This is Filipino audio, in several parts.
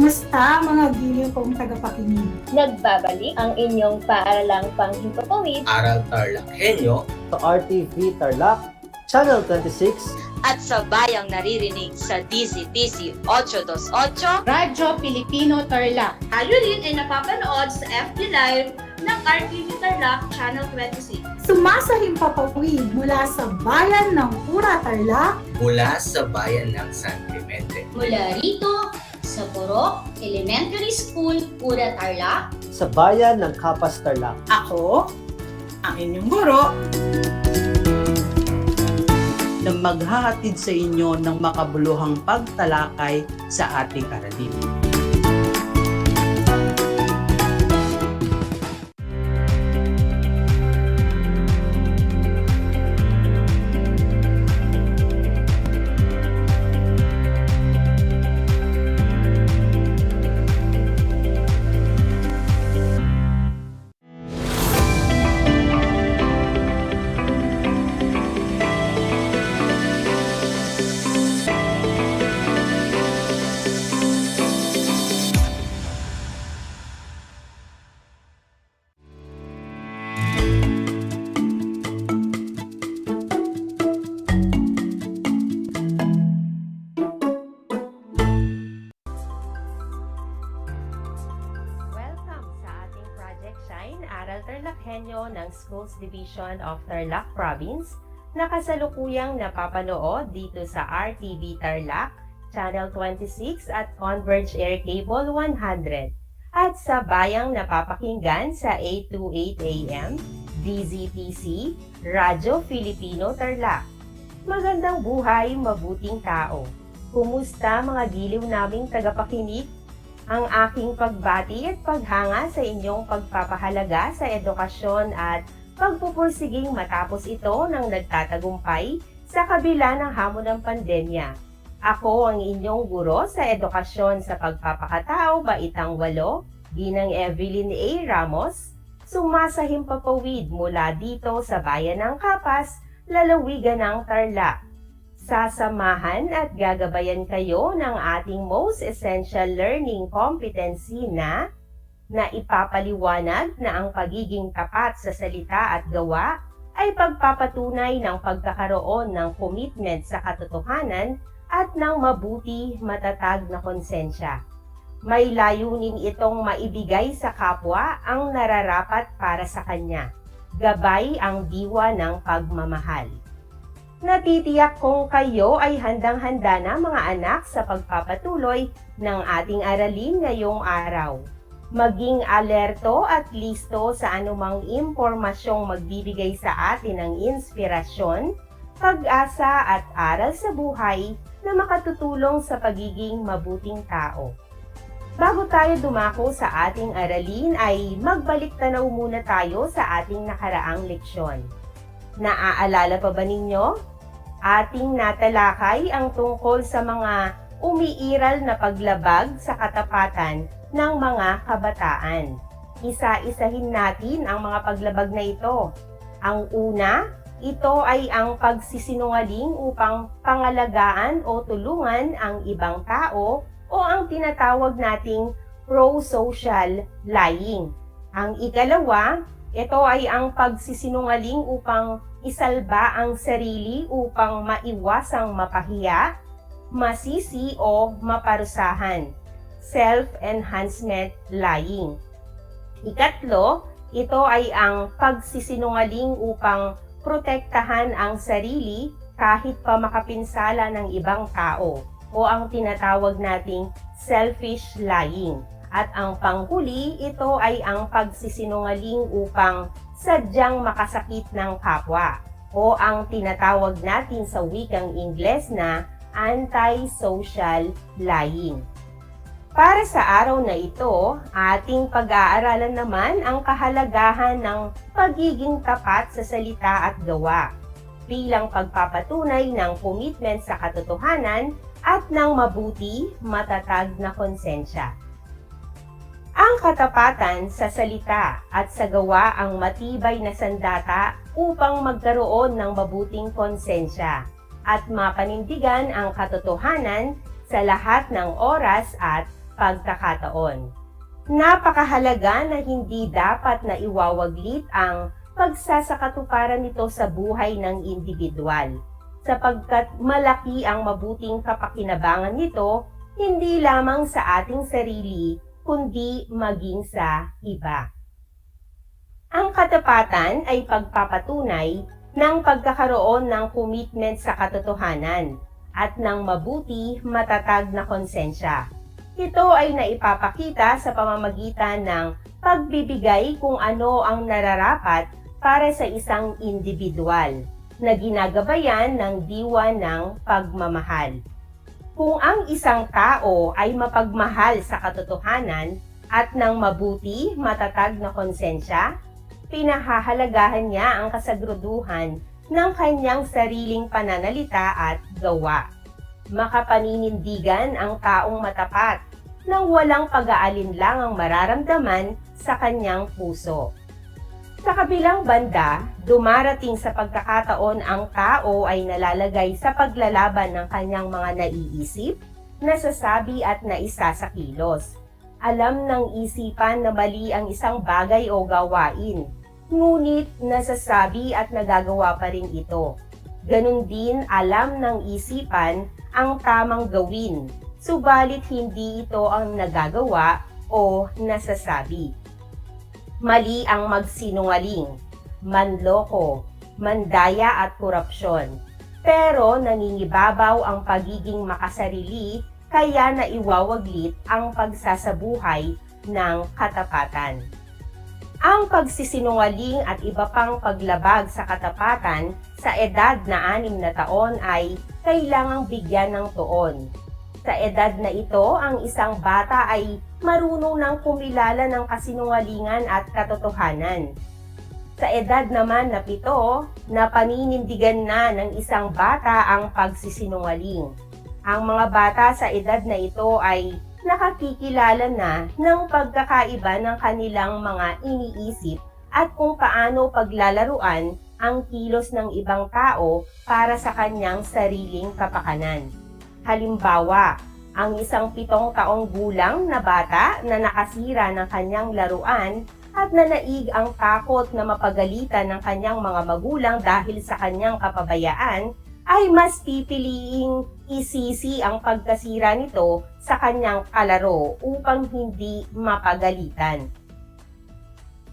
Kumusta mga giliw kong tagapakinig? Nagbabalik ang inyong paaralang panghimpapawid Aral TarlakHenyo sa RTV Tarlac, Channel 26 at sa bayang naririnig sa DZTC 828 Radyo Pilipino Tarlac. Tayo rin ay napapanood sa FB Live ng RTV Tarlac Channel 26. Sumasahimpapawid mula sa bayan ng Pura Tarlac, mula sa bayan ng San Clemente. Mula rito sa Purok Elementary School, Pura Tarlac, sa bayan ng Kapas Tarlac. ako, ang inyong guro, na maghahatid sa inyo ng makabuluhang pagtalakay sa ating aralin. Aral TarlakHenyo ng Schools Division of Tarlac Province na kasalukuyang napapanood dito sa RTV Tarlac, Channel 26 at Converge Air Cable 100 at sa bayang napapakinggan sa 828 AM, DZTC, Radyo Filipino Tarlac. Magandang buhay, mabuting tao. Kumusta mga giliw naming tagapakinig? Ang aking pagbati at paghanga sa inyong pagpapahalaga sa edukasyon at pagpupursiging matapos ito ng nagtatagumpay sa kabila ng hamon ng pandemya. Ako ang inyong guro sa edukasyon sa pagpapakatao, Baitang 8, Ginang Evelyn A. Ramos, sumasahimpapawid mula dito sa bayan ng Kapas, lalawigan ng Tarlac. Sasamahan at gagabayan kayo ng ating Most Essential Learning Competency na ipapaliwanag na ang pagiging tapat sa salita at gawa ay pagpapatunay ng pagkakaroon ng commitment sa katotohanan at ng mabuti matatag na konsensya. May layunin itong maibigay sa kapwa ang nararapat para sa kanya. Gabay ang diwa ng pagmamahal. Natitiyak kong kayo ay handang-handa na mga anak sa pagpapatuloy ng ating aralin ngayong araw. Maging alerto at listo sa anumang impormasyong magbibigay sa atin ng inspirasyon, pag-asa at aral sa buhay na makatutulong sa pagiging mabuting tao. Bago tayo dumako sa ating aralin ay magbalik tanaw muna tayo sa ating nakaraang leksyon. Naaalala pa ba ninyo? Ating natalakay ang tungkol sa mga umiiral na paglabag sa katapatan ng mga kabataan. Isa-isahin natin ang mga paglabag na ito. Ang una, ito ay ang pagsisinungaling upang pangalagaan o tulungan ang ibang tao o ang tinatawag nating pro-social lying. Ang ikalawa, ito ay ang pagsisinungaling upang isalba ang sarili upang maiwasang mapahiya, masisi o maparusahan. Self-enhancement lying. Ikatlo, ito ay ang pagsisinungaling upang protektahan ang sarili kahit pa makapinsala ng ibang tao o ang tinatawag nating selfish lying. At ang panghuli, ito ay ang pagsisinungaling upang sadyang makasakit ng kapwa o ang tinatawag natin sa wikang Ingles na anti-social lying. Para sa araw na ito, ating pag-aaralan naman ang kahalagahan ng pagiging tapat sa salita at gawa bilang pagpapatunay ng commitment sa katotohanan at ng mabuti, matatag na konsensya. Ang katapatan sa salita at sa gawa ang matibay na sandata upang magkaroon ng mabuting konsensya at mapanindigan ang katotohanan sa lahat ng oras at pagkakataon. Napakahalaga na hindi dapat na iwawaglit ang pagsasakatuparan nito sa buhay ng individual, sapagkat malaki ang mabuting kapakinabangan nito hindi lamang sa ating sarili, kundi maging sa iba. Ang katapatan ay pagpapatunay ng pagkakaroon ng commitment sa katotohanan at ng mabuti matatag na konsensya. Ito ay naipapakita sa pamamagitan ng pagbibigay kung ano ang nararapat para sa isang individual na ginagabayan ng diwa ng pagmamahal. Kung ang isang tao ay mapagmahal sa katotohanan at ng mabuti matatag na konsensya, pinahahalagahan niya ang kasagroduhan ng kanyang sariling pananalita at gawa. Makapaninindigan ang taong matapat nang walang pag-aalinlang ang mararamdaman sa kanyang puso. Sa kabilang banda, dumarating sa pagkakataon ang tao ay nalalagay sa paglalaban ng kanyang mga naiisip, nasasabi at naisasakilos. Alam ng isipan na mali ang isang bagay o gawain, ngunit nasasabi at nagagawa pa rin ito. Ganon din alam ng isipan ang tamang gawin, subalit hindi ito ang nagagawa o nasasabi. Mali ang magsinungaling, manloko, mandaya at korupsyon. Pero nangingibabaw ang pagiging makasarili kaya naiwawaglit ang pagsasabuhay ng katapatan. Ang pagsisinungaling at iba pang paglabag sa katapatan sa edad na 6 na taon ay kailangang bigyan ng tuon. Sa edad na ito, ang isang bata ay marunong nang kumilala ng kasinungalingan at katotohanan. Sa edad naman na 7, napaninindigan na ng isang bata ang pagsisinungaling. Ang mga bata sa edad na ito ay nakakikilala na ng pagkakaiba ng kanilang mga iniisip at kung paano paglalaruan ang kilos ng ibang tao para sa kanyang sariling kapakanan. Halimbawa, ang isang 7 taong gulang na bata na nakasira ng kanyang laruan at nanaig ang takot na mapagalitan ng kanyang mga magulang dahil sa kanyang kapabayaan, ay mas pipiliing isisi ang pagkasira nito sa kanyang kalaro upang hindi mapagalitan.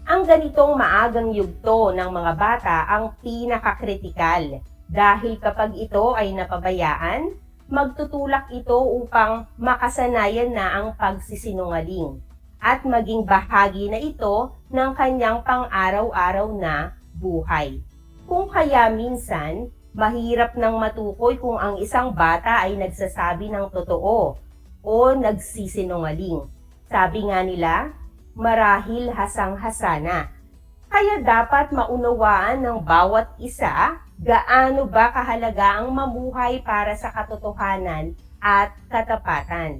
Ang ganitong maagang yugto ng mga bata ang pinakakritikal dahil kapag ito ay napabayaan, magtutulak ito upang makasanayan na ang pagsisinungaling at maging bahagi na ito ng kanyang pang-araw-araw na buhay. Kung kaya minsan, mahirap nang matukoy kung ang isang bata ay nagsasabi ng totoo o nagsisinungaling. Sabi nga nila, marahil hasang-hasana. Kaya dapat maunawaan ng bawat isa gaano ba kahalaga ang mamuhay para sa katotohanan at katapatan.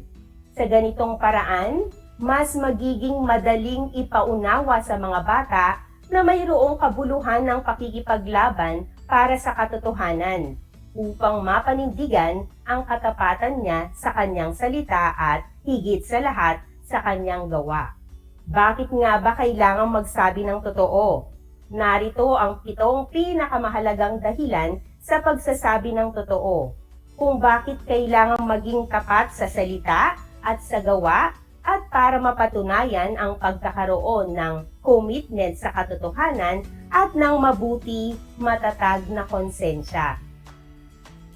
Sa ganitong paraan, mas magiging madaling ipaunawa sa mga bata na mayroong kabuluhan ng pakikipaglaban para sa katotohanan upang mapanindigan ang katapatan niya sa kanyang salita at higit sa lahat sa kanyang gawa. Bakit nga ba kailangang magsabi ng totoo? Narito ang 7 pinakamahalagang dahilan sa pagsasabi ng totoo, kung bakit kailangang maging tapat sa salita at sa gawa at para mapatunayan ang pagkakaroon ng commitment sa katotohanan at ng mabuti matatag na konsensya.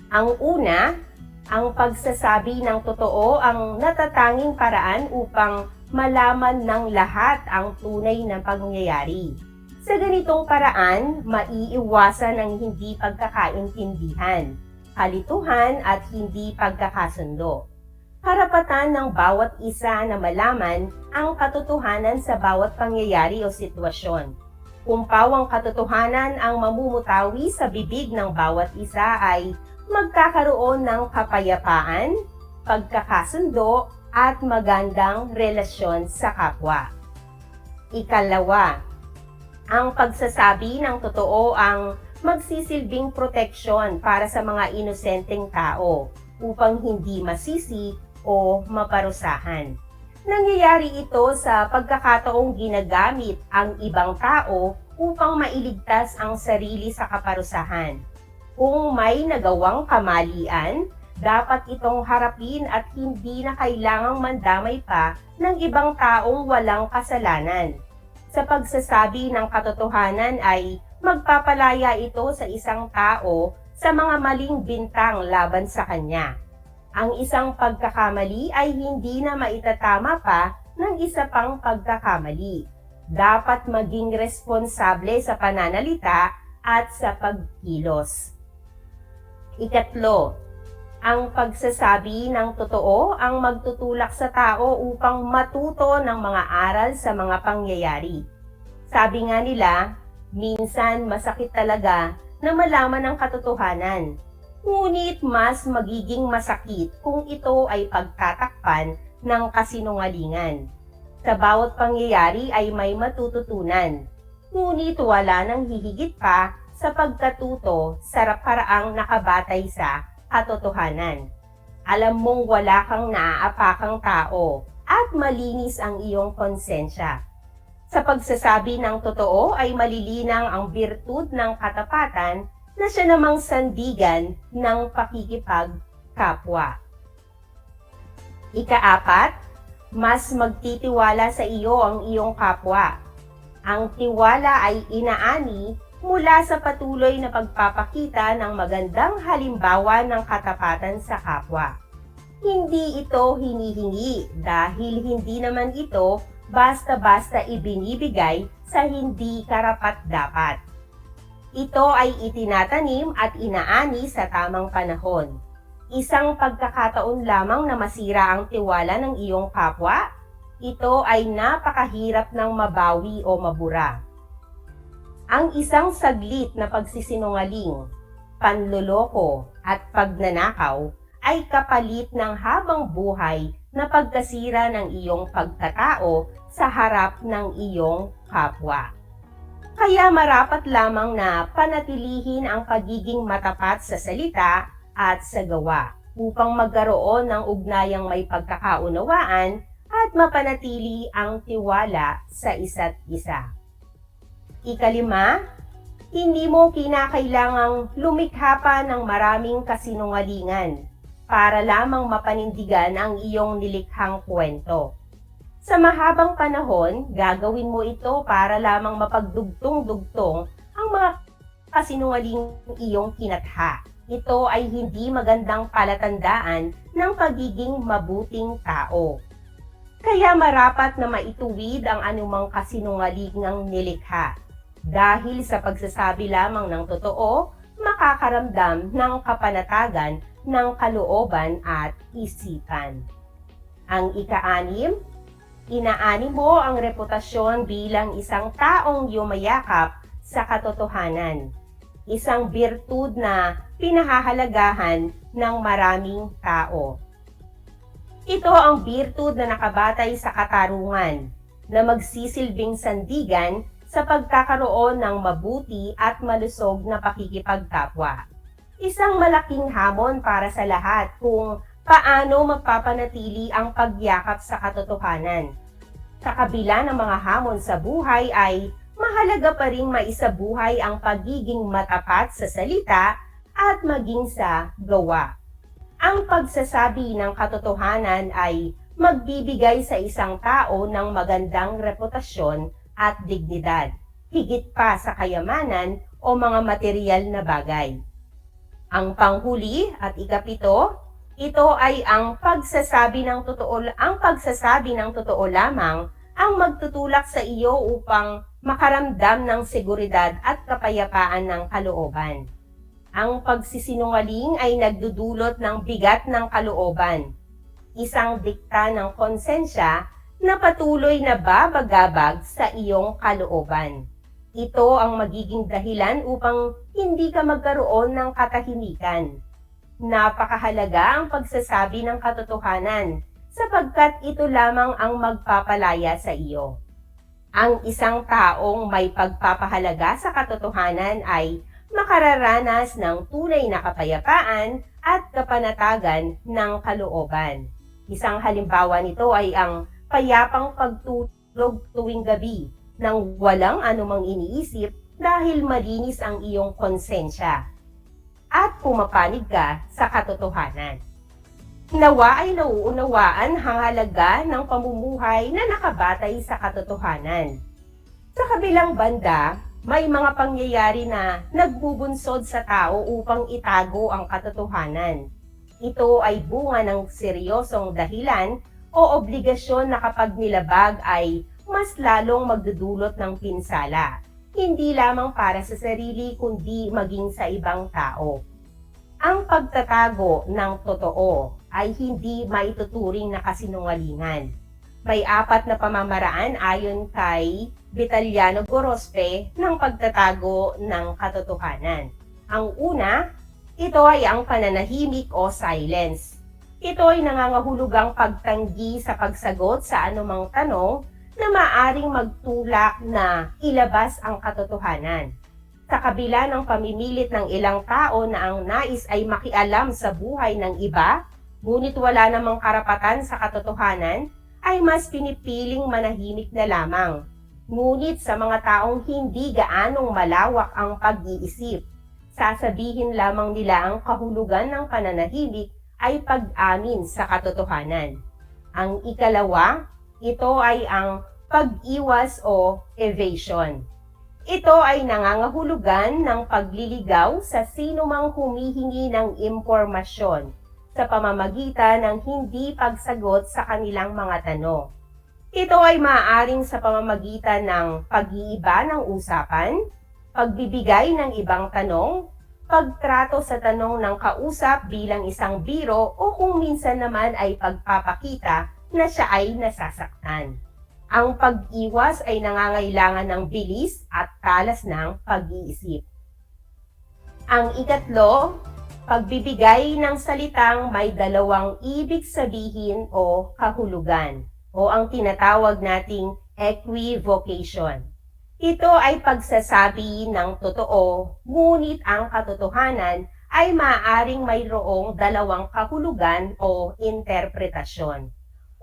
Ang una, ang pagsasabi ng totoo ang natatanging paraan upang malaman ng lahat ang tunay na pangyayari. Sa ganitong paraan, maiiwasan ang hindi pagkakaintindihan, kalituhan at hindi pagkakasundo. Karapatan ng bawat isa na malaman ang katotohanan sa bawat pangyayari o sitwasyon. Kung pawang katotohanan ang mamumutawi sa bibig ng bawat isa ay magkakaroon ng kapayapaan, pagkakasundo at magandang relasyon sa kapwa. Ikalawa, ang pagsasabi ng totoo ang magsisilbing proteksyon para sa mga inosenteng tao upang hindi masisi o maparusahan. Nangyayari ito sa pagkakataong ginagamit ang ibang tao upang mailigtas ang sarili sa kaparusahan. Kung may nagawang kamalian, dapat itong harapin at hindi na kailangang mandamay pa ng ibang taong walang kasalanan. Sa pagsasabi ng katotohanan ay magpapalaya ito sa isang tao sa mga maling bintang laban sa kanya. Ang isang pagkakamali ay hindi na maitatama pa ng isa pang pagkakamali. Dapat maging responsable sa pananalita at sa pagkilos. Ikatlo, ang pagsasabi ng totoo ang magtutulak sa tao upang matuto ng mga aral sa mga pangyayari. Sabi nga nila, minsan masakit talaga na malaman ang katotohanan. Ngunit mas magiging masakit kung ito ay pagtatakpan ng kasinungalingan. Sa bawat pangyayari ay may matututunan. Ngunit wala nang hihigit pa sa pagkatuto sa paraang nakabatay sa katotohanan. Alam mong wala kang naaapakang tao at malinis ang iyong konsensya. Sa pagsasabi ng totoo ay malilinang ang birtud ng katapatan na siya namang sandigan ng pakikipagkapwa. Ikaapat, mas magtitiwala sa iyo ang iyong kapwa. Ang tiwala ay inaani mula sa patuloy na pagpapakita ng magandang halimbawa ng katapatan sa kapwa. Hindi ito hinihingi dahil hindi naman ito basta-basta ibinibigay sa hindi karapat-dapat. Ito ay itinatanim at inaani sa tamang panahon. Isang pagkakataon lamang na masira ang tiwala ng iyong kapwa, ito ay napakahirap ng mabawi o mabura. Ang isang saglit na pagsisinungaling, panloloko at pagnanakaw ay kapalit ng habang buhay na pagkasira ng iyong pagkatao sa harap ng iyong kapwa. Kaya marapat lamang na panatilihin ang pagiging matapat sa salita at sa gawa upang magkaroon ng ugnayang may pagkakaunawaan at mapanatili ang tiwala sa isa't isa. Ikalima, hindi mo kinakailangang lumikha pa ng maraming kasinungalingan para lamang mapanindigan ang iyong nilikhang kwento. Sa mahabang panahon, gagawin mo ito para lamang mapagdugtong-dugtong ang mga kasinungaling iyong kinatha. Ito ay hindi magandang palatandaan ng pagiging mabuting tao. Kaya marapat na maituwid ang anumang kasinungalingang nilikha. Dahil sa pagsasabi lamang ng totoo, makakaramdam ng kapanatagan ng kalooban at isipan. Ang ika-anim, inaani mo ang reputasyon bilang isang taong yumayakap sa katotohanan. Isang birtud na pinahahalagahan ng maraming tao. Ito ang birtud na nakabatay sa katarungan, na magsisilbing sandigan sa pagkakaroon ng mabuti at malusog na pakikipagkapwa. Isang malaking hamon para sa lahat kung paano magpapanatili ang pagyakap sa katotohanan. Sa kabila ng mga hamon sa buhay ay mahalaga pa ring maisabuhay ang pagiging matapat sa salita at maging sa gawa. Ang pagsasabi ng katotohanan ay magbibigay sa isang tao ng magandang reputasyon at dignidad, higit pa sa kayamanan o mga material na bagay. Ang panghuli at ikapito, ito ay ang pagsasabi ng totoo lamang ang magtutulak sa iyo upang makaramdam ng seguridad at kapayapaan ng kalooban. Ang pagsisinungaling ay nagdudulot ng bigat ng kalooban, isang dikta ng konsensya na patuloy na babagabag sa iyong kalooban. Ito ang magiging dahilan upang hindi ka magkaroon ng katahimikan. Napakahalaga ang pagsasabi ng katotohanan sapagkat ito lamang ang magpapalaya sa iyo. Ang isang taong may pagpapahalaga sa katotohanan ay makararanas ng tunay na kapayapaan at kapanatagan ng kalooban. Isang halimbawa nito ay ang payapang pagtulog tuwing gabi nang walang anumang iniisip dahil malinis ang iyong konsensya at pumapanig ka sa katotohanan. Nawa ay nauunawaan ang halaga ng pamumuhay na nakabatay sa katotohanan. Sa kabilang banda, may mga pangyayari na nagbubunsod sa tao upang itago ang katotohanan. Ito ay bunga ng seryosong dahilan o obligasyon na kapag nilabag ay mas lalong magdudulot ng pinsala, hindi lamang para sa sarili kundi maging sa ibang tao. Ang pagtatago ng totoo ay hindi maituturing na kasinungalingan. May 4 na pamamaraan ayon kay Vitaliano Gorospe ng pagtatago ng katotohanan. Ang una, ito ay ang pananahimik o silence. Ito ay nangangahulugang pagtanggi sa pagsagot sa anumang tanong na maaring magtulak na ilabas ang katotohanan. Sa kabila ng pamimilit ng ilang tao na ang nais ay makialam sa buhay ng iba, ngunit wala namang karapatan sa katotohanan, ay mas pinipiling manahimik na lamang. Ngunit sa mga taong hindi gaanong malawak ang pag-iisip, sasabihin lamang nila ang kahulugan ng pananahimik ay pag-amin sa katotohanan. Ang ikalawa, ito ay ang pag-iwas o evasion. Ito ay nangangahulugan ng pagliligaw sa sinumang humihingi ng impormasyon sa pamamagitan ng hindi pagsagot sa kanilang mga tanong. Ito ay maaaring sa pamamagitan ng pag-iiba ng usapan, pagbibigay ng ibang tanong, pagtrato sa tanong ng kausap bilang isang biro o kung minsan naman ay pagpapakita na siya ay nasasaktan. Ang pag-iwas ay nangangailangan ng bilis at talas ng pag-iisip. Ang ikatlo, pagbibigay ng salitang may dalawang ibig sabihin o kahulugan o ang tinatawag nating equivocation. Ito ay pagsasabi ng totoo, ngunit ang katotohanan ay maaaring mayroong dalawang kahulugan o interpretasyon.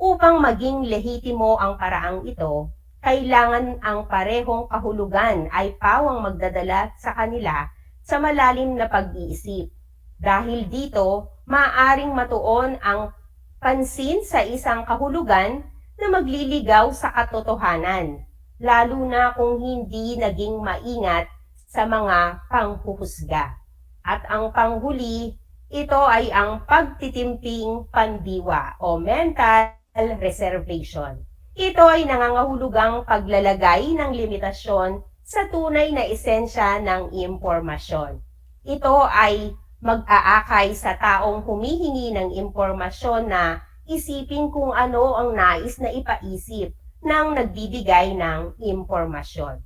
Upang maging lehitimo ang paraang ito, kailangan ang parehong kahulugan ay pawang magdadala sa kanila sa malalim na pag-iisip. Dahil dito, maaaring matuon ang pansin sa isang kahulugan na magliligaw sa katotohanan, lalo na kung hindi naging maingat sa mga panghuhusga. At ang panghuli, ito ay ang pagtitimping pandiwa o mental reservation. Ito ay nangangahulugang paglalagay ng limitasyon sa tunay na esensya ng impormasyon. Ito ay mag-aakay sa taong humihingi ng impormasyon na isipin kung ano ang nais na ipaisip ng nagbibigay ng impormasyon.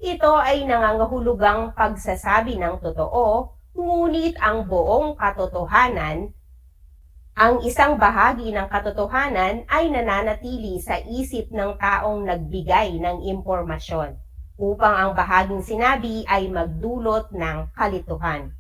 Ito ay nangangahulugang pagsasabi ng totoo, ngunit ang buong katotohanan, ang isang bahagi ng katotohanan ay nananatili sa isip ng taong nagbigay ng impormasyon, upang ang bahaging sinabi ay magdulot ng kalituhan.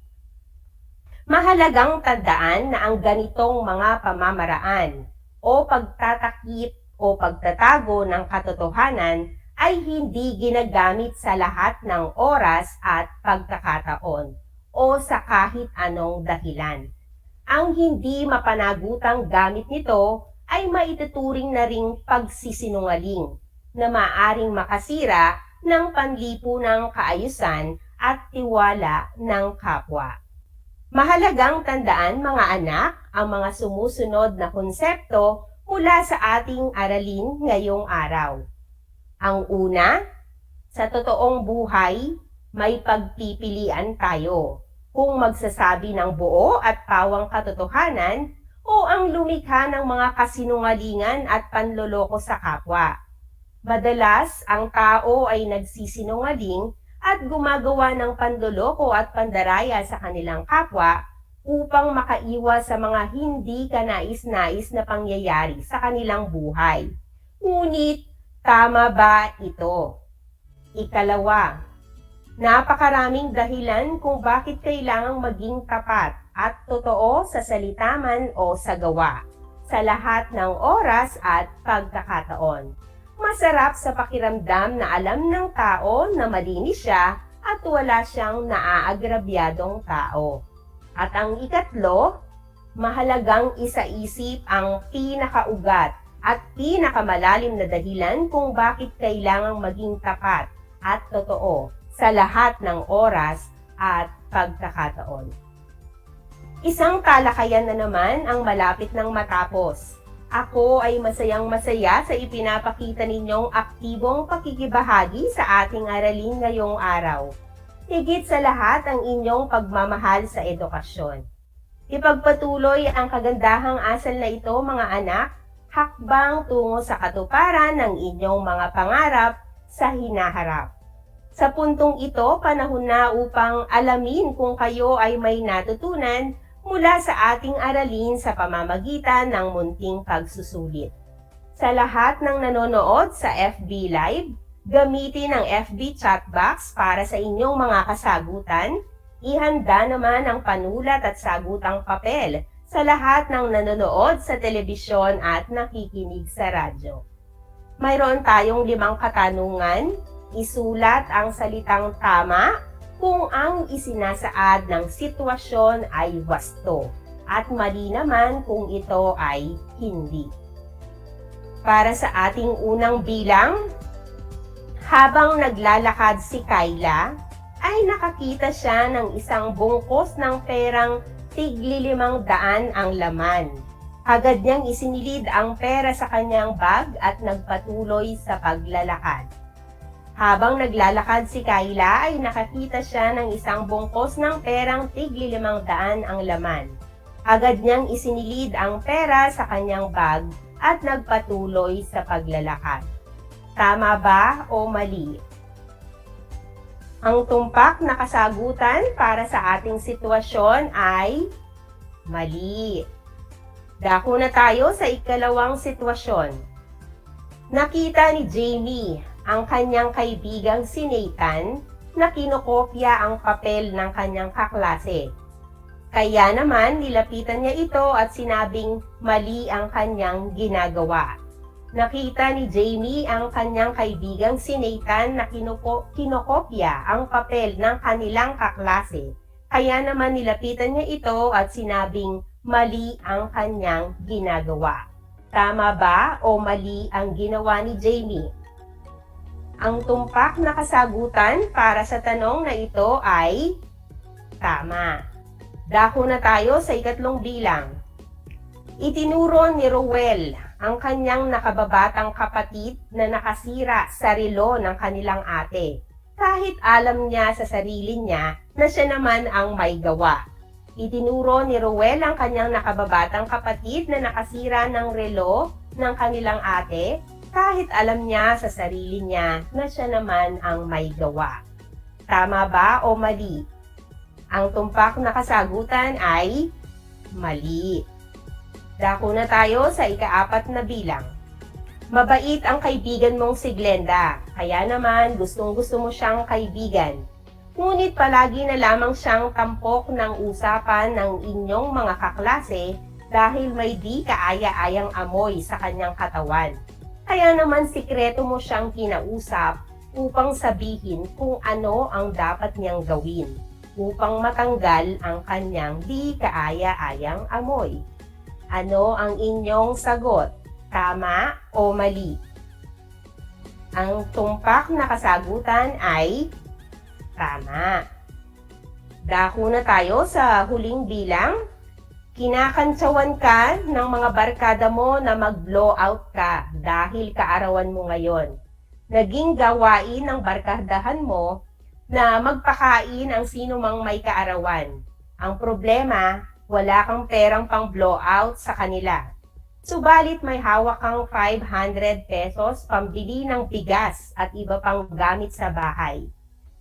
Mahalagang tandaan na ang ganitong mga pamamaraan o pagtatakip o pagtatago ng katotohanan ay hindi ginagamit sa lahat ng oras at pagkakataon o sa kahit anong dahilan. Ang hindi mapanagutang gamit nito ay maituturing na ring pagsisinungaling na maaring makasira ng panlipunang kaayusan at tiwala ng kapwa. Mahalagang tandaan mga anak ang mga sumusunod na konsepto mula sa ating aralin ngayong araw. Ang una, sa totoong buhay, may pagpipilian tayo kung magsasabi ng buo at pawang katotohanan o ang lumikha ng mga kasinungalingan at panloloko sa kapwa. Madalas, ang tao ay nagsisinungaling at gumagawa ng panloloko at pandaraya sa kanilang kapwa upang makaiwas sa mga hindi kanais-nais na pangyayari sa kanilang buhay. Ngunit, tama ba ito? Ikalawa, napakaraming dahilan kung bakit kailangang maging tapat at totoo sa salita man o sa gawa. sa lahat ng oras at pagkakataon. Masarap sa pakiramdam na alam ng tao na malinis siya at wala siyang naaagrabyadong tao. At ang ikatlo, mahalagang isaisip ang pinakaugat at pinakamalalim na dahilan kung bakit kailangang maging tapat at totoo sa lahat ng oras at pagkakataon. Isang talakayan na naman ang malapit ng matapos. Ako ay masayang-masaya sa ipinapakita ninyong aktibong pakikibahagi sa ating aralin ngayong araw. Higit sa lahat ang inyong pagmamahal sa edukasyon. Ipagpatuloy ang kagandahang asal na ito, mga anak, hakbang tungo sa katuparan ng inyong mga pangarap sa hinaharap. Sa puntong ito, panahon na upang alamin kung kayo ay may natutunan mula sa ating aralin sa pamamagitan ng munting pagsusulit. Sa lahat ng nanonood sa FB Live, gamitin ang FB chat box para sa inyong mga kasagutan. Ihanda naman ang panulat at sagutang papel sa lahat ng nanonood sa telebisyon at nakikinig sa radyo. Mayroon tayong 5 katanungan. Isulat ang salitang tama kung ang isinasaad ng sitwasyon ay wasto at mali naman kung ito ay hindi. Para sa ating unang bilang, habang naglalakad si Kayla, ay nakakita siya ng isang bungkos ng perang tig-500 ang laman. Agad niyang isinilid ang pera sa kanyang bag at nagpatuloy sa paglalakad. Habang naglalakad si Kayla ay nakakita siya ng isang bungkos ng perang tig-500 ang laman. Agad niyang isinilid ang pera sa kanyang bag at nagpatuloy sa paglalakad. Tama ba o mali? Ang tumpak na kasagutan para sa ating sitwasyon ay mali. Dako na tayo sa ikalawang sitwasyon. Nakita ni Jamie ang kanyang kaibigang si Nathan na kinokopya ang papel ng kanyang kaklase. Kaya naman nilapitan niya ito at sinabing mali ang kanyang ginagawa. Nakita ni Jamie ang kanyang kaibigang si Nathan na kinokopya ang papel ng kanilang kaklase. Kaya naman nilapitan niya ito at sinabing mali ang kanyang ginagawa. Tama ba o mali ang ginawa ni Jamie? Ang tumpak na kasagutan para sa tanong na ito ay tama. Dako na tayo sa ikatlong bilang. Itinuro ni Rowell ang kanyang nakababatang kapatid na nakasira sa relo ng kanilang ate, kahit alam niya sa sarili niya na siya naman ang may gawa. Itinuro ni Rowell ang kanyang nakababatang kapatid na nakasira ng relo ng kanilang ate, kahit alam niya sa sarili niya na siya naman ang may gawa. Tama ba o mali? Ang tumpak na kasagutan ay mali. Dako na tayo sa ika-4 na bilang. Mabait ang kaibigan mong si Glenda, kaya naman gustong-gusto mo siyang kaibigan. Ngunit palagi na lamang siyang tampok ng usapan ng inyong mga kaklase dahil may di kaaya-ayang amoy sa kanyang katawan. Kaya naman sikreto mo siyang kinausap upang sabihin kung ano ang dapat niyang gawin upang matanggal ang kanyang di kaaya-ayang amoy. Ano ang inyong sagot? Tama o mali? Ang tumpak na kasagutan ay tama. Dako na tayo sa huling bilang. Kinakantsawan ka ng mga barkada mo na mag-blowout ka dahil kaarawan mo ngayon. Naging gawain ng barkadahan mo na magpakain ang sino mang may kaarawan. Ang problema, wala kang perang pang blowout sa kanila. Subalit may hawak kang 500 pesos pambili ng bigas at iba pang gamit sa bahay.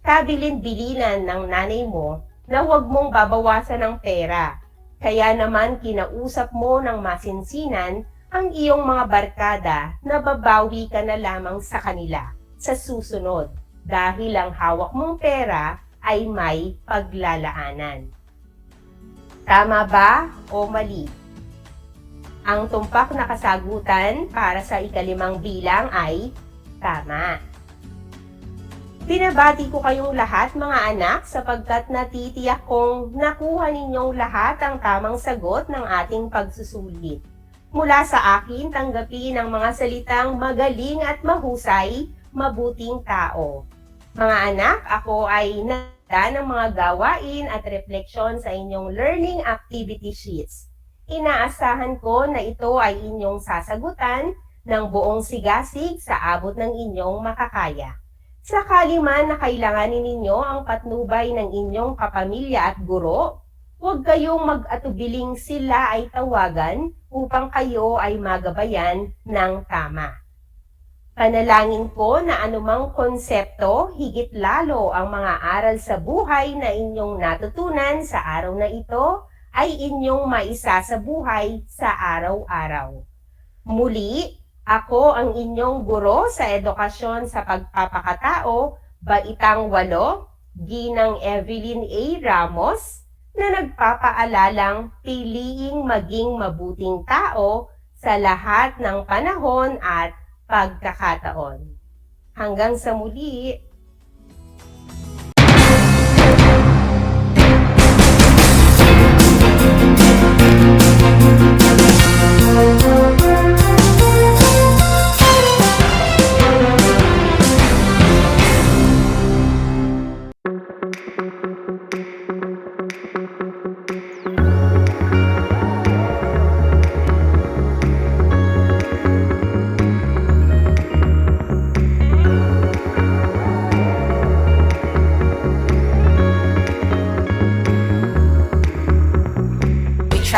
Kabilin-bilinan ng nanay mo na huwag mong babawasan ng pera. Kaya naman kinausap mo ng masinsinan ang iyong mga barkada na babawi ka na lamang sa kanila sa susunod dahil ang hawak mong pera ay may paglalaanan. Tama ba o mali? Ang tumpak na kasagutan para sa ikalimang bilang ay tama. Binabati ko kayong lahat mga anak sapagkat natitiyak kong nakuha ninyong lahat ang tamang sagot ng ating pagsusulit. Mula sa akin, tanggapin ang mga salitang magaling at mahusay, mabuting tao. Mga anak, ako ay ng mga gawain at refleksyon sa inyong learning activity sheets. Inaasahan ko na ito ay inyong sasagutan ng buong sigasig sa abot ng inyong makakaya. Sakali man na kailanganin ninyo ang patnubay ng inyong kapamilya at guro, huwag kayong mag-atubiling sila ay tawagan upang kayo ay magabayan ng tama. Panalangin ko na anumang konsepto, higit lalo ang mga aral sa buhay na inyong natutunan sa araw na ito, ay inyong maisa sa buhay sa araw-araw. Muli, ako ang inyong guro sa edukasyon sa pagpapakatao, Baitang 8, Ginang Evelyn A. Ramos, na nagpapaalalang piliing maging mabuting tao sa lahat ng panahon at pagkakataon. Hanggang sa muli.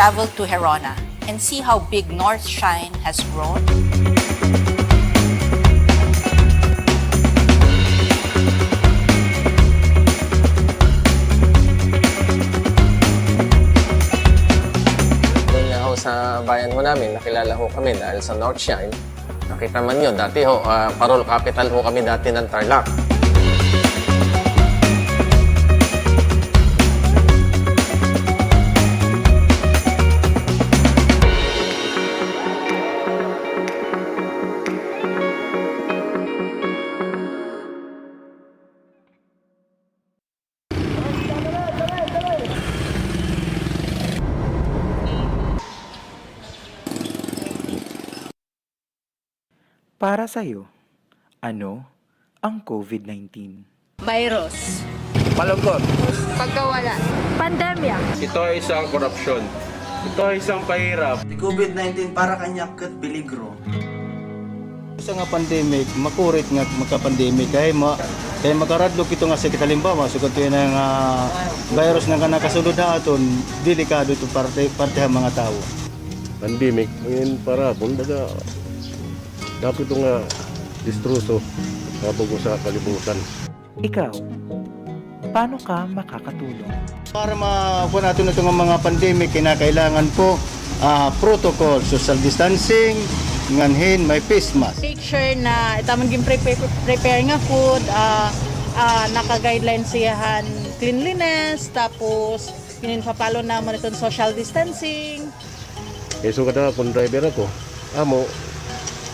Travel to Herona and see how big North Shine has grown. Doon nga ho sa bayan ho namin, nakilala ho kami dahil sa North Shine. Nakita man yun, dati ho, parol capital ho kami dati ng Tarlac. Para sa'yo, ano ang COVID-19? Virus. Malungkot. Pagkawala. Pandemya. Ito ay isang korupsyon. Ito ay isang pahirap. COVID-19 para kanyak kat peligro. Sa nga pandemic, makurit nga magka-pandemic kaya makaradlok ito nga sakit halimbawa sugod ito ng virus na nakasulod na aton, delikado ito parte mga tao. Pandemic, ngayon para bundaga dapat ito nga distruso habang sa kalibutan. Ikaw, paano ka makakatulong? Para makuha natin ito nga mga pandemic, kinakailangan po protocol, social distancing, nganhin, may face mask. Make sure na itamang prepare nga food, naka-guidelines siyahan cleanliness, tapos pinipapalo naman itong social distancing. So kada kung driver ako,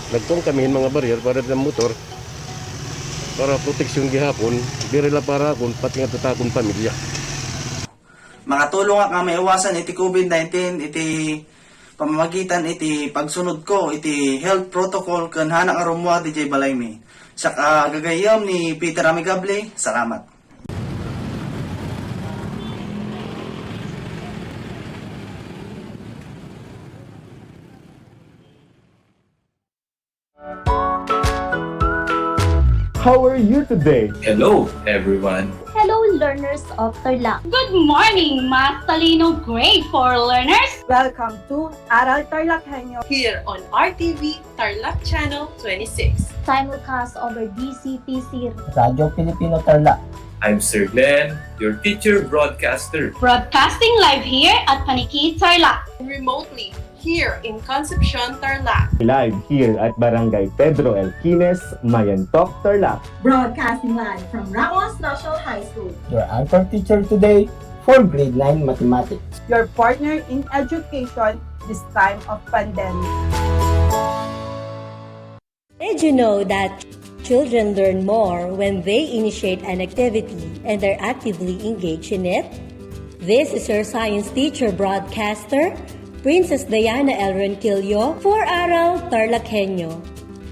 nagtong kami mga barrier para ng motor para proteksyon gihapon, birila para kung pati nga tatakong pamilya. Makatulong nga kami iwasan iti COVID-19, iti pamamagitan iti pagsunod ko, iti health protocol kan hanak arumwa DJ Balaymi. Sa gagayam ni Peter Amigable, salamat. How are you today? Hello, everyone. Hello, learners of Tarlac. Good morning, Math Talino Grade 4 learners. Welcome to Aral TarlakHenyo here on RTV Tarlac Channel 26. Simulcast over DCTC Radio Filipino Tarlac. I'm Sir Glenn, your teacher broadcaster. Broadcasting live here at Paniki Tarlac. Remotely here in Concepcion, Tarlac. Live here at Barangay Pedro Elquines, Mayantok, Tarlac. Broadcasting live from Ramos National High School. Your anchor teacher today for grade 9 mathematics. Your partner in education, this time of pandemic. Did you know that children learn more when they initiate an activity and are actively engaged in it? This is your science teacher broadcaster, Princess Diana L. Ronquillo for Aral TarlakHenyo.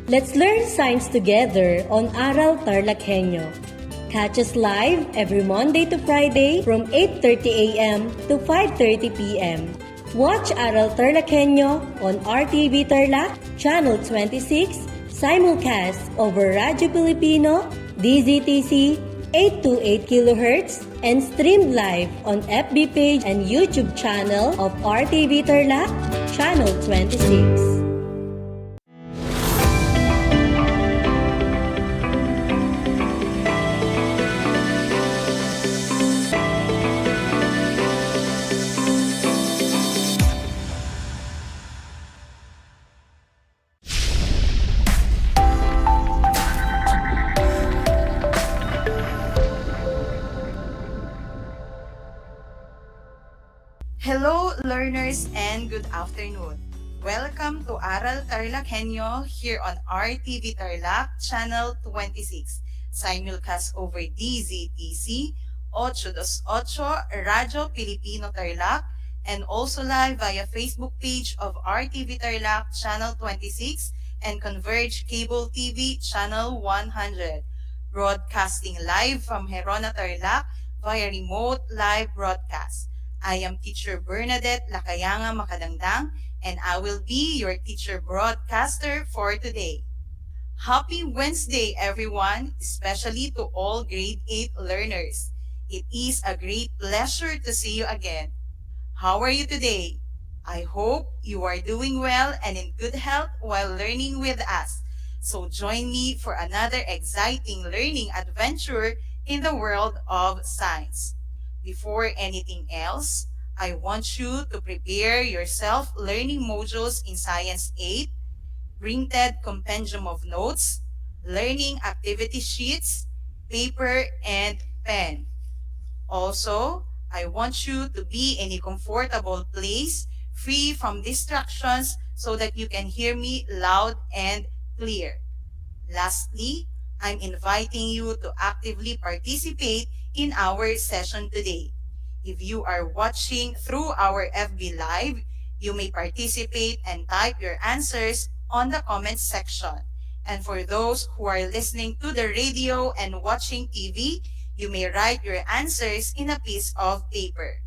Let's learn science together on Aral TarlakHenyo. Catch us live every Monday to Friday from 8:30 a.m. to 5:30 p.m. Watch Aral TarlakHenyo on RTV Tarlac, Channel 26, simulcast over Radyo Pilipino, DZTC 828 kHz, and streamed live on FB page and YouTube channel of RTV Tarlac, Channel 26. Hello, learners, and good afternoon. Welcome to Aral TarlakHenyo here on RTV Tarlac, Channel 26, simulcast over DZTC 828 Radyo Pilipino Tarlac, and also live via Facebook page of RTV Tarlac, Channel 26, and Converge Cable TV, Channel 100. Broadcasting live from Herona, Tarlac via remote live broadcast. I am Teacher Bernadette Lakayanga Makadangdang, and I will be your teacher broadcaster for today. Happy Wednesday, everyone, especially to all grade 8 learners. It is a great pleasure to see you again. How are you today? I hope you are doing well and in good health while learning with us. So join me for another exciting learning adventure in the world of science. Before anything else, I want you to prepare your self-learning modules in Science 8, printed compendium of notes, learning activity sheets, paper, and pen. Also, I want you to be in a comfortable place, free from distractions, so that you can hear me loud and clear. Lastly, I'm inviting you to actively participate in our session today. If you are watching through our FB Live, you may participate and type your answers on the comments section. And for those who are listening to the radio and watching TV, you may write your answers in a piece of paper.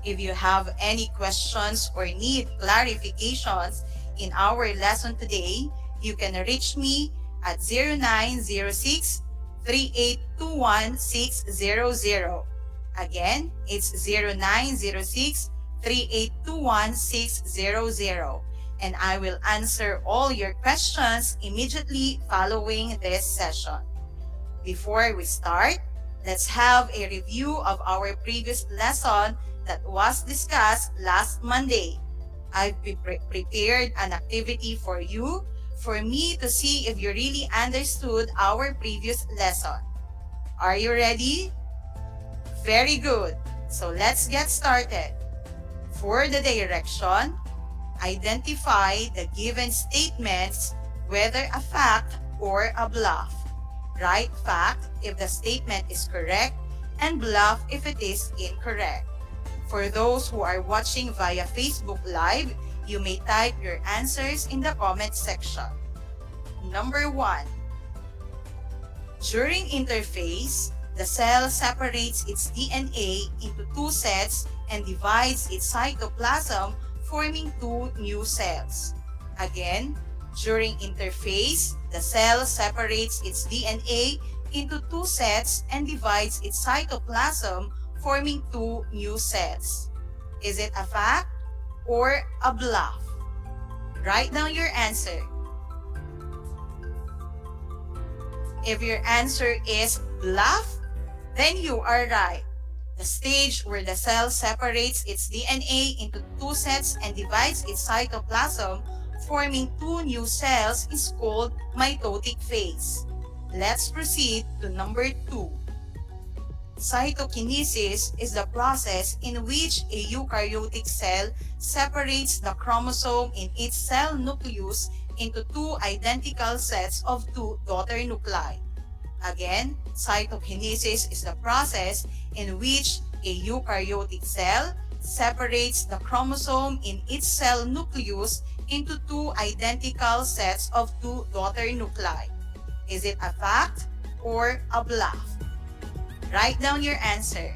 If you have any questions or need clarifications in our lesson today, you can reach me at 0906 3821-600. Again, it's 0906-3821-600. And I will answer all your questions immediately following this session. Before we start, let's have a review of our previous lesson that was discussed last Monday. I've prepared an activity for you, for me to see if you really understood our previous lesson. Are you ready? Very good. So let's get started. For the direction, identify the given statements, whether a fact or a bluff. Write fact if the statement is correct and bluff if it is incorrect. For those who are watching via Facebook Live, you may type your answers in the comment section. Number 1. During interphase, the cell separates its DNA into 2 sets and divides its cytoplasm, forming 2 new cells. Again, during interphase, the cell separates its DNA into 2 sets and divides its cytoplasm, forming 2 new cells. Is it a fact or a bluff? Write down your answer. If your answer is bluff, then you are right. The stage where the cell separates its DNA into 2 sets and divides its cytoplasm, forming 2 new cells, is called mitotic phase. Let's proceed to number 2. Cytokinesis is the process in which a eukaryotic cell separates the chromosome in its cell nucleus into two identical sets of two daughter nuclei. Again, cytokinesis is the process in which a eukaryotic cell separates the chromosome in its cell nucleus into two identical sets of two daughter nuclei. Is it a fact or a bluff? Write down your answer.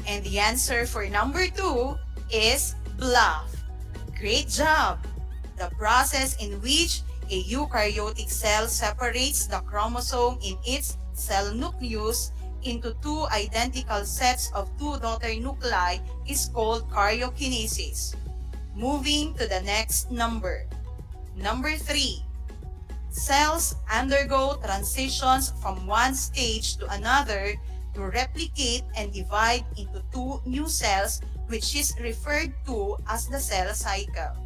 And the answer for number 2 is bluff. Great job! The process in which a eukaryotic cell separates the chromosome in its cell nucleus into two identical sets of two daughter nuclei is called karyokinesis. Moving to the next number. Number 3. Cells undergo transitions from one stage to another to replicate and divide into two new cells, which is referred to as the cell cycle.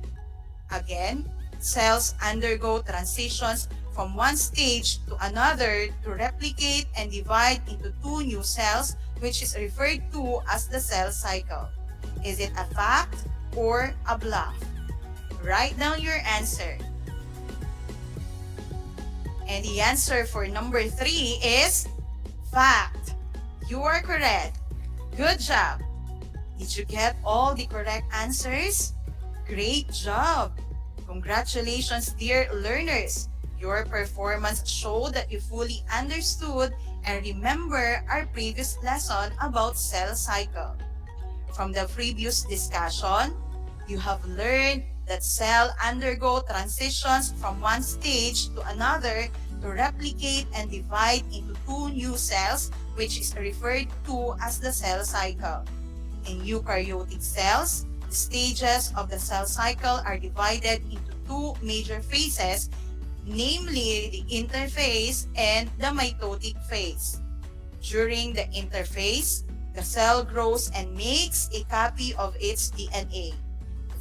Again, cells undergo transitions from one stage to another to replicate and divide into two new cells, which is referred to as the cell cycle. Is it a fact or a bluff? Write down your answer. And the answer for number 3 is fact. You are correct. Good job. Did you get all the correct answers? Great job. Congratulations, dear learners. Your performance showed that you fully understood and remember our previous lesson about cell cycle. From the previous discussion, you have learned that cells undergo transitions from one stage to another to replicate and divide into two new cells, which is referred to as the cell cycle. In eukaryotic cells, the stages of the cell cycle are divided into two major phases, namely the interphase and the mitotic phase. During the interphase, the cell grows and makes a copy of its DNA.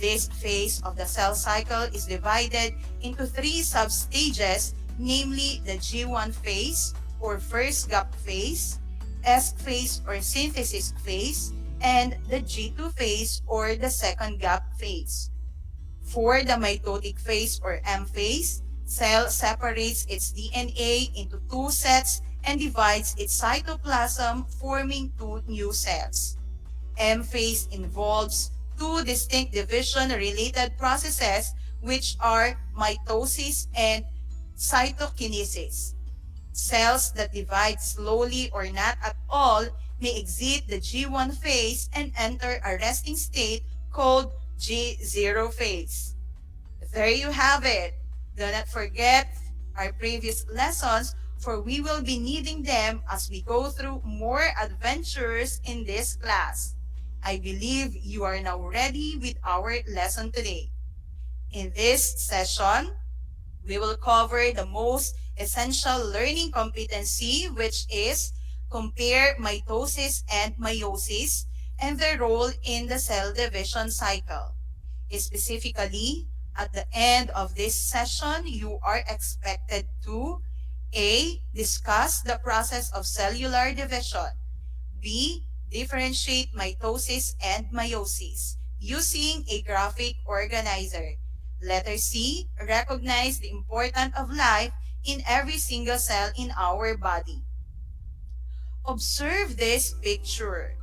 This phase of the cell cycle is divided into three substages, namely the G1 phase or first gap phase, S phase or synthesis phase, and the G2 phase or the second gap phase. For the mitotic phase or M phase, cell separates its DNA into two sets and divides its cytoplasm, forming two new cells. M phase involves two distinct division-related processes, which are mitosis and cytokinesis. Cells that divide slowly or not at all may exit the G1 phase and enter a resting state called G0 phase. There you have it. Do not forget our previous lessons, for we will be needing them as we go through more adventures in this class. I believe you are now ready with our lesson today. In this session, we will cover the most essential learning competency, which is compare mitosis and meiosis and their role in the cell division cycle. Specifically, at the end of this session, you are expected to A. Discuss the process of cellular division. B. Differentiate mitosis and meiosis using a graphic organizer. Letter C. Recognize the importance of life in every single cell in our body. Observe this picture.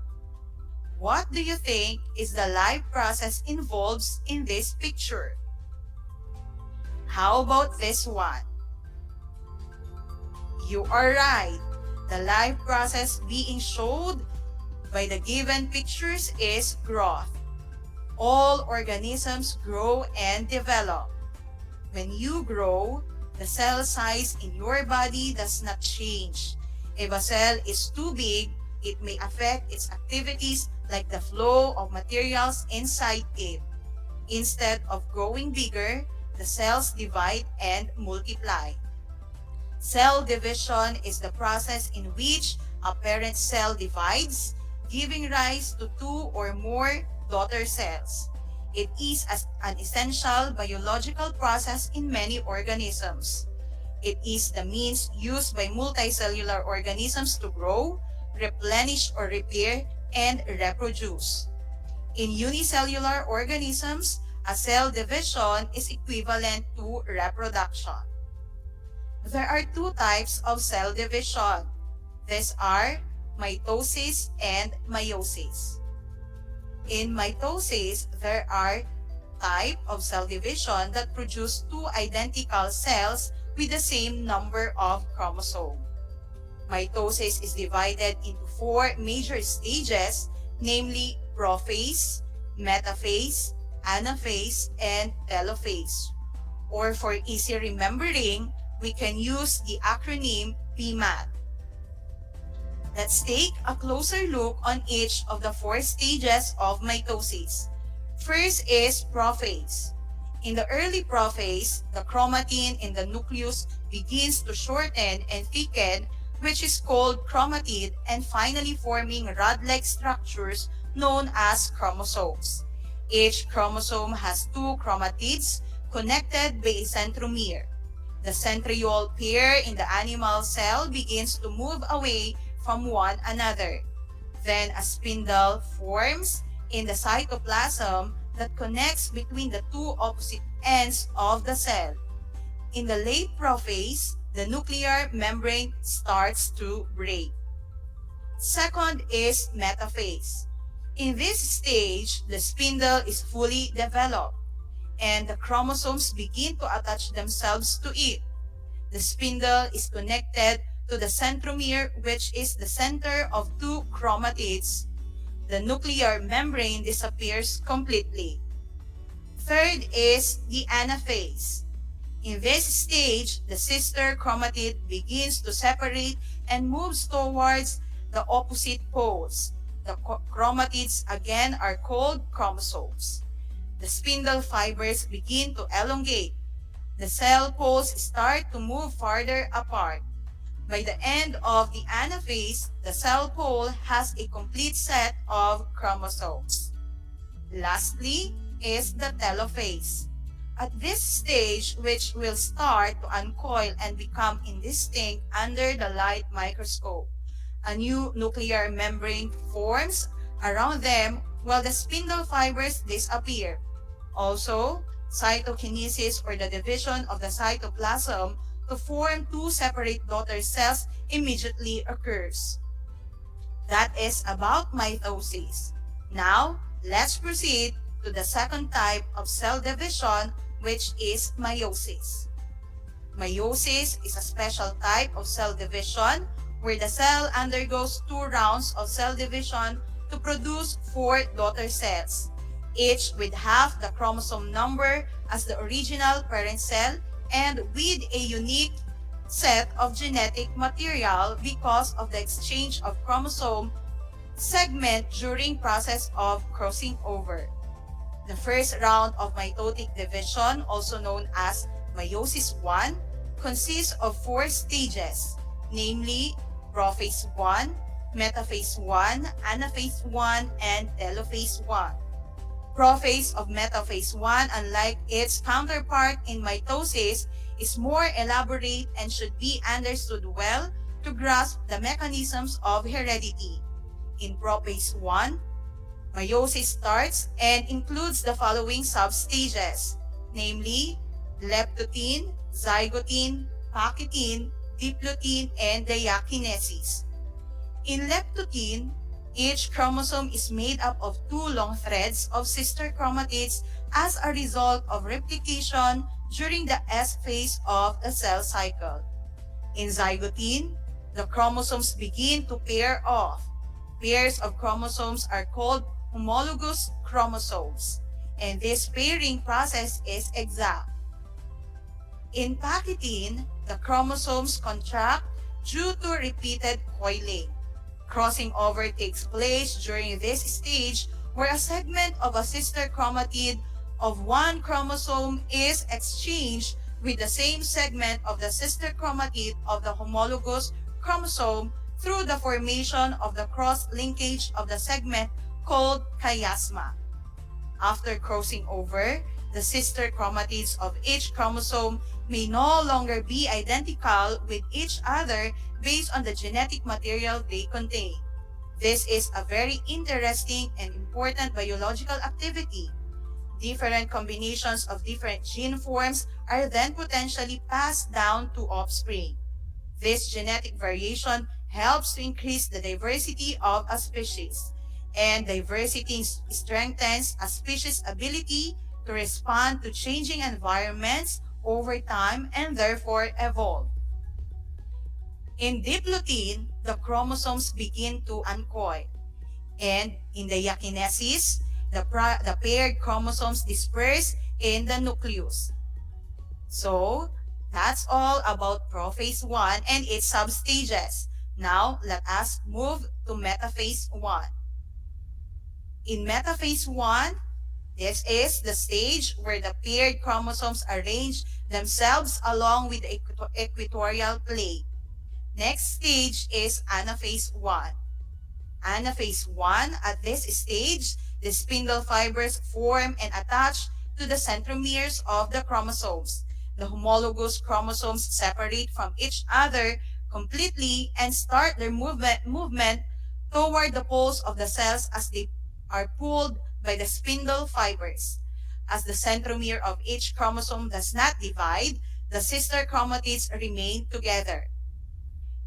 What do you think is the life process involved in this picture? How about this one? You are right. The life process being showed by the given pictures is growth. All organisms grow and develop. When you grow, the cell size in your body does not change. If a cell is too big, it may affect its activities like the flow of materials inside it. Instead of growing bigger, the cells divide and multiply. Cell division is the process in which a parent cell divides, giving rise to two or more daughter cells. It is an essential biological process in many organisms. It is the means used by multicellular organisms to grow, replenish or repair, and reproduce. In unicellular organisms, a cell division is equivalent to reproduction. There are two types of cell division. These are mitosis and meiosis. In mitosis, there are type of cell division that produce two identical cells with the same number of chromosomes. Mitosis is divided into four major stages, namely prophase, metaphase, anaphase, and telophase. Or for easy remembering, we can use the acronym PMAT. Let's take a closer look on each of the four stages of mitosis. First is prophase. In the early prophase, the chromatin in the nucleus begins to shorten and thicken, which is called chromatid, and finally forming rod-like structures known as chromosomes. Each chromosome has two chromatids connected by a centromere. The centriole pair in the animal cell begins to move away from one another. Then a spindle forms in the cytoplasm that connects between the two opposite ends of the cell. In the late prophase, the nuclear membrane starts to break. Second is metaphase. In this stage, the spindle is fully developed, and the chromosomes begin to attach themselves to it. The spindle is connected to the centromere, which is the center of two chromatids. The nuclear membrane disappears completely. Third is the anaphase. In this stage, the sister chromatid begins to separate and moves towards the opposite poles. The chromatids again are called chromosomes. The spindle fibers begin to elongate. The cell poles start to move farther apart. By the end of the anaphase, the cell pole has a complete set of chromosomes. Lastly is the telophase. At this stage, which will start to uncoil and become indistinct under the light microscope, a new nuclear membrane forms around them while the spindle fibers disappear. Also, cytokinesis, or the division of the cytoplasm to form two separate daughter cells, immediately occurs. That is about mitosis. Now, let's proceed to the second type of cell division, which is meiosis. Meiosis is a special type of cell division where the cell undergoes two rounds of cell division to produce four daughter cells, each with half the chromosome number as the original parent cell and with a unique set of genetic material because of the exchange of chromosome segment during process of crossing over. The first round of mitotic division, also known as meiosis 1, consists of four stages, namely prophase 1, metaphase 1, anaphase 1, and telophase 1. Prophase of metaphase 1, unlike its counterpart in mitosis, is more elaborate and should be understood well to grasp the mechanisms of heredity. In prophase 1, meiosis starts and includes the following substages, namely leptotin, zygotin, pachytin, diplotin, and diakinesis. In leptotin, each chromosome is made up of two long threads of sister chromatids as a result of replication during the S phase of the cell cycle. In zygotin, the chromosomes begin to pair off. Pairs of chromosomes are called homologous chromosomes, and this pairing process is exact. In pachytin, the chromosomes contract due to repeated coiling. Crossing over takes place during this stage where a segment of a sister chromatid of one chromosome is exchanged with the same segment of the sister chromatid of the homologous chromosome through the formation of the cross-linkage of the segment called chiasma. After crossing over, the sister chromatids of each chromosome may no longer be identical with each other based on the genetic material they contain. This is a very interesting and important biological activity. Different combinations of different gene forms are then potentially passed down to offspring. This genetic variation helps to increase the diversity of a species, and diversity strengthens a species' ability to respond to changing environments over time and therefore evolve. In diplotin, the chromosomes begin to uncoil, and in the diakinesis, the paired chromosomes disperse in the nucleus. So, that's all about prophase 1 and its substages. Now, let us move to metaphase 1. In metaphase 1, this is the stage where the paired chromosomes arrange themselves along with the equatorial plate. Next stage is anaphase 1. Anaphase 1, at this stage, the spindle fibers form and attach to the centromeres of the chromosomes. The homologous chromosomes separate from each other completely and start their movement toward the poles of the cells as they are pulled by the spindle fibers. As the centromere of each chromosome does not divide, the sister chromatids remain together.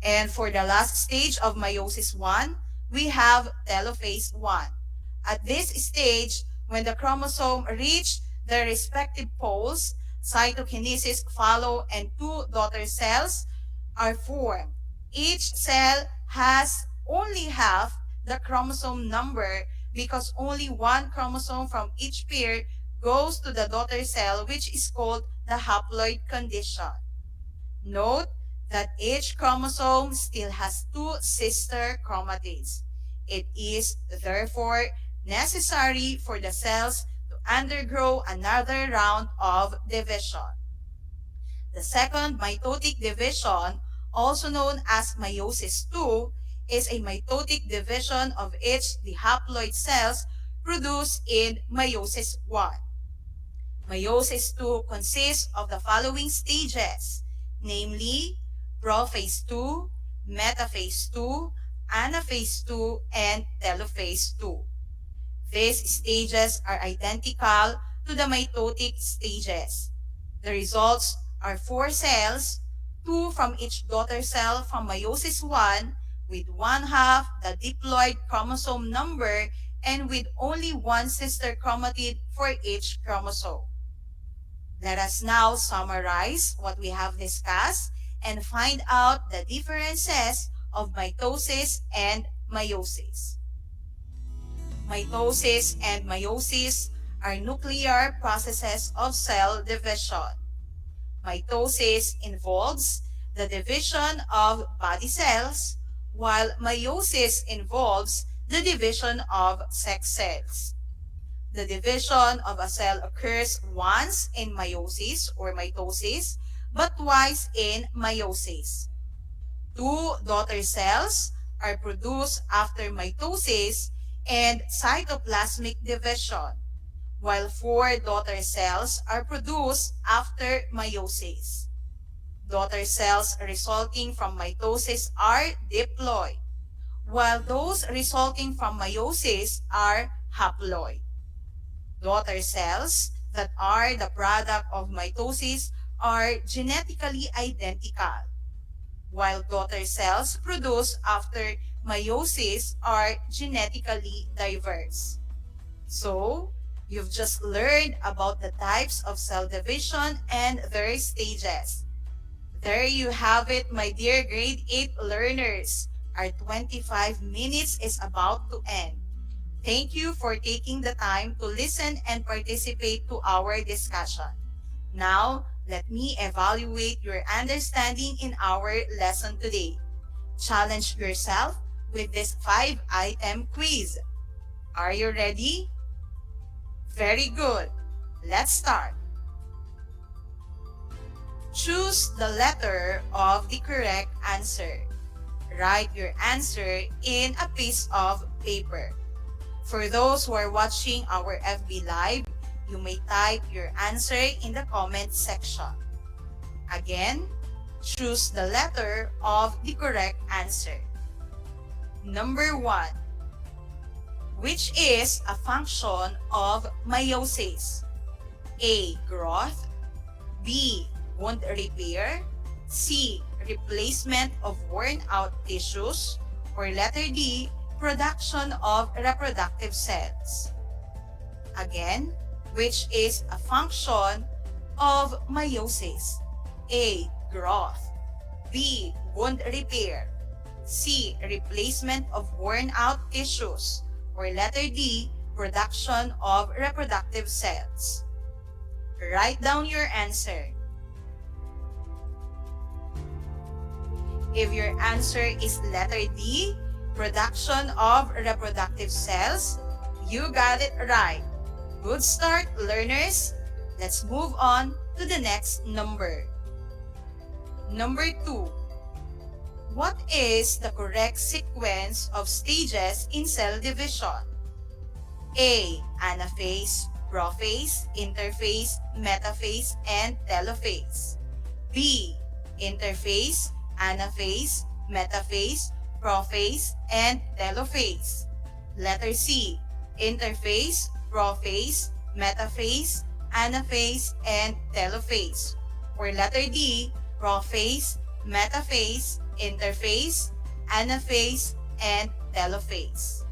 And for the last stage of meiosis 1, we have telophase 1. At this stage, when the chromosome reach their respective poles, cytokinesis follow and two daughter cells are formed. Each cell has only half the chromosome number because only one chromosome from each pair goes to the daughter cell, which is called the haploid condition. Note that each chromosome still has two sister chromatids. It is therefore necessary for the cells to undergo another round of division. The second mitotic division, also known as meiosis 2, is a mitotic division of each the haploid cells produced in meiosis 1. Meiosis 2 consists of the following stages, namely prophase 2, metaphase 2, anaphase 2, and telophase 2. These stages are identical to the mitotic stages. The results are 4 cells, 2 from each daughter cell from meiosis 1, with 1/2 the diploid chromosome number and with only one sister chromatid for each chromosome. Let us now summarize what we have discussed and find out the differences of mitosis and meiosis. Mitosis and meiosis are nuclear processes of cell division. Mitosis involves the division of body cells, while meiosis involves the division of sex cells. The division of a cell occurs once in meiosis or mitosis, but twice in meiosis. 2 daughter cells are produced after mitosis and cytoplasmic division, while 4 daughter cells are produced after meiosis. Daughter cells resulting from mitosis are diploid, while those resulting from meiosis are haploid. Daughter cells that are the product of mitosis are genetically identical, while daughter cells produced after meiosis are genetically diverse. So, you've just learned about the types of cell division and their stages. There you have it, my dear grade 8 learners. Our 25 minutes is about to end. Thank you for taking the time to listen and participate to our discussion. Now, let me evaluate your understanding in our lesson today. Challenge yourself with this 5-item quiz. Are you ready? Very good. Let's start. Choose the letter of the correct answer. Write your answer in a piece of paper. For those who are watching our FB Live, You may type your answer in the comment section. Again, choose the letter of the correct answer. Number 1. Which is a function of meiosis? A. Growth. B. Wound repair. C. Replacement of worn-out tissues. Or letter D. Production of reproductive cells. Again, which is a function of meiosis? A. Growth. B. Wound repair. C. Replacement of worn-out tissues. Or letter D. Production of reproductive cells. Write down your answer. If your answer is letter D, production of reproductive cells, you got it right. Good start, learners. Let's move on to the next number. Number 2. What is the correct sequence of stages in cell division? A. Anaphase, prophase, interphase, metaphase, and telophase. B. Interphase, anaphase, metaphase, prophase, and telophase. Letter C. Interphase, prophase, metaphase, anaphase, and telophase. Or letter D. Prophase, metaphase, interphase, anaphase, and telophase.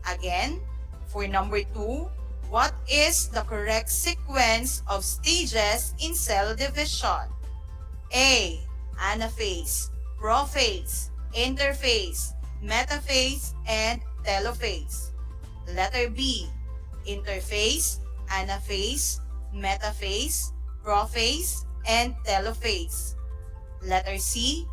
Again, for number 2, what is the correct sequence of stages in cell division? A. Anaphase, prophase, interphase, metaphase, and telophase. Letter B. Interphase, anaphase, metaphase, prophase, and telophase. Letter C.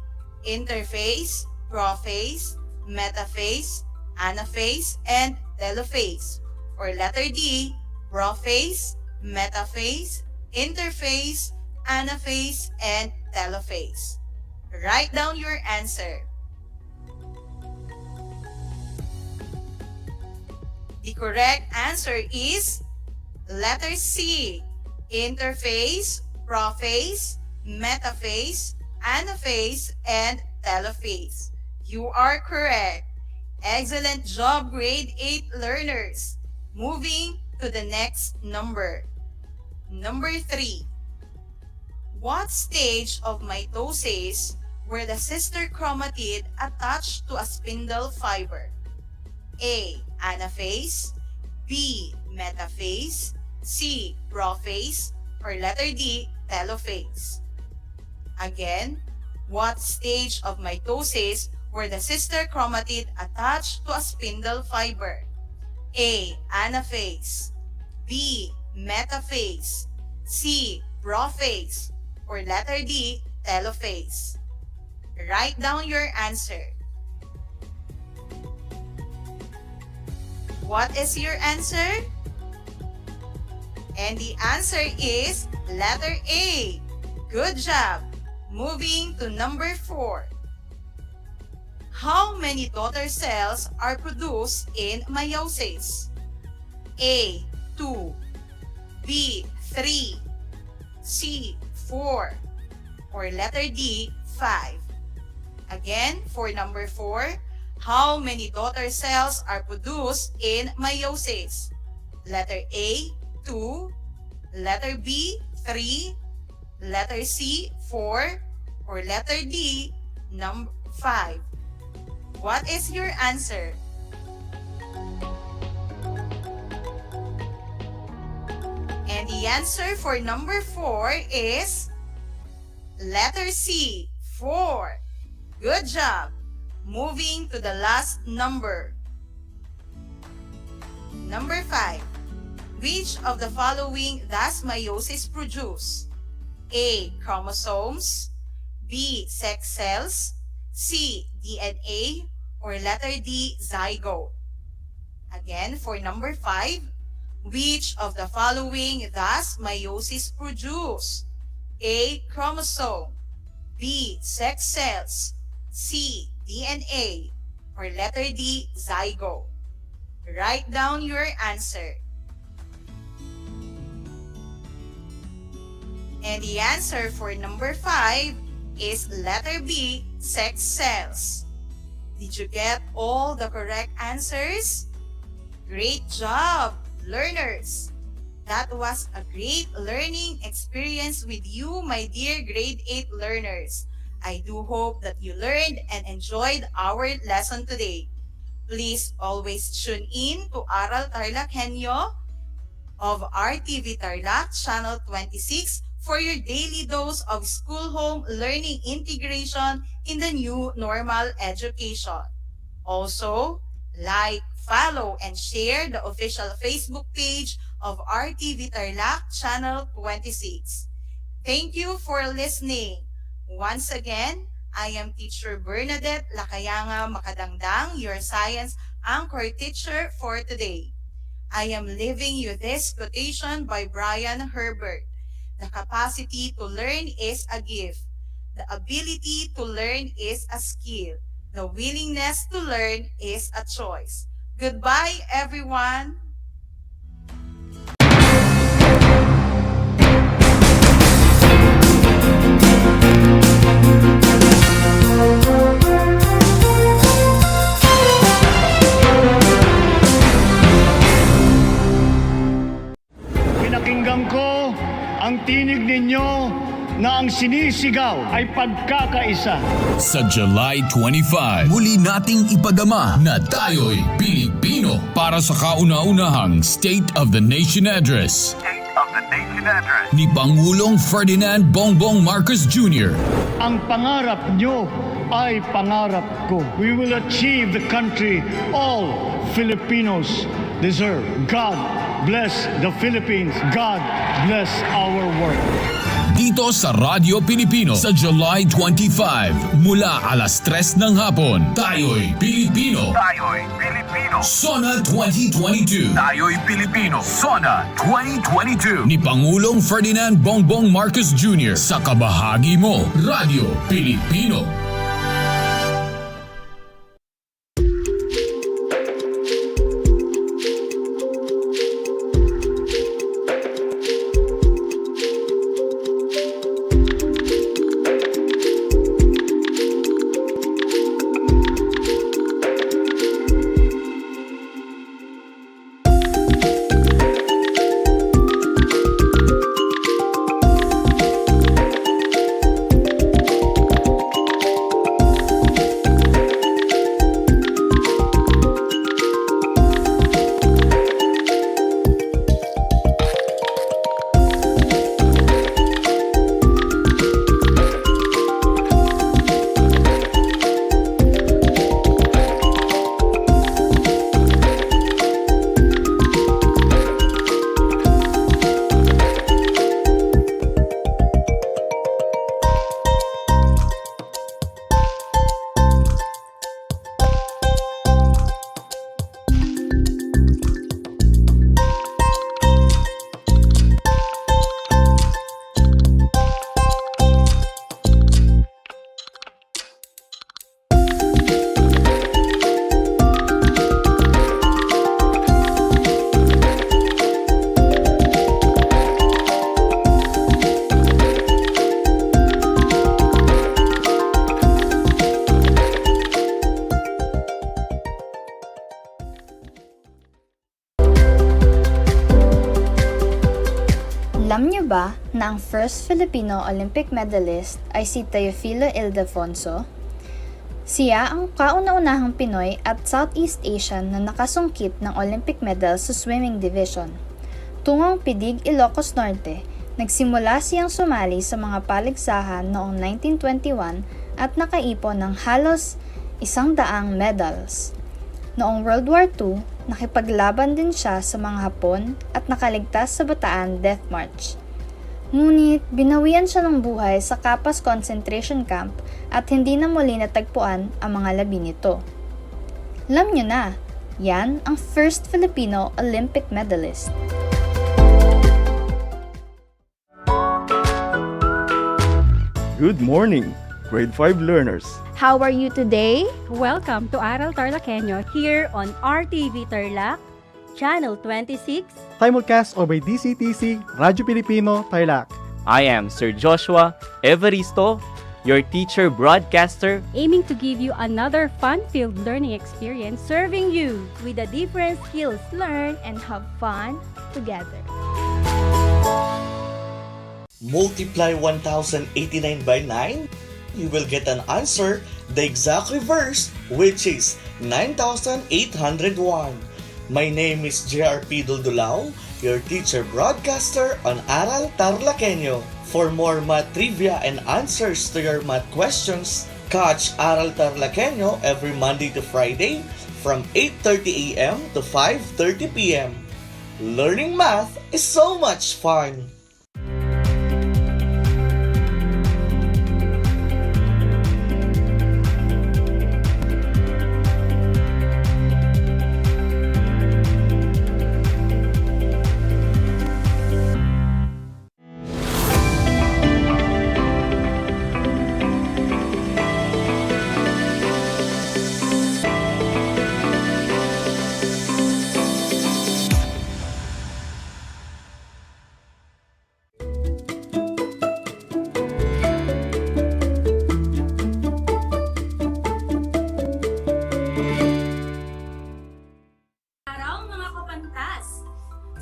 Interphase, prophase, metaphase, anaphase, and telophase. Or letter D. Prophase, metaphase, interphase, anaphase, and telophase. Write down your answer. The correct answer is letter C. Interphase, prophase, metaphase, anaphase, and telophase. You are correct. Excellent job, grade 8 learners. Moving to the next number. Number 3. What stage of mitosis were the sister chromatid attached to a spindle fiber? A. Anaphase. B. Metaphase. C. Prophase. Or letter D. Telophase. Again, what stage of mitosis were the sister chromatid attached to a spindle fiber? A. Anaphase. B. Metaphase. C. Prophase. Or letter D. Telophase. Write down your answer. What is your answer? And the answer is letter A. Good job. Moving to number 4. How many daughter cells are produced in meiosis? A. 2. B. 3. C. 4. Or letter D. 5. Again, for number 4, how many daughter cells are produced in meiosis? Letter A. 2. Letter B. 3. Letter C. 4. Or letter D. Number 5. What is your answer? And the answer for number 4 is letter C. 4. Good job. Moving to the last number. Number 5. Which of the following does meiosis produce? A. Chromosomes. B. Sex cells. C. DNA. Or letter D. Zygote. Again, for number 5. Which of the following does meiosis produce? A. Chromosome. B. Sex cells. C. DNA. Or letter D. Zygote. Write down your answer. And the answer for number 5 is letter B, sex cells. Did you get all the correct answers? Great job, learners! That was a great learning experience with you, my dear grade 8 learners. I do hope that you learned and enjoyed our lesson today. Please always tune in to Aral TarlakHenyo of RTV Tarlac, Channel 26 for your daily dose of school-home learning integration in the new normal education. Also, like, follow, and share the official Facebook page of RTV Tarlac, Channel 26. Thank you for listening. Once again, I am Teacher Bernadette Lakayanga Makadangdang, your science anchor teacher for today. I am leaving you this quotation by Brian Herbert. The capacity to learn is a gift. The ability to learn is a skill. The willingness to learn is a choice. Goodbye, everyone. Pinakinggan ko ang tinig ninyo na ang sinisigaw ay pagkakaisa. Sa July 25, muli nating ipadama na tayo'y Pilipino para sa kauna-unahang State of the Nation Address ni Pangulong Ferdinand Bongbong Marcos Jr. Ang pangarap nyo ay pangarap ko. We will achieve the country all Filipinos deserve. God bless the Philippines. God bless our work. Dito sa Radyo Pilipino sa July 25 mula alas 3 ng hapon. Tayo'y Pilipino. Tayo'y Pilipino. SONA 2022. Tayo'y Pilipino. SONA 2022. Ni Pangulong Ferdinand Bongbong Marcos Jr. sa kabahagi mo, Radyo Pilipino. Alam niyo ba na ang first Filipino Olympic medalist ay si Teofilo Ildefonso? Siya ang kauna-unahang Pinoy at Southeast Asian na nakasungkit ng Olympic medal sa swimming division. Tungong Pidig, Ilocos Norte, nagsimula siyang sumali sa mga paligsahan noong 1921 at nakaipon ng halos 100 medals. Noong World War II, nakipaglaban din siya sa mga Hapon at nakaligtas sa Bataan Death March. Ngunit binawian siya ng buhay sa Capas Concentration Camp at hindi na muli natagpuan ang mga labi nito. Alam niyo na, yan ang first Filipino Olympic medalist. Good morning, grade 5 learners. How are you today? Welcome to Aral TarlakHenyo here on RTV Tarlac, Channel 26. Simulcast over DCTC, Radyo Pilipino, Tarlac. I am Sir Joshua Evaristo, your teacher broadcaster, aiming to give you another fun-filled learning experience, serving you with the different skills learn and have fun together. Multiply 1089 by 9, you will get an answer, the exact reverse, which is 9801. My name is JRP Duldulao, your teacher broadcaster on Aral TarlakHenyo. For more math trivia and answers to your math questions, catch Aral TarlakHenyo every Monday to Friday from 8:30 a.m. to 5:30 p.m. Learning math is so much fun!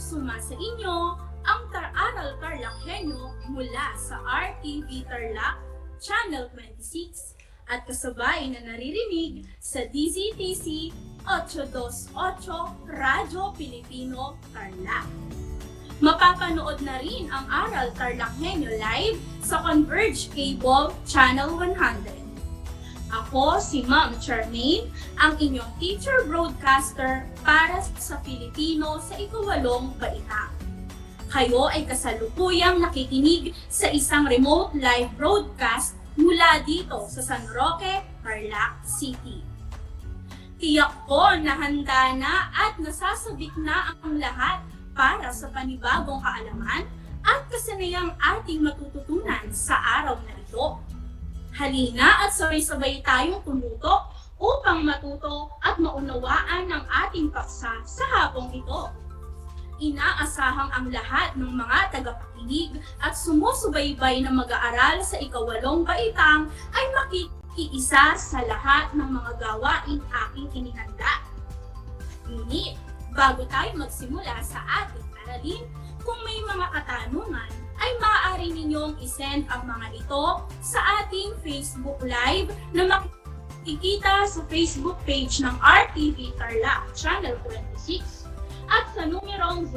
Sumasa inyo ang Aral TarlakHenyo mula sa RTV Tarlac, Channel 26 at kasabay na naririnig sa DZTC 828 Radyo Pilipino Tarlac. Mapapanood na rin ang Aral TarlakHenyo live sa Converge Cable Channel 100. Ako si Ma'am Charmaine, ang inyong teacher broadcaster para sa Filipino sa ikawalong baitang. Kayo ay kasalukuyang nakikinig sa isang remote live broadcast mula dito sa San Roque, Tarlac City. Tiyak ko na handa na at nasasabik na ang lahat para sa panibagong kaalaman at kasanayang ating matututunan sa araw na ito. Halina at sabay-sabay tayong tumutok upang matuto at maunawaan ang ating paksa sa hapong ito. Inaasahang ang lahat ng mga tagapakinig at sumusubaybay na mag-aaral sa ikawalong baitang ay makikiisa sa lahat ng mga gawaing aking inihanda. Ngunit, bago tayo magsimula sa ating aralin, kung may mga katanungan, ay maaari ninyong isend ang mga ito sa ating Facebook Live na makikita sa Facebook page ng RTV Tarlac Channel 26 at sa numerong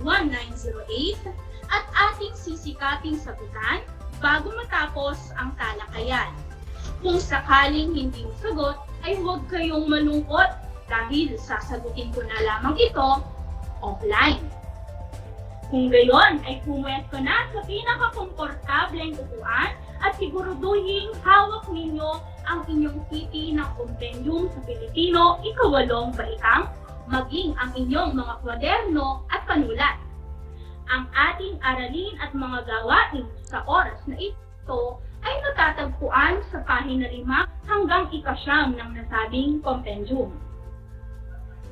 0907-526-1908 at ating sisikating sagutan bago matapos ang talakayan. Kung sakaling hindi sagot, ay huwag kayong malungkot dahil sasagutin ko na lamang ito offline. Kung gayon ay pumuwesto na sa pinakakomportableng upuan at siguraduhin hawak ninyo ang inyong titi ng kompendyum sa Pilipino ikawalong baitang, maging ang inyong mga kwaderno at panulat. Ang ating aralin at mga gawain sa oras na ito ay natatagpuan sa pahina 5 hanggang 9 ng nasabing kompendyum.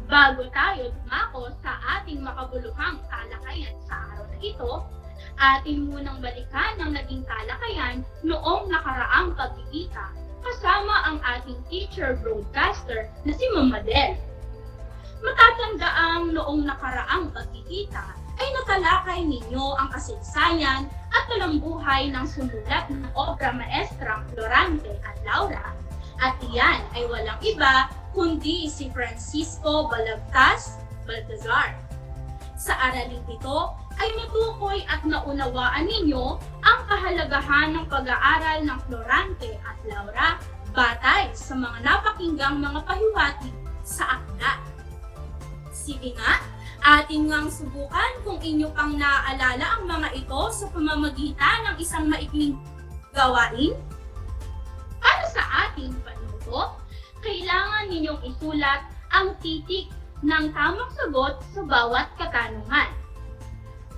Bago tayo dumako sa ating makabuluhang talakayan sa araw na ito, atin munang balikan ang naging talakayan noong nakaraang pagkikita kasama ang ating teacher broadcaster na si Ma'am Madel. Matatandaang noong nakaraang pagkikita ay natalakay ninyo ang kasaysayan at talambuhay ng sumulat ng obra maestrang Florante at Laura, at iyan ay walang iba kundi si Francisco Baltazar. Sa aralin ito ay natukoy at naunawaan ninyo ang kahalagahan ng pag-aaral ng Florante at Laura batay sa mga napakinggang mga pahiwatig sa akda. Sige nga, atin ngang subukan kung inyo pang naaalala ang mga ito sa pamamagitan ng isang maikling gawain. Para sa ating panuto, kailangan ninyong isulat ang titik ng tamang sagot sa bawat katanungan.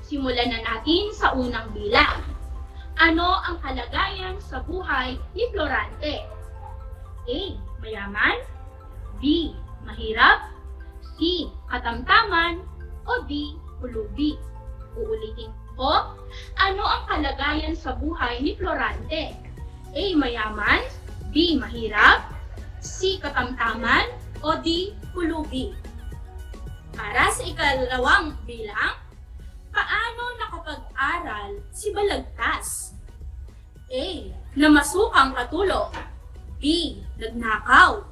Simulan na natin sa unang bilang. Ano ang kalagayan sa buhay ni Florante? A. Mayaman, B. Mahirap, C. Katamtaman, o D. Pulubi. Uulitin ko, ano ang kalagayan sa buhay ni Florante? A. Mayaman, B. Mahirap, C. Katamtaman, o D. Pulubi? Para sa ikalawang bilang, paano nakapag-aral si Balagtas? A. Namasukang katulong, B. Nagnakaw,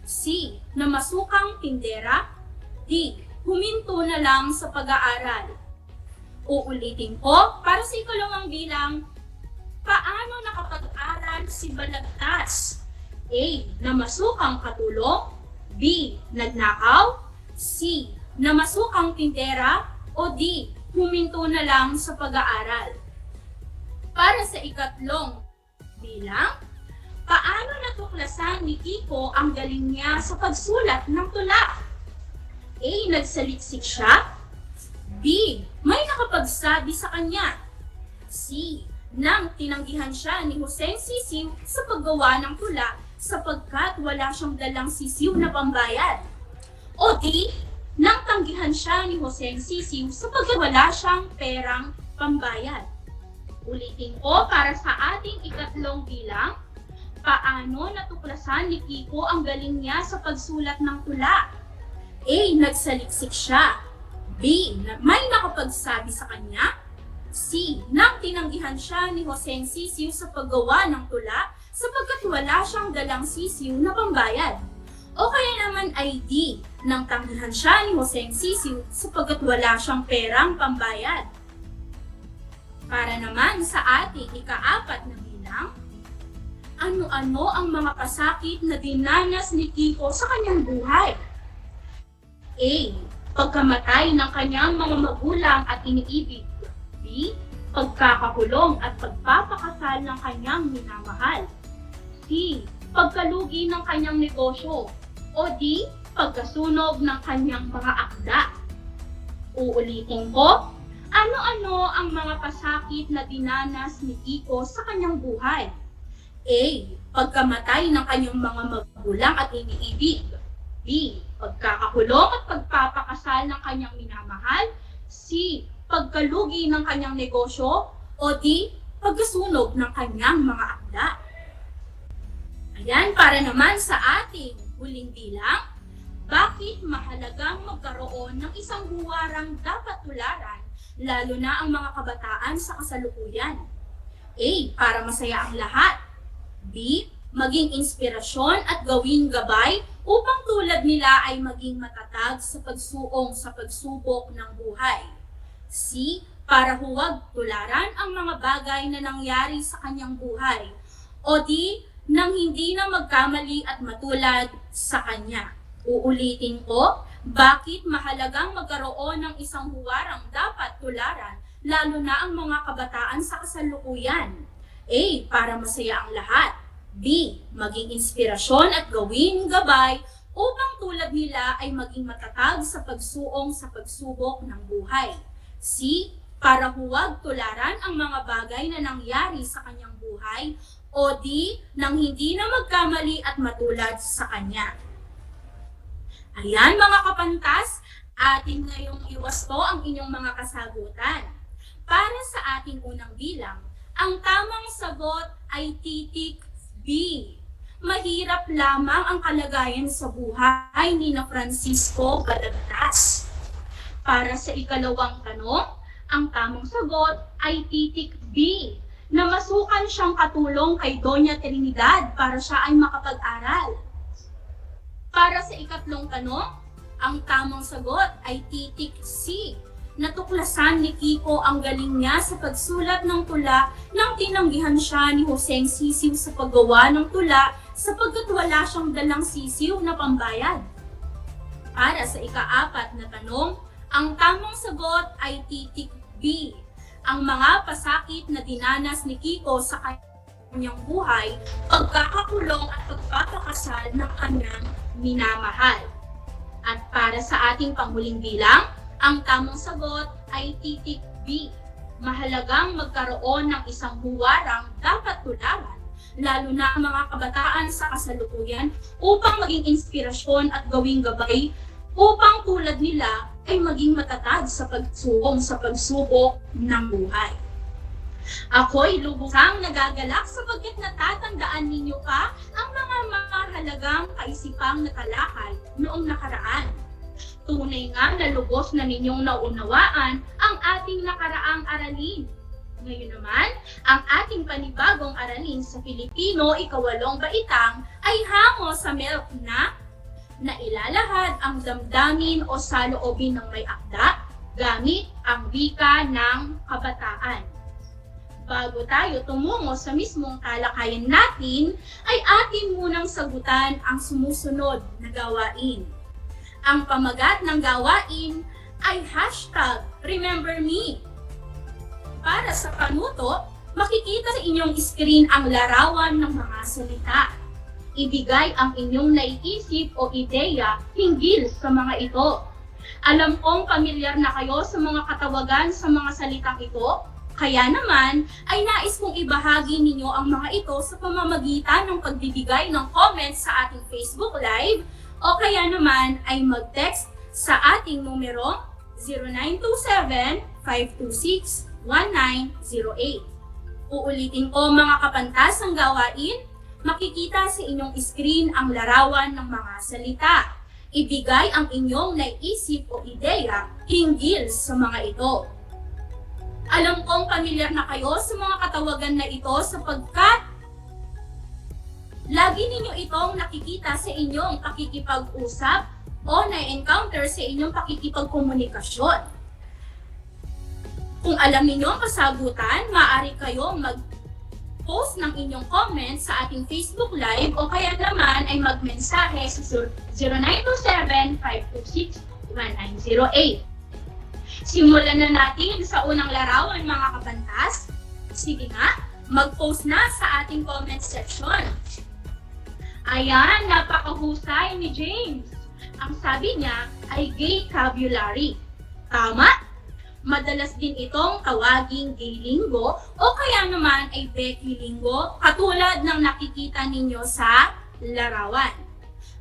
C. Namasukang tindera, D. Huminto na lang sa pag-aaral. Uulitin ko, para sa ikalawang bilang, paano nakapag-aral si Balagtas? A. Namasukang katulong, B. Nagnakaw, C. Namasukang tindera, o D. Huminto na lang sa pag-aaral. Para sa ikatlong bilang, paano natuklasan ni Kiko ang galing niya sa pagsulat ng tula? A. Nagsaliksik siya, B. May nakapagsabi sa kanya, C. Nang tinanggihan siya ni Joseng Sisiw sa paggawa ng tula sapagkat wala siyang dalang sisiw na pambayad, o D. Nang tanggihan siya ni Joseng Sisiw sapagkat wala siyang perang pambayad. Ulitin ko, para sa ating ikatlong bilang, paano natuklasan ni Kiko ang galing niya sa pagsulat ng tula? A. Nagsaliksik siya, B. May nakapagsabi sa kanya, C. Nang tinanggihan siya ni Joseng Sisiw sa paggawa ng tula sapagkat wala siyang dalang sisiw na pambayad, o kaya naman ay D. Nang tanggihan siya ni Joseng Sisiw sapagkat wala siyang perang pambayad. Para naman sa ating ikaapat na bilang, ano-ano ang mga pasakit na dinanas ni Kiko sa kanyang buhay? A. Pagkamatay ng kanyang mga magulang at iniibig. B. Pagkakakulong at pagpapakasal ng kanyang minamahal. C. Pagkalugi ng kanyang negosyo. O D. Pagkasunog ng kanyang mga akda. Uulitin ko, ano-ano ang mga pasakit na dinanas ni Kiko sa kanyang buhay? A. Pagkamatay ng kanyang mga magulang at iniibig. B. Pagkakakulong at pagpapakasal ng kanyang minamahal. C. Pagkalugi ng kanyang negosyo. O D. Pagkasunog ng kanyang mga akda. Ayan, para naman sa ating huling bilang, bakit mahalagang magkaroon ng isang huwarang dapat tularan, lalo na ang mga kabataan sa kasalukuyan? A. Para masaya ang lahat. B. Maging inspirasyon at gawing gabay upang tulad nila ay maging matatag sa pagsuong sa pagsubok ng buhay. C. Para huwag tularan ang mga bagay na nangyari sa kanyang buhay. O D. Nang hindi na magkamali at matulad sa kanya. Uulitin ko, bakit mahalagang magkaroon ng isang huwarang dapat tularan, lalo na ang mga kabataan sa kasalukuyan? A. Para masaya ang lahat. B. Maging inspirasyon at gawing gabay upang tulad nila ay maging matatag sa pagsuong sa pagsubok ng buhay. C. Para huwag tularan ang mga bagay na nangyari sa kanyang buhay. O D. Nang hindi na magkamali at matulad sa kanya. Ayan mga kapantas, atin ngayong iwasto ang inyong mga kasagutan. Para sa ating unang bilang, ang tamang sagot ay titik B. Mahirap lamang ang kalagayan sa buhay ni na Francisco Balagtas. Para sa ikalawang tanong, ang tamang sagot ay titik B. Namasukan siyang katulong kay Doña Trinidad para siya ay makapag-aral. Para sa ikatlong tanong, ang tamang sagot ay titik C. Natuklasan ni Kiko ang galing niya sa pagsulat ng tula nang tinanggihan siya ni Joseng Sisiw sa paggawa ng tula sapagkat wala siyang dalang sisiw na pambayad. Para sa ikaapat na tanong, ang tamang sagot ay titik B. Ang mga pasakit na dinanas ni Kiko sa kanyang buhay, pagkakakulong at pagpapakasal ng kanyang minamahal. At para sa ating panghuling bilang, ang tamang sagot ay titik B. Mahalagang magkaroon ng isang huwarang dapat tularan, lalo na ang mga kabataan sa kasalukuyan upang maging inspirasyon at gawing gabay upang tulad nila ay maging matatag sa pagsubok ng buhay. Ako'y lubusang nagagalak sapagkat natatandaan ninyo pa ang mga mahalagang kaisipang natalakay noong nakaraan. Tunay nga na lubos na ninyong naunawaan ang ating nakaraang aralin. Ngayon naman, ang ating panibagong aralin sa Pilipino, ikawalong baitang, ay hango sa MELC na ilalahad ang damdamin o saloobin ng may akda gamit ang wika ng kabataan. Bago tayo tumungo sa mismong talakayan natin, ay atin munang sagutan ang sumusunod na gawain. Ang pamagat ng gawain ay #RememberMe. Para sa panuto, makikita sa inyong screen ang larawan ng mga salita. Ibigay ang inyong naiisip o ideya hinggil sa mga ito. Alam kong pamilyar na kayo sa mga katawagan sa mga salitang ito, kaya naman ay nais kong ibahagi ninyo ang mga ito sa pamamagitan ng pagbibigay ng comments sa ating Facebook Live o kaya naman ay mag-text sa ating numero 0927-526-1908. Uulitin ko mga kapantas ang gawain, makikita sa inyong screen ang larawan ng mga salita. Ibigay ang inyong naiisip o ideya hinggil sa mga ito. Alam kong pamilyar na kayo sa mga katawagan na ito sapagkat lagi ninyo itong nakikita sa inyong pakikipag-usap o na-encounter sa inyong pakikipagkomunikasyon. Kung alam ninyo ang kasagutan, maaari kayong mag-post ng inyong comments sa ating Facebook Live o kaya naman ay magmensahe sa 0927-526-1908. Simulan na natin sa unang larawan mga kapantas. Sige nga, mag-post na sa ating comment section. Ayan, napakahusay ni James. Ang sabi niya ay vocabulary. Tama? Madalas din itong tawaging gay linggo o kaya naman ay Becky linggo katulad ng nakikita ninyo sa larawan.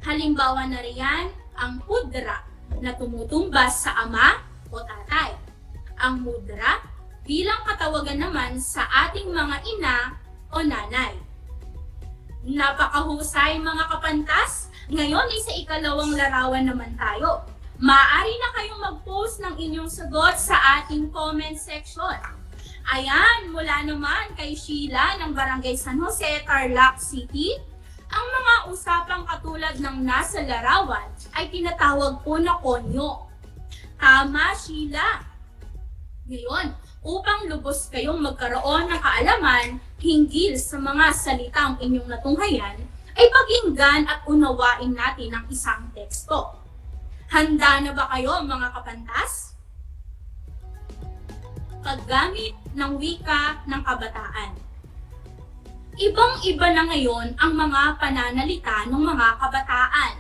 Halimbawa na riyan ang pudra na tumutumbas sa ama o tatay. Ang mudra bilang katawagan naman sa ating mga ina o nanay. Napakahusay mga kapantas! Ngayon ay sa ikalawang larawan naman tayo. Maaari na kayong mag-post ng inyong sagot sa ating comment section. Ayan, mula naman kay Sheila ng Barangay San Jose, Tarlac City. Ang mga usapang katulad ng nasa larawan ay tinatawag po na konyo. Tama, Sheila. Ngayon, upang lubos kayong magkaroon ng kaalaman hinggil sa mga salitang inyong natunghayan, ay pakinggan at unawain natin ang isang teksto. Handa na ba kayo mga kapantas? Paggamit ng wika ng kabataan. Ibang-iba na ngayon ang mga pananalita ng mga kabataan.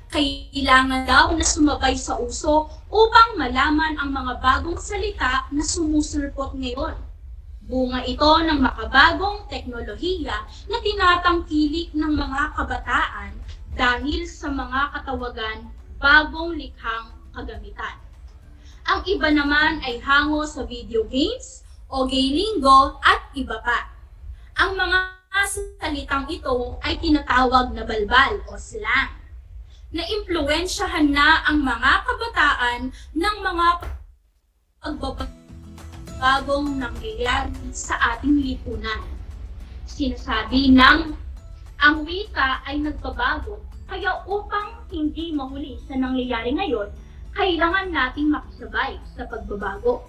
Kailangan daw na sumabay sa uso upang malaman ang mga bagong salita na sumusulpot ngayon. Bunga ito ng makabagong teknolohiya na tinatangkilik ng mga kabataan dahil sa mga katawagan bagong likhang kagamitan. Ang iba naman ay hango sa video games o gay linggo at iba pa. Ang mga salitang ito ay tinatawag na balbal o slang. Naimpluwensyahan na ang mga kabataan ng mga pagbabagong nangyayari sa ating lipunan. Sinasabi ng ang wika ay nagbabago, kaya upang hindi mahuli sa nangyayari ngayon, kailangan nating makisabay sa pagbabago.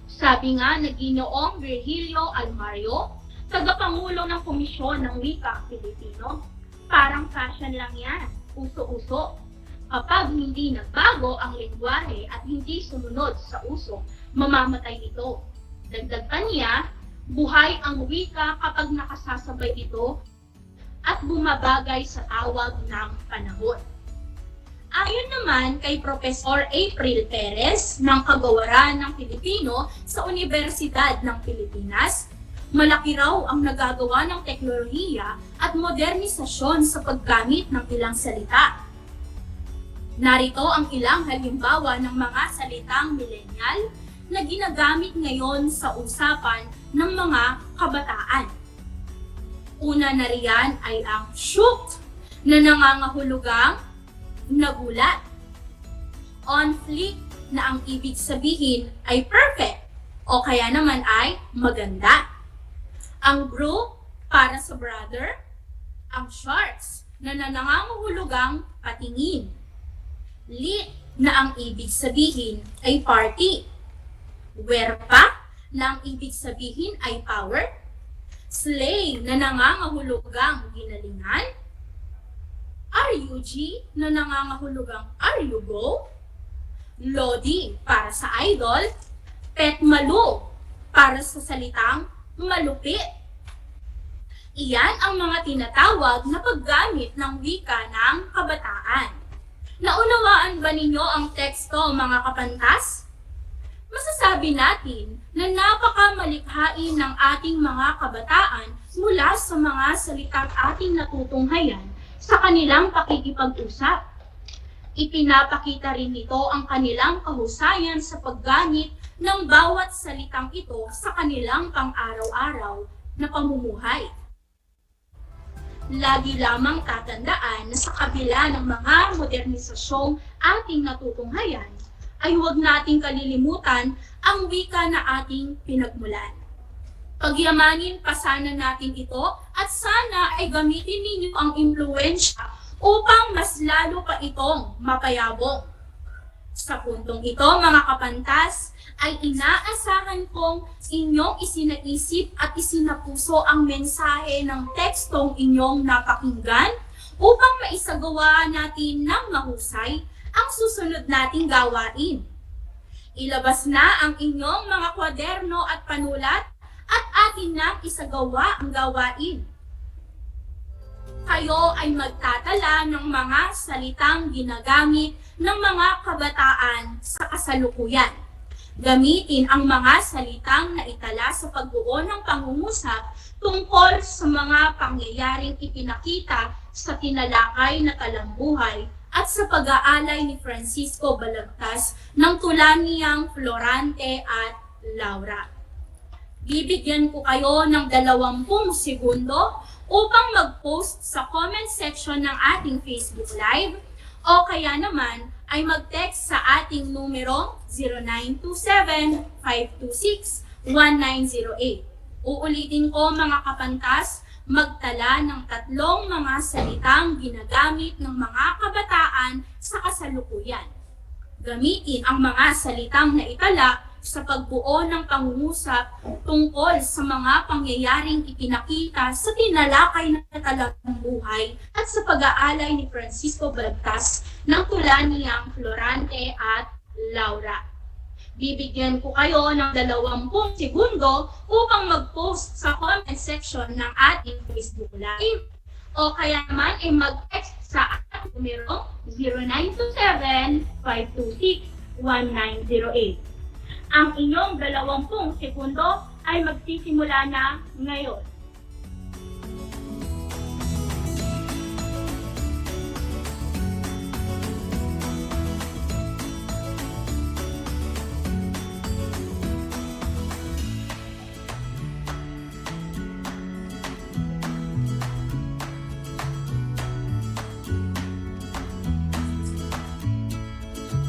Sabi nga na Ginoong Virgilio Almario, tagapangulo ng Komisyon ng Wika Pilipino, parang fashion lang yan, uso-uso. Kapag hindi nagbago ang lengguwahe at hindi sumunod sa uso, mamamatay ito. Dagdag pa niya, buhay ang wika kapag nakasasabay ito at bumabagay sa tawag ng panahon. Ayon naman kay Professor April Perez ng Kagawaran ng Pilipino sa Universidad ng Pilipinas, malaki raw ang nagagawa ng teknolohiya at modernisasyon sa paggamit ng ilang salita. Narito ang ilang halimbawa ng mga salitang millennial na ginagamit ngayon sa usapan ng mga kabataan. Una na riyan ay ang shoot na nangangahulugang nagulat. On fleek na ang ibig sabihin ay perfect o kaya naman ay maganda. Ang bro para sa brother. Ang shorts na nangangahulugang patingin. Lit na ang ibig sabihin ay party. Werpa na ang ibig sabihin ay power. Slay na nangangahulugang ginalingan. RUG na nangangahulugang are you go. Lodi para sa idol. Petmalu para sa salitang malupit. Iyan ang mga tinatawag na paggamit ng wika ng kabataan. Naunawaan ba ninyo ang teksto, mga kapantas? Masasabi natin na napakamalikhain ng ating mga kabataan mula sa mga salitang ating natutunghayan sa kanilang pakikipag-usap. Ipinapakita rin nito ang kanilang kahusayan sa paggamit ng bawat salitang ito sa kanilang pang-araw-araw na pamumuhay. Lagi lamang tatandaan na sa kabila ng mga modernisasyong ating natutunghayan, ay huwag nating kalilimutan ang wika na ating pinagmulan. Pagyamanin pa sana natin ito at sana ay gamitin ninyo ang impluwensya upang mas lalo pa itong mapayabong. Sa puntong ito, mga kapantas, ay inaasahan kong inyong isinaisip at isinapuso ang mensahe ng tekstong inyong napakinggan upang maisagawa natin ng mahusay ang susunod nating gawain. Ilabas na ang inyong mga kwaderno at panulat at atin nang isagawa ang gawain. Kayo ay magtatala ng mga salitang ginagamit ng mga kabataan sa kasalukuyan. Gamitin ang mga salitang naitala sa pagbuo ng pangungusap tungkol sa mga pangyayaring ipinakita sa tinalakay na talambuhay at sa pag-aalay ni Francisco Balagtas ng tula niyang Florante at Laura. Bibigyan ko kayo ng 20 segundo upang mag-post sa comment section ng ating Facebook Live o kaya naman ay mag-text sa ating numero 0927-526-1908. Uulitin ko, mga kapantas, magtala ng 3 mga salitang ginagamit ng mga kabataan sa kasalukuyan. Gamitin ang mga salitang naitala sa pagbuo ng pangungusap tungkol sa mga pangyayaring ipinakita sa tinalakay na talambuhay at sa pag-aalay ni Francisco Balagtas ng tula niyang Florante at Laura. Bibigyan ko kayo ng 20 segundo upang mag-post sa comment section ng ating Facebook Live o kaya naman ay mag-text sa ating numero 0927-526-1908. Ang inyong 20 segundo ay magsisimula na ngayon.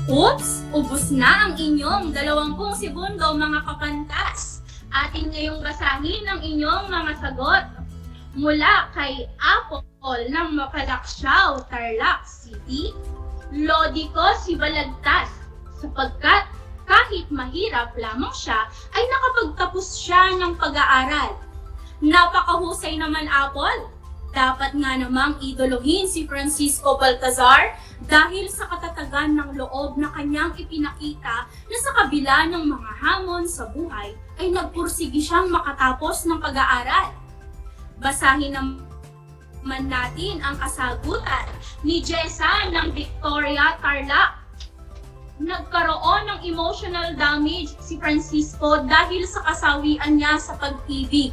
Oops! Ubus na ang inyong 20 segundo, mga kapantas. Atin ngayong basahin ang inyong mga sagot. Mula kay Apple ng Mapalaksyaw, Tarlac City, lodi ko si Balagtas sapagkat kahit mahirap lamang siya, ay nakapagtapos siya ng pag-aaral. Napakahusay naman, Apple. Dapat nga namang idolohin si Francisco Baltazar dahil sa katatagan ng loob na kanyang ipinakita na sa kabila ng mga hamon sa buhay ay nagpursigi siyang makatapos ng pag-aaral. Basahin naman natin ang kasagutan ni Jessa ng Victoria Tarlac. Nagkaroon ng emotional damage si Francisco dahil sa kasawian niya sa pag-ibig.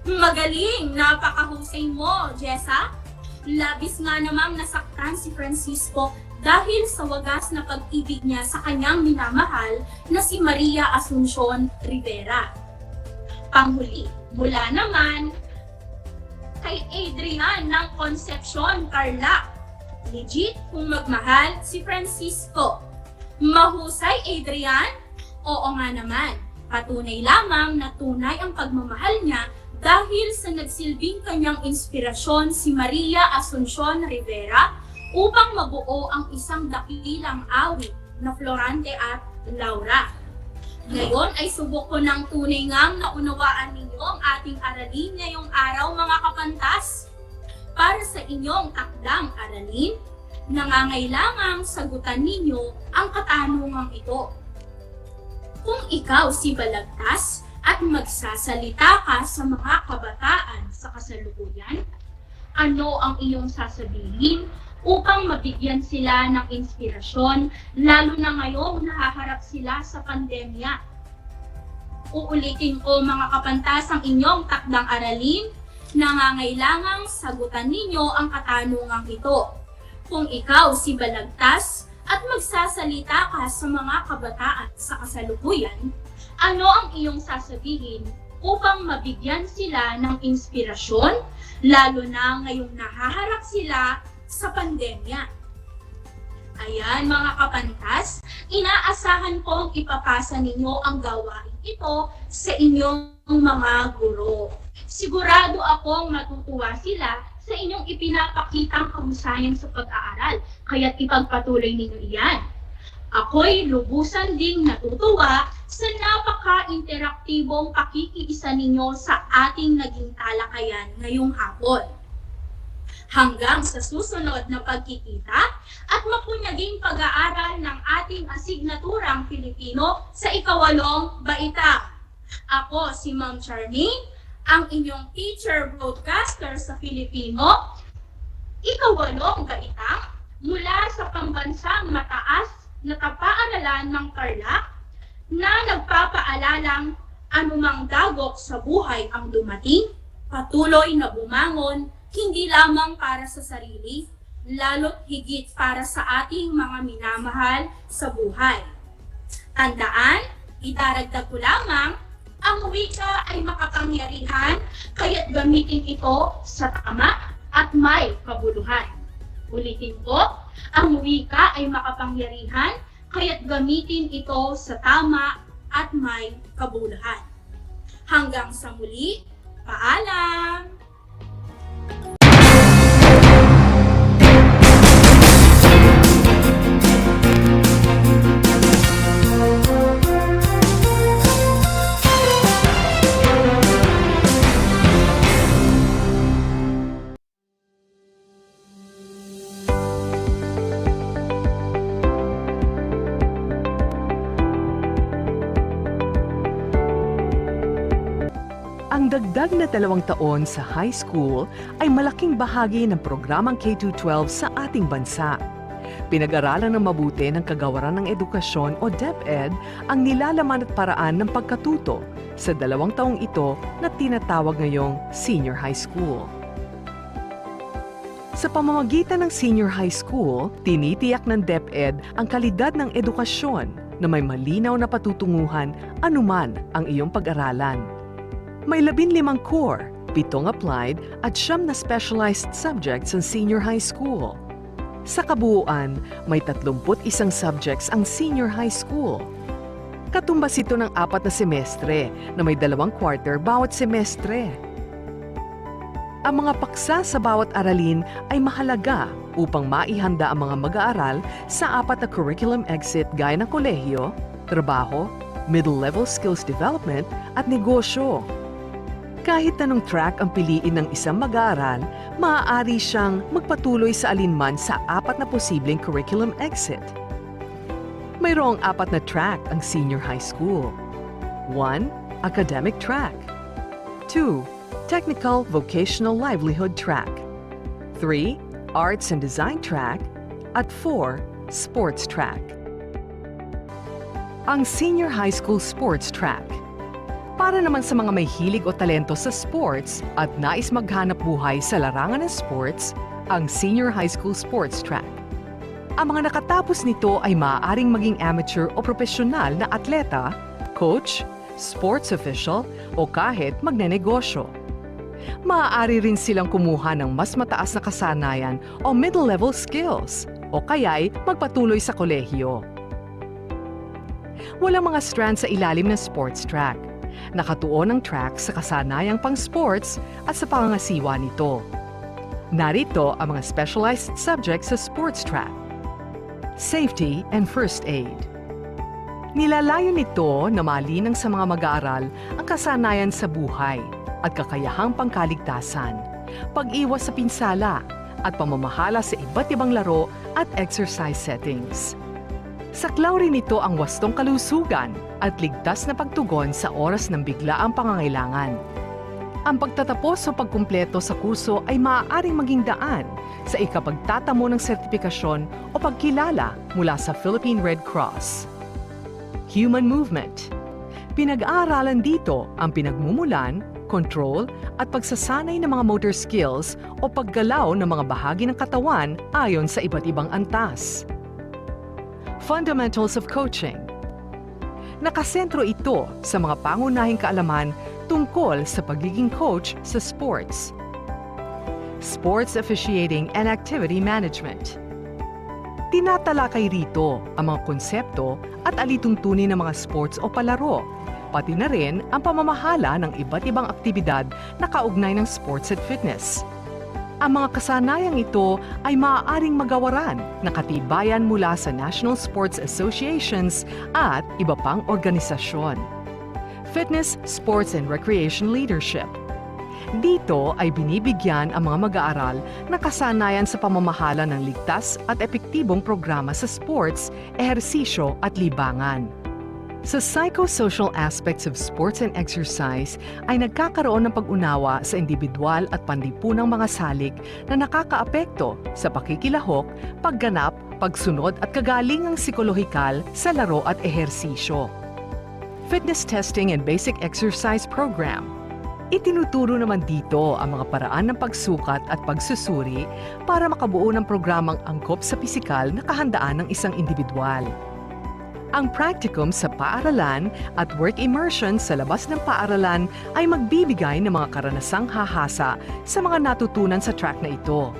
Magaling! Napakahusay mo, Jessa! Labis nga namang nasaktan si Francisco dahil sa wagas na pag-ibig niya sa kanyang minamahal na si Maria Asuncion Rivera. Panghuli, mula naman kay Adrian ng Concepcion Tarlac. Legit kung magmahal si Francisco. Mahusay, Adrian? Oo nga naman. Patunay lamang na tunay ang pagmamahal niya dahil sa nagsilbing kanyang inspirasyon si Maria Asuncion Rivera upang mabuo ang isang dakilang awit na Florante at Laura. Ngayon ay subok ko ng tunay ngang naunawaan ninyo ang ating aralin ngayong araw, mga kapantas. Para sa inyong takdang aralin, nangangailangang sagutan ninyo ang katanungang ito. Kung ikaw si balagtas at magsasalita ka sa mga kabataan sa kasalukuyan, ano ang iyong sasabihin upang mabigyan sila ng inspirasyon, lalo na ngayong nahaharap sila sa pandemya? Uulitin ko, mga kapantas, ang inyong takdang aralin. Nangangailangang sagutan ninyo ang katanungang ito. Kung ikaw si balagtas at magsasalita ka sa mga kabataan sa kasalukuyan, ano ang iyong sasabihin upang mabigyan sila ng inspirasyon, lalo na ngayong nahaharap sila sa pandemya? Ayan, mga kapantas, inaasahan kong ipapasa ninyo ang gawain ito sa inyong mga guro. Sigurado akong matutuwa sila sa inyong ipinapakitang kahusayan sa pag-aaral, kaya't ipagpatuloy ninyo iyan. Ako'y lubusan ding natutuwa sa napaka-interaktibong pakikiisa ninyo sa ating naging talakayan ngayong hapon. Hanggang sa susunod na pagkikita at mapunyaging pag-aaral ng ating asignaturang Pilipino sa ikawalong baitang. Ako si Ma'am Charmaine, ang inyong teacher broadcaster sa Filipino, ikawalong baitang mula sa pambansang mataas na paaralan ng Tarlac na nagpapaalalang anumang dagok sa buhay ang dumating, patuloy na bumangon, hindi lamang para sa sarili, lalo't higit para sa ating mga minamahal sa buhay. Tandaan, idaragdag ko lamang, ang wika ay makapangyarihan, kaya't gamitin ito sa tama at may kabuluhan. Ulitin ko, ang wika ay makapangyarihan, kaya't gamitin ito sa tama at may kabuluhan. Hanggang sa muli, paalam! Ang dagdag na 2 taon sa high school ay malaking bahagi ng programang K-12 sa ating bansa. Pinag-aralan ng mabuti ng Kagawaran ng Edukasyon o DEPED ang nilalaman at paraan ng pagkatuto sa 2 taong ito na tinatawag ngayong senior high school. Sa pamamagitan ng senior high school, tinitiyak ng DEPED ang kalidad ng edukasyon na may malinaw na patutunguhan anuman ang iyong pag-aralan. May 15 core, 7 applied at 9 na specialized subjects ang senior high school. Sa kabuuan, may 31 subjects ang senior high school. Katumbas ito ng 4 na semestre na may 2 quarter bawat semestre. Ang mga paksa sa bawat aralin ay mahalaga upang maihanda ang mga mag-aaral sa 4 na curriculum exit gaya ng kolehiyo, trabaho, middle-level skills development at negosyo. Kahit anong track ang piliin ng isang mag-aaral, maaari siyang magpatuloy sa alinman sa 4 na posibleng curriculum exit. Mayroong 4 na track ang senior high school. 1. Academic track. 2. Technical Vocational Livelihood track. 3. Arts and Design track. At 4. Sports track. Ang senior high school sports track. Para naman sa mga may hilig o talento sa sports at nais maghanap buhay sa larangan ng sports, ang senior high school sports track. Ang mga nakatapos nito ay maaaring maging amateur o profesional na atleta, coach, sports official o kahit magnenegosyo. Maaari rin silang kumuha ng mas mataas na kasanayan o middle-level skills o kaya'y magpatuloy sa kolehiyo. Walang mga strand sa ilalim ng sports track. Nakatuon ang track sa kasanayang pang-sports at sa pangangasiwa nito. Narito ang mga specialized subjects sa sports track. Safety and first aid. Nilalayo nito na malinang sa mga mag-aaral ang kasanayan sa buhay at kakayahang pangkaligtasan, pag-iwas sa pinsala at pamamahala sa iba't ibang laro at exercise settings. Saklaw rin nito ang wastong kalusugan at ligtas na pagtugon sa oras ng biglaang pangangailangan. Ang pagtatapos o pagkumpleto sa kurso ay maaaring maging daan sa ikapagtatamo ng sertipikasyon o pagkilala mula sa Philippine Red Cross. Human movement. Pinag-aaralan dito ang pinagmumulan, control at pagsasanay ng mga motor skills o paggalaw ng mga bahagi ng katawan ayon sa iba't ibang antas. Fundamentals of coaching. Nakasentro ito sa mga pangunahing kaalaman tungkol sa pagiging coach sa sports. Sports officiating and activity management. Tinatalakay rito ang mga konsepto at alituntunin ng mga sports o palaro, pati na rin ang pamamahala ng iba't ibang aktibidad na kaugnay ng sports at fitness. Ang mga kasanayang ito ay maaaring magawaran ng katibayan mula sa National Sports Associations at iba pang organisasyon. Fitness, Sports and Recreation Leadership. Dito ay binibigyan ang mga mag-aaral na kasanayan sa pamamahala ng ligtas at epektibong programa sa sports, ehersisyo at libangan. Sa psychosocial aspects of sports and exercise ay nagkakaroon ng pag-unawa sa individual at panlipunang mga salik na nakakaapekto sa pakikilahok, pagganap, pagsunod at kagalingang psikolohikal sa laro at ehersisyo. Fitness testing and basic exercise program. Itinuturo naman dito ang mga paraan ng pagsukat at pagsusuri para makabuo ng programang angkop sa pisikal na kahandaan ng isang individual. Ang practicum sa paaralan at work immersion sa labas ng paaralan ay magbibigay ng mga karanasang hahasa sa mga natutunan sa track na ito.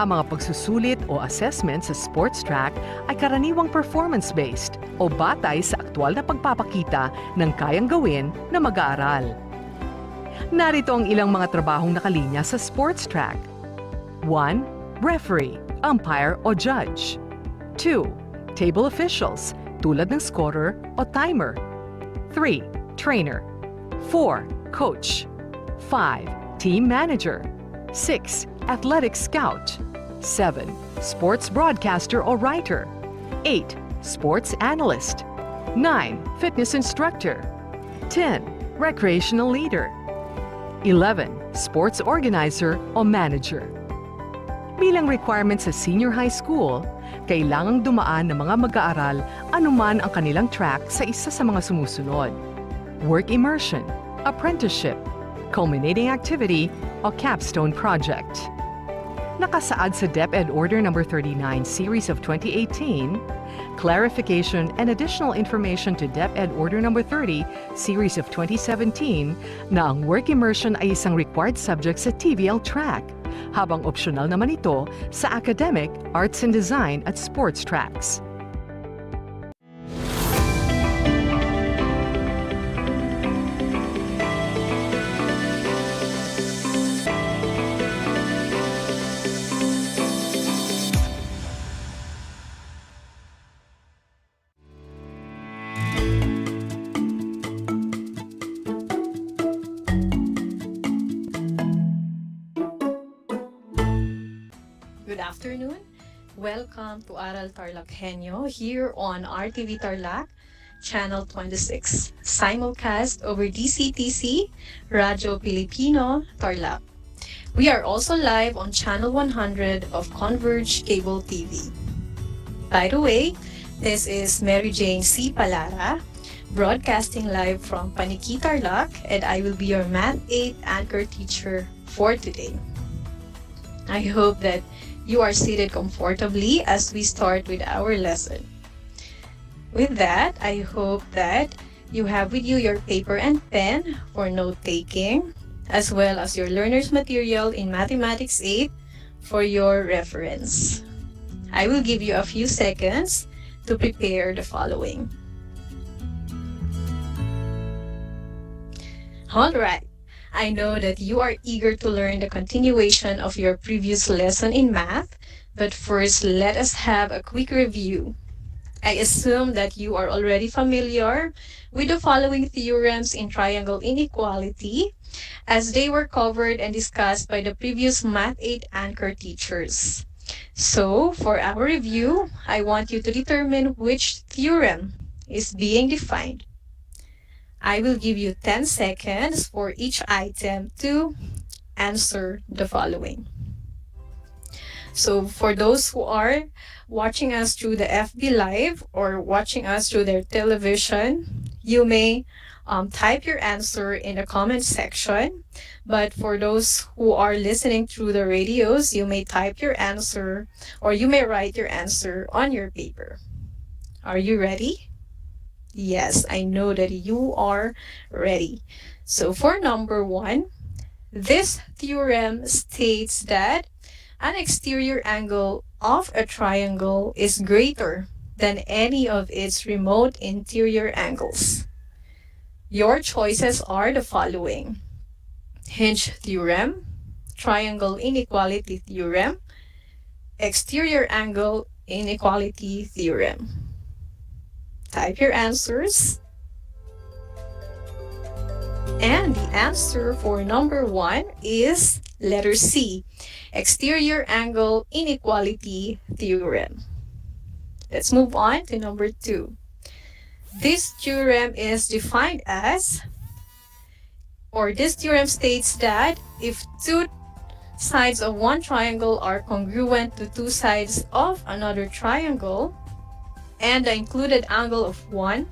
Ang mga pagsusulit o assessment sa sports track ay karaniwang performance-based o batay sa aktwal na pagpapakita ng kayang gawin na mag-aaral. Narito ang ilang mga trabahong nakalinya sa sports track. 1. Referee, umpire o judge. 2. Table officials, tulad ng scorer o timer. 3. Trainer. 4. Coach. 5. Team manager. 6. Athletic scout. 7. Sports broadcaster or writer. 8. Sports analyst. 9. Fitness instructor. 10. Recreational leader. 11. Sports organizer o manager. Bilang requirement sa senior high school, kailangang dumaan ng mga mag-aaral anuman ang kanilang track sa isa sa mga sumusunod: work immersion, apprenticeship, culminating activity, o capstone project. Nakasaad sa DEPED Order No. 39 Series of 2018, clarification and additional information to DEPED Order No. 30 Series of 2017 na ang work immersion ay isang required subject sa TVL track, habang optional naman ito sa academic, arts and design at sports tracks. Good afternoon. Welcome to Aral TarlakHenyo here on RTV Tarlac, Channel 26, simulcast over DCTC, Radyo Pilipino, Tarlac. We are also live on Channel 100 of Converge Cable TV. By the way, this is Mary Jane C. Palara, broadcasting live from Paniki, Tarlac, and I will be your Math 8 anchor teacher for today. I hope that you are seated comfortably as we start with our lesson. With that, I hope that you have with you your paper and pen for note-taking, as well as your learner's material in Mathematics 8 for your reference. I will give you a few seconds to prepare the following. Alright, I know that you are eager to learn the continuation of your previous lesson in math, but first let us have a quick review. I assume that you are already familiar with the following theorems in triangle inequality, as they were covered and discussed by the previous Math 8 anchor teachers. So, for our review, I want you to determine which theorem is being defined. I will give you 10 seconds for each item to answer the following. So, for those who are watching us through the FB Live or watching us through their television, you may type your answer in the comment section. But for those who are listening through the radios, you may type your answer or you may write your answer on your paper. Are you ready? Yes, I know that you are ready. So for number 1, this theorem states that an exterior angle of a triangle is greater than any of its remote interior angles. Your choices are the following: hinge theorem, triangle inequality theorem, exterior angle inequality theorem. Type your answers. And the answer for number 1 is letter C, exterior angle inequality theorem. Let's move on to number 2. This theorem is defined as, or this theorem states that if two sides of one triangle are congruent to two sides of another triangle, and the included angle of one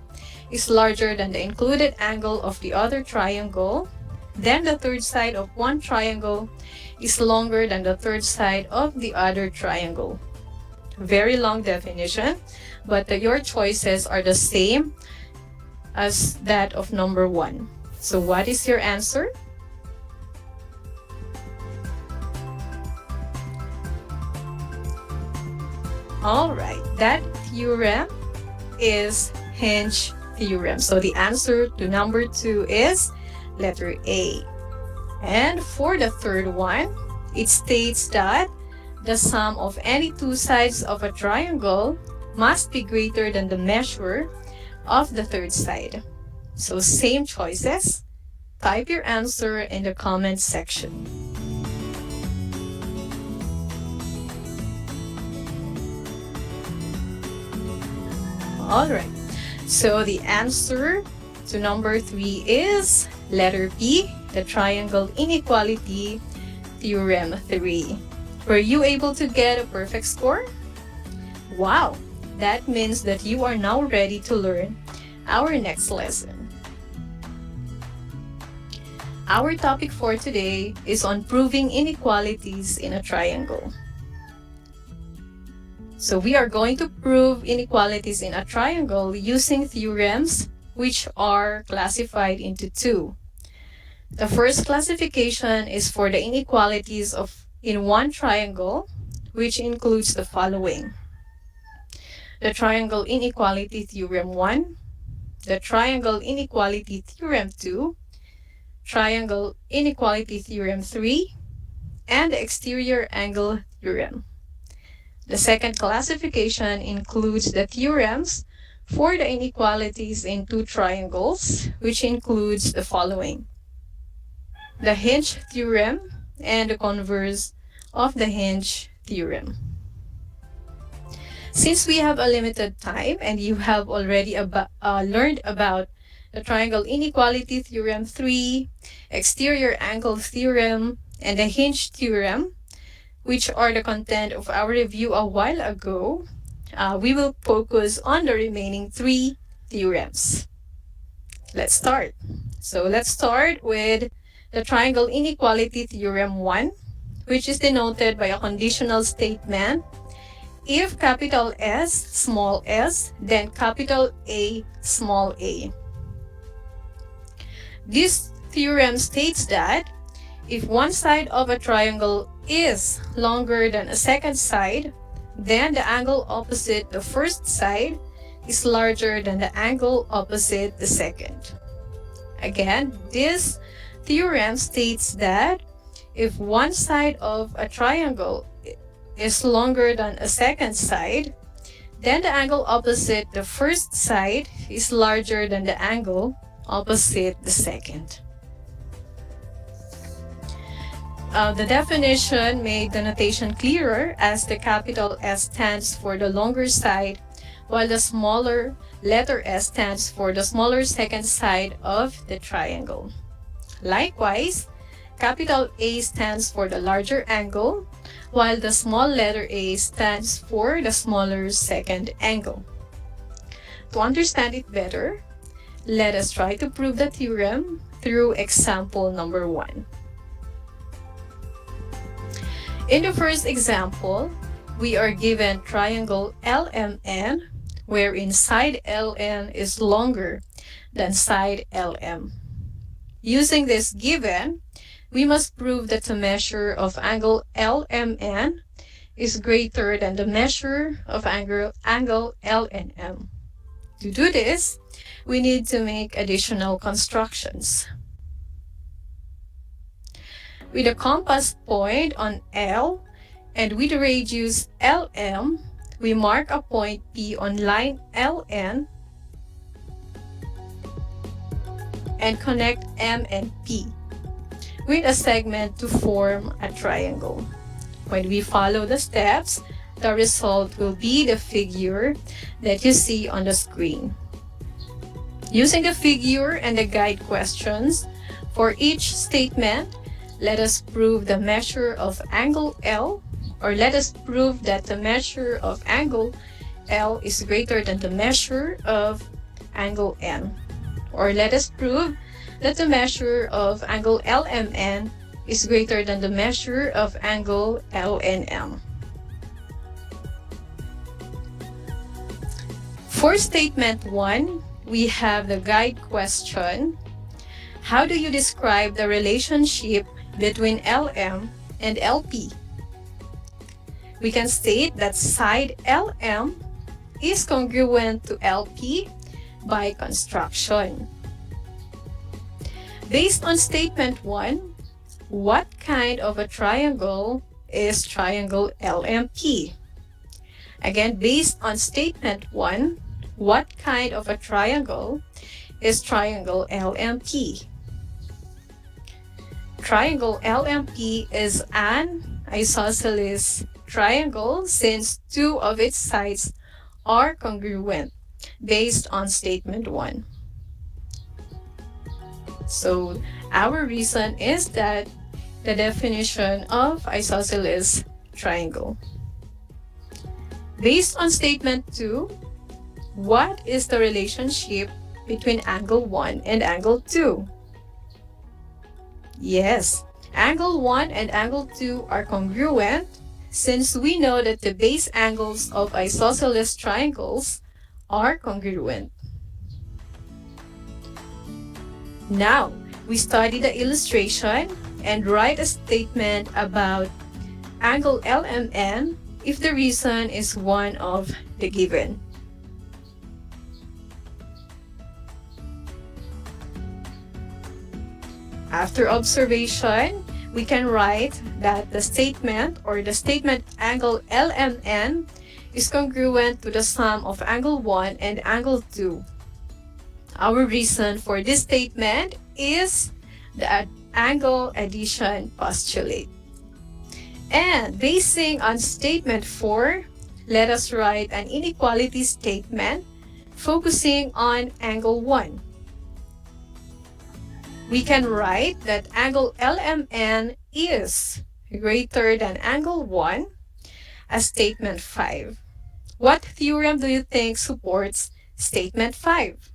is larger than the included angle of the other triangle, then the third side of one triangle is longer than the third side of the other triangle. Very long definition, but your choices are the same as that of number 1. So what is your answer? Alright, that theorem is hinge theorem. So the answer to number 2 is letter A. And for the third one, it states that the sum of any two sides of a triangle must be greater than the measure of the third side. So same choices. Type your answer in the comment section. Alright, so the answer to number 3 is letter B, the triangle inequality theorem 3. Were you able to get a perfect score? Wow, that means that you are now ready to learn our next lesson. Our topic for today is on proving inequalities in a triangle. So we are going to prove inequalities in a triangle using theorems which are classified into 2. The first classification is for the inequalities in one triangle, which includes the following: the triangle inequality theorem 1, the triangle inequality theorem 2, triangle inequality theorem 3, and the exterior angle theorem. The second classification includes the theorems for the inequalities in two triangles, which includes the following: the hinge theorem and the converse of the hinge theorem. Since we have a limited time and you have already learned about the triangle inequality theorem 3, exterior angle theorem, and the hinge theorem, which are the content of our review a while ago, we will focus on the remaining 3 theorems. Let's start. So let's start with the triangle inequality theorem 1, which is denoted by a conditional statement. If capital S, small s, then capital A, small a. This theorem states that if one side of a triangle is longer than a second side, then the angle opposite the first side is larger than the angle opposite the second. Again, this theorem states that if one side of a triangle is longer than a second side, then the angle opposite the first side is larger than the angle opposite the second. The definition made the notation clearer as the capital S stands for the longer side, while the smaller letter S stands for the smaller second side of the triangle. Likewise, capital A stands for the larger angle, while the small letter A stands for the smaller second angle. To understand it better, let us try to prove the theorem through example number 1. In the first example, we are given triangle LMN, wherein side LN is longer than side LM. Using this given, we must prove that the measure of angle LMN is greater than the measure of angle LNM. To do this, we need to make additional constructions. With a compass point on L and with a radius LM, we mark a point P on line LN and connect M and P with a segment to form a triangle. When we follow the steps, the result will be the figure that you see on the screen. Using the figure and the guide questions for each statement, let us prove the measure of angle L, or let us prove that the measure of angle L is greater than the measure of angle N. Or let us prove that the measure of angle LMN is greater than the measure of angle LNM. For statement 1, we have the guide question. How do you describe the relationship between LM and LP? We can state that side LM is congruent to LP by construction. Based on statement 1, what kind of a triangle is triangle LMP? Again, based on statement 1, what kind of a triangle is triangle LMP? Triangle LMP is an isosceles triangle since 2 of its sides are congruent based on statement 1. So our reason is that the definition of isosceles triangle. Based on statement 2, what is the relationship between angle 1 and angle 2? Yes, angle 1 and angle 2 are congruent since we know that the base angles of isosceles triangles are congruent. Now, we study the illustration and write a statement about angle LMN if the reason is one of the given. After observation, we can write that the statement or the statement angle LMN is congruent to the sum of angle 1 and angle 2. Our reason for this statement is the angle addition postulate. And basing on statement 4, let us write an inequality statement focusing on angle 1. We can write that angle LMN is greater than angle 1 as statement 5. What theorem do you think supports statement 5?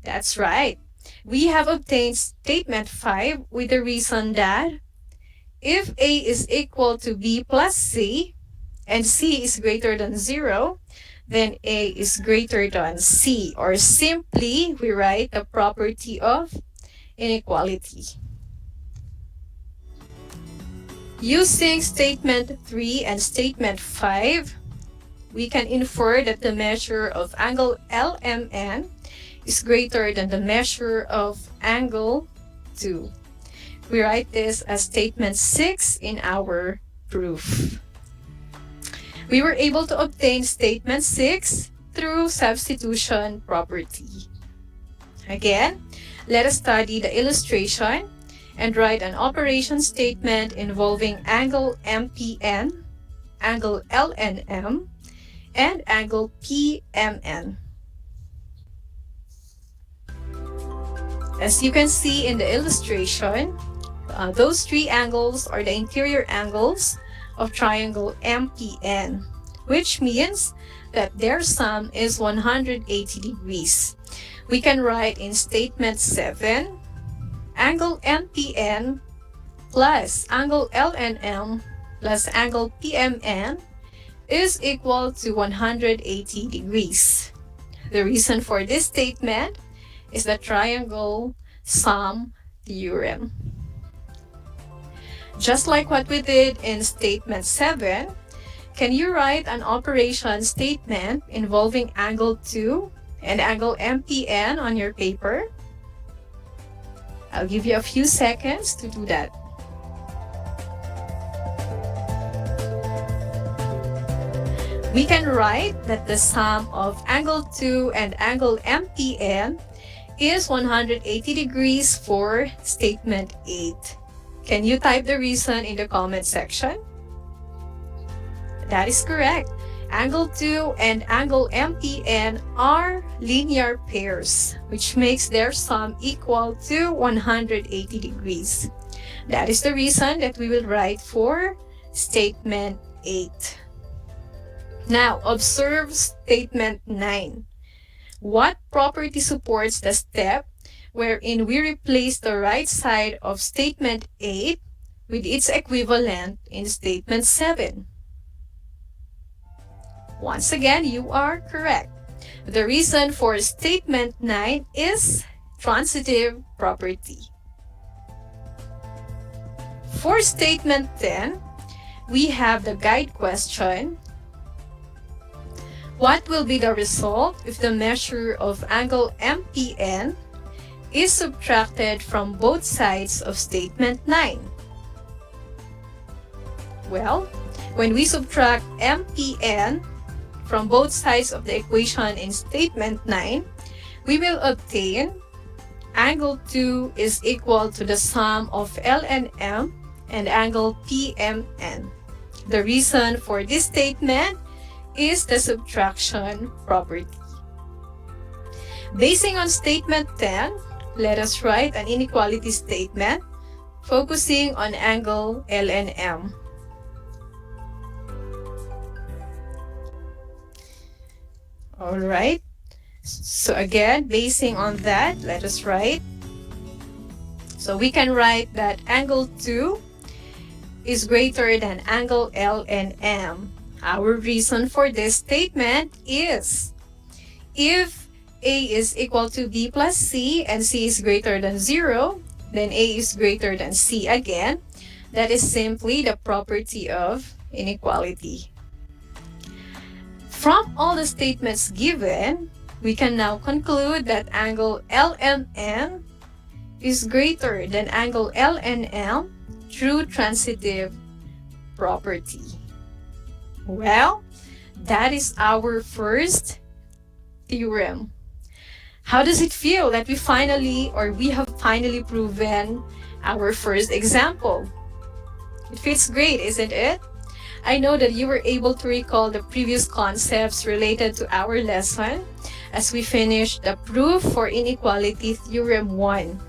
That's right. We have obtained statement 5 with the reason that if A is equal to B plus C and C is greater than 0, then A is greater than C, or simply we write the property of inequality. Using statement 3 and statement 5, we can infer that the measure of angle LMN is greater than the measure of angle 2. We write this as statement 6 in our proof. We were able to obtain statement 6 through substitution property. Again, let us study the illustration and write an operation statement involving angle MPN, angle LNM, and angle PMN. As you can see in the illustration, those three angles are the interior angles of triangle MPN, which means that their sum is 180 degrees. We can write in statement 7, angle MPN plus angle LNM plus angle PMN is equal to 180 degrees. The reason for this statement is the triangle sum theorem. Just like what we did in statement 7, can you write an operation statement involving angle 2 and angle MPN on your paper? I'll give you a few seconds to do that. We can write that the sum of angle 2 and angle MPN is 180 degrees for statement 8. Can you type the reason in the comment section? That is correct. Angle 2 and angle MPN are linear pairs, which makes their sum equal to 180 degrees. That is the reason that we will write for statement 8. Now, observe statement 9. What property supports the step wherein we replace the right side of statement 8 with its equivalent in statement 7? Once again, you are correct. The reason for statement 9 is transitive property. For statement 10, we have the guide question. What will be the result if the measure of angle MPN is subtracted from both sides of statement 9? Well, when we subtract MPN from both sides of the equation in statement 9, we will obtain angle 2 is equal to the sum of LNM and angle PMN. The reason for this statement is the subtraction property. Basing on statement 10, let us write an inequality statement focusing on angle LNM. Alright, so again, basing on that, let us write. So we can write that angle 2 is greater than angle LNM. Our reason for this statement is if A is equal to B plus C and C is greater than 0, then A is greater than C again. That is simply the property of inequality. From all the statements given, we can now conclude that angle LMN is greater than angle LNM through transitive property. Well, that is our first theorem. How does it feel that we have finally proven our first example? It feels great, isn't it? I know that you were able to recall the previous concepts related to our lesson as we finished the proof for inequality theorem 1.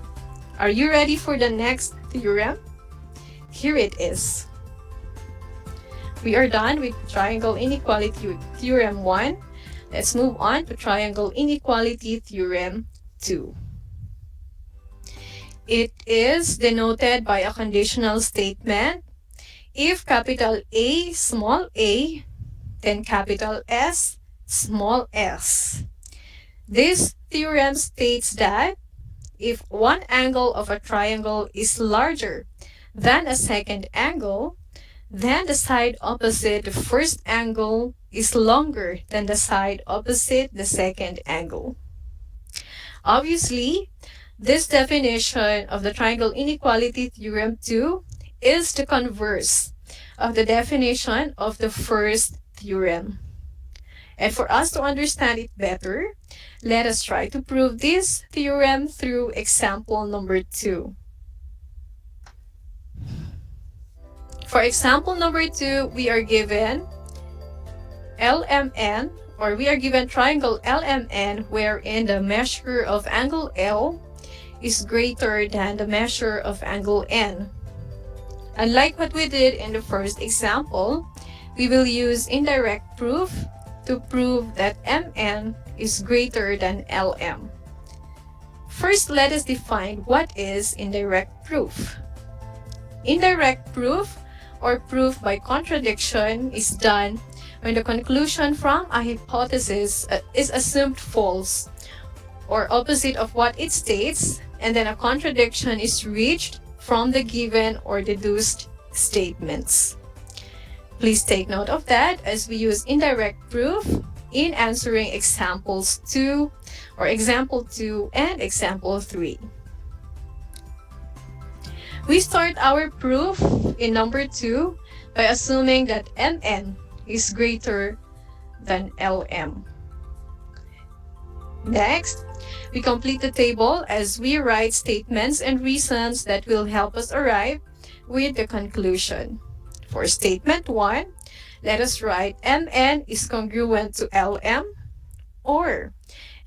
Are you ready for the next theorem? Here it is. We are done with triangle inequality theorem 1. Let's move on to triangle inequality theorem 2. It is denoted by a conditional statement if capital A, small a, then capital S, small s. This theorem states that if one angle of a triangle is larger than a second angle, then the side opposite the first angle is longer than the side opposite the second angle. Obviously, this definition of the triangle inequality theorem 2 is the converse of the definition of the first theorem. And for us to understand it better, let us try to prove this theorem through example number 2. For example number 2, we are given LMN, or we are given triangle LMN wherein the measure of angle L is greater than the measure of angle N. Unlike what we did in the first example, we will use indirect proof to prove that MN is greater than LM. First, let us define what is indirect proof. Indirect proof, or proof by contradiction, is done when the conclusion from a hypothesis is assumed false, or opposite of what it states, and then a contradiction is reached from the given or deduced statements. Please take note of that as we use indirect proof in answering examples 2, or example 2 and example 3. We start our proof in number 2 by assuming that MN is greater than LM. Next, we complete the table as we write statements and reasons that will help us arrive with the conclusion. For statement 1, let us write MN is congruent to LM, or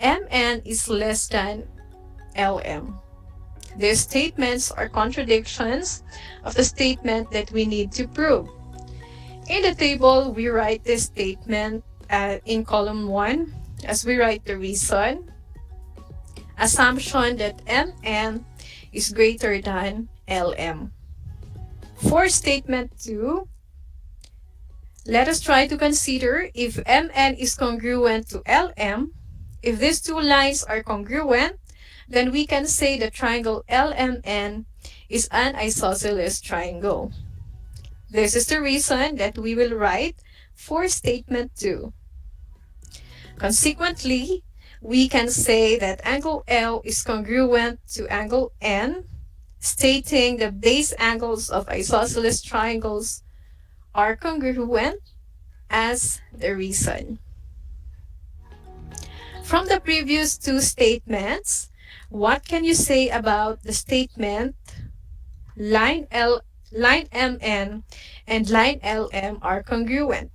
MN is less than LM. These statements are contradictions of the statement that we need to prove. In the table, we write this statement in column 1 as we write the reason. Assumption that MN is greater than LM. For statement 2, let us try to consider if MN is congruent to LM. If these two lines are congruent, then we can say the triangle LMN is an isosceles triangle. This is the reason that we will write for statement 2. Consequently, we can say that angle L is congruent to angle N, stating the base angles of isosceles triangles are congruent as the reason. From the previous two statements, what can you say about the statement line MN and line LM are congruent?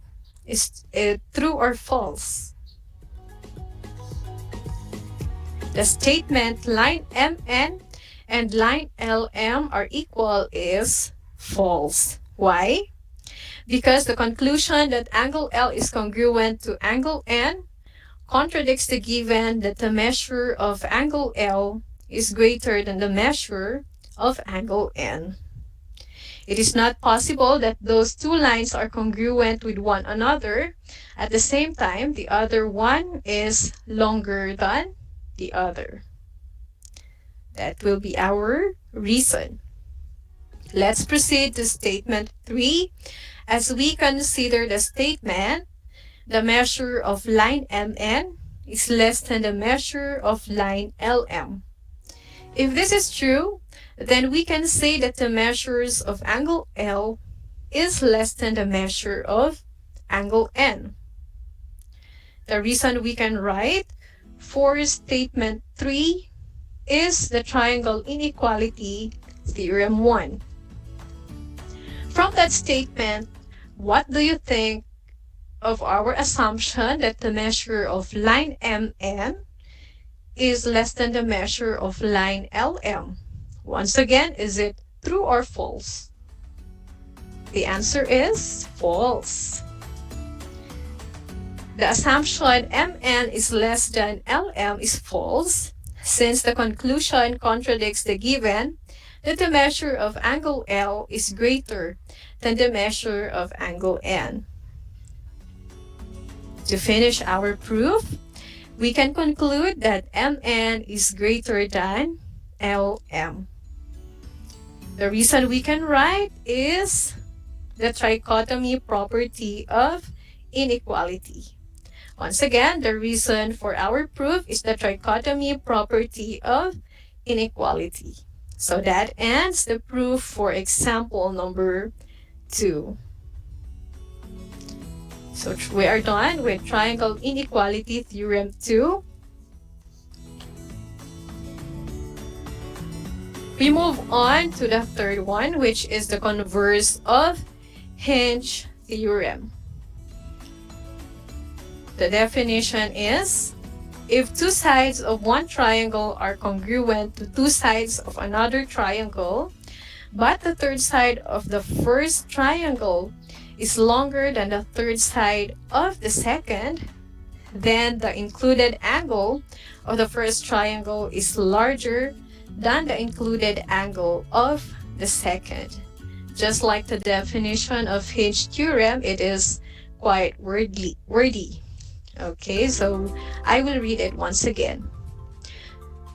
Is it true or false? The statement line MN and line LM are equal is false. Why? Because the conclusion that angle L is congruent to angle N contradicts the given that the measure of angle L is greater than the measure of angle N. It is not possible that those two lines are congruent with one another. At the same time, the other one is longer than the other. That will be our reason. Let's proceed to statement 3 as we consider the statement the measure of line MN is less than the measure of line LM. If this is true, then we can say that the measures of angle L is less than the measure of angle N. The reason we can write for statement 3 is the triangle inequality theorem 1. From that statement, what do you think of our assumption that the measure of line MN is less than the measure of line LM? Once again, is it true or false? The answer is false. The assumption MN is less than LM is false since the conclusion contradicts the given that the measure of angle L is greater than the measure of angle N. To finish our proof, we can conclude that MN is greater than LM. The reason we can write is the trichotomy property of inequality. Once again, the reason for our proof is the trichotomy property of inequality. So that ends the proof for example number 2. So we are done with triangle inequality theorem 2. We move on to the third one, which is the converse of hinge theorem. The definition is, if two sides of one triangle are congruent to two sides of another triangle, but the third side of the first triangle is longer than the third side of the second, then the included angle of the first triangle is larger than the included angle of the second. Just like the definition of hinge theorem, it is quite wordy. Okay, so I will read it once again.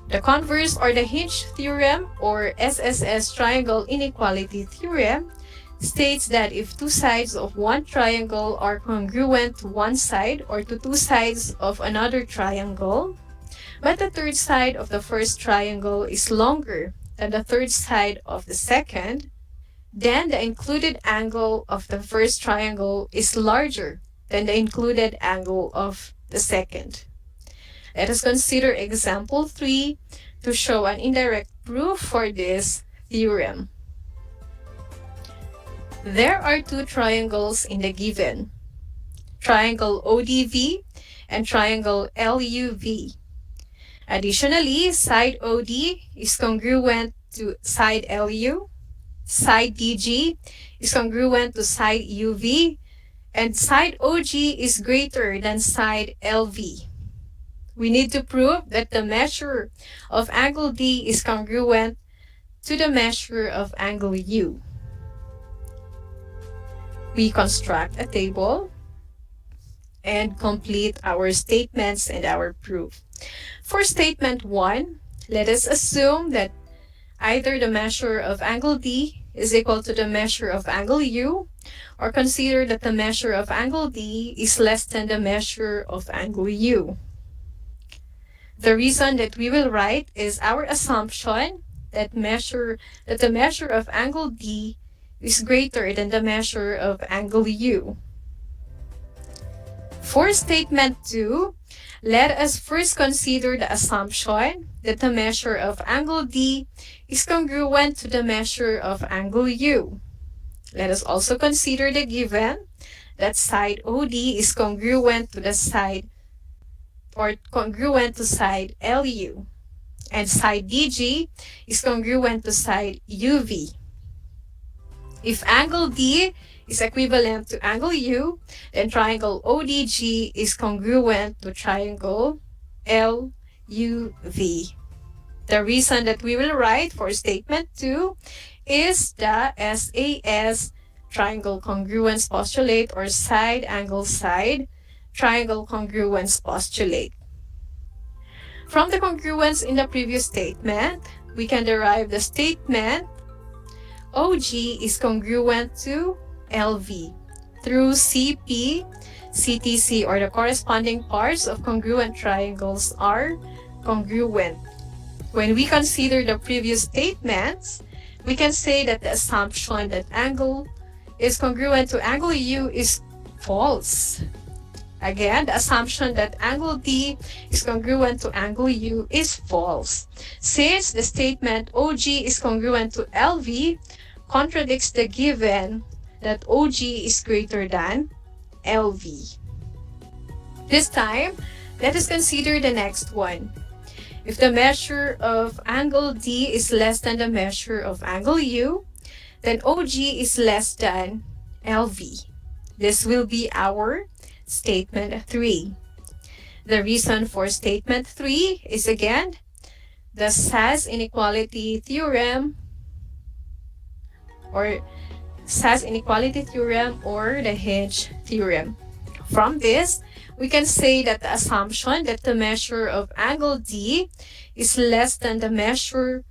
The converse or the hinge theorem or SSS triangle inequality theorem states that if two sides of one triangle are congruent to one side or to two sides of another triangle, but the third side of the first triangle is longer than the third side of the second, then the included angle of the first triangle is larger than the included angle of the second. Let us consider example 3 to show an indirect proof for this theorem. There are two triangles in the given, triangle ODV and triangle LUV. Additionally, side OD is congruent to side LU, side DG is congruent to side UV, and side OG is greater than side LV. We need to prove that the measure of angle D is congruent to the measure of angle U. We construct a table and complete our statements and our proof. For statement 1, let us assume that either the measure of angle D is equal to the measure of angle U, or consider that the measure of angle D is less than the measure of angle U. The reason that we will write is our assumption that the measure of angle D is greater than the measure of angle U. For statement 2, let us first consider the assumption that the measure of angle D is congruent to the measure of angle U. Let us also consider the given that side OD is congruent to the side or congruent to side LU, and side DG is congruent to side UV. If angle D is equivalent to angle U, then triangle ODG is congruent to triangle LUV. The reason that we will write for statement 2 is the SAS triangle congruence postulate or side angle side triangle congruence postulate. From the congruence in the previous statement, we can derive the statement OG is congruent to LV through CP, CTC, or the corresponding parts of congruent triangles are congruent. When we consider the previous statements, we can say that the assumption that angle is congruent to angle U is false. Again, the assumption that angle D is congruent to angle U is false, since the statement OG is congruent to LV contradicts the given that OG is greater than LV. This time, let us consider the next one. If the measure of angle D is less than the measure of angle U, then OG is less than LV. This will be our statement 3. The reason for statement 3 is again the SAS inequality theorem or SAS inequality theorem or the Hinge theorem. From this, we can say that the assumption that the measure of angle D is less than the measure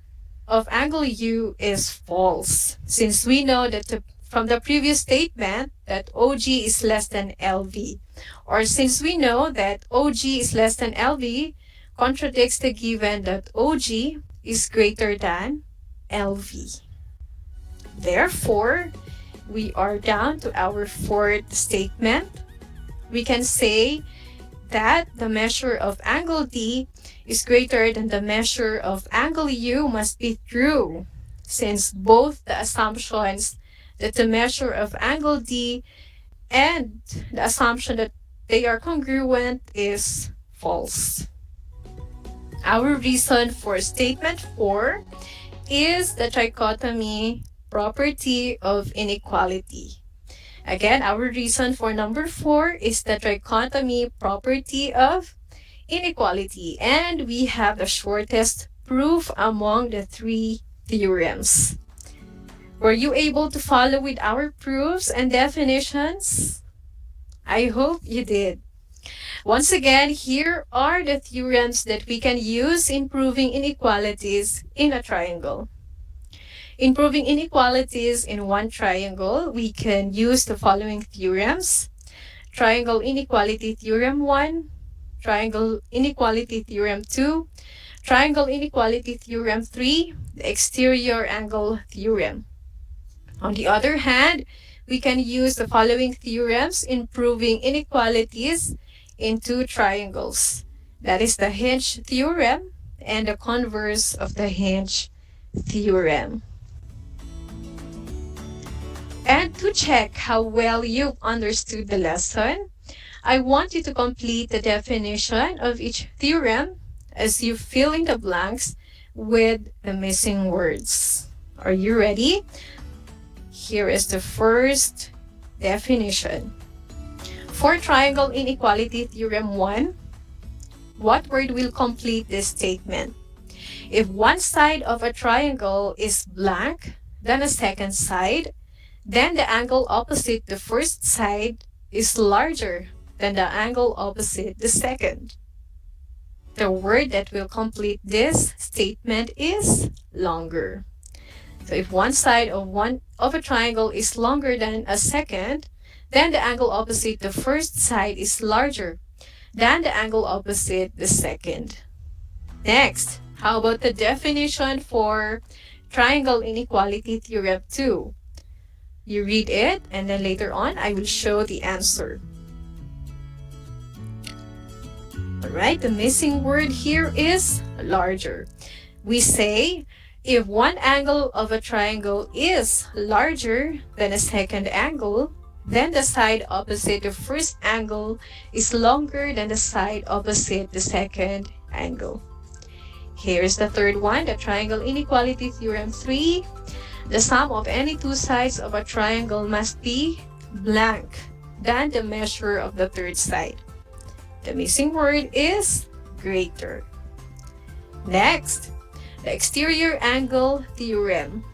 of angle U is false, since we know that from the previous statement that OG is less than LV, or since we know that OG is less than LV, contradicts the given that OG is greater than LV. Therefore, we are down to our fourth statement. We can say that the measure of angle D is greater than the measure of angle U must be true, since both the assumptions that the measure of angle D and the assumption that they are congruent is false. Our reason for statement 4 is the trichotomy property of inequality. Again, our reason for number 4 is the trichotomy property of inequality, and we have the shortest proof among the 3 theorems. Were you able to follow with our proofs and definitions? I hope you did. Once again, here are the theorems that we can use in proving inequalities in a triangle. In proving inequalities in one triangle, we can use the following theorems: triangle inequality theorem 1, triangle inequality theorem 2, triangle inequality theorem 3, the exterior angle theorem. On the other hand, we can use the following theorems in proving inequalities in two triangles. That is the Hinge theorem and the converse of the Hinge theorem. And to check how well you've understood the lesson, I want you to complete the definition of each theorem as you fill in the blanks with the missing words. Are you ready? Here is the first definition. For triangle inequality theorem 1, what word will complete this statement? If one side of a triangle is blank, then a second side, then the angle opposite the first side is larger than the angle opposite the second. The word that will complete this statement is longer. So if one side of a triangle is longer than a second, then the angle opposite the first side is larger than the angle opposite the second. Next, how about the definition for triangle inequality theorem 2? You read it, and then later on, I will show the answer. Alright, the missing word here is larger. We say, if one angle of a triangle is larger than a second angle, then the side opposite the first angle is longer than the side opposite the second angle. Here is the third one, the triangle inequality theorem 3. The sum of any two sides of a triangle must be blank than the measure of the third side. The missing word is greater. Next, the exterior angle theorem.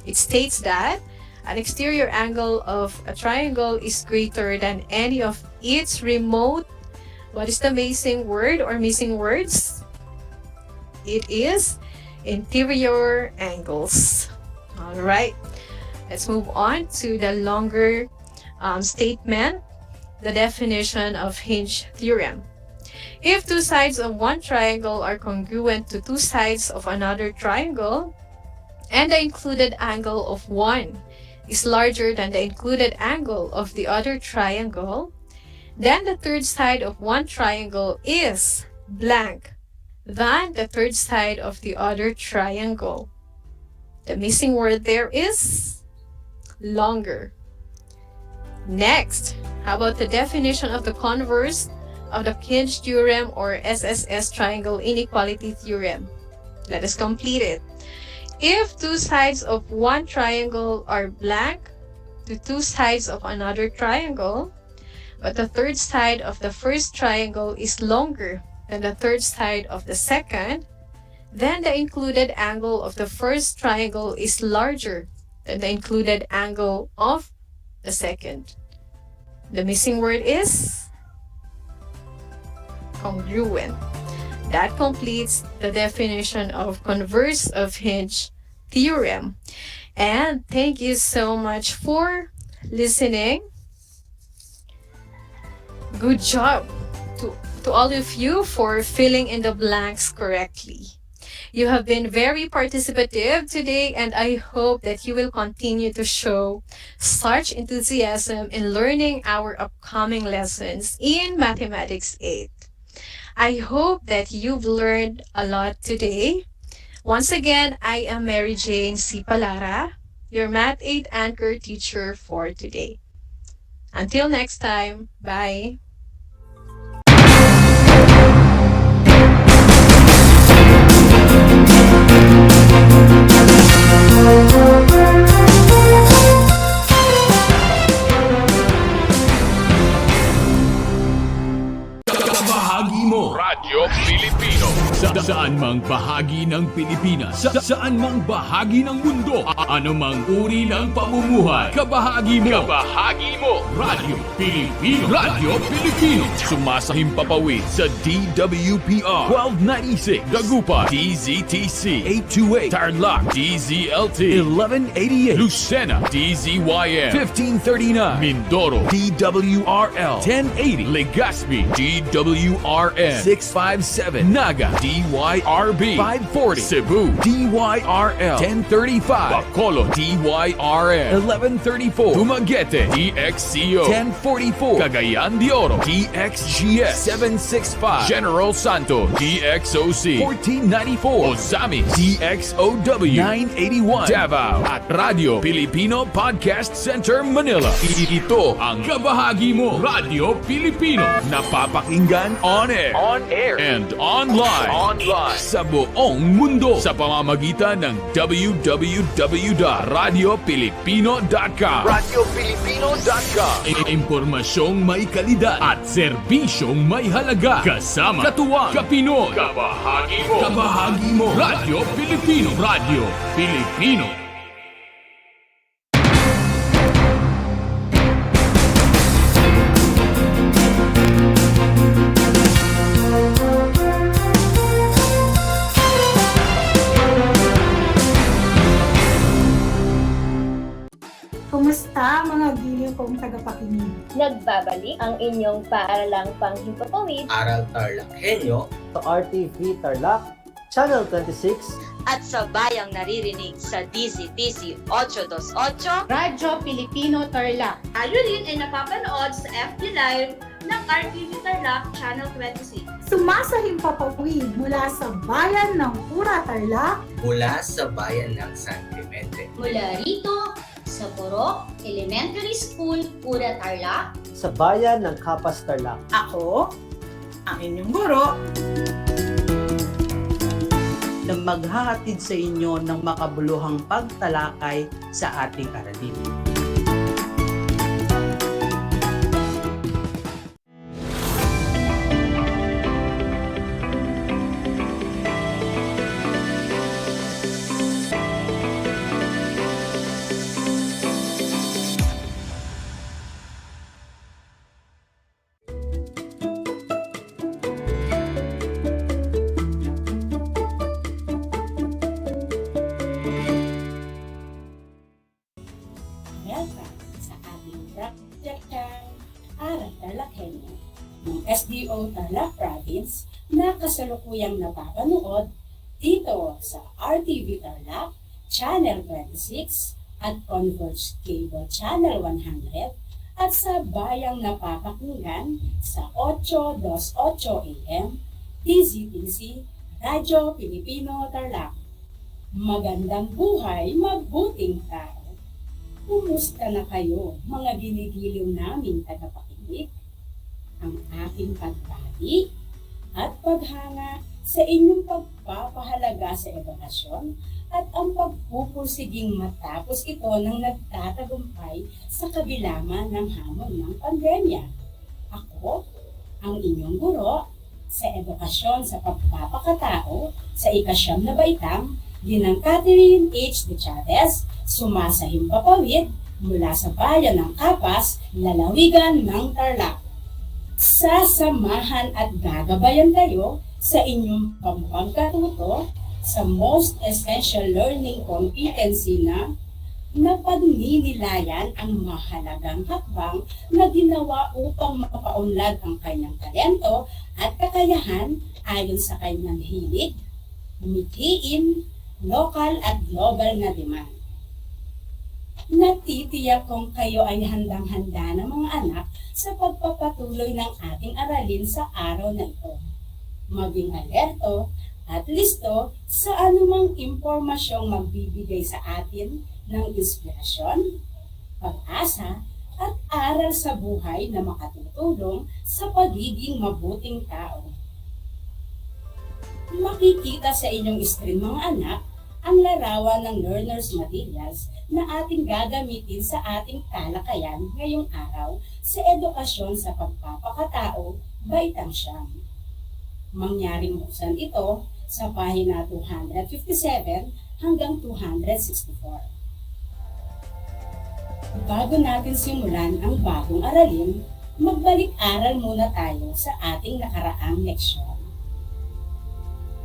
It states that an exterior angle of a triangle is greater than any of its remote. What is the missing word or missing words? It is interior angles. All right, let's move on to the longer statement, the definition of Hinge theorem. If two sides of one triangle are congruent to two sides of another triangle, and the included angle of one is larger than the included angle of the other triangle, then the third side of one triangle is blank than the third side of the other triangle. The missing word there is longer. Next, how about the definition of the converse of the Hinge theorem or SSS triangle inequality theorem? Let us complete it. If two sides of one triangle are blank to two sides of another triangle, but the third side of the first triangle is longer than the third side of the second, then the included angle of the first triangle is larger the included angle of the second. The missing word is congruent. That completes the definition of converse of hinge theorem. And thank you so much for listening. Good job to all of you for filling in the blanks correctly. You have been very participative today, and I hope that you will continue to show such enthusiasm in learning our upcoming lessons in Mathematics 8. I hope that you've learned a lot today. Once again, I am Mary Jane C. Palara, your Math 8 anchor teacher for today. Until next time, bye! Bahagi mo Radyo Pilipino saan mang bahagi ng Pilipinas, saan mang bahagi ng mundo, anumang uri ng pamumuhay, kabahagi mo Radyo Pilipino. Radyo Pilipino sumasahim papawid sa DWPR 1296 Dagupan, DZTC 828 Tarlac, DZLT 1188 Lucena, DZYM 1539 Mindoro, DWRL 1080 Legazpi, DWRN 657 Naga, DYRB 540 Cebu, DYRL 1035 Bacolod, DYRN 1134 Dumaguete, DXCO 1044 Cagayan de Oro, DXGS 765 General Santos, DXOC 1494 Ozamis, DXOW 981 Davao at Radio Filipino Podcast Center Manila. Ito ang kabahagi mo Radyo Pilipino, napapakinggan on air and online sa buong mundo sa pamamagitan ng www.radiofilipino.com. Impormasyong may kalidad at serbisyong may halaga, kasama katuwang kapinoy. Kabahagi mo Radyo Filipino. Radyo Filipino. Kumusta mga giliw kong tagapakinig? Nagbabalik ang inyong paaralang panghimpapawid, Aral TarlakHenyo, sa RTV Tarlac, Channel 26, at sa bayang naririnig sa DZTC 828 Radyo Pilipino Tarlac. Tayo rin ay napapanood sa FB Live ng RTV Tarlac Channel 26. Sumasahim papawid mula sa bayan ng Pura Tarlac, mula sa bayan ng San Clemente, Mula rito sa Purok Elementary School, Pura Tarlac, sa bayan ng Capas Tarlac. Ako, ang inyong guro, na maghahatid sa inyo ng makabuluhang pagtalakay sa ating aralin. Aral TarlakHenyo ng SDO Tarlac Province na kasalukuyang napapanood dito sa RTV Tarlac Channel 26 at Converge Cable Channel 100 at sa bayang napapakinggan sa 828 AM DZTC Radyo Pilipino Tarlac. Magandang buhay, mabuting tao. Kumusta na kayo, mga ginigiliw naming tagapakinig? Ang aking pagbati at paghanga sa inyong pagpapahalaga sa edukasyon at ang pagpupursiging matapos ito ng nagtatagumpay sa kabilangan ng hamon ng pandemya. Ako, ang inyong guro sa edukasyon sa pagpapakatao sa ika-9 na baitang Ginang Catherine H. de Chavez, sumasahimpapawid mula sa bayan ng Kapas, lalawigan ng Tarlac. Sasamahan at gagabayan kayo sa inyong pagkatuto sa Most Essential Learning Competency na napagninilayan ang mahalagang hakbang na ginawa upang mapaunlad ang kanyang talento at kakayahan ayon sa kanyang hilig, mithiin, lokal at global na demand. Natitiyak kong kayo ay handang-handa ng mga anak sa pagpapatuloy ng ating aralin sa araw na ito. Maging alerto at listo sa anumang impormasyong magbibigay sa atin ng inspirasyon, pag-asa at aral sa buhay na makatutulong sa pagiging mabuting tao. Makikita sa inyong screen mga anak ang larawan ng learner's materials na ating gagamitin sa ating talakayan ngayong araw sa edukasyon sa pagpapakatao, baitang siyam. Mangyaring buksan ito sa pahina 257 hanggang 264. Bago natin simulan ang bagong aralin, magbalik-aral muna tayo sa ating nakaraang leksyon.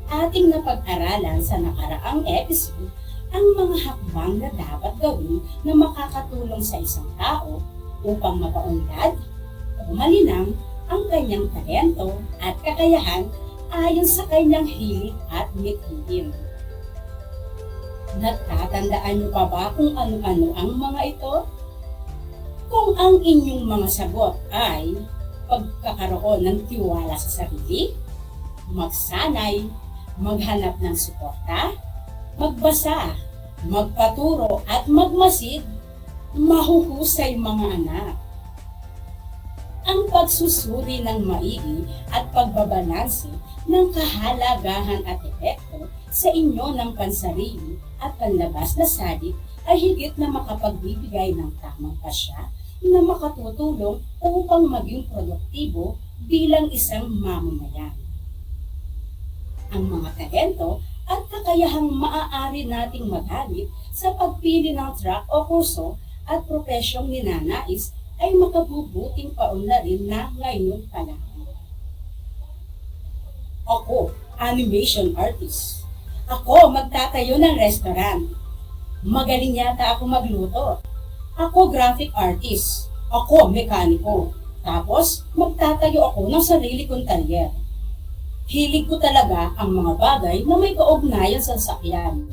Ating napag-aralan sa nakaraang episode ang mga hakbang na dapat gawin na makakatulong sa isang tao upang mapaunlad o malinang ang kanyang talento at kakayahan ayon sa kanyang hilig at mithiin. Natatandaan niyo pa ba kung ano-ano ang mga ito? Kung ang inyong mga sagot ay pagkakaroon ng tiwala sa sarili, magsanay, maghanap ng suporta, magbasa, magpaturo at magmasid, mahuhusay mga anak. Ang pagsusuri ng maigi at pagbabalanse ng kahalagahan at epekto sa inyo ng pansarili at panlabas na salik ay higit na makapagbibigay ng tamang pasya na makatutulong upang maging produktibo bilang isang mamamayan. Ang mga talento at kakayahang maaari nating magamit sa pagpili ng track o kurso at profesyong ninanais ay makabubuting paunlarin na ngayon pa lang. Ako, animation artist. Ako, magtatayo ng restaurant. Magaling yata ako magluto. Ako, graphic artist. Ako, mekaniko. Tapos, magtatayo ako ng sarili kong talyer. Hilig ko talaga ang mga bagay na may kaugnayan sa sasakyan.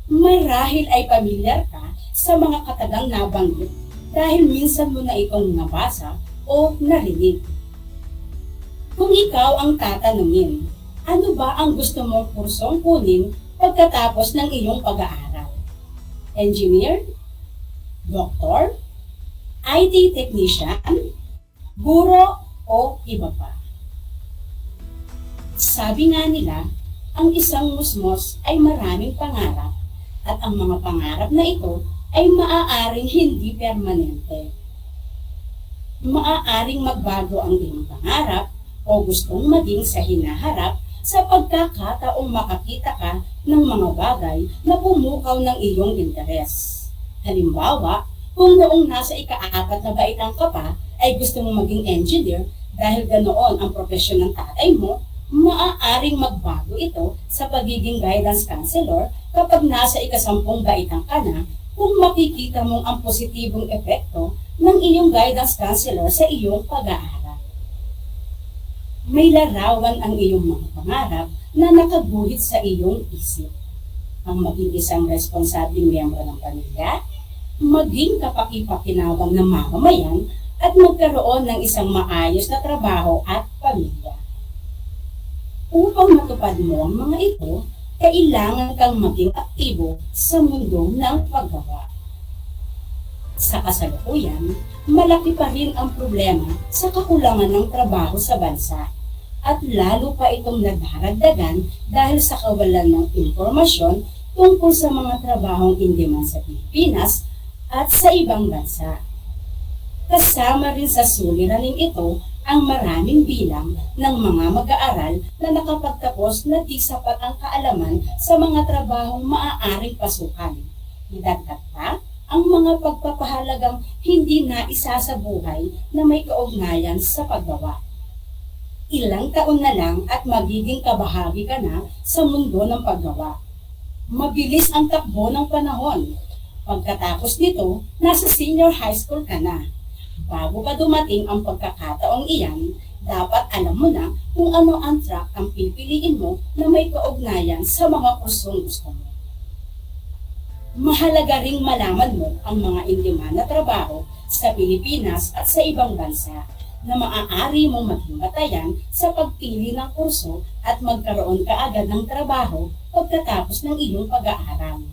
Marahil ay pamilyar ka sa mga katagang nabanggit dahil minsan mo na itong nabasa o narinig. Kung ikaw ang tatanungin, ano ba ang gusto mong kursong kunin pagkatapos ng iyong pag-aaral? Engineer? Doktor? IT technician? Guro o iba pa? Sabi nga nila, ang isang musmos ay maraming pangarap at ang mga pangarap na ito ay maaaring hindi permanente. Maaaring magbago ang iyong pangarap o gustong maging sa hinaharap sa pagkakataong makakita ka ng mga bagay na pumukaw ng iyong interes. Halimbawa, kung noong nasa ika-4 na baitang ka pa ay gusto mong maging engineer dahil ganoon ang propesyon ng tatay mo, maaaring magbago ito sa pagiging guidance counselor kapag nasa ika-10 baitang ka na kung makikita mong ang positibong epekto ng iyong guidance counselor sa iyong pag-aaral. May larawan ang iyong mga pangarap na nakaguhit sa iyong isip. Ang maging isang responsableng miyembro ng pamilya, maging kapaki-pakinabang ng mamamayan at magkaroon ng isang maayos na trabaho at pamilya. Upang matupad mo ang mga ito, kailangan kang maging aktibo sa mundo ng paggawa. Sa kasalukuyan, malaki pa rin ang problema sa kakulangan ng trabaho sa bansa at lalo pa itong nadaragdagan dahil sa kawalan ng impormasyon tungkol sa mga trabahong in-demand sa Pilipinas at sa ibang bansa. Kasama rin sa suliraning ito ang maraming bilang ng mga mag-aaral na nakapagtapos na di sapat ang kaalaman sa mga trabahong maaaring pasukan. Idagdag pa ang mga pagpapahalagang hindi na isa sa buhay na may kaugnayan sa paggawa. Ilang taon na lang at magiging kabahagi ka na sa mundo ng paggawa. Mabilis ang takbo ng panahon. Pagkatapos nito, nasa senior high school ka na. Bago pa dumating ang pagkakataong iyan, dapat alam mo na kung ano ang track ang pipiliin mo na may kaugnayan sa mga kursong gusto mo. Mahalaga ring malaman mo ang mga in-demand na trabaho sa Pilipinas at sa ibang bansa na maaari mong maging batayan sa pagpili ng kurso at magkaroon kaagad ng trabaho pagkatapos ng iyong pag-aaral.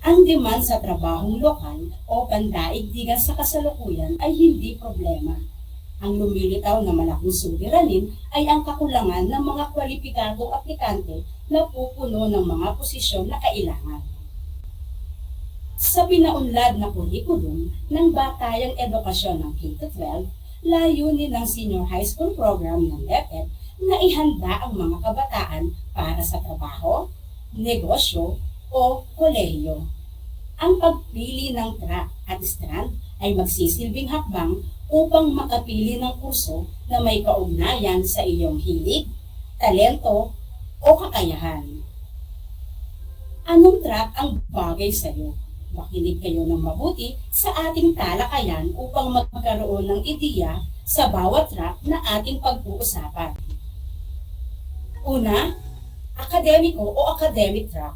Ang demand sa trabahong lokal o pandaigdigan sa kasalukuyan ay hindi problema. Ang lumilitaw na malaking suliranin ay ang kakulangan ng mga kwalipikadong aplikante na pupuno ng mga posisyon na kailangan. Sa pinaunlad na kurikulum ng Batayang Edukasyon ng K-12, layunin ng Senior High School Program ng DEPED na ihanda ang mga kabataan para sa trabaho, negosyo, o kolehiyo. Ang pagpili ng track at strand ay magsisilbing hakbang upang makapili ng kurso na may kaugnayan sa iyong hilig, talento, o kakayahan. Anong track ang bagay sa iyo? Makinig kayo ng mabuti sa ating talakayan upang magkaroon ng ideya sa bawat track na ating pag-uusapan. Una, akademiko o academic track.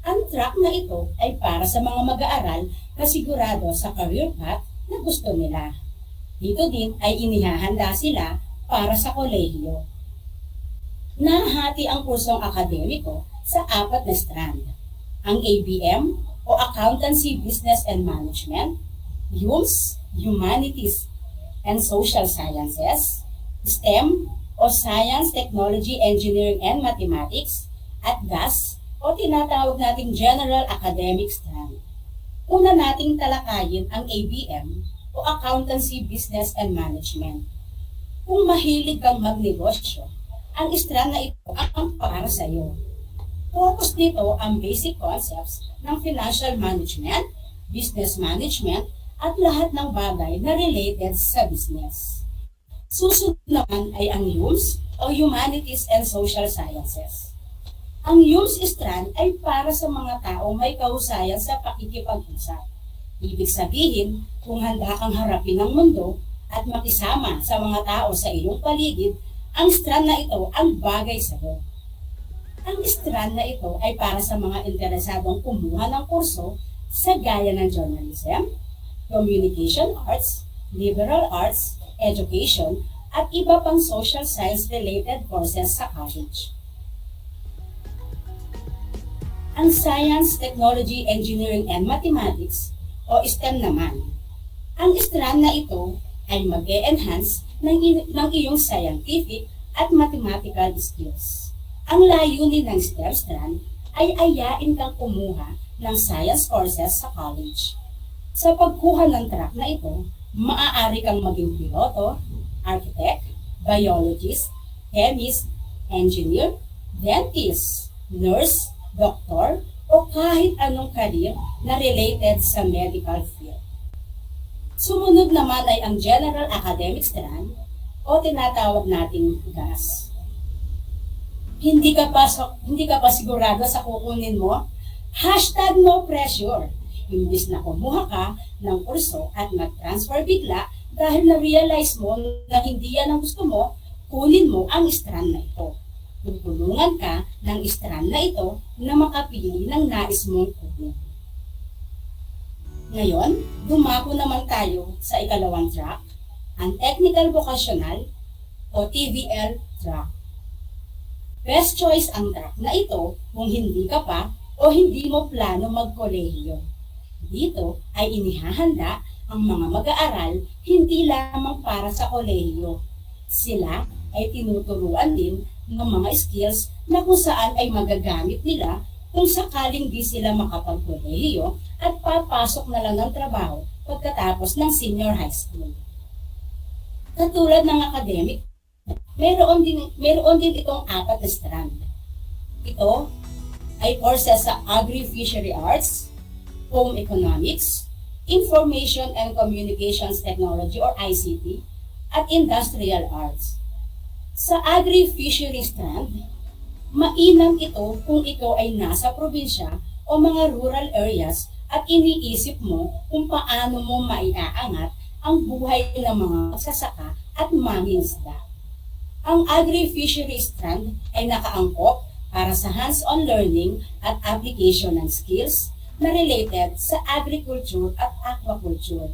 Ang track na ito ay para sa mga mag-aaral na sigurado sa career path na gusto nila. Dito din ay inihahanda sila para sa kolehiyo. Nahati ang kursong akademiko sa 4 na strand. Ang ABM o Accountancy, Business and Management, HUMS, Humanities and Social Sciences, STEM o Science, Technology, Engineering and Mathematics, at GAS o tinatawag nating General Academic Strand. Una nating talakayin ang ABM o Accountancy, Business and Management. Kung mahilig kang magnegosyo, ang strand na ito ang para sa iyo. Focus dito ang basic concepts ng financial management, business management, at lahat ng bagay na related sa business. Susunod naman ay ang HUMS o Humanities and Social Sciences. Ang HUMS strand ay para sa mga taong may kahusayan sa pakikipag-usap. Ibig sabihin, kung handa kang harapin ang mundo at makisama sa mga tao sa iyong paligid, ang strand na ito ang bagay sa iyo. Ang strand na ito ay para sa mga interesadong kumuha ng kurso sa gaya ng journalism, communication arts, liberal arts, education, at iba pang social science-related courses sa college. Ang Science, Technology, Engineering, and Mathematics o STEM naman. Ang strand na ito ay mag-e-enhance ng iyong scientific at mathematical skills. Ang layunin ng STEM strand ay ayain kang kumuha ng science courses sa college. Sa pagkuha ng track na ito, maaari kang maging piloto, architect, biologist, chemist, engineer, dentist, nurse, doktor, o kahit anong career na related sa medical field. Sumunod naman ay ang General Academic Strand o tinatawag nating GAS. Hindi ka pa sigurado sa kukunin mo? #no pressure. Imbis na kumuha ka ng kurso at mag-transfer bigla dahil na-realize mo na hindi yan ang gusto mo, kunin mo ang strand na ito. Tutulungan ka ng strand na ito na makapili ng nais mong kunin. Ngayon, dumako naman tayo sa ikalawang track, ang Technical Vocational o TVL track. Best choice ang track na ito kung hindi ka pa o hindi mo plano magkolehiyo. Dito ay inihahanda ang mga mag-aaral hindi lamang para sa kolehiyo. Sila ay tinuturuan din ng mga skills na kung saan ay magagamit nila kung sakaling di sila makapagkolehiyo at papasok na lang ng trabaho pagkatapos ng senior high school. Katulad ng academic, meron din itong 4 na strand. Ito ay courses sa Agri-Fishery Arts, Home Economics, Information and Communications Technology or ICT, at Industrial Arts. Sa Agri-Fishery strand, mainam ito kung ito ay nasa probinsya o mga rural areas at iniisip mo kung paano mo maiaangat ang buhay ng mga magsasaka at mangingisda. Ang Agri-Fishery strand ay nakaangkop para sa hands-on learning at application ng skills na related sa agriculture at aquaculture.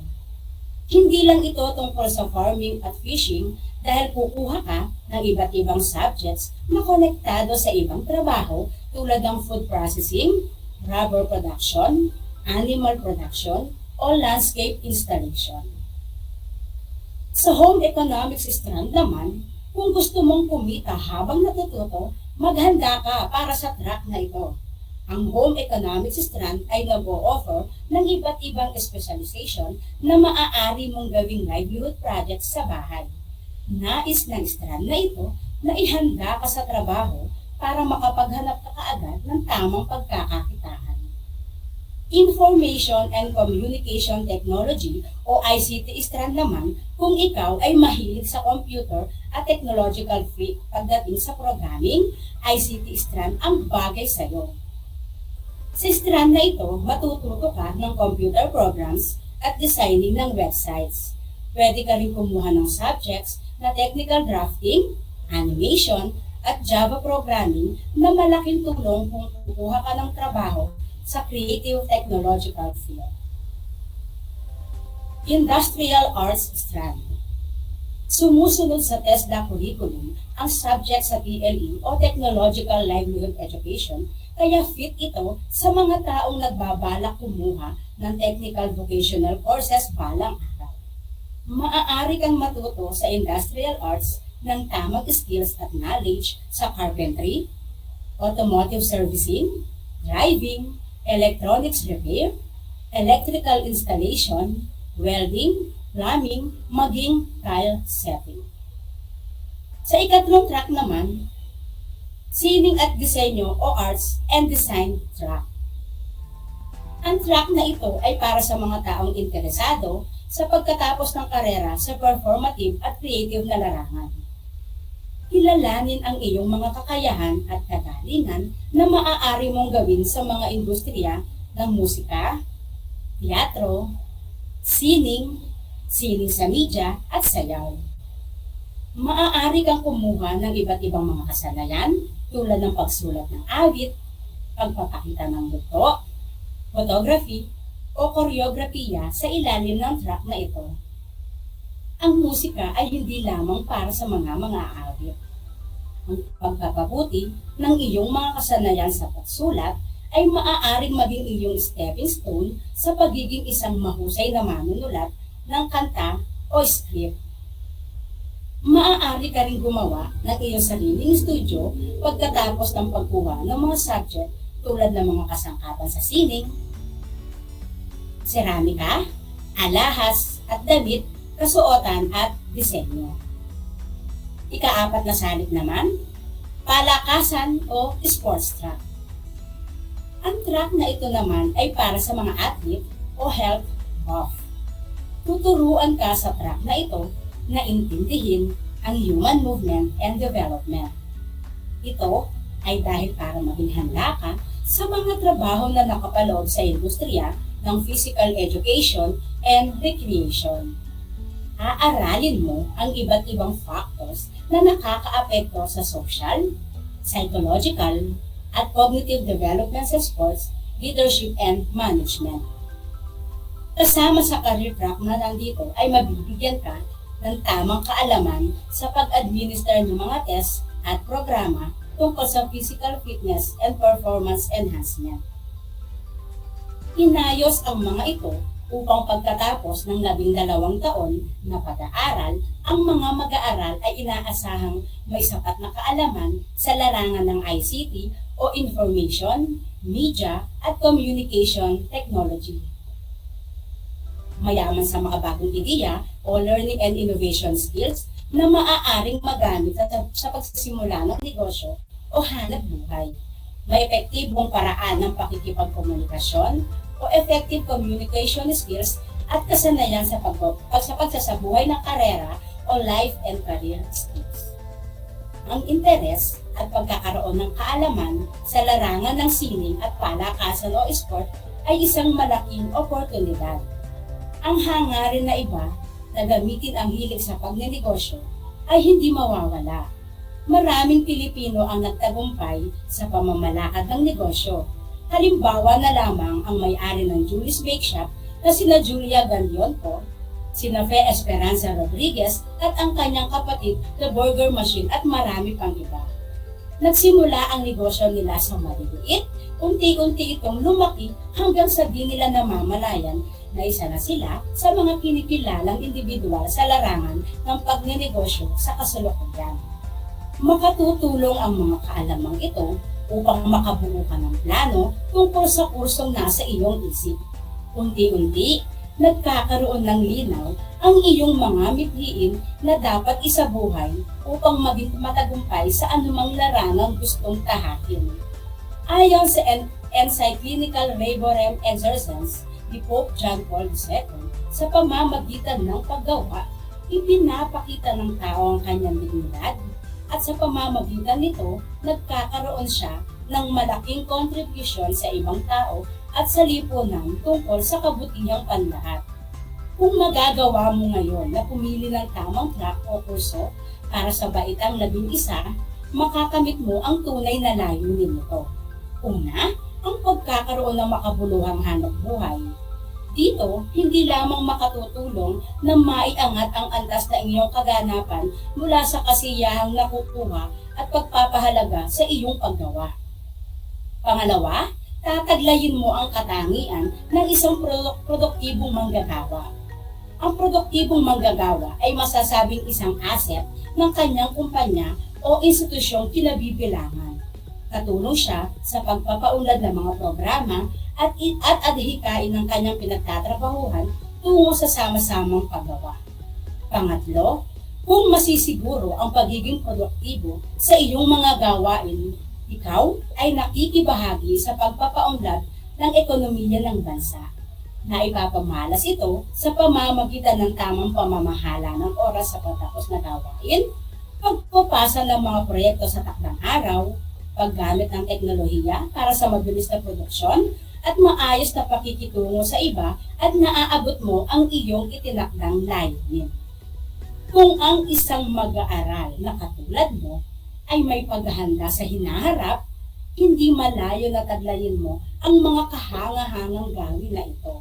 Hindi lang ito tungkol sa farming at fishing dahil kukuha ka ng iba't ibang subjects na konektado sa ibang trabaho tulad ng food processing, rubber production, animal production, o landscape installation. Sa home economics strand naman, kung gusto mong kumita habang natututo, maghanda ka para sa track na ito. Ang home economics strand ay nag-o-offer ng iba't ibang specialization na maaari mong gawing livelihood projects sa bahay. Nais ng strand na ito na ihanda ka sa trabaho para makapaghanap ka kaagad ng tamang pagkakakitaan. Information and Communication Technology o ICT strand naman kung ikaw ay mahilig sa computer at technological freak pagdating sa programming, ICT strand ang bagay sa iyo. Sa strand na ito, matututo ka ng computer programs at designing ng websites. Pwede ka rin kumuha ng subjects na technical drafting, animation, at Java programming na malaking tulong kung kukuha ka ng trabaho sa creative technological field. Industrial Arts strand. Sumusunod sa TESDA curriculum ang subject sa TLE o Technological Livelihood Education, kaya fit ito sa mga taong nagbabalak kumuha ng technical vocational courses balang araw. Maaari kang matuto sa industrial arts ng tamang skills at knowledge sa carpentry, automotive servicing, driving, electronics repair, electrical installation, welding, plumbing, maging tile setting. Sa ikatlong track naman, sining at disenyo o arts and design track. Ang track na ito ay para sa mga taong interesado sa pagkatapos ng karera sa performative at creative na larangan. Kilalanin ang iyong mga kakayahan at kagalingan na maaari mong gawin sa mga industriya ng musika, teatro, sining sa media at sayaw. Maaari kang kumuha ng iba't ibang mga kasanayan tulad ng pagsulat ng awit, pagpapakita ng buto, photography, o koreografiya sa ilalim ng track na ito. Ang musika ay hindi lamang para sa mga awit. Ang pagpapabuti ng iyong mga kasanayan sa pagsulat ay maaaring maging iyong stepping stone sa pagiging isang mahusay na manunulat ng kanta o script. Maaari ka rin gumawa ng iyong sariling studio pagkatapos ng pagkuha ng mga subject tulad ng mga kasangkapan sa sining, seramika, alahas at damit, kasuotan at disenyo. Ika-4 na salik naman, palakasan o sports track. Ang track na ito naman ay para sa mga athlete o health buff. Tuturuan ka sa track na ito na intindihin ang human movement and development. Ito ay dahil para maging handa ka sa mga trabaho na nakapaloob sa industriya ng physical education and recreation. Aaralin mo ang iba't ibang factors na nakakaapekto sa social, psychological, at cognitive development sa sports, leadership, and management. Kasama sa career track na nandito ay mabibigyan ka ng tamang kaalaman sa pag-administer ng mga tests at programa tungkol sa physical fitness and performance enhancement. Inayos ang mga ito upang pagkatapos ng 12 taon na pag-aaral, ang mga mag-aaral ay inaasahang may sapat na kaalaman sa larangan ng ICT o Information, Media at Communication Technology. mayaman sa makabagong ideya o learning and innovation skills na maaaring magamit sa pagsisimula ng negosyo o hanap buhay. May epektibong paraan ng pakikipagkomunikasyon o effective communication skills at kasanayan sa pagsasabuhay ng karera o life and career skills. Ang interes at pagkakaroon ng kaalaman sa larangan ng sining at palakasan o sport ay isang malaking oportunidad. Ang hangarin na iba na gamitin ang hilig sa pagnenegosyo ay hindi mawawala. Maraming Pilipino ang nagtagumpay sa pamamalakad ng negosyo. Halimbawa na lamang ang may-ari ng Julie's Bake Shop na sina Julia Gandionco, sina Fe Esperanza Rodriguez at ang kanyang kapatid na Burger Machine at marami pang iba. Nagsimula ang negosyo nila sa maliliit, unti-unti itong lumaki hanggang sa di nila namamalayan na isa na sila sa mga kinikilalang individual sa larangan ng pagnenegosyo sa kasalukuyan. Makatutulong ang mga kaalamang ito upang makabuo ka ng plano tungkol sa kursong nasa iyong isip. Unti-unti, nagkakaroon ng linaw ang iyong mga mithiin na dapat isabuhay upang maging matagumpay sa anumang larangang gustong tahakin. Ayon sa Encyclical Laborem Exercens ni Pope John Paul II, sa pamamagitan ng paggawa, ipinapakita ng tao ang kanyang dignidad at sa pamamagitan nito, nagkakaroon siya ng malaking kontribusyon sa ibang tao at sa lipunan tungkol sa kabutihang panlahat. Kung magagawa mo ngayon na pumili ng tamang track o kurso para sa baitang 11, makakamit mo ang tunay na layunin nito. Una, ang pagkakaroon ng makabuluhang hanap buhay. Dito, hindi lamang makatutulong na maiangat ang antas na inyong kaganapan mula sa kasiyahang nakukuha at pagpapahalaga sa iyong paggawa. Pangalawa, tataglayin mo ang katangian ng isang produktibong manggagawa. Ang produktibong manggagawa ay masasabing isang asset ng kanyang kumpanya o institusyong kinabibilangan. Katulong siya sa pagpapaunlad ng mga programa at adhikain ng kanyang pinagtatrabahuhan tungo sa sama-samang paggawa. Pangatlo, kung masisiguro ang pagiging produktibo sa iyong mga gawain, ikaw ay nakikibahagi sa pagpapaunlad ng ekonomiya ng bansa. Naipapamalas ito sa pamamagitan ng tamang pamamahala ng oras sa patapos na gawain, pagpapasa ng mga proyekto sa takdang araw, paggamit ng teknolohiya para sa mabilis na produksyon, at maayos na pakikitungo sa iba at naaabot mo ang iyong itinakdang layunin. Kung ang isang mag-aaral na katulad mo ay may paghahanda sa hinaharap, hindi malayo na taglayin mo ang mga kahanga-hangang gawin na ito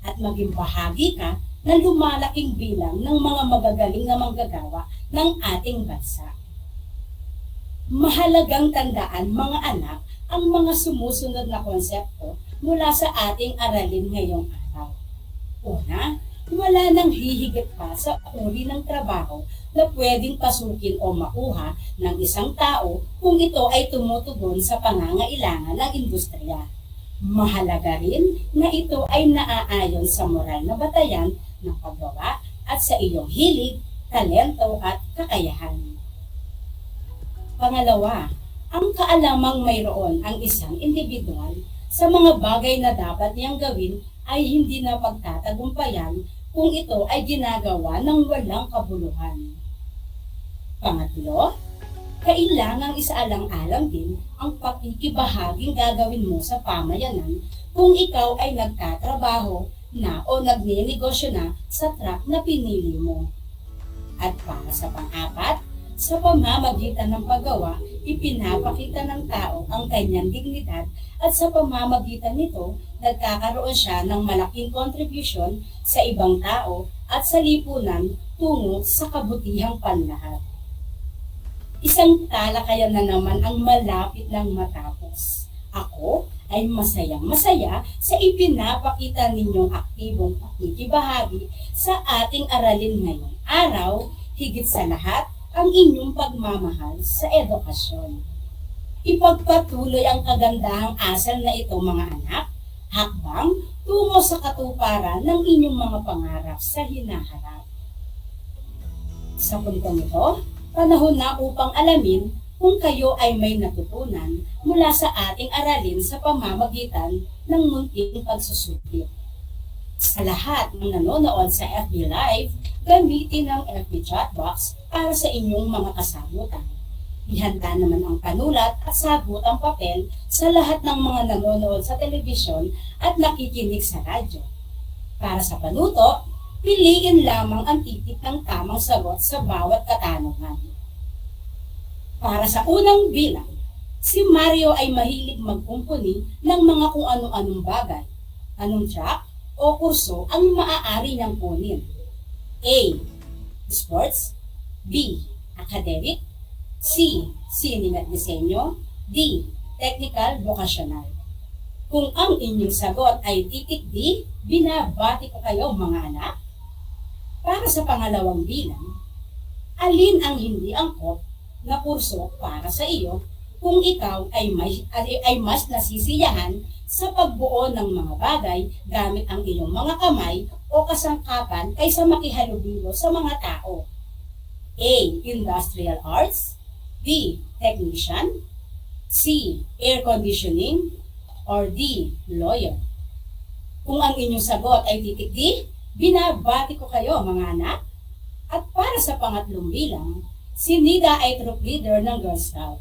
at maging bahagi ka ng lumalaking bilang ng mga magagaling na manggagawa ng ating bansa. Mahalagang tandaan, mga anak, ang mga sumusunod na konsepto mula sa ating aralin ngayong araw. Una, wala nang hihigit pa sa uri ng trabaho na pwedeng pasukin o makuha ng isang tao kung ito ay tumutugon sa pangangailangan ng industriya. Mahalaga rin na ito ay naaayon sa moral na batayan ng paggawa at sa iyong hilig, talento at kakayahan. Pangalawa, ang kaalamang mayroon ang isang individual sa mga bagay na dapat niyang gawin ay hindi na pagtatagumpayan kung ito ay ginagawa ng walang kabuluhan. Pangatlo, kailangang isaalang-alang din ang pakikibahaging gagawin mo sa pamayanan kung ikaw ay nagtatrabaho na o nagnenegosyo na sa track na pinili mo. At para sa pang-apat, sa pamamagitan ng paggawa, ipinapakita ng tao ang kanyang dignidad at sa pamamagitan nito, nagkakaroon siya ng malaking kontribusyon sa ibang tao at sa lipunan tungo sa kabutihang panlahat. Isang talakayan na naman ang malapit ng matapos. Ako ay masayang-masaya sa ipinapakita ninyong aktibong pakikibahagi sa ating aralin ngayong araw, higit sa lahat, ang inyong pagmamahal sa edukasyon. Ipagpatuloy ang kagandahang asal na ito, mga anak, Hakbang tungo sa katuparan ng inyong mga pangarap sa hinaharap. Sa puntong ito, panahon na upang alamin kung kayo ay may natutunan mula sa ating aralin sa pamamagitan ng munting pagsusulit. Sa lahat ng nanonood sa FB Live, gamitin ang FB chat box para sa inyong mga kasagutan. Ihanda naman ang panulat at sagutang papel sa lahat ng mga nanonood sa telebisyon at nakikinig sa radyo. Para sa panuto, piliin lamang ang titik ng tamang sagot sa bawat katanungan. Para sa unang bilang, si Mario ay mahilig magkumpuni ng mga kung ano-anong bagay. Anong track o kurso ang maaari niyang kunin? A. Sports. B. Academic. C. Sining at disenyo. D. Technical vocational. Kung ang inyong sagot ay titik D, binabati ko kayo mga anak. Para sa pangalawang bilang, alin ang hindi angkop na kurso para sa iyo kung ikaw ay mas nasisiyahan sa pagbuo ng mga bagay gamit ang iyong mga kamay o kasangkapan kaysa makihalubilo sa mga tao? A. Industrial Arts. B. Technician. C. Air Conditioning. Or D. Lawyer. Kung ang inyong sagot ay titik D, binabati ko kayo mga anak. At para sa pangatlong bilang, si Nida ay troop leader ng Girl Scout.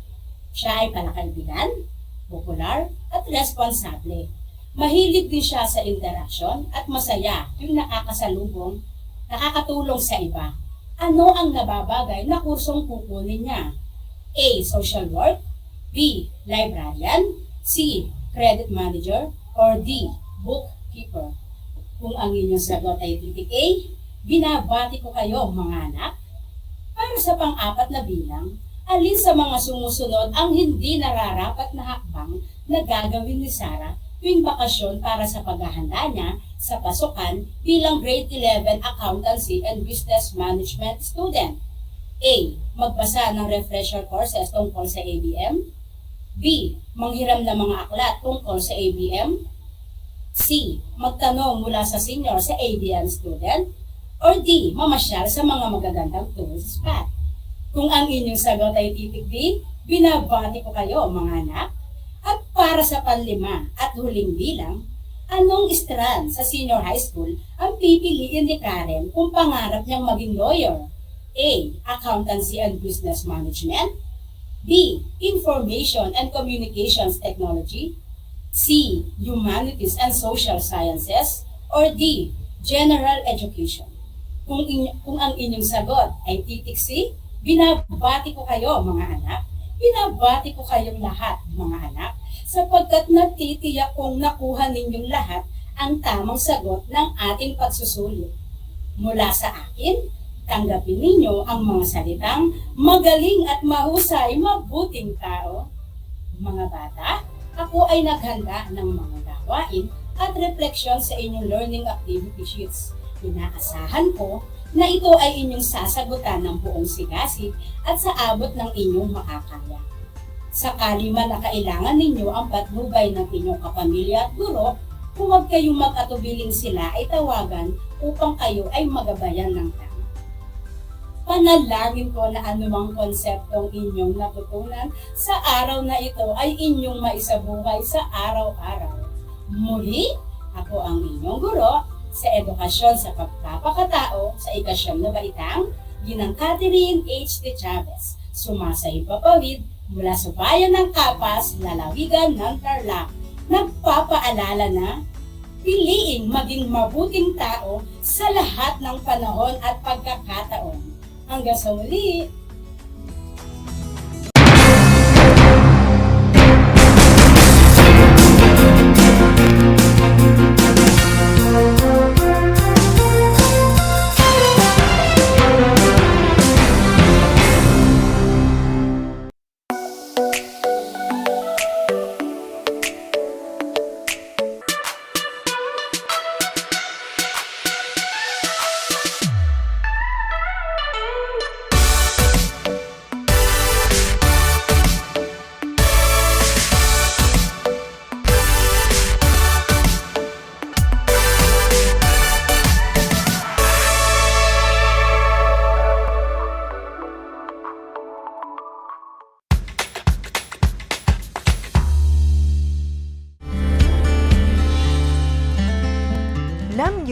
Siya ay palakaibigan, popular, at responsable. Mahilig din siya sa interaksyon at masaya yung nakakatulong sa iba. Ano ang nababagay na kursong kukunin niya? A. Social work. B. Librarian. C. Credit manager. Or D. Bookkeeper. Kung ang inyong sagot ay titik A, binabati ko kayo mga anak. Para sa pang-apat na bilang, alin sa mga sumusunod ang hindi nararapat na hakbang na gagawin ni Sarah tuwing bakasyon para sa paghahanda niya sa pasukan bilang grade 11 Accountancy and Business Management student? A. Magbasa ng refresher courses tungkol sa ABM. B. Manghiram ng mga aklat tungkol sa ABM. C. Magtanong mula sa senior sa ABM student. Or D. Mamasyal sa mga magagandang tourist spot. Kung ang inyong sagot ay titik D, binabati ko kayo mga anak. At para sa panlima at huling bilang, anong strand sa senior high school ang pipiliin ni Karen kung pangarap niyang maging lawyer? A. Accountancy and Business Management. B. Information and Communications Technology. C. Humanities and Social Sciences. Or D. General Education. Kung ang inyong sagot ay titik C, binabati ko kayo mga anak. Binabati ko kayong lahat mga anak sapagkat natitiyak kong nakuha ninyong lahat ang tamang sagot ng ating pagsusulit. Mula sa akin, tanggapin ninyo ang mga salitang magaling at mahusay, mabuting tao. Mga bata, ako ay naghanda ng mga gawain at refleksyon sa inyong learning activity sheets. Inaasahan ko na ito ay inyong sasagutan ng buong sigasig at sa abot ng inyong makakaya. Sakali man na kailangan ninyo ang patnubay ng inyong kapamilya at guro, huwag kayong mag-atubiling sila ay tawagan upang kayo ay magabayan ng tama. Panalangin ko na anumang konseptong inyong natutunan sa araw na ito ay inyong maisabuhay sa araw-araw. Muli, ako ang inyong guro sa edukasyon sa pagpapakatao sa ikasyam na baitang, Ginang Catherine H. T. Chavez, sumasahipapawid mula sa bayan ng Kapas, lalawigan ng Tarlac. Nagpapaalala na piliing maging mabuting tao sa lahat ng panahon at pagkakataon. Hanggang sa muli!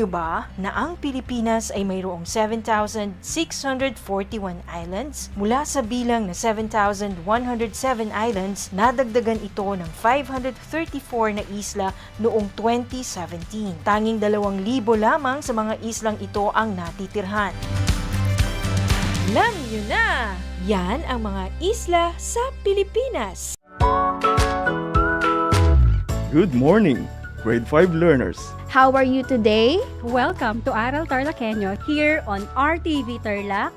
niyo ba na ang Pilipinas ay mayroong 7,641 islands? Mula sa bilang na 7,107 islands, nadagdagan ito ng 534 na isla noong 2017. Tanging 2,000 lamang sa mga islang ito ang natitirhan. Alam niyo na! Yan ang mga isla sa Pilipinas. Good morning, grade 5 learners. How are you today? Welcome to Aral TarlakHenyo here on RTV Tarlac,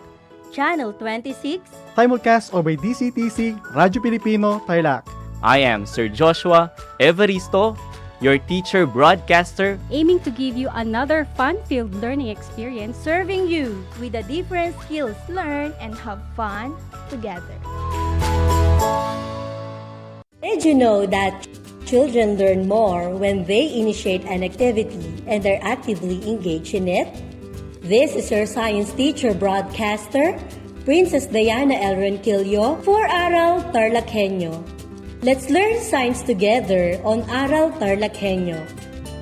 Channel 26. Simulcast over DCTC, Radyo Pilipino, Tarlac. I am Sir Joshua Evaristo, your teacher broadcaster, aiming to give you another fun-filled learning experience, serving you with the different skills learn and have fun together. Did you know that children learn more when they initiate an activity and are actively engaged in it? This is your science teacher broadcaster, Princess Diana L. Ronquillo for Aral TarlakHenyo. Let's learn science together on Aral TarlakHenyo.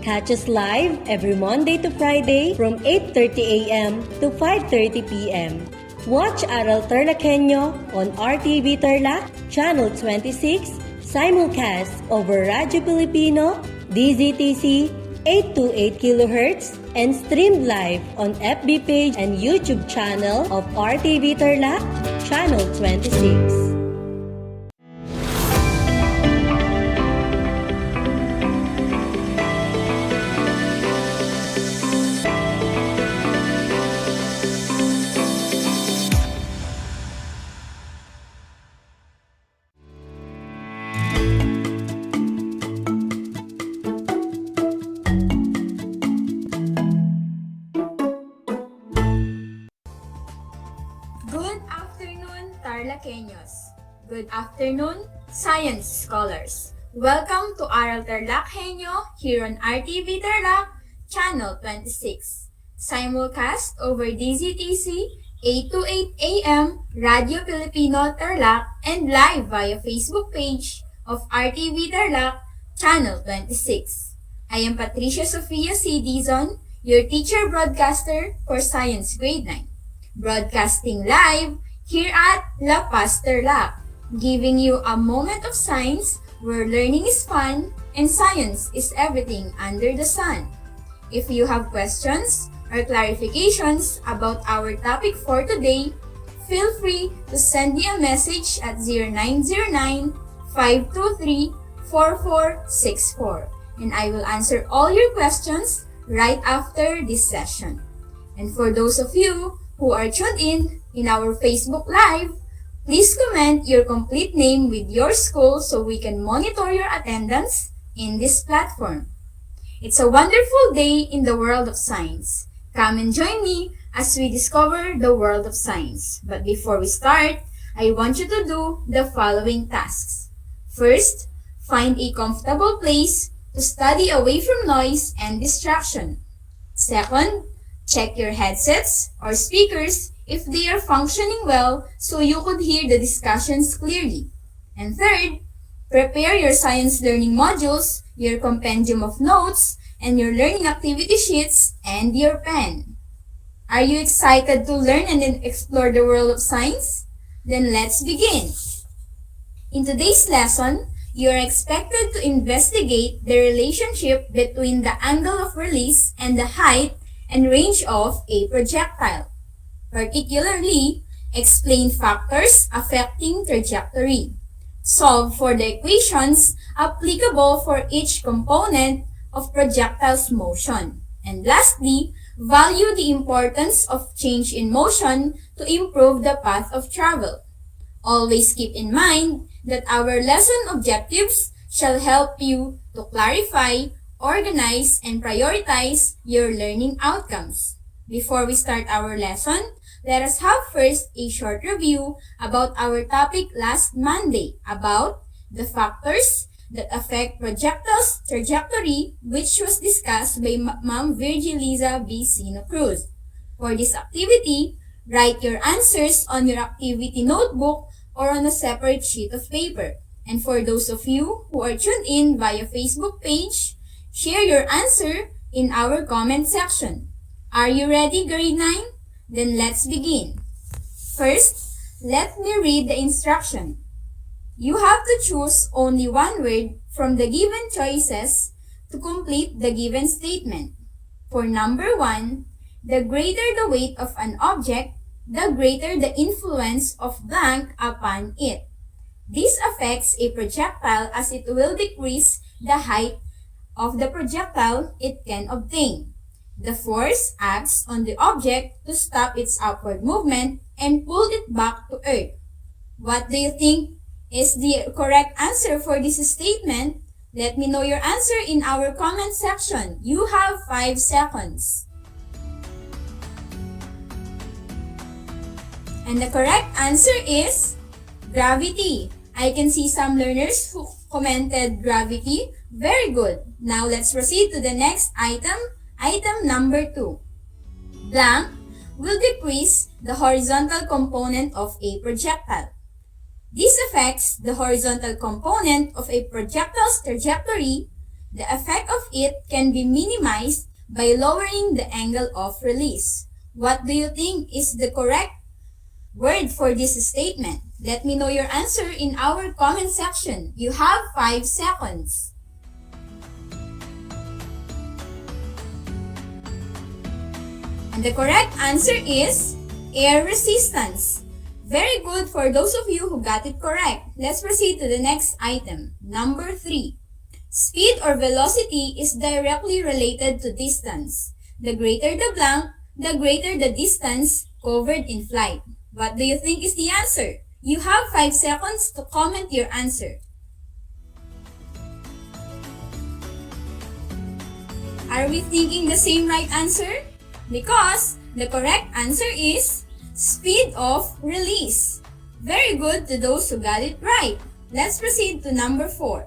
Catch us live every Monday to Friday from 8:30 a.m. to 5:30 p.m. Watch Aral TarlakHenyo on RTV Tarlac, Channel 26, simulcast over Radyo Pilipino, DZTC 828 kHz, and streamed live on FB page and YouTube channel of RTV Tarlac, Channel 26. Good afternoon, Tarlakenyos. Good afternoon, science scholars. Welcome to Aral TarlakHenyo here on RTV Tarlac, Channel 26. Simulcast over DZTC 828 AM, Radio Filipino Tarlac, and live via Facebook page of RTV Tarlac, Channel 26. I am Patricia Sofia C. Dizon, your teacher broadcaster for Science Grade 9. Broadcasting live here at La Paz, Tarlac, giving you a moment of science where learning is fun and science is everything under the sun. If you have questions or clarifications about our topic for today, feel free to send me a message at 0909-523-4464, and I will answer all your questions right after this session. And for those of you who are tuned in our Facebook Live, please comment your complete name with your school so we can monitor your attendance in this platform. It's a wonderful day in the world of science. Come and join me as we discover the world of science. But before we start, I want you to do the following tasks. First, find a comfortable place to study away from noise and distraction. Second, check your headsets or speakers if they are functioning well so you could hear the discussions clearly. And third, prepare your science learning modules, your compendium of notes, and your learning activity sheets, and your pen. Are you excited to learn and explore the world of science? Then let's begin. In today's lesson, you are expected to investigate the relationship between the angle of release and the height and range of a projectile. Particularly, explain factors affecting trajectory. Solve for the equations applicable for each component of projectile's motion. And lastly, value the importance of change in motion to improve the path of travel. Always keep in mind that our lesson objectives shall help you to clarify, organize, and prioritize your learning outcomes. Before we start our lesson, let us have first a short review about our topic last Monday about the factors that affect projectile's trajectory, which was discussed by Ma'am Virgiliza B. Sino Cruz. For this activity, write your answers on your activity notebook or on a separate sheet of paper. And for those of you who are tuned in via Facebook page, share your answer in our comment section. Are you ready, grade 9? Then let's begin. First, let me read the instruction. You have to choose only one word from the given choices to complete the given statement. For number 1, the greater the weight of an object, the greater the influence of blank upon it. This affects a projectile as it will decrease the height of the projectile it can obtain. The force acts on the object to stop its upward movement and pull it back to Earth. What do you think is the correct answer for this statement? Let me know your answer in our comment section. You have 5 seconds. And the correct answer is gravity. I can see some learners who commented gravity. Very good. Now let's proceed to the next item. Item number 2. Blank will decrease the horizontal component of a projectile. This affects the horizontal component of a projectile's trajectory. The effect of it can be minimized by lowering the angle of release. What do you think is the correct word for this statement? Let me know your answer in our comment section. You have 5 seconds. And the correct answer is air resistance. Very good for those of you who got it correct. Let's proceed to the next item. Number 3. Speed or velocity is directly related to distance. The greater the blank, the greater the distance covered in flight. What do you think is the answer? You have 5 seconds to comment your answer. Are we thinking the same right answer? Because the correct answer is speed of release. Very good to those who got it right. Let's proceed to number 4.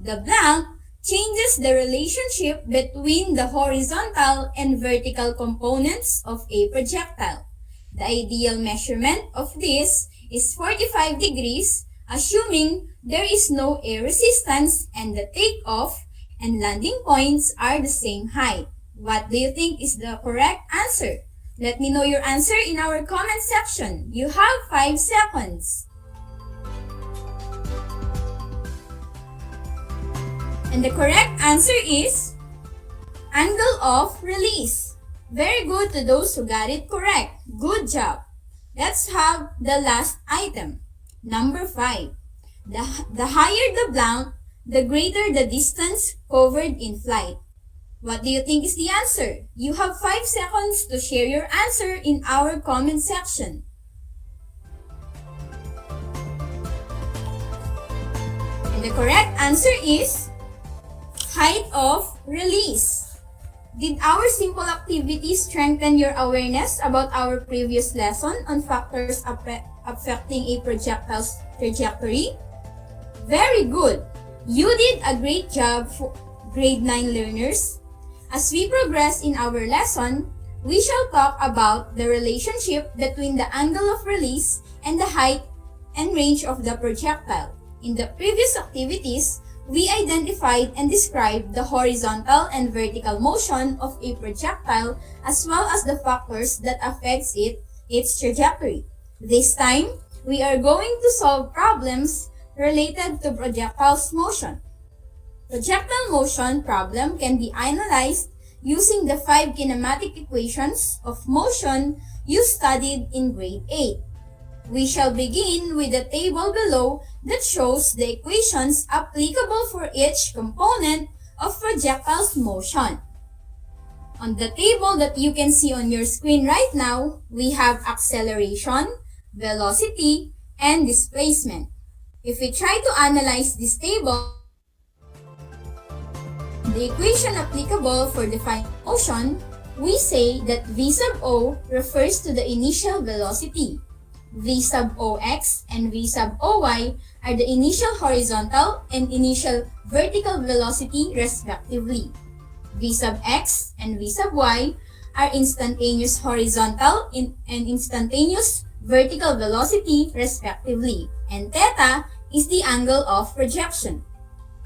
The blank changes the relationship between the horizontal and vertical components of a projectile. The ideal measurement of this is 45 degrees, assuming there is no air resistance and the takeoff and landing points are the same height. What do you think is the correct answer? Let me know your answer in our comment section. You have 5 seconds. And the correct answer is angle of release. Very good to those who got it correct. Good job. Let's have the last item. Number 5. The higher the blank, the greater the distance covered in flight. What do you think is the answer? You have 5 seconds to share your answer in our comment section. And the correct answer is height of release. Did our simple activity strengthen your awareness about our previous lesson on factors affecting a projectile's trajectory? Very good! You did a great job for grade 9 learners. As we progress in our lesson, we shall talk about the relationship between the angle of release and the height and range of the projectile. In the previous activities, we identified and described the horizontal and vertical motion of a projectile as well as the factors that affects its trajectory. This time, we are going to solve problems related to projectile's motion. Projectile motion problem can be analyzed using the 5 kinematic equations of motion you studied in grade 8. We shall begin with the table below that shows the equations applicable for each component of projectile's motion. On the table that you can see on your screen right now, we have acceleration, velocity, and displacement. If we try to analyze this table, the equation applicable for defining motion, we say that V sub O refers to the initial velocity. V sub OX and V sub OY are the initial horizontal and initial vertical velocity respectively. V sub X and V sub Y are instantaneous horizontal and instantaneous vertical velocity respectively. And theta is the angle of projection.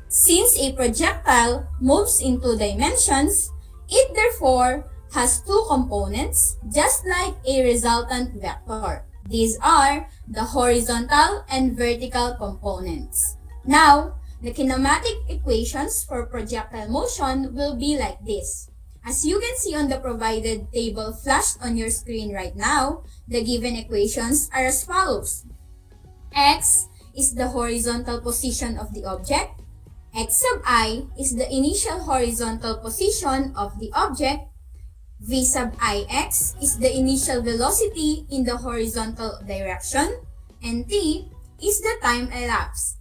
Since a projectile moves in 2 dimensions, It therefore has two components, just like a resultant vector. These are the horizontal and vertical components. Now, the kinematic equations for projectile motion will be like this. As you can see on the provided table flashed on your screen right now, the given equations are as follows. X is the horizontal position of the object. X sub I is the initial horizontal position of the object. V sub ix is the initial velocity in the horizontal direction. And T is the time elapsed.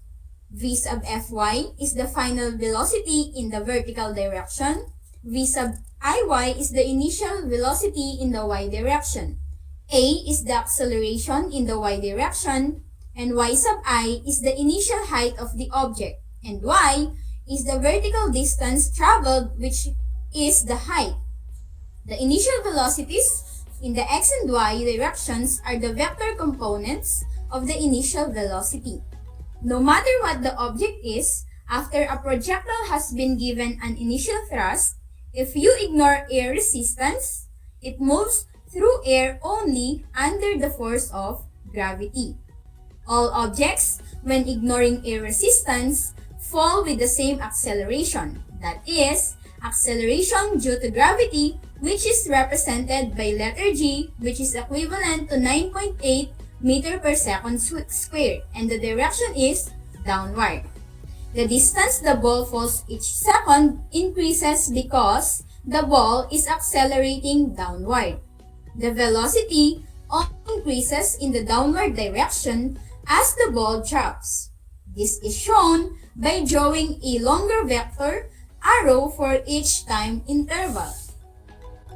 V sub fy is the final velocity in the vertical direction. V sub iy is the initial velocity in the y direction. A is the acceleration in the y direction. And y sub I is the initial height of the object. And y is the vertical distance traveled, which is the height. The initial velocities in the x and y directions are the vector components of the initial velocity. No matter what the object is, after a projectile has been given an initial thrust, if you ignore air resistance, it moves through air only under the force of gravity. All objects, when ignoring air resistance, fall with the same acceleration, that is, acceleration due to gravity, which is represented by letter G, which is equivalent to 9.8 meter per second squared, and the direction is downward. The distance the ball falls each second increases because the ball is accelerating downward. The velocity also increases in the downward direction as the ball drops. This is shown by drawing a longer vector arrow for each time interval.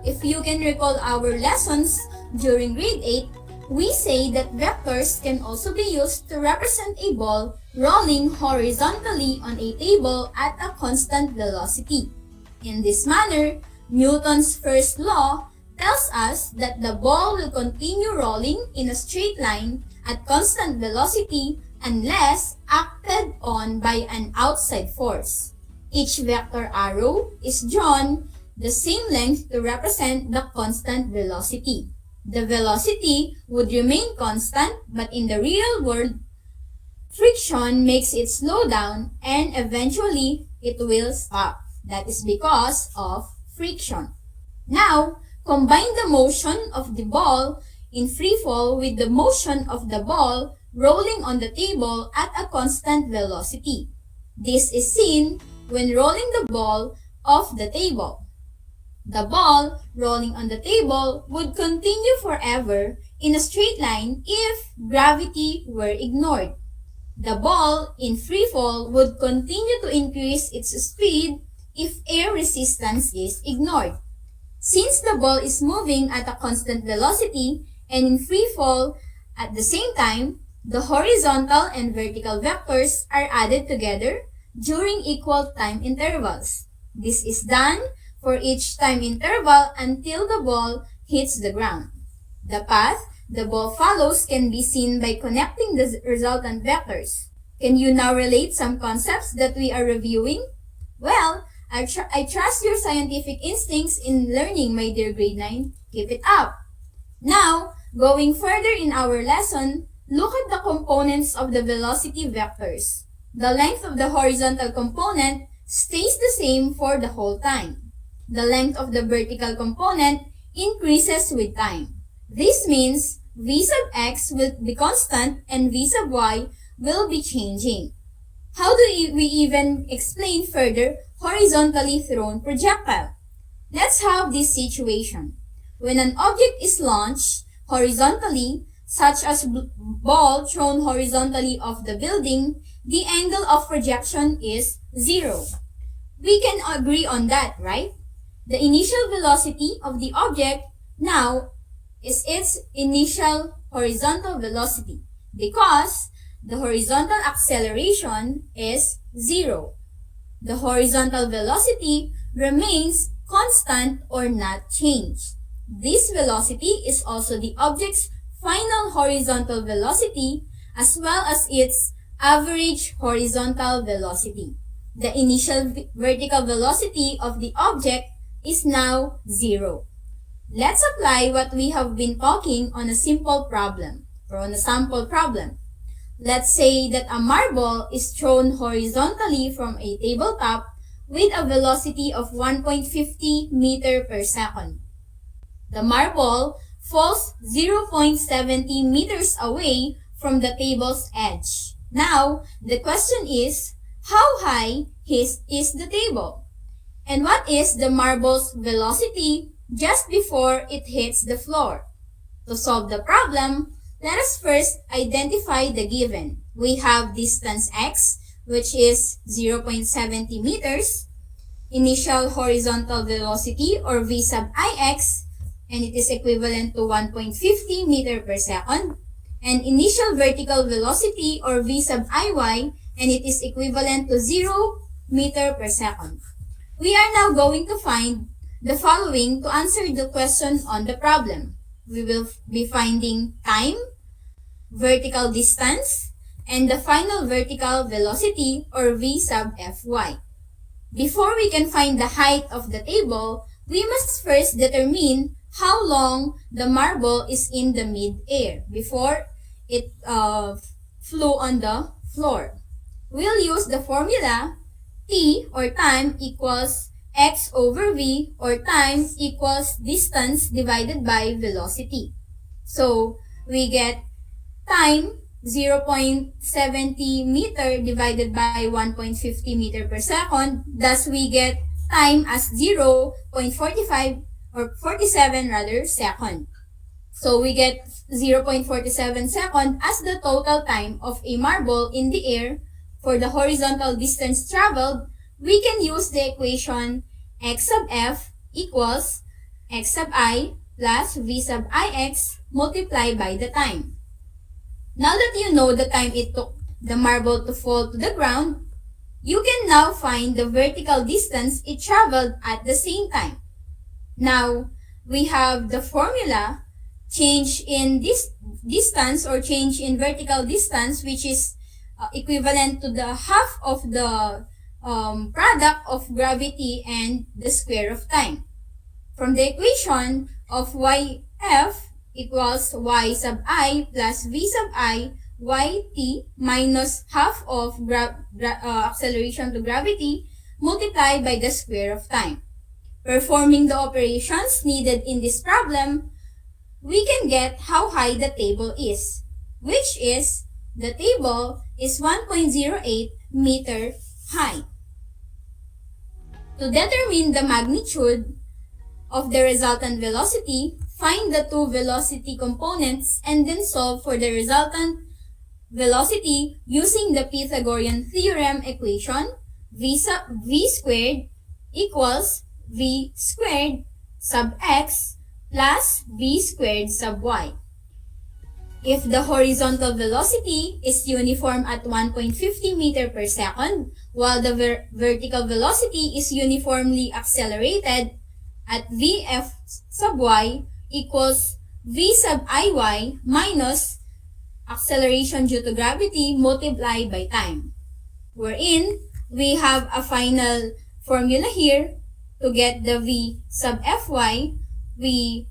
If you can recall our lessons during grade 8, we say that vectors can also be used to represent a ball rolling horizontally on a table at a constant velocity. In this manner, Newton's first law tells us that the ball will continue rolling in a straight line at constant velocity unless acted on by an outside force. Each vector arrow is drawn the same length to represent the constant velocity. The velocity would remain constant, but in the real world, friction makes it slow down and eventually it will stop. That is because of friction. Now, combine the motion of the ball in free fall with the motion of the ball rolling on the table at a constant velocity. This is seen when rolling the ball off the table. The ball rolling on the table would continue forever in a straight line if gravity were ignored. The ball in free fall would continue to increase its speed if air resistance is ignored. Since the ball is moving at a constant velocity and in free fall at the same time, the horizontal and vertical vectors are added together during equal time intervals. This is done for each time interval until the ball hits the ground. The path the ball follows can be seen by connecting the resultant vectors. Can you now relate some concepts that we are reviewing? Well, I trust your scientific instincts in learning, my dear grade 9. Keep it up! Now, going further in our lesson, look at the components of the velocity vectors. The length of the horizontal component stays the same for the whole time. The length of the vertical component increases with time. This means v sub x will be constant and v sub y will be changing. How do we even explain further horizontally thrown projectile? Let's have this situation. When an object is launched horizontally, such as ball thrown horizontally off the building, the angle of projection is 0. We can agree on that, right? The initial velocity of the object now is its initial horizontal velocity because the horizontal acceleration is 0. The horizontal velocity remains constant or not changed. This velocity is also the object's final horizontal velocity as well as its average horizontal velocity. The initial vertical velocity of the object is now 0. Let's apply what we have been talking on a simple problem or on a sample problem. Let's say that a marble is thrown horizontally from a tabletop with a velocity of 1.50 meter per second. The marble falls 0.70 meters away from the table's edge. Now, the question is, how high is the table? And what is the marble's velocity just before it hits the floor? To solve the problem, let us first identify the given. We have distance x, which is 0.70 meters, initial horizontal velocity or v sub ix, and it is equivalent to 1.50 meter per second, and initial vertical velocity or v sub iy, and it is equivalent to 0 meter per second. We are now going to find the following to answer the question on the problem. We will be finding time, vertical distance, and the final vertical velocity or v sub fy. Before we can find the height of the table, we must first determine how long the marble is in the mid-air before it flew on the floor. We'll use the formula t or time equals x over v or time equals distance divided by velocity. So we get time 0.70 meter divided by 1.50 meter per second. Thus we get time as 0.45 or 47 rather second. So we get 0.47 second as the total time of a marble in the air. For the horizontal distance traveled, we can use the equation x sub f equals x sub I plus v sub ix multiplied by the time. Now that you know the time it took the marble to fall to the ground, you can now find the vertical distance it traveled at the same time. Now, we have the formula change in this distance or change in vertical distance, which is equivalent to the half of the product of gravity and the square of time. From the equation of yf equals y sub I plus v sub I yt minus half of acceleration to gravity multiplied by the square of time. Performing the operations needed in this problem, we can get how high the table is, which is the table is 1.08 meter high. To determine the magnitude of the resultant velocity, find the two velocity components and then solve for the resultant velocity using the Pythagorean theorem equation v squared equals v squared sub x plus v squared sub y. If the horizontal velocity is uniform at 1.50 meter per second, while the vertical velocity is uniformly accelerated at vf sub y equals v sub iy minus acceleration due to gravity multiplied by time. Wherein, we have a final formula here to get the v sub fy. We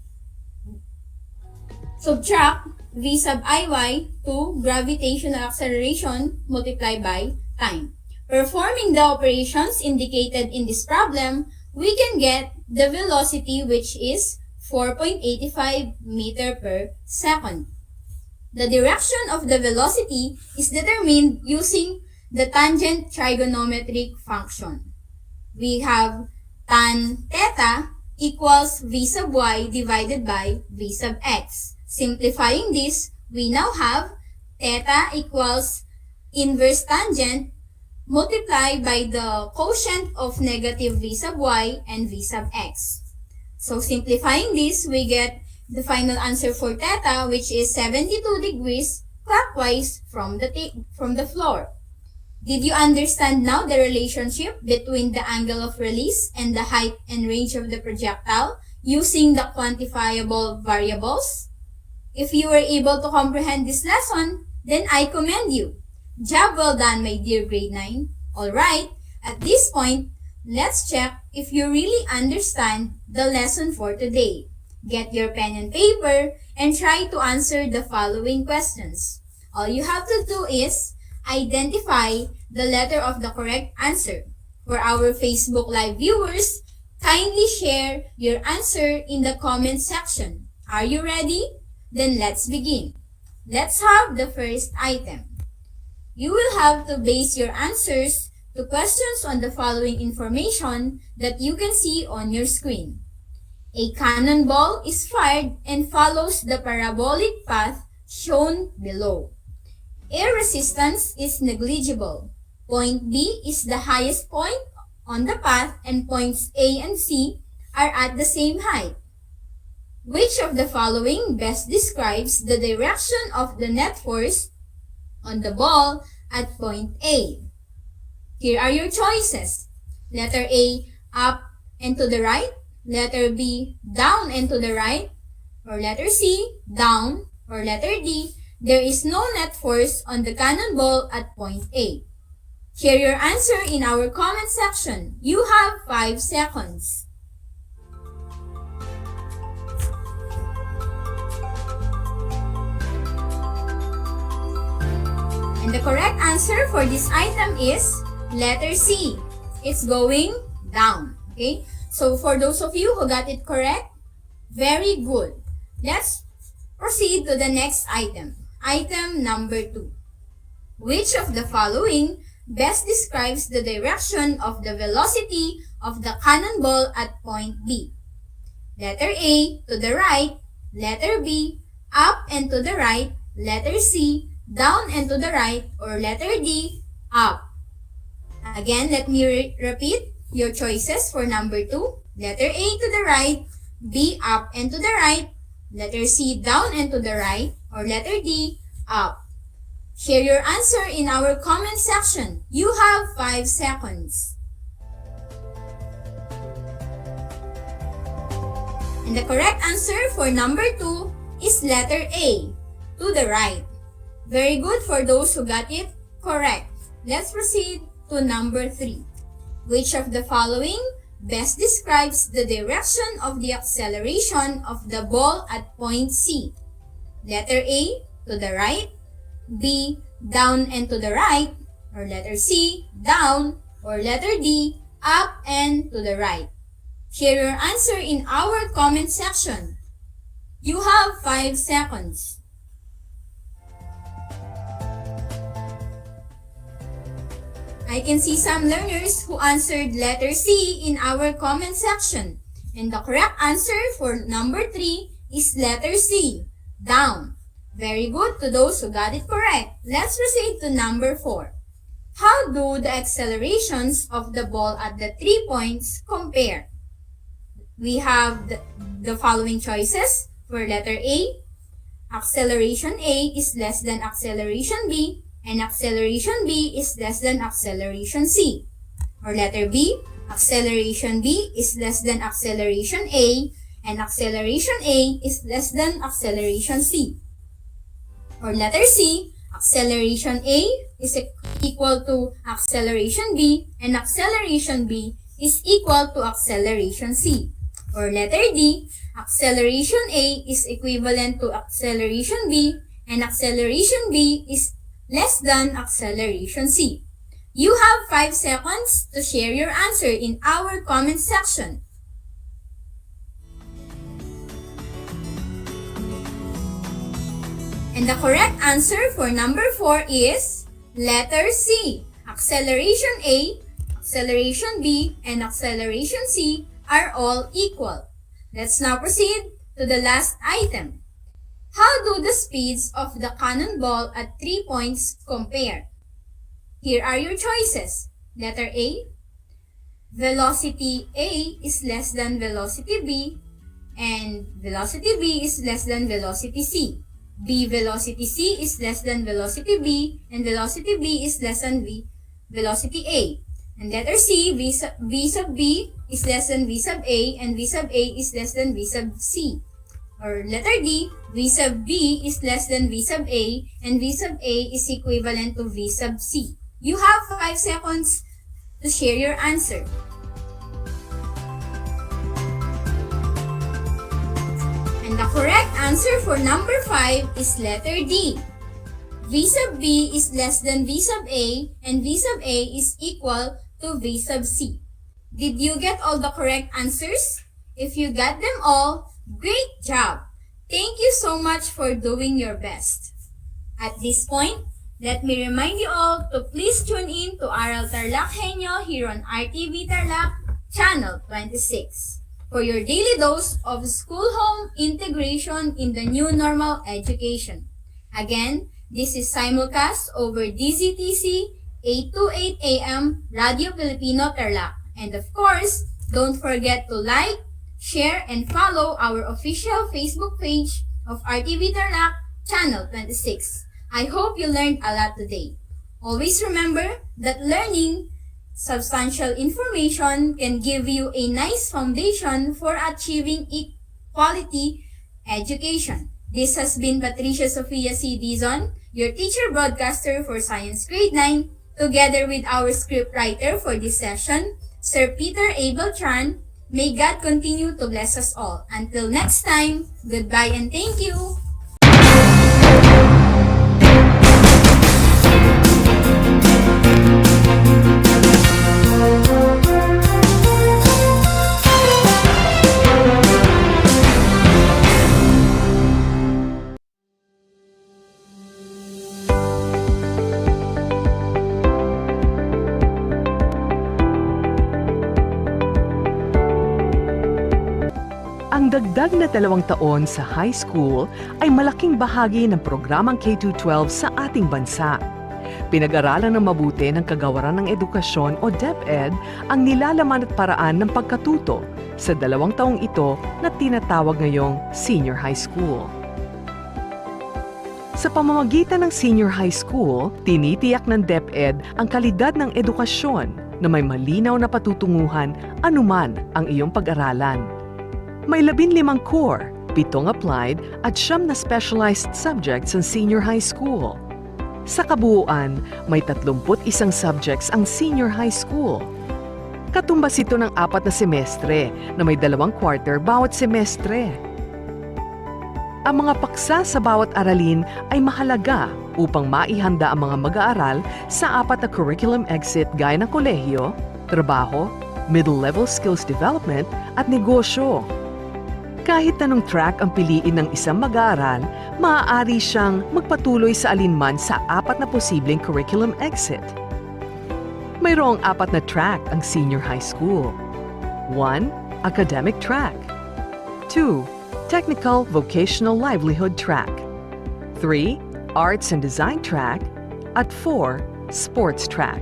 subtract v sub iy to gravitational acceleration multiplied by time. Performing the operations indicated in this problem, we can get the velocity, which is 4.85 meter per second. The direction of the velocity is determined using the tangent trigonometric function. We have tan theta equals v sub y divided by v sub x. Simplifying this, we now have theta equals inverse tangent multiplied by the quotient of negative v sub y and v sub x. So simplifying this, we get the final answer for theta, which is 72 degrees clockwise from the floor. Did you understand now the relationship between the angle of release and the height and range of the projectile using the quantifiable variables? If you were able to comprehend this lesson, then I commend you. Job well done, my dear grade 9. Alright, at this point, let's check if you really understand the lesson for today. Get your pen and paper and try to answer the following questions. All you have to do is identify the letter of the correct answer. For our Facebook Live viewers, kindly share your answer in the comment section. Are you ready? Then let's begin. Let's have the first item. You will have to base your answers to questions on the following information that you can see on your screen. A cannonball is fired and follows the parabolic path shown below. Air resistance is negligible. Point B is the highest point on the path and points A and C are at the same height. Which of the following best describes the direction of the net force on the ball at point A? Here are your choices. Letter A, up and to the right. Letter B, down and to the right. Or letter C, down. Or letter D, there is no net force on the cannonball at point A. Share your answer in our comment section. You have 5 seconds. And the correct answer for this item is letter C. It's going down. Okay? So for those of you who got it correct, very good. Let's proceed to the next item. Item number 2. Which of the following best describes the direction of the velocity of the cannonball at point B? Letter A, to the right. Letter B, up and to the right. Letter C, down and to the right. Or letter D, up. Again, let me repeat your choices for number 2. Letter A, to the right. B, up and to the right. Letter C, down and to the right. Or letter D, up. Share your answer in our comment section. You have 5 seconds. And the correct answer for number 2 is letter A, to the right. Very good for those who got it correct. Let's proceed to number 3. Which of the following best describes the direction of the acceleration of the ball at point C? Letter A, to the right. B, down and to the right. Or letter C, down. Or letter D, up and to the right. Share your answer in our comment section. You have 5 seconds. I can see some learners who answered letter C in our comment section. And the correct answer for number 3 is letter C, down. Very good to those who got it correct. Let's proceed to number 4. How do the accelerations of the ball at the 3 points compare? We have the following choices for letter A. Acceleration A is less than acceleration B, and acceleration B is less than acceleration C. Or letter B, acceleration B is less than acceleration A, and acceleration A is less than acceleration C. Or letter C, acceleration A is equal to acceleration B, and acceleration B is equal to acceleration C. Or letter D, acceleration A is equivalent to acceleration B, and acceleration B is less than acceleration C. You have 5 seconds to share your answer in our comment section. And the correct answer for number 4 is letter C. Acceleration A, acceleration B, and acceleration C are all equal. Let's now proceed to the last item. How do the speeds of the cannonball at 3 points compare? Here are your choices. Letter A, velocity A is less than velocity B, and velocity B is less than velocity C. B, velocity C is less than velocity B, and velocity B is less than velocity A. And letter C, V sub B is less than V sub A, and V sub A is less than V sub C. Or letter D, V sub B is less than V sub A, and V sub A is equivalent to V sub C. You have 5 seconds to share your answer. correct answer for number 5 is letter D. V sub B is less than V sub A and V sub A is equal to V sub C. Did you get all the correct answers? If you got them all, great job! Thank you so much for doing your best. At this point, let me remind you all to please tune in to Aral TarlakHenyo here on RTV Tarlac, Channel 26, for your daily dose of school-home integration in the new normal education. Again, this is simulcast over DZTC 828 AM Radio Filipino Tarlac. And of course, don't forget to like, share, and follow our official Facebook page of RTV Tarlac, Channel 26. I hope you learned a lot today. Always remember that learning substantial information can give you a nice foundation for achieving quality education. This has been Patricia Sofia C. Dizon, your teacher broadcaster for Science Grade 9, together with our script writer for this session, Sir Peter A. Beltran. May God continue to bless us all. Until next time, goodbye and thank you! Ang dagdag na 2 taon sa high school ay malaking bahagi ng programang K-12 sa ating bansa. Pinag-aralan ng mabuti ng Kagawaran ng Edukasyon o DEPED ang nilalaman at paraan ng pagkatuto sa 2 taong ito na tinatawag ngayong senior high school. Sa pamamagitan ng senior high school, tinitiyak ng DEPED ang kalidad ng edukasyon na may malinaw na patutunguhan anuman ang iyong pag-aralan. May 15 core, 7 applied at 9 na specialized subjects ang senior high school. Sa kabuuan, may 31 subjects ang senior high school. Katumbas ito ng 4 na semestre na may 2 quarter bawat semestre. Ang mga paksa sa bawat aralin ay mahalaga upang maihanda ang mga mag-aaral sa 4 na curriculum exit gaya ng kolehiyo, trabaho, middle-level skills development at negosyo. Kahit anong track ang piliin ng isang mag-aaral, maaari siyang magpatuloy sa alinman sa 4 na posibleng curriculum exit. Mayroong 4 na track ang senior high school. 1. Academic track. 2. Technical Vocational Livelihood track. 3. Arts and Design track. At 4. Sports track.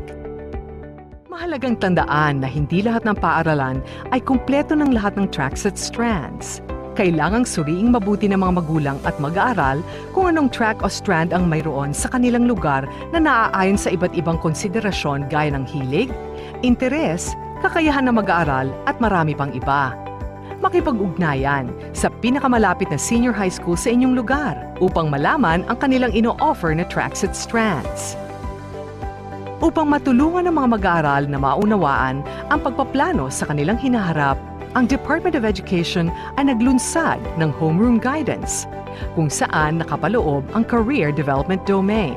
Mahalagang tandaan na hindi lahat ng paaralan ay kumpleto ng lahat ng tracks at strands. Kailangang suriing mabuti ng mga magulang at mag-aaral kung anong track o strand ang mayroon sa kanilang lugar na naaayon sa iba't ibang konsiderasyon gaya ng hilig, interes, kakayahan ng mag-aaral at marami pang iba. Makipag-ugnayan sa pinakamalapit na senior high school sa inyong lugar upang malaman ang kanilang ino-offer na tracks at strands. Upang matulungan ng mga mag-aaral na maunawaan ang pagpaplano sa kanilang hinaharap, ang Department of Education ay naglunsad ng Homeroom Guidance, kung saan nakapaloob ang Career Development Domain.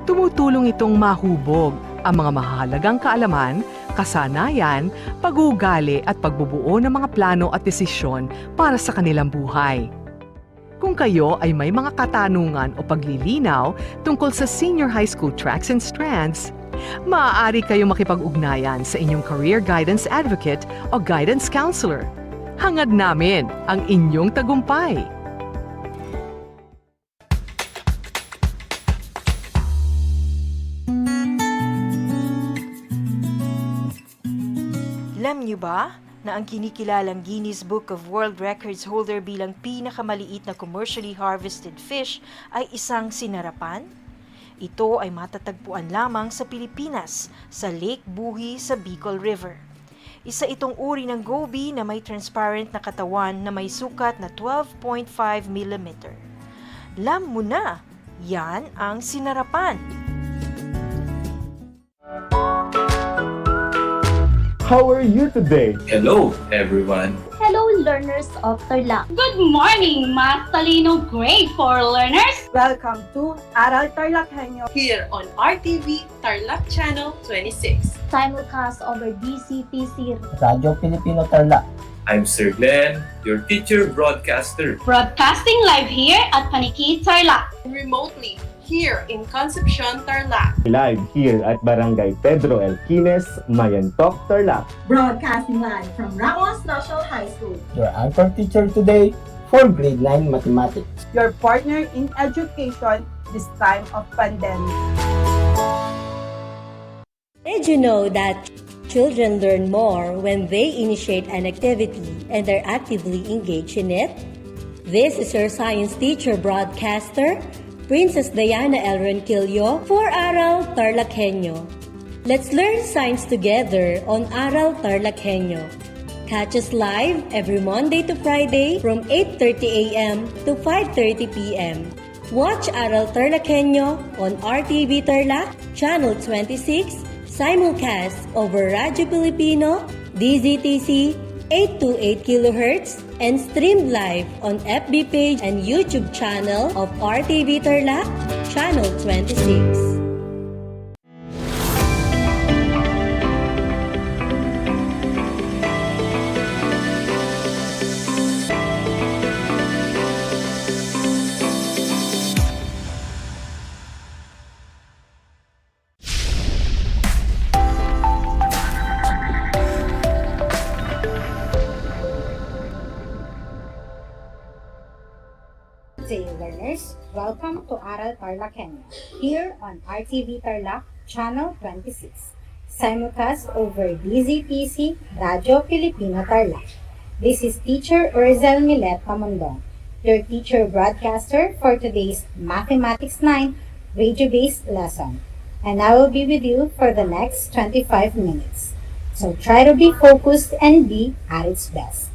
Tumutulong itong mahubog ang mga mahalagang kaalaman, kasanayan, pag-uugali at pagbubuo ng mga plano at desisyon para sa kanilang buhay. Kung kayo ay may mga katanungan o paglilinaw tungkol sa senior high school tracks and strands, maaari kayong makipag-ugnayan sa inyong career guidance advocate o guidance counselor. Hangad namin ang inyong tagumpay! Alam niyo ba na ang kinikilalang Guinness Book of World Records holder bilang pinakamaliit na commercially harvested fish ay isang sinarapan? Ito ay matatagpuan lamang sa Pilipinas, sa Lake Buhi sa Bicol River. Isa itong uri ng goby na may transparent na katawan na may sukat na 12.5 mm. Alam mo na, yan ang sinarapan. How are you today? Hello, everyone. Hello, learners of Tarlac. Good morning, Math Talino Grade 4 learners! Welcome to Aral TarlakHenyo Here on RTV Tarlac Channel 26. Simulcast over DCTC. Radyo Pilipino Tarlac. I'm Sir Glenn, your teacher broadcaster. Broadcasting live here at Paniki Tarlac. Remotely here in Concepcion, Tarlac. Live here at Barangay Pedro Elquines, Mayantok, Tarlac. Broadcasting live from Ramos National High School. Your anchor teacher today for grade 9 mathematics. your partner in education this time of pandemic. Did you know that children learn more when they initiate an activity and are actively engaged in it? This is your science teacher broadcaster, Princess Diana L. Ronquillo for Aral TarlakHenyo. Let's learn science together on Aral TarlakHenyo. Catch us live every Monday to Friday from 8:30 a.m. to 5:30 p.m. Watch Aral TarlakHenyo on RTV Tarlac, Channel 26, simulcast over Radyo Pilipino, DZTC, 828 kHz, and streamed live on FB page and YouTube channel of RTV Tarlac, Channel 26. Good day, learners. Welcome to Aral TarlakHenyo, here on RTV Tarlac, Channel 26, simulcast over DZTC, Radyo Pilipino Tarlac. This is Teacher Urzel Milet Pamondong, your teacher broadcaster for today's Mathematics 9 radio-based lesson, and I will be with you for the next 25 minutes. So try to be focused and be at its best.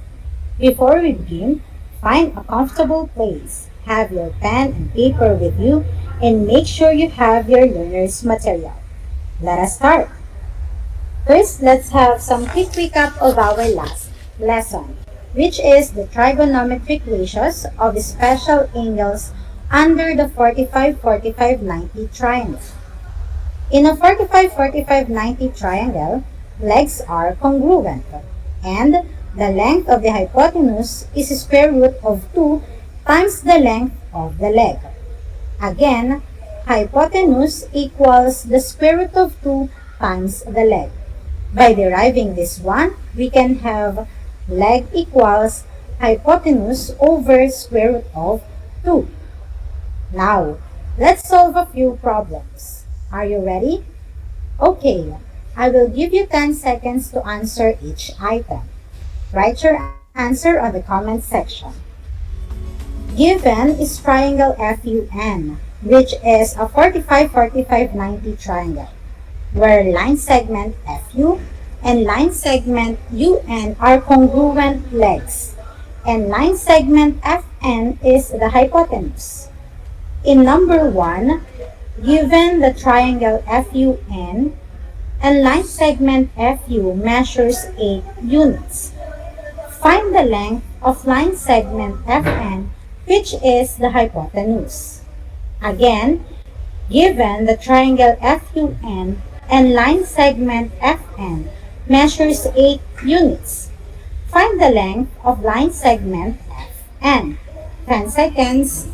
Before we begin, find a comfortable place. Have your pen and paper with you and make sure you have your learner's material. Let us start. First, let's have some quick recap of our last lesson, which is the trigonometric ratios of special angles under the 45-45-90 triangle. In a 45-45-90 triangle, legs are congruent, and the length of the hypotenuse is square root of 2 times the length of the leg. Again, hypotenuse equals the square root of 2 times the leg. By deriving this one, we can have leg equals hypotenuse over square root of 2. Now, let's solve a few problems. Are you ready? Okay, I will give you 10 seconds to answer each item. Write your answer on the comment section. Given is triangle FUN, which is a 45-45-90 triangle, where line segment FU and line segment UN are congruent legs, and line segment FN is the hypotenuse. In number 1, given the triangle FUN and line segment FU measures 8 units. Find the length of line segment FN, which is the hypotenuse. Again, given the triangle FUN and line segment FN measures 8 units. Find the length of line segment FN. 10 seconds.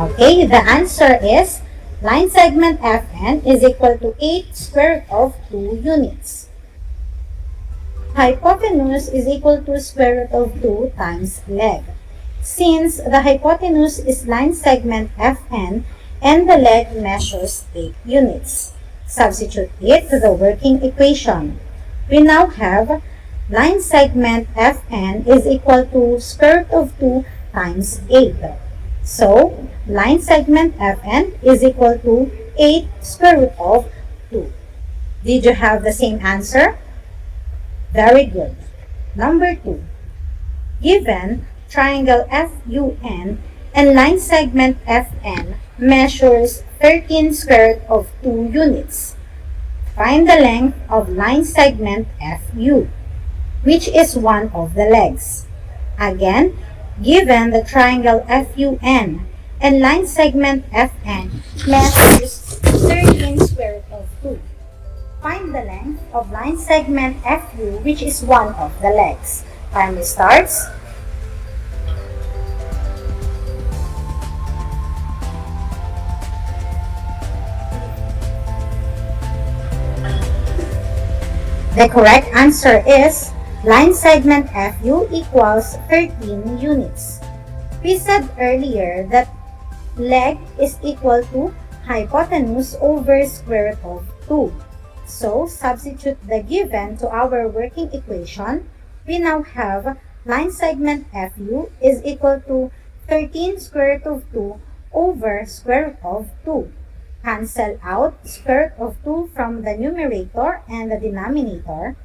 Okay, the answer is line segment FN is equal to 8 square root of 2 units. Hypotenuse is equal to square root of 2 times leg. Since the hypotenuse is line segment FN and the leg measures 8 units, substitute it to the working equation. We now have line segment FN is equal to square root of 2 times 8. So, line segment FN is equal to 8 square root of 2. Did you have the same answer? Very good. Number 2. Given triangle FUN and line segment FN measures 13 square root of 2 units. Find the length of line segment FU, which is one of the legs. Again, given the triangle FUN and line segment FN measures 13 square root of 2. Find the length of line segment FU, which is one of the legs. Timer starts. The correct answer is line segment FU equals 13 units. We said earlier that leg is equal to hypotenuse over square root of 2. So, substitute the given to our working equation. We now have line segment FU is equal to 13 square root of 2 over square root of 2. Cancel out square root of 2 from the numerator and the denominator.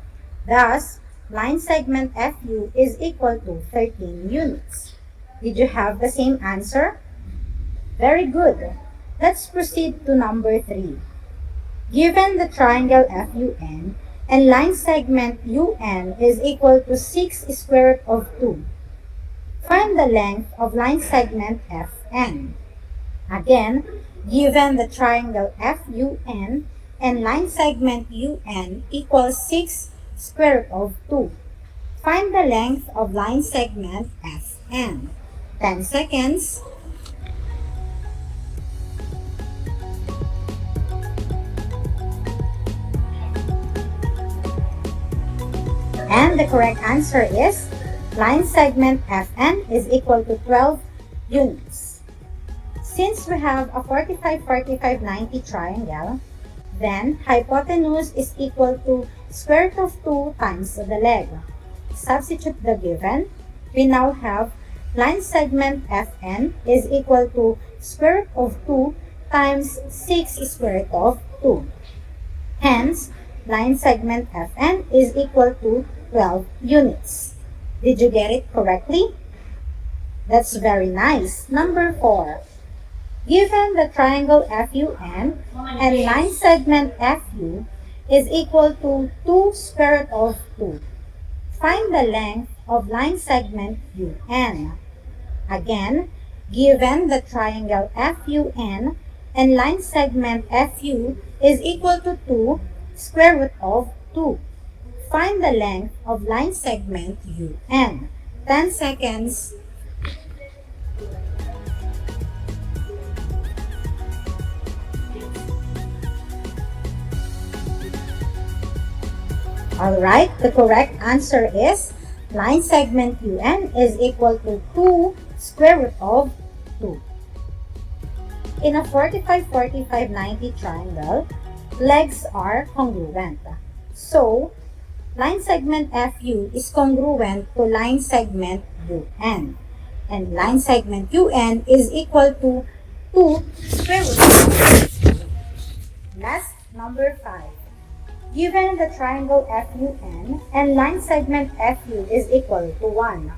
Thus, line segment FU is equal to 13 units. Did you have the same answer? Very good. Let's proceed to number 3. Given the triangle FUN and line segment UN is equal to 6 square root of 2, find the length of line segment FN. Again, given the triangle FUN and line segment UN equals 6 square root of 2, find the length of line segment FN. 10 seconds. And the correct answer is line segment FN is equal to 12 units. Since we have a 45-45-90 triangle, then hypotenuse is equal to square root of 2 times the leg. Substitute the given. We now have line segment FN is equal to square root of 2 times 6 square root of 2. Hence, line segment FN is equal to 12 units. Did you get it correctly? That's very nice. Number 4. Given the triangle FUN and line segment FU is equal to 2 square root of 2, find the length of line segment UN. Again, given the triangle FUN and line segment FU is equal to 2 square root of 2, find the length of line segment UN. 10 seconds. Alright, the correct answer is line segment UN is equal to 2 square root of 2. In a 45-45-90 triangle, legs are congruent. So, line segment FU is congruent to line segment UN. And line segment UN is equal to 2 square root of 2. Last, number 5. Given the triangle FUN and line segment FU is equal to 1,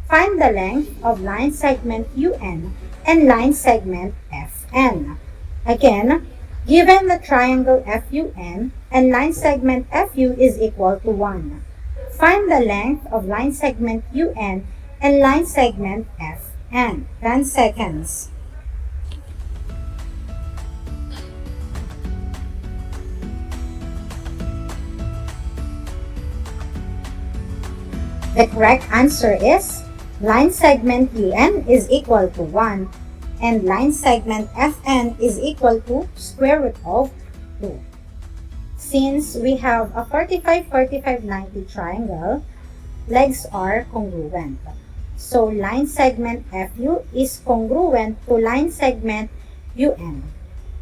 find the length of line segment UN and line segment FN. Again, given the triangle FUN and line segment FU is equal to 1, find the length of line segment UN and line segment FN. 10 seconds. The correct answer is line segment UN is equal to 1 and line segment FN is equal to square root of 2. Since we have a 45-45-90 triangle, legs are congruent. So line segment FU is congruent to line segment UN.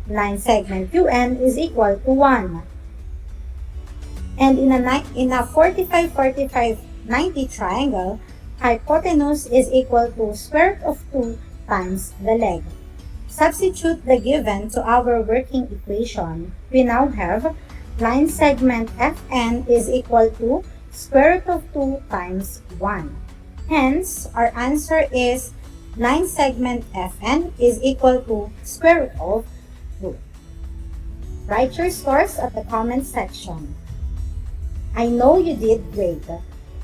Line segment UN is equal to 1. And in a 45-45-90 triangle, hypotenuse is equal to square root of 2 times the leg. Substitute the given to our working equation. We now have line segment FN is equal to square root of 2 times 1. Hence, our answer is line segment FN is equal to square root of 2. Write your scores at the comment section. I know you did great.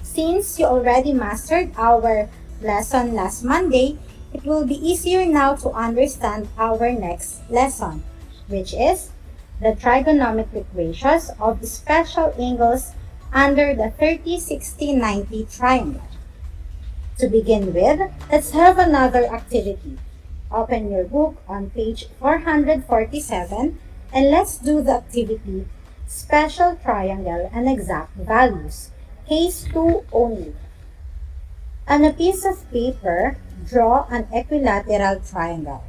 Since you already mastered our lesson last Monday, it will be easier now to understand our next lesson, which is the trigonometric ratios of special angles under the 30, 60, 90 triangle. To begin with, let's have another activity. Open your book on page 447 and let's do the activity Special Triangle and Exact Values, Case 2 only. On a piece of paper, draw an equilateral triangle.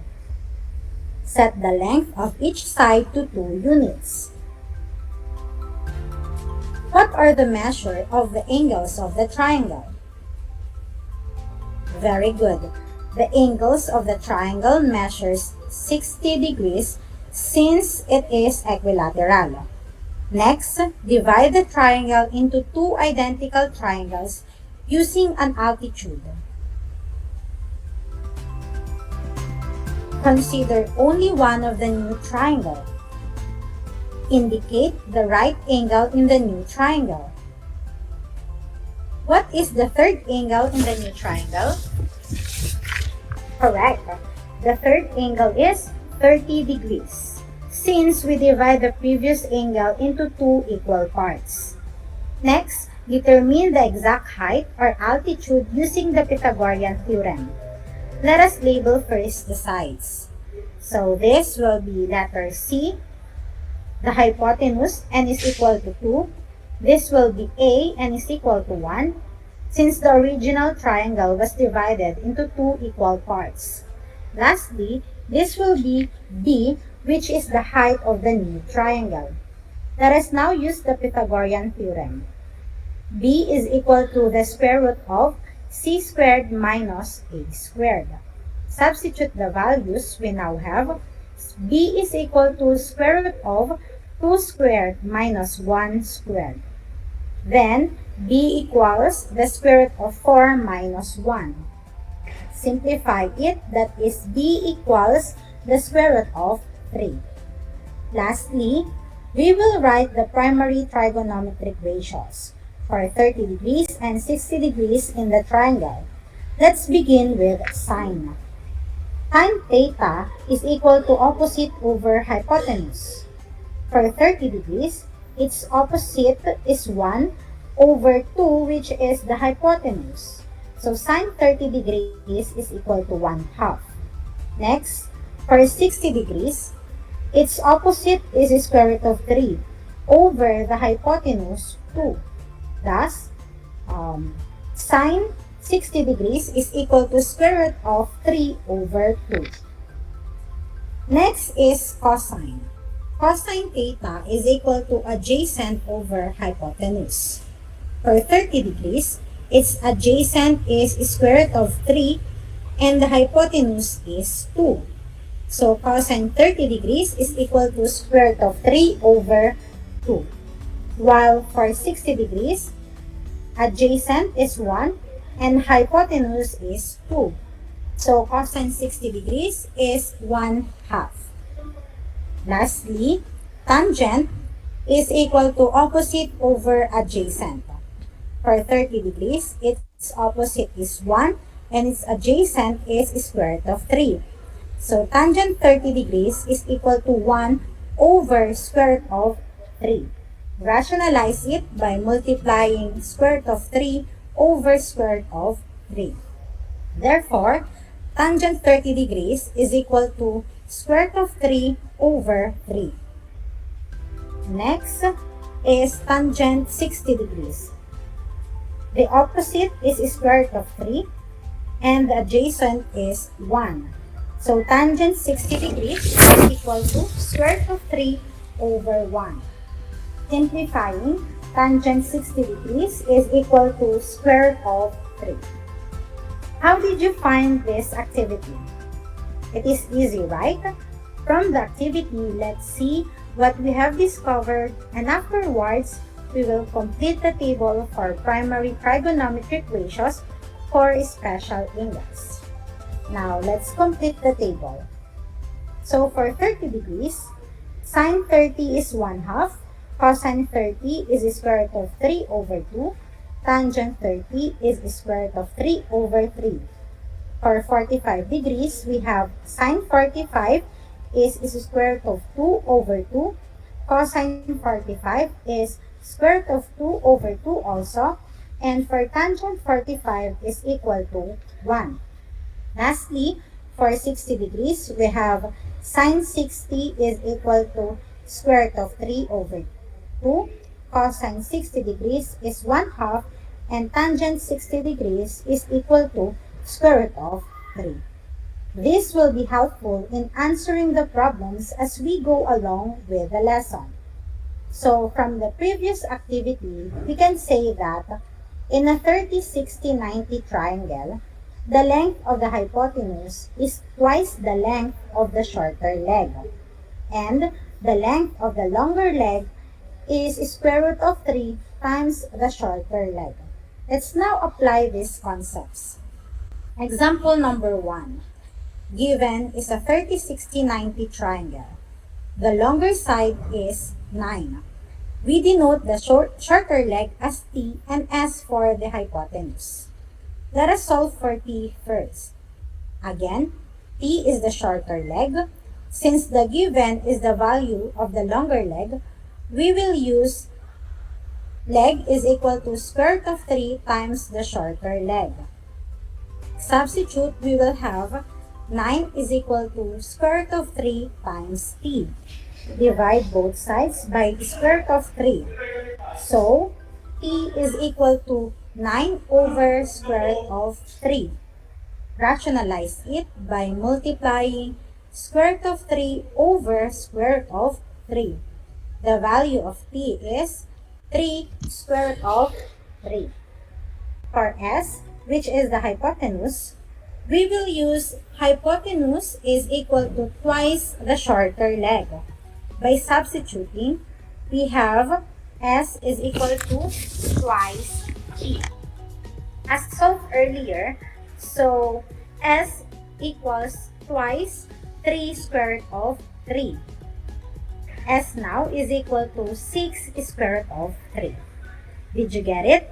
Set the length of each side to 2 units. What are the measure of the angles of the triangle? Very good. The angles of the triangle measures 60 degrees since it is equilateral. Next, divide the triangle into 2 identical triangles using an altitude. Consider only one of the new triangle. Indicate the right angle in the new triangle. What is the third angle in the new triangle? Correct. The third angle is 30 degrees, since we divide the previous angle into 2 equal parts. Next, determine the exact height or altitude using the Pythagorean theorem. Let us label first the sides. So this will be letter C. The hypotenuse, n is equal to 2. This will be A, n is equal to 1, since the original triangle was divided into 2 equal parts. Lastly, this will be B, which is the height of the new triangle. Let us now use the Pythagorean theorem. B is equal to the square root of C squared minus A squared. Substitute the values. We now have B is equal to square root of 2 squared minus 1 squared. Then, B equals the square root of 4 minus 1. Simplify it, that is B equals the square root of 3. Lastly, we will write the primary trigonometric ratios for 30 degrees and 60 degrees in the triangle. Let's begin with sine. Tan theta is equal to opposite over hypotenuse. For 30 degrees, its opposite is 1 over 2, which is the hypotenuse. So sine 30 degrees is equal to 1/2. Next, for 60 degrees, its opposite is the square root of 3 over the hypotenuse 2. Thus, sine 60 degrees is equal to square root of 3 over 2. Next is cosine. Cosine theta is equal to adjacent over hypotenuse. For 30 degrees, its adjacent is square root of 3 and the hypotenuse is 2. So cosine 30 degrees is equal to square root of 3 over 2. While for 60 degrees, adjacent is 1 and hypotenuse is 2. So cosine 60 degrees is 1/2. Lastly, tangent is equal to opposite over adjacent. For 30 degrees, its opposite is 1 and its adjacent is square root of 3. So tangent 30 degrees is equal to 1 over square root of 3. Rationalize it by multiplying square root of 3 over square root of 3. Therefore, tangent 30 degrees is equal to square root of 3 over 3. Next is tangent 60 degrees. The opposite is square root of 3 and the adjacent is 1. So tangent 60 degrees is equal to square root of 3 over 1. Simplifying, tangent 60 degrees is equal to square root of 3. How did you find this activity? It is easy, right? From the activity, let's see what we have discovered, and afterwards, we will complete the table for primary trigonometric ratios for special angles. Now, let's complete the table. So, for 30 degrees, sine 30 is 1/2, cosine 30 is the square root of 3 over 2, tangent 30 is the square root of 3 over 3. For 45 degrees, we have sine 45 is the square root of 2 over 2, cosine 45 is square root of 2 over 2 also, and for tangent 45 is equal to 1. Lastly, for 60 degrees, we have sine 60 is equal to square root of 3 over 2, cosine 60 degrees is 1/2, and tangent 60 degrees is equal to square root of 3. This will be helpful in answering the problems as we go along with the lesson. So, from the previous activity, we can say that in a 30, 60, 90 triangle, the length of the hypotenuse is twice the length of the shorter leg, and the length of the longer leg is square root of 3 times the shorter leg. Let's now apply these concepts. Example number 1. Given is a 30, 60, 90 triangle. The longer side is 9. We denote the shorter leg as T and S for the hypotenuse. Let us solve for T first. Again, T is the shorter leg. Since the given is the value of the longer leg, we will use leg is equal to square root of 3 times the shorter leg. Substitute, we will have 9 is equal to square root of 3 times T. Divide both sides by the square root of 3. So, T is equal to 9 over square root of 3. Rationalize it by multiplying square root of 3 over square root of 3. The value of T is 3 square root of 3. For S, which is the hypotenuse, we will use hypotenuse is equal to twice the shorter leg. By substituting, we have S is equal to twice T. As solved earlier, so S equals twice 3 square root of 3. S now is equal to 6 square root of 3. Did you get it?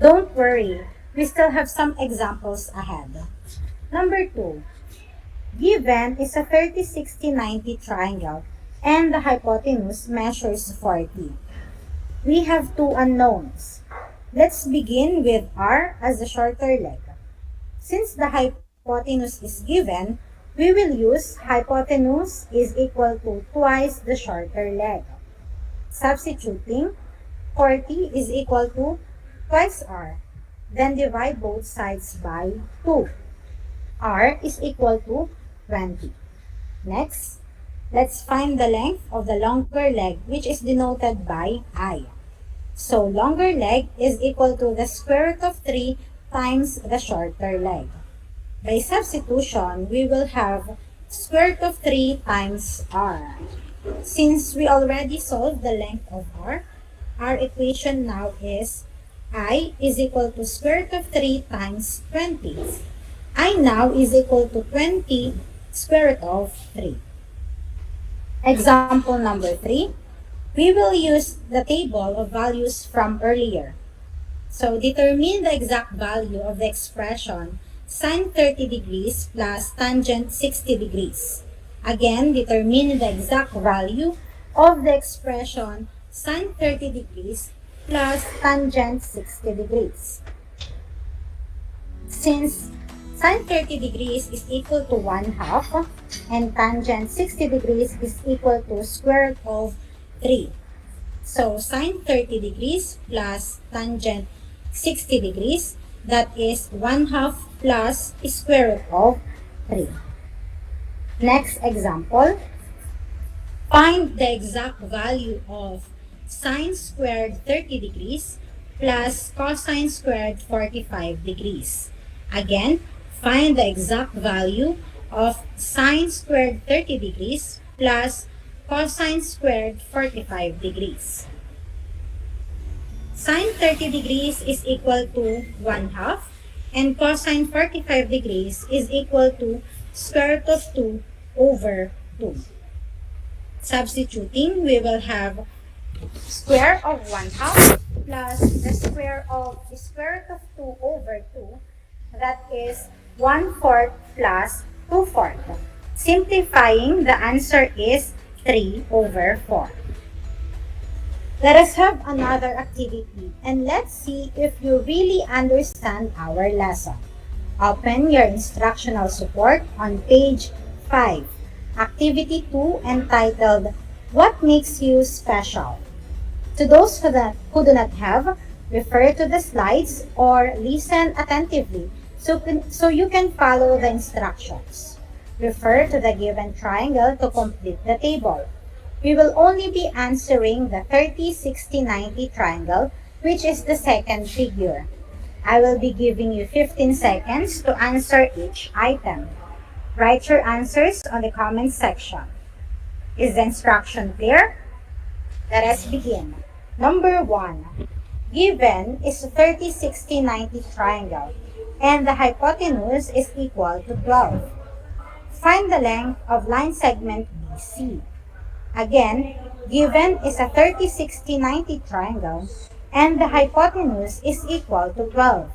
Don't worry, we still have some examples ahead. Number 2. Given is a 30, 60, 90 triangle and the hypotenuse measures 40. We have two unknowns. Let's begin with R as the shorter leg. Since the hypotenuse is given, we will use hypotenuse is equal to twice the shorter leg. Substituting, 40 is equal to twice R. Then divide both sides by 2. R is equal to 20. Next, let's find the length of the longer leg, which is denoted by I. So, longer leg is equal to the square root of 3 times the shorter leg. By substitution, we will have square root of 3 times R. Since we already solved the length of R, our equation now is I is equal to square root of 3 times 20. I now is equal to 20 square root of 3. Example number 3. We will use the table of values from earlier. So, determine the exact value of the expression sine 30 degrees plus tangent 60 degrees. Again, determine the exact value of the expression sine 30 degrees plus tangent 60 degrees. Since sine 30 degrees is equal to 1/2 and tangent 60 degrees is equal to square root of 3. So, sine 30 degrees plus tangent 60 degrees, that is 1/2 plus square root of 3. Next example, find the exact value of sine squared 30 degrees plus cosine squared 45 degrees. Again, find the exact value of sine squared 30 degrees plus cosine squared 45 degrees. Sine 30 degrees is equal to 1/2 and cosine 45 degrees is equal to square root of 2 over 2. Substituting, we will have square of 1/2 plus the square root of 2 over 2. That is 1/4 plus 2/4. Simplifying, the answer is 3 over 4. Let us have another activity and let's see if you really understand our lesson. Open your instructional support on page 5. Activity 2 entitled, What Makes You Special? To those who do not have, refer to the slides or listen attentively so you can follow the instructions. Refer to the given triangle to complete the table. We will only be answering the 30, 60, 90 triangle, which is the second figure. I will be giving you 15 seconds to answer each item. Write your answers on the comment section. Is the instruction clear? Let us begin. Number 1. Given is a 30, 60, 90 triangle, and the hypotenuse is equal to 12. Find the length of line segment BC. Again, given is a 30, 60, 90 triangle, and the hypotenuse is equal to 12.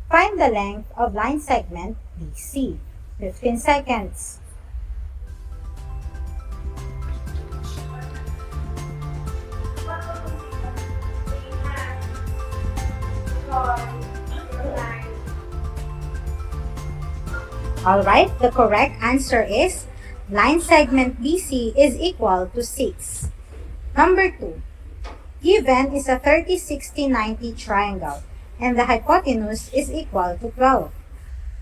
Find the length of line segment BC. 15 seconds. Alright, the correct answer is line segment BC is equal to 6. Number 2. Given is a 30, 60, 90 triangle, and the hypotenuse is equal to 12.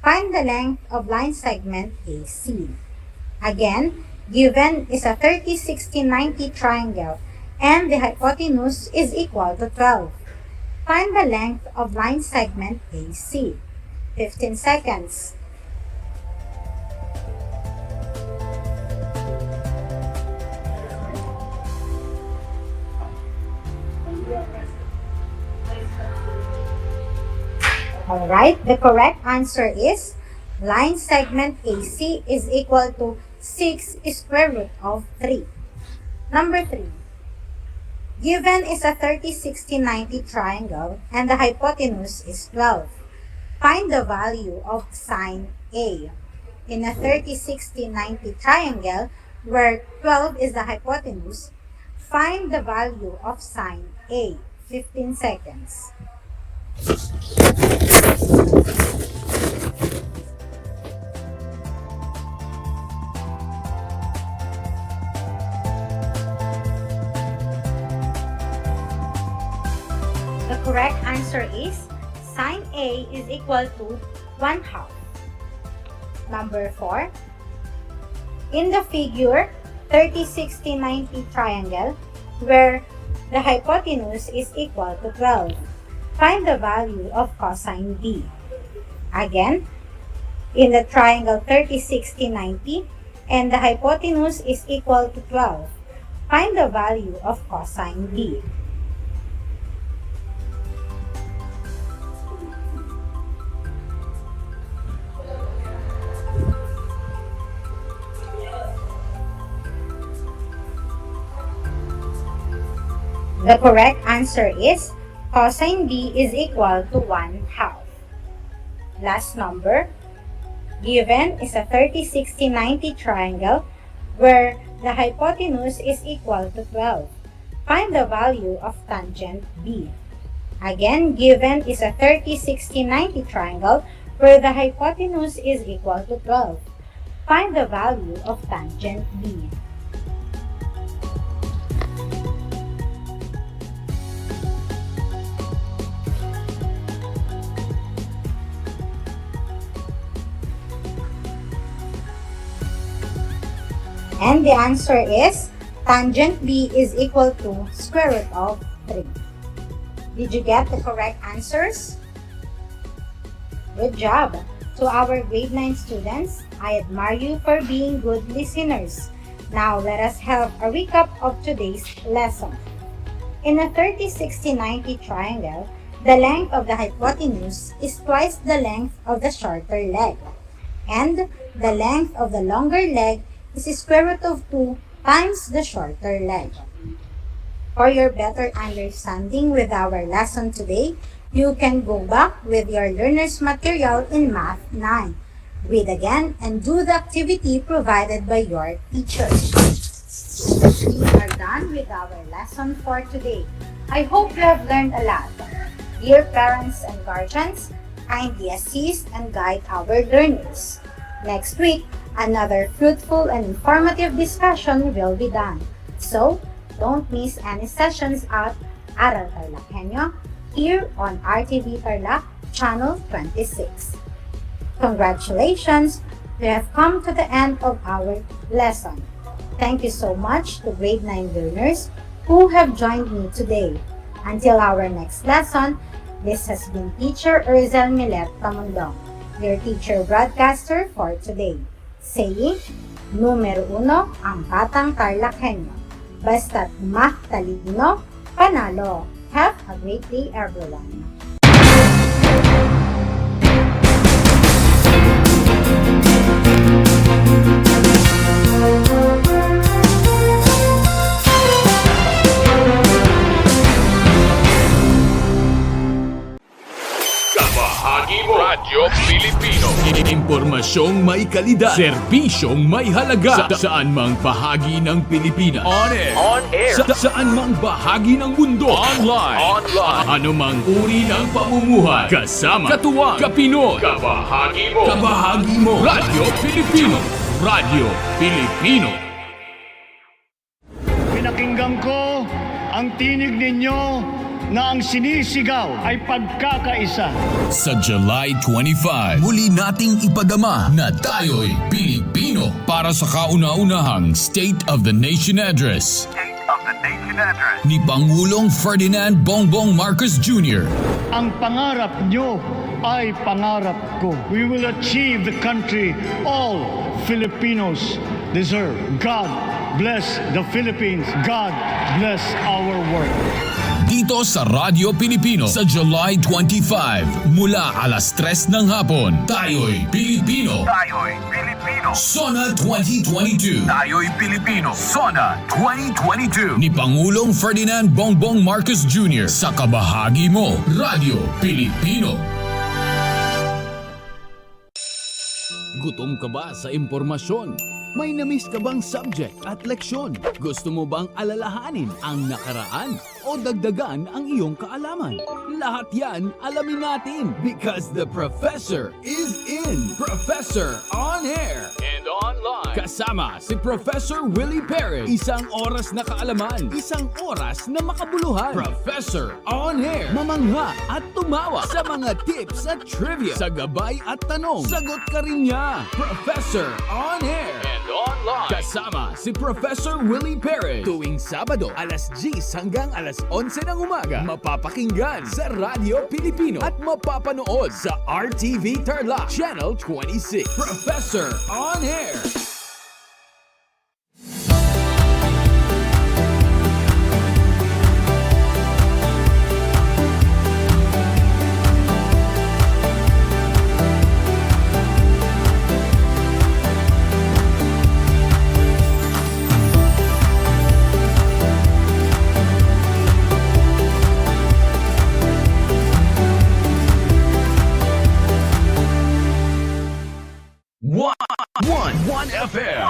Find the length of line segment AC. Again, given is a 30, 60, 90 triangle, and the hypotenuse is equal to 12. Find the length of line segment AC. 15 seconds. Alright, the correct answer is line segment AC is equal to 6 square root of 3. Number 3. Given is a 30, 60, 90 triangle and the hypotenuse is 12. Find the value of sine A. In a 30, 60, 90 triangle where 12 is the hypotenuse, find the value of sine A. 15 seconds. The correct answer is sine A is equal to 1/2. Number 4. In the figure 30, 60, 90 triangle where the hypotenuse is equal to 12, find the value of cosine B. Again, in the triangle 30, 60, 90 and the hypotenuse is equal to 12, find the value of cosine B. The correct answer is cosine B is equal to 1/2. Last number. Given is a 30, 60, 90 triangle where the hypotenuse is equal to 12. Find the value of tangent B. Again, given is a 30, 60, 90 triangle where the hypotenuse is equal to 12. Find the value of tangent B. And the answer is tangent B is equal to square root of 3. Did you get the correct answers? Good job! To our grade 9 students, I admire you for being good listeners. Now let us have a recap of today's lesson. In a 30, 60, 90 triangle, the length of the hypotenuse is twice the length of the shorter leg. And the length of the longer leg is square root of 2 times the shorter leg. For your better understanding with our lesson today, you can go back with your learner's material in Math 9. Read again and do the activity provided by your teacher. We are done with our lesson for today. I hope you have learned a lot. Dear parents and guardians, kindly assist and guide our learners. Next week, another fruitful and informative discussion will be done. So, don't miss any sessions at Aral TarlakHenyo here on RTV Tarlac, Channel 26. Congratulations! We have come to the end of our lesson. Thank you so much to grade 9 learners who have joined me today. Until our next lesson, this has been Teacher Urzel Milet Tamundong, your teacher broadcaster for today, saying, Numero 1 ang batang TarlakHenyo. Basta't math talino, panalo. Have a great day, everyone. Kabahagi mo Radyo Pilipino. Impormasyong may kalidad, serbisyong may halaga, saan mang bahagi ng Pilipinas. On air. Saan mang bahagi ng mundo. Online. Ano mang uri ng pamumuhay. Kasama, katuwang, kapinoy. Kabahagi mo Radyo Pilipino. Radyo Pilipino. Pinakinggan ko ang tinig ninyo na ang sinisigaw ay pagkakaisa. Sa July 25, muli nating ipadama na tayo'y Pilipino para sa kauna-unahang State of the Nation Address ni Pangulong Ferdinand Bongbong Marcos Jr. Ang pangarap nyo ay pangarap ko. We will achieve the country all Filipinos deserve. God bless the Philippines. God bless our work. Dito sa Radyo Pilipino sa July 25 mula alas 3 ng hapon. Tayo'y Pilipino. SONA 2022. Tayo'y Pilipino. SONA 2022. Ni Pangulong Ferdinand Bongbong Marcos Jr. sa kabahagi mo, Radyo Pilipino. Gutom ka ba sa impormasyon? May namiss ka bang subject at leksyon? Gusto mo bang alalahanin ang nakaraan o dagdagan ang iyong kaalaman? Lahat yan alamin natin because the professor is in. Professor on air and online. Kasama si Professor Willie Perez. Isang oras na kaalaman, isang oras na makabuluhan. Professor on air. Mamangha at tumawa sa mga tips at trivia. Sa gabay at tanong, sagot ka rin niya. Professor on air and online. Kasama si Professor Willie Perez. Tuwing Sabado, alas 10 hanggang alas 11 ng umaga. Mapapakinggan sa Radyo Pilipino at mapapanood sa RTV Tarlac, Channel 26. Professor on air. One FM.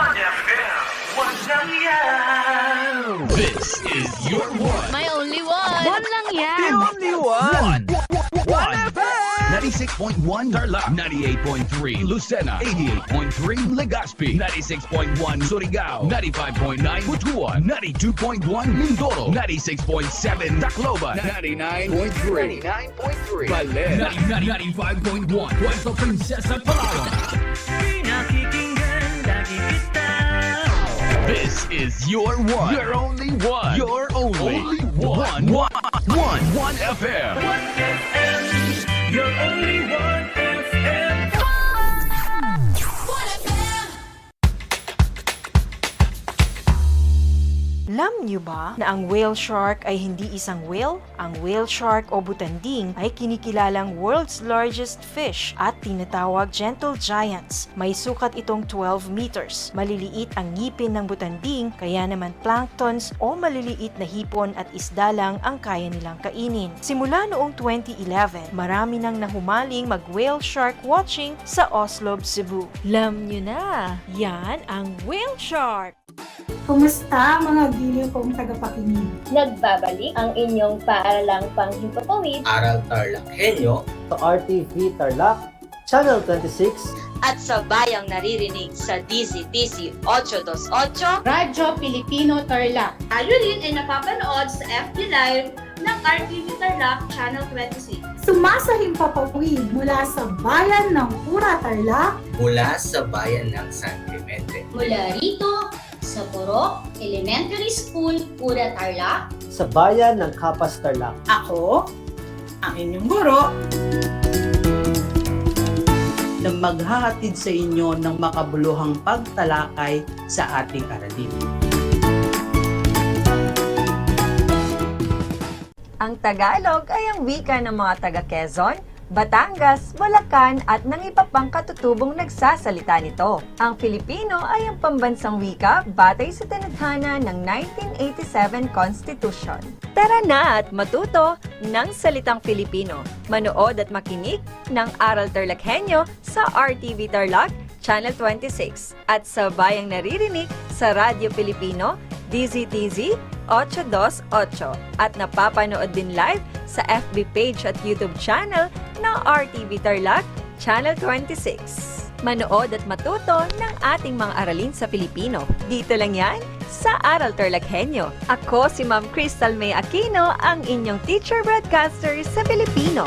This is your one. My only one. One lang yan. The only one. One FM. 96.1 Tarlac, 98.3 Lucena, 88.3 Legazpi, 96.1 Surigao, 95.9 Butuan, 92.1 Mindoro, 96.7 Tacloban, 99.3 Baler, 95.1 Puerto Princesa, Palawan. This is your one. Your only one. Your only one. One FM. One FM. Your only one FM. Alam niyo ba na ang whale shark ay hindi isang whale? Ang whale shark o butanding ay kinikilalang world's largest fish at tinatawag gentle giants. May sukat itong 12 meters. Maliliit ang ngipin ng butanding, kaya naman planktons o maliliit na hipon at isda lang ang kaya nilang kainin. Simula noong 2011, marami nang nahumaling mag-whale shark watching sa Oslo, Cebu. Alam niyo na, yan ang whale shark! Kumusta mga giliw kong tagapakinig? Nagbabalik ang inyong paaralang panghimpapawid, Aral TarlakHenyo, Sa RTV Tarlac, Channel 26, At sa bayang naririnig sa DZTC 828, Radyo Pilipino Tarlac. Tayo rin ay napapanood sa FB Live ng RTV Tarlac Channel 26. Sumasahimpapawid mula sa bayan ng Pura Tarlac, mula sa bayan ng San Clemente. Mula rito sa Purok Elementary School, Pura Tarlac. sa bayan ng Kapas Tarlac. Ako, ang inyong guro, na maghahatid sa inyo ng makabuluhang pagtalakay sa ating aralin. Ang Tagalog ay ang wika ng mga taga-Quezon, Batangas, Bulacan at ng iba pang katutubong nagsasalita nito. Ang Filipino ay ang pambansang wika batay sa tinadhana ng 1987 Constitution. Tara na at matuto ng salitang Filipino. Manood at makinig ng Aral TarlakHenyo sa RTV Tarlac, Channel 26 at sa bayang naririnig sa Radyo Pilipino, DZTZ 828 at napapanood din live sa FB page at YouTube channel ng RTV Tarlac, Channel 26. Manood at matuto ng ating mga aralin sa Filipino. Dito lang yan sa Aral TarlakHenyo. Ako si Ma'am Crystal May Aquino, ang inyong teacher broadcaster sa Filipino.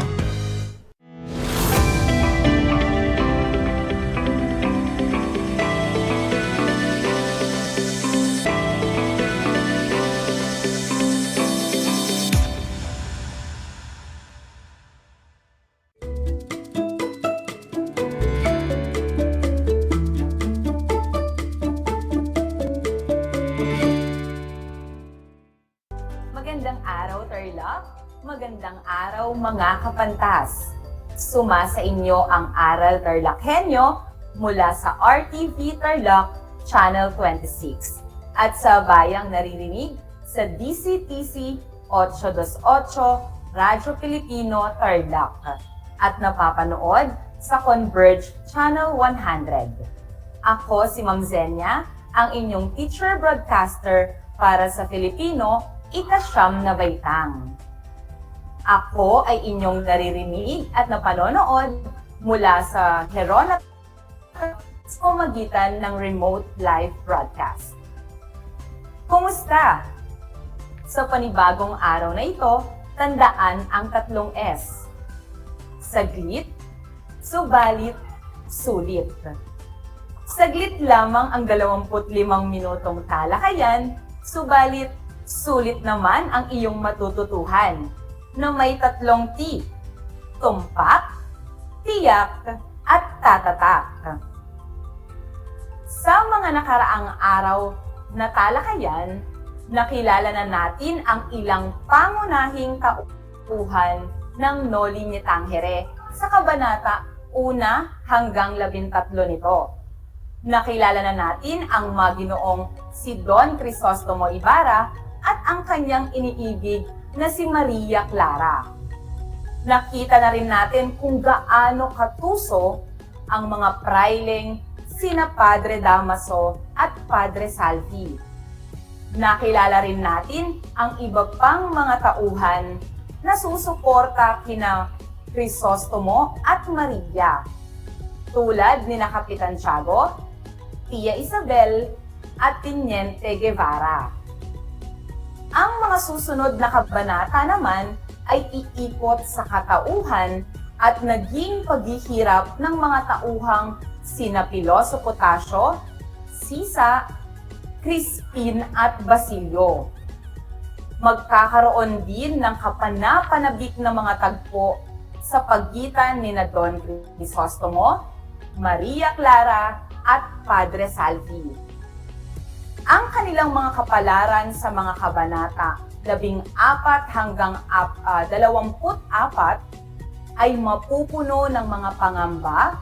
Magandang araw, Tarlac! Magandang araw, mga kapantas! Suma sa inyo ang Aral TarlakHenyo mula sa RTV Tarlac, Channel 26 at sa bayang naririnig sa DCTC 828 Radyo Pilipino Tarlac at napapanood sa Converge Channel 100. Ako si Ma'am Zenia, ang inyong teacher broadcaster para sa Filipino ika-siyam na baitang. Ako ay inyong naririnig at napanonood mula sa Heron at sa pamamagitan ng remote live broadcast. Kumusta? Sa panibagong araw na ito, tandaan ang 3 S. Saglit, subalit, sulit. Saglit lamang ang 25 minutong talakayan, subalit sulit naman ang iyong matututuhan na may 3 T, tumpak, tiyak, at tatatak. Sa mga nakaraang araw na talakayan, nakilala na natin ang ilang pangunahing tauhan ng Noli Me Tangere sa kabanata 1 hanggang 13 nito. Nakilala na natin ang maginoong si Don Crisostomo Ibarra at ang kanyang iniibig na si Maria Clara. Nakita na rin natin kung gaano katuso ang mga praileng sina Padre Damaso at Padre Salvi. Nakilala rin natin ang iba pang mga tauhan na susuporta kina Crisostomo at Maria, tulad ni Kapitan Tiago, Tia Isabel, at Teniente Guevara. Ang mga susunod na kabanata naman ay iikot sa katauhan at naging paghihirap ng mga tauhang sina Piloso Potasio, Sisa, Crispin at Basilio. Magkakaroon din ng kapanapanabik na mga tagpo sa pagitan ni Don Crisostomo, Maria Clara at Padre Salvi. Ang kanilang mga kapalaran sa mga kabanata 14 hanggang 24 ay mapupuno ng mga pangamba,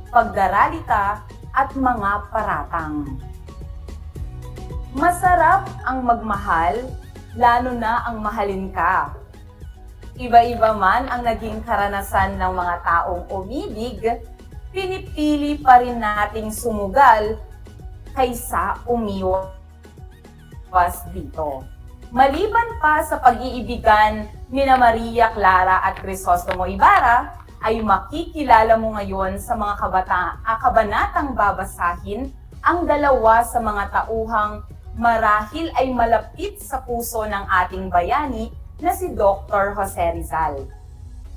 pagdaralita at mga paratang. Masarap ang magmahal, lalo na ang mahalin ka. Iba-iba man ang naging karanasan ng mga taong umibig, pinipili pa rin nating sumugal kaysa umiwas dito. Maliban pa sa pag-iibigan ni Maria Clara at Crisostomo Ibarra, ay makikilala mo ngayon sa mga kabanatang babasahin ang dalawa sa mga tauhang marahil ay malapit sa puso ng ating bayani na si Dr. Jose Rizal.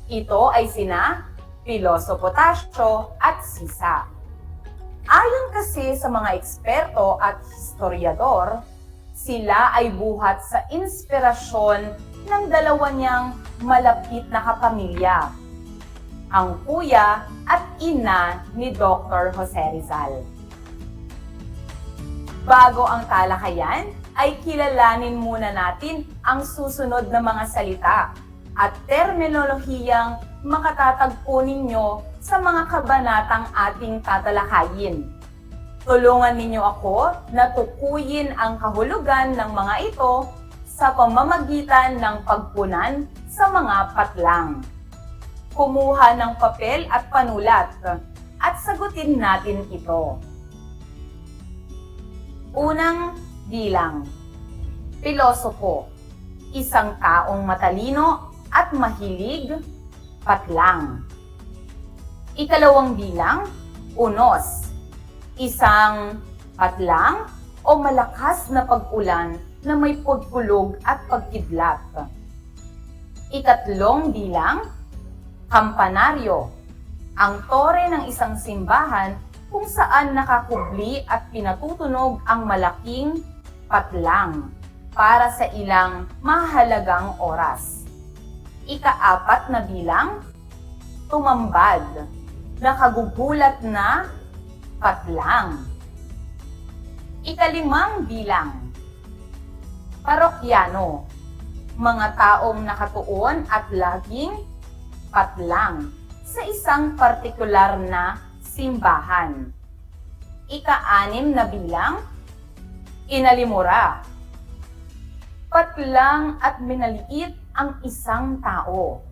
Ito ay sina Piloso Potasio at Sisa. Ayon kasi sa mga eksperto at historiador, sila ay buhat sa inspirasyon ng dalawa niyang malapit na kapamilya, ang kuya at ina ni Dr. Jose Rizal. Bago ang talakayan, ay kilalanin muna natin ang susunod na mga salita at terminolohiyang makatatagpo ninyo sa mga kabanatang ating tatalakayin. Tulungan ninyo ako na tukuyin ang kahulugan ng mga ito sa pamamagitan ng pagpunan sa mga patlang. Kumuha ng papel at panulat at sagutin natin ito. Unang bilang. Pilosopo, isang taong matalino at mahilig, patlang. Ikalawang bilang, unos, isang patlang o malakas na pag-ulan na may pagpulog at pagkidlat. Ikatlong bilang, kampanaryo, ang tore ng isang simbahan kung saan nakakubli at pinatutunog ang malaking patlang para sa ilang mahalagang oras. Ikaapat na bilang, tumambad, nakagugulat na patlang. Ikalimang bilang, parokyano, mga taong nakatuon at laging patlang sa isang partikular na simbahan. Ika-anim na bilang, inalimura, patlang at minaliit ang isang tao.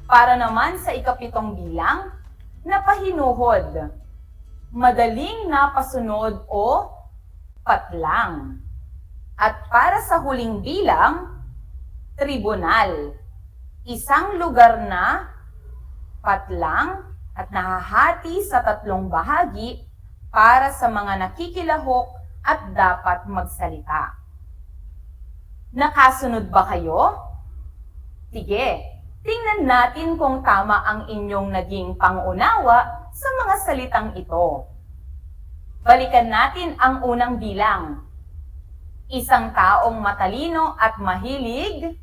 Para naman sa ikapitong bilang, napahinuhod, madaling napasunod o patlang. At para sa huling bilang, tribunal, isang lugar na patlang at nahahati sa 3 bahagi para sa mga nakikilahok at dapat magsalita. Nakasunod ba kayo? Sige, tingnan natin kung tama ang inyong naging pangunawa sa mga salitang ito. Balikan natin ang unang bilang. Isang taong matalino at mahilig.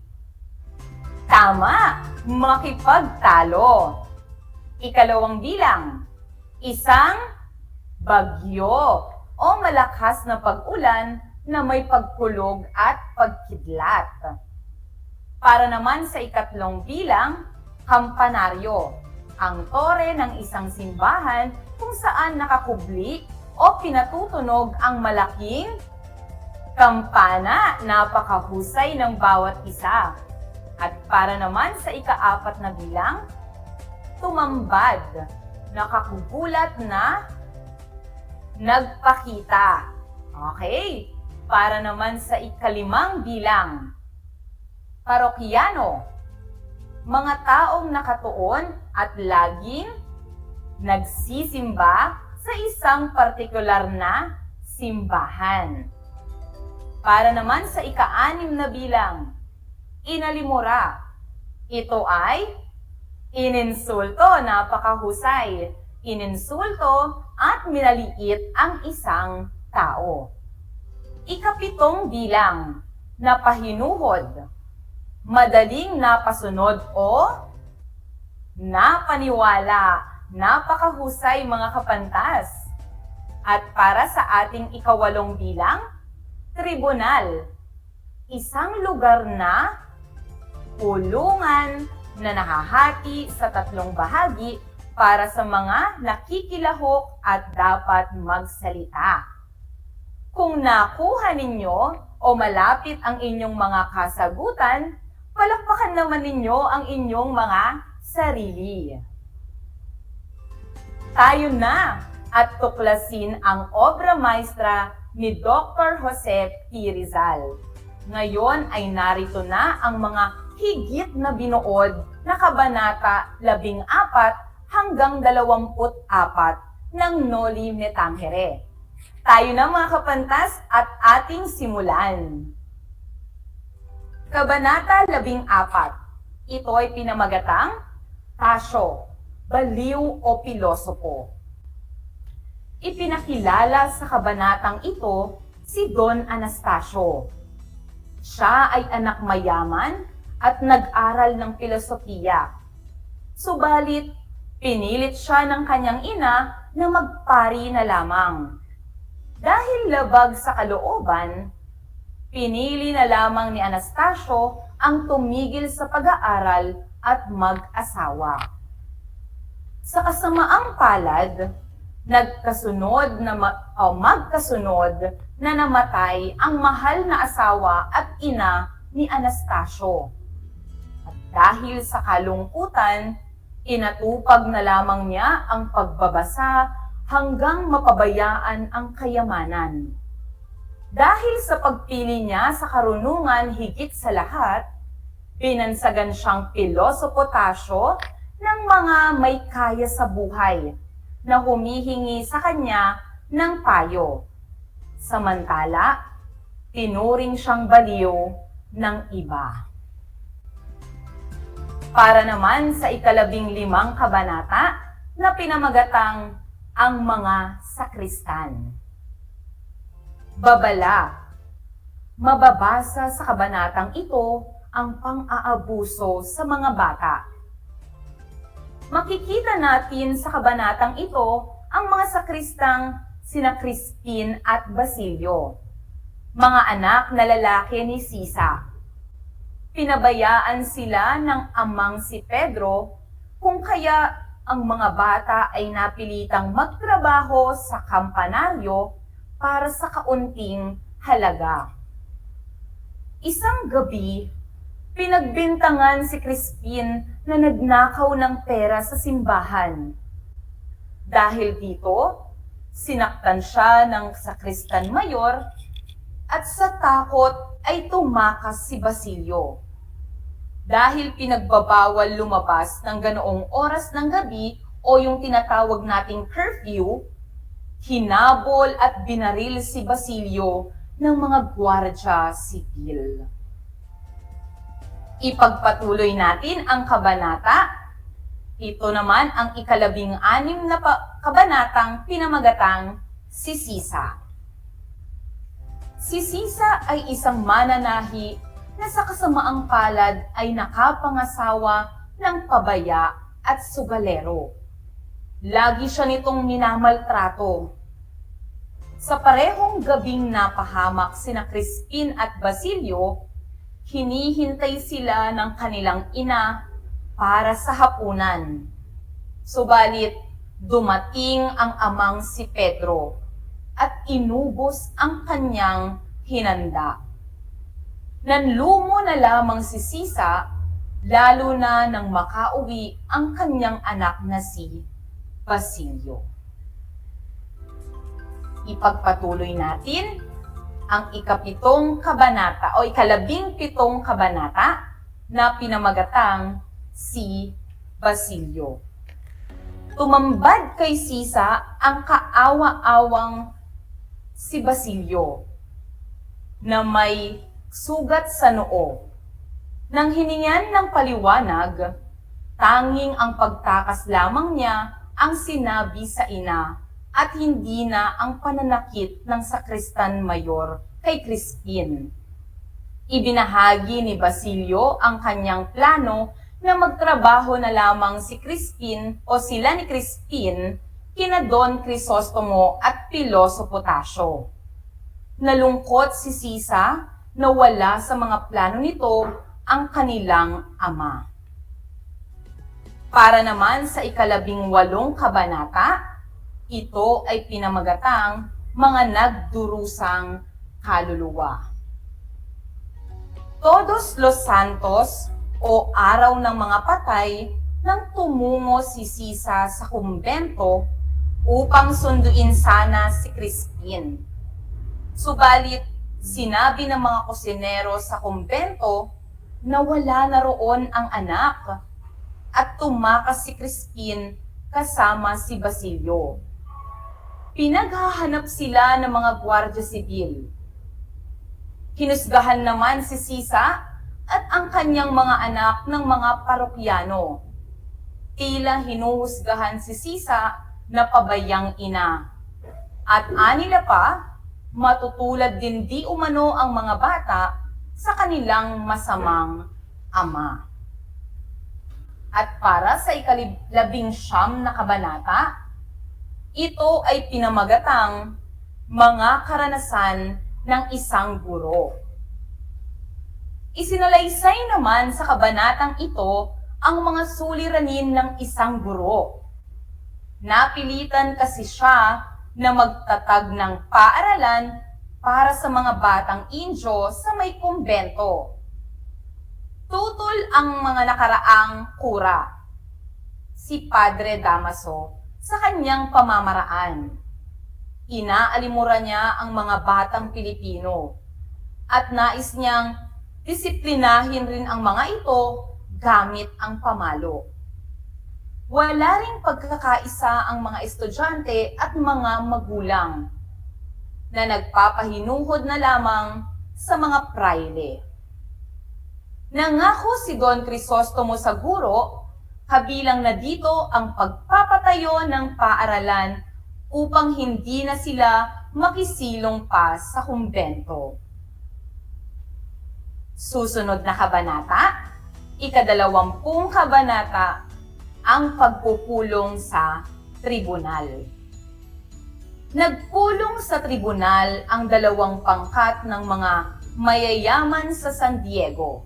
Tama, makipagtalo. Ikalawang bilang. Isang bagyo o malakas na pag-ulan na may pagkulog at pagkidlat. Para naman sa ikatlong bilang, kampanaryo, ang tore ng isang simbahan kung saan nakakubli o pinatutunog ang malaking kampana, napakahusay ng bawat isa. At para naman sa ika-4 na bilang, tumambad, nakakugulat na nagpakita. Okay, para naman sa ika-5 bilang, parokyano, mga taong nakatuon at laging nagsisimba sa isang partikular na simbahan. Para naman sa ika-6 na bilang, inalimura, ito ay ininsulto, napakahusay, ininsulto at minaliit ang isang tao. Ika-7 bilang, napahinuhod, madaling napasunod o napaniwala, napakahusay mga kapantas. At para sa ating ikawalong bilang, tribunal. Isang lugar na kulungan na nahahati sa tatlong bahagi para sa mga nakikilahok at dapat magsalita. Kung nakuha ninyo o malapit ang inyong mga kasagutan, palakpakan naman ninyo ang inyong mga sarili. Tayo na at tuklasin ang obra maestra ni Dr. Jose P. Rizal. Ngayon ay narito na ang mga higit na binuod na kabanata 14 hanggang 24 ng Noli Me Tangere. Tayo na mga kapantas at ating simulan. Kabanata 14. Ito ay pinamagatang Tasyo, Baliw o Pilosopo. Ipinakilala sa kabanatang ito si Don Anastasio. Siya ay anak mayaman at nag-aral ng filosofiya. Subalit, pinilit siya ng kanyang ina na magpari na lamang. Dahil labag sa kalooban, pinili na lamang ni Anastasio ang tumigil sa pag-aaral at mag-asawa. Sa kasamaang palad, magkasunod na namatay ang mahal na asawa at ina ni Anastasio. At dahil sa kalungkutan, inatupag na lamang niya ang pagbabasa hanggang mapabayaan ang kayamanan. Dahil sa pagpili niya sa karunungan higit sa lahat, binansagan siyang pilosopo Tasyo ng mga may kaya sa buhay na humihingi sa kanya ng payo. Samantala, tinuring siyang baliw ng iba. Para naman sa 15 kabanata na pinamagatang ang mga sakristan. Babala. Mababasa sa kabanatang ito ang pang-aabuso sa mga bata. Makikita natin sa kabanatang ito ang mga sakristang sina Crispin at Basilio, mga anak na lalaki ni Sisa. Pinabayaan sila ng amang si Pedro, kung kaya ang mga bata ay napilitang magtrabaho sa kampanaryo para sa kaunting halaga. Isang gabi, pinagbintangan si Crispin na nagnakaw ng pera sa simbahan. Dahil dito, sinaktan siya ng sakristan mayor at sa takot ay tumakas si Basilio. Dahil pinagbabawal lumabas ng ganoong oras ng gabi o yung tinatawag nating curfew, hinabol at binaril si Basilio ng mga gwardya sibil. Ipagpatuloy natin ang kabanata. Ito naman ang 16 na kabanatang pinamagatang si Sisa. Si Sisa ay isang mananahi na sa kasamaang palad ay nakapangasawa ng pabaya at sugalero. Lagi siya nitong minamaltrato. Sa parehong gabing napahamak sina Crispin at Basilio, hinihintay sila ng kanilang ina para sa hapunan. Subalit, dumating ang amang si Pedro at inubos ang kanyang hinanda. Nanlumo na lamang si Sisa, lalo na nang makauwi ang kanyang anak na si Basilio. Ipagpatuloy natin ang 17 kabanata o 17 kabanata na pinamagatang si Basilio. Tumambad kay Sisa ang kaawa-awang si Basilio na may sugat sa noo. Nang hiningan ng paliwanag, tanging ang pagtakas lamang niya ang sinabi sa ina at hindi na ang pananakit ng sakristan mayor kay Crispin. Ibinahagi ni Basilio ang kanyang plano na magtrabaho na lamang si Crispin o sila ni Crispin kina Don Crisostomo at Piloso Potasio. Nalungkot si Sisa na wala sa mga plano nito ang kanilang ama. Para naman sa ika-18 kabanata, ito ay pinamagatang mga nagdurusang kaluluwa. Todos los Santos o Araw ng mga Patay nang tumungo si Sisa sa kumbento upang sunduin sana si Crispin. Subalit, sinabi ng mga kusinero sa kumbento na wala na roon ang anak at tumakas si Crispin kasama si Basilio. Pinaghahanap sila ng mga gwardiya sibil. Hinusgahan naman si Sisa at ang kanyang mga anak ng mga parokyano. Tila hinuhusgahan si Sisa na pabayang ina. At anila pa, matutulad din di umano ang mga bata sa kanilang masamang ama. At para sa ika-19 na kabanata, ito ay pinamagatang mga karanasan ng isang guro. Isinalaysay naman sa kabanatang ito ang mga suliranin ng isang guro. Napilitan kasi siya na magtatag ng paaralan para sa mga batang Indio sa may kumbento. Tutol ang mga nakaraang kura, si Padre Damaso, sa kanyang pamamaraan. Inaalimura niya ang mga batang Pilipino at nais niyang disiplinahin rin ang mga ito gamit ang pamalo. Wala ring pagkakaisa ang mga estudyante at mga magulang na nagpapahinuhod na lamang sa mga praile. Nangako si Don Crisostomo sa guro, kabilang na dito ang pagpapatayo ng paaralan upang hindi na sila makisilong pa sa kumbento. Susunod na kabanata, ika-20 kabanata, ang pagpupulong sa tribunal. Nagpulong sa tribunal ang 2 pangkat ng mga mayayaman sa San Diego.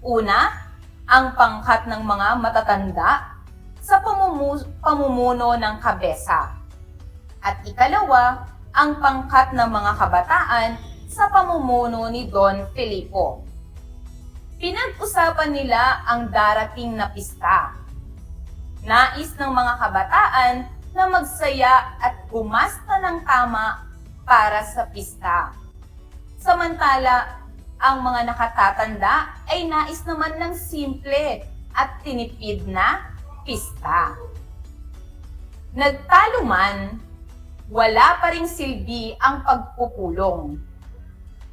Una, ang pangkat ng mga matatanda sa pamumuno ng kabesa. At ikalawa, ang pangkat ng mga kabataan sa pamumuno ni Don Filipo. Pinag-usapan nila ang darating na pista. Nais ng mga kabataan na magsaya at gumasta ng tama para sa pista. Samantala, ang mga nakatatanda ay nais naman ng simple at tinipid na pista. Nagtalo man, wala pa ring silbi ang pagpupulong.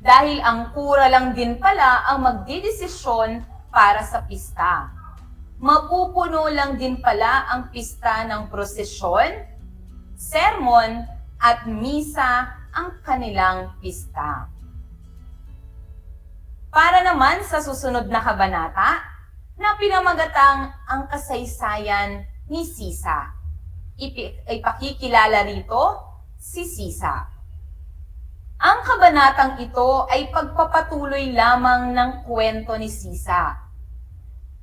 Dahil ang kura lang din pala ang magdidesisyon para sa pista. Mapupuno lang din pala ang pista ng prosesyon, sermon, at misa ang kanilang pista. Para naman sa susunod na kabanata, na pinamagatang ang kasaysayan ni Sisa. Ipakikilala rito si Sisa. Ang kabanatang ito ay pagpapatuloy lamang ng kwento ni Sisa.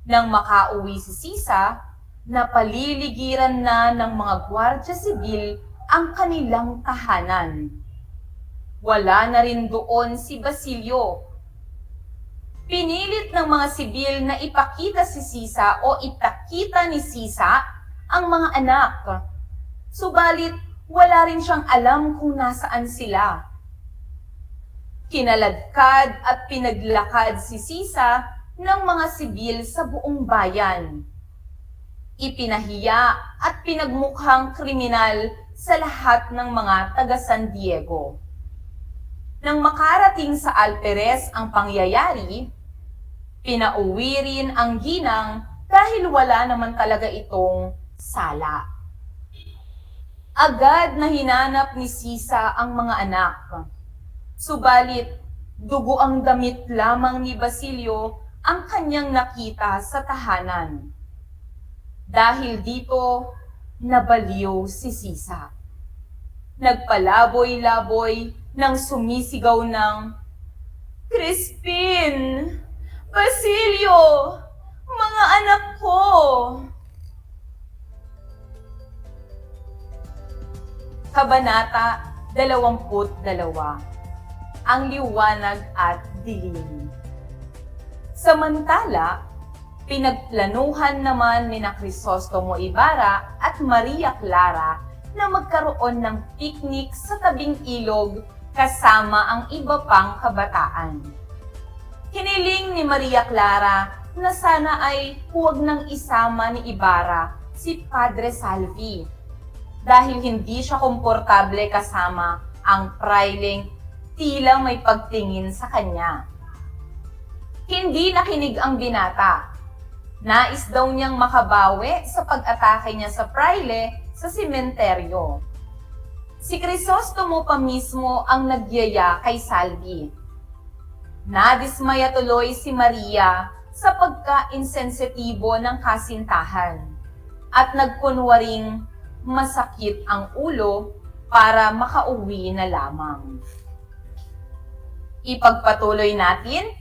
Nang makauwi si Sisa, napaliligiran na ng mga gwardiya sibil ang kanilang tahanan. Wala na rin doon si Basilio. Pinilit ng mga sibil na ipakita si Sisa o ipakita ni Sisa ang mga anak. Subalit, wala rin siyang alam kung nasaan sila. Kinaladkad at pinaglakad si Sisa ng mga sibil sa buong bayan. Ipinahiya at pinagmukhang kriminal sa lahat ng mga taga San Diego. Nang makarating sa Alperes ang pangyayari, pinauwi rin ang ginang dahil wala naman talaga itong sala. Agad na hinanap ni Sisa ang mga anak. Subalit, dugo ang damit lamang ni Basilio ang kanyang nakita sa tahanan. Dahil dito, nabaliw si Sisa. Nagpalaboy-laboy nang sumisigaw ng, Crispin! Basilio! Mga anak ko! Kabanata 22. Ang liwanag at dilim. Samantala, pinagplanuhan naman ni Crisostomo Ibarra at Maria Clara na magkaroon ng picnic sa tabing ilog kasama ang iba pang kabataan. Hiniling ni Maria Clara na sana ay huwag nang isama ni Ibarra si Padre Salvi dahil hindi siya komportable kasama ang praileng tila may pagtingin sa kanya. Hindi nakinig ang binata. Nais daw niyang makabawi sa pag-atake niya sa praile sa sementeryo. Si Crisostomo pa mismo ang nagyaya kay Salvi. Nadismaya tuloy si Maria sa pagka-insensitibo ng kasintahan at nagkunwaring masakit ang ulo para makauwi na lamang. Ipagpatuloy natin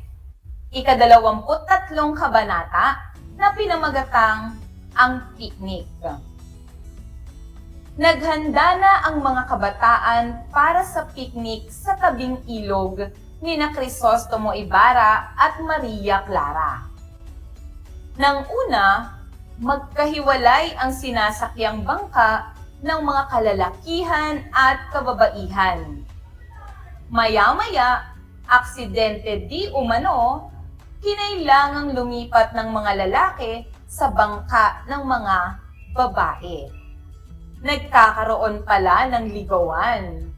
ika-23 kabanata na pinamagatang ang picnic. Naghanda na ang mga kabataan para sa picnic sa tabing ilog ni Crisostomo Ibarra at Maria Clara. Nang una, magkahiwalay ang sinasakyang bangka ng mga kalalakihan at kababaihan. Maya-maya, aksidente di umano, kinailangang lumipat ng mga lalaki sa bangka ng mga babae. Nagkakaroon pala ng ligawan.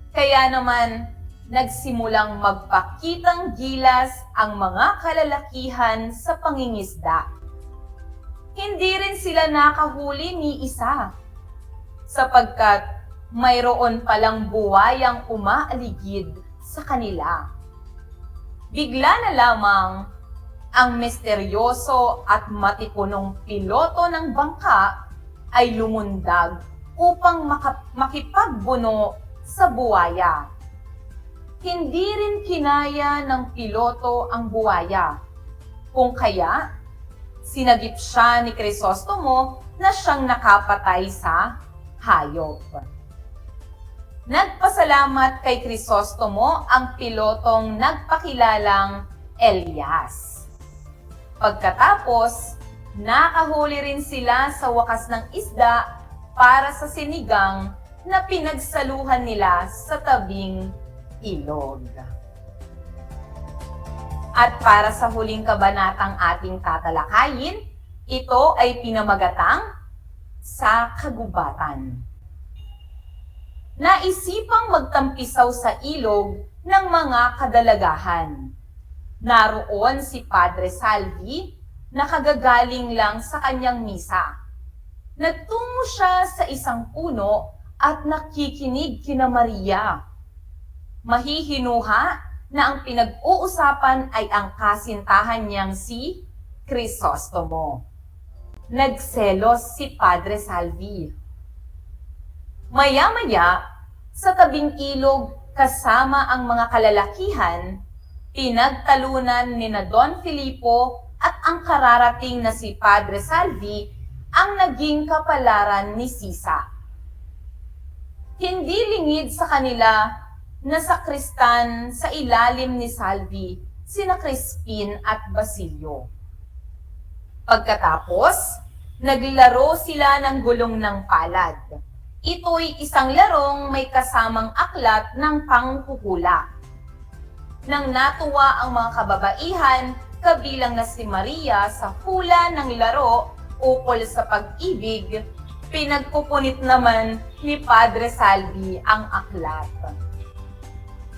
Kaya naman, nagsimulang magpakitang gilas ang mga kalalakihan sa pangingisda. Hindi rin sila nakahuli ni isa, sapagkat mayroon palang buwayang umaaligid sa kanila. Bigla na lamang ang misteryoso at matipunong piloto ng bangka ay lumundag upang makipagbuno sa buwaya. Hindi rin kinaya ng piloto ang buwaya, kung kaya sinagip siya ni Crisostomo na siyang nakapatay sa hayop. Nagpasalamat kay Crisostomo ang pilotong nagpakilalang Elias. Pagkatapos, nakahuli rin sila sa wakas ng isda para sa sinigang na pinagsaluhan nila sa tabing ilog. At para sa huling kabanatang ating tatalakayin, ito ay pinamagatang sa kagubatan. Naisipang magtampisaw sa ilog ng mga kadalagahan. Naroon si Padre Salvi na kagagaling lang sa kanyang misa. Nagtungo siya sa isang puno at nakikinig kina Maria. Mahihinuha na ang pinag-uusapan ay ang kasintahan niyang si Crisostomo. Nagselos si Padre Salvi. Maya-maya, sa tabing ilog kasama ang mga kalalakihan, pinagtalunan ni Don Filipo at ang kararating na si Padre Salvi ang naging kapalaran ni Sisa. Hindi lingid sa kanila na sakristan sa ilalim ni Salvi sina Crispin at Basilio. Pagkatapos, naglaro sila ng gulong ng palad. Ito'y isang larong may kasamang aklat ng panghuhula. Nang natuwa ang mga kababaihan, kabilang na si Maria sa hula ng laro ukol sa pag-ibig, pinagpupunit naman ni Padre Salvi ang aklat.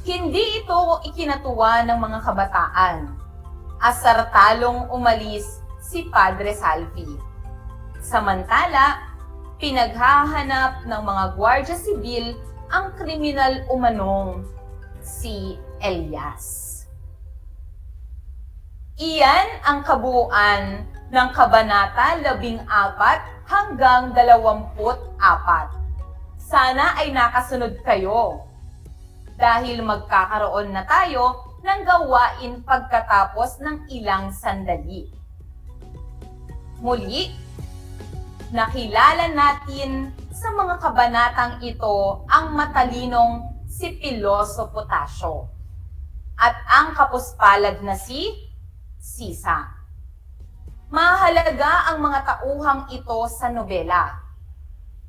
Hindi ito ikinatuwa ng mga kabataan. Asar-talong umalis si Padre Salvi. Samantala, pinaghahanap ng mga Guardia Sibil ang kriminal umanong si Elias. Iyan ang kabuuan ng Kabanata 14 hanggang 24. Sana ay nakasunod kayo dahil magkakaroon na tayo ng gawain pagkatapos ng ilang sandali. Muli, nakilala natin sa mga kabanatang ito ang matalinong si Piloso Potasio at ang kapuspalad na si Sisa. Mahalaga ang mga tauhang ito sa nobela.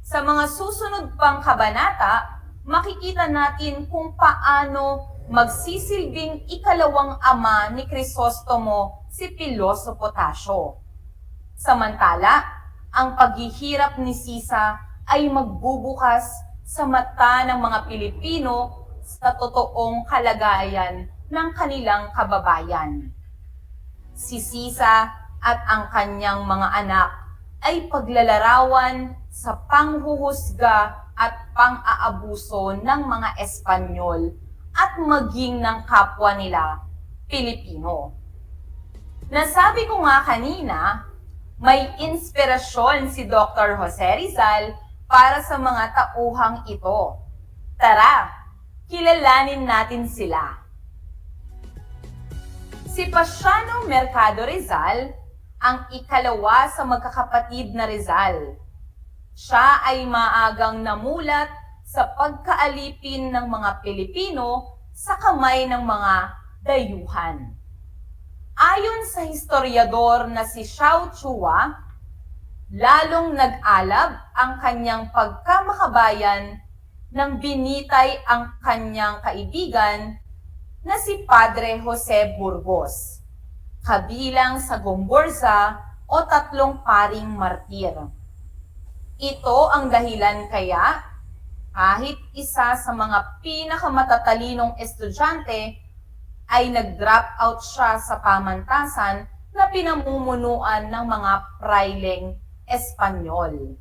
Sa mga susunod pang kabanata, makikita natin kung paano magsisilbing ikalawang ama ni Crisostomo si Piloso Potasio. Samantala, ang paghihirap ni Sisa ay magbubukas sa mata ng mga Pilipino sa totoong kalagayan ng kanilang kababayan. Si Sisa at ang kanyang mga anak ay paglalarawan sa panghuhusga at pang-aabuso ng mga Espanyol at maging ng kapwa nila, Pilipino. Nasabi ko nga kanina, may inspirasyon si Dr. Jose Rizal para sa mga tauhang ito. Tara, kilalanin natin sila. Si Pasiano Mercado Rizal, ang ikalawa sa magkakapatid na Rizal. Siya ay maagang namulat sa pagkaalipin ng mga Pilipino sa kamay ng mga dayuhan. Ayon sa historiador na si Xiao Chua, lalong nag-alab ang kanyang pagkamakabayan nang binitay ang kanyang kaibigan na si Padre Jose Burgos, kabilang sa Gomburza o tatlong paring martir. Ito ang dahilan kaya kahit isa sa mga pinakamatalinong estudyante ay nag-drop out siya sa pamantasan na pinamumunuan ng mga praileng Espanyol.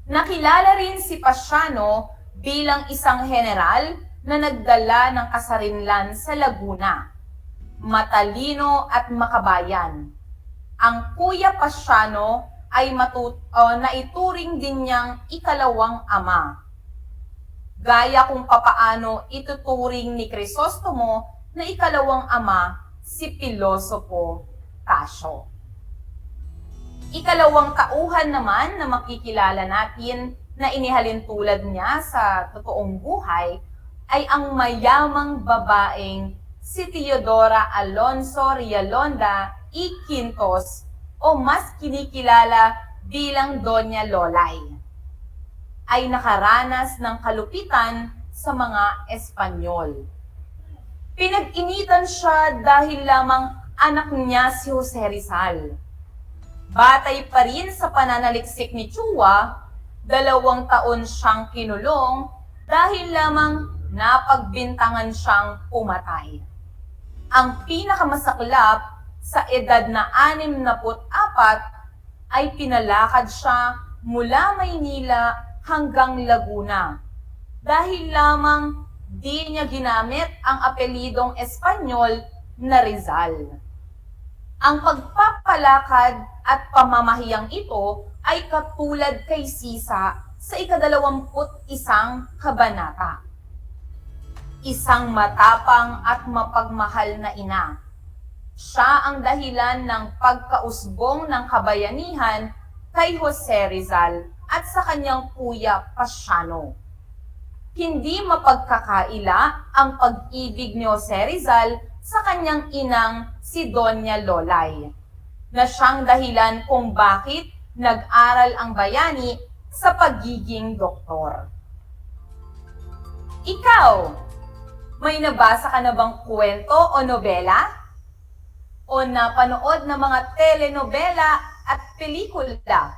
Nakilala rin si Pasiano bilang isang general na nagdala ng kasarinlan sa Laguna. Matalino at makabayan. Ang Kuya Pasiano ay naituring din niyang ikalawang ama. Gaya kung papaano ituturing ni Crisostomo na ikalawang ama si Piloso Potasio. Ikalawang tauhan naman na makikilala natin na inihalin tulad niya sa totoong buhay ay ang mayamang babaeng si Teodora Alonso Rialonda y Quintos o mas kinikilala bilang Doña Lolay. Ay nakaranas ng kalupitan sa mga Espanyol. Pinag-initan siya dahil lamang anak niya si Jose Rizal. Batay pa rin sa pananaliksik ni Chua, 2 taon siyang kinulong dahil lamang napagbintangan siyang pumatay. Ang pinakamasaklap, sa edad na 64, ay pinalakad siya mula Maynila hanggang Laguna dahil lamang di niya ginamit ang apelidong Espanyol na Rizal. Ang pagpapalakad at pamamahiyang ito ay katulad kay Sisa sa ika-21 kabanata. Isang matapang at mapagmahal na ina. Siya ang dahilan ng pagkausbong ng kabayanihan kay Jose Rizal at sa kanyang kuya Pasiano. Hindi mapagkakaila ang pag-ibig ni Jose Rizal sa kanyang inang si Doña Lolay, na siyang dahilan kung bakit nag-aral ang bayani sa pagiging doktor. Ikaw, may nabasa ka na bang kwento o nobela? O napanood na mga telenovela at pelikula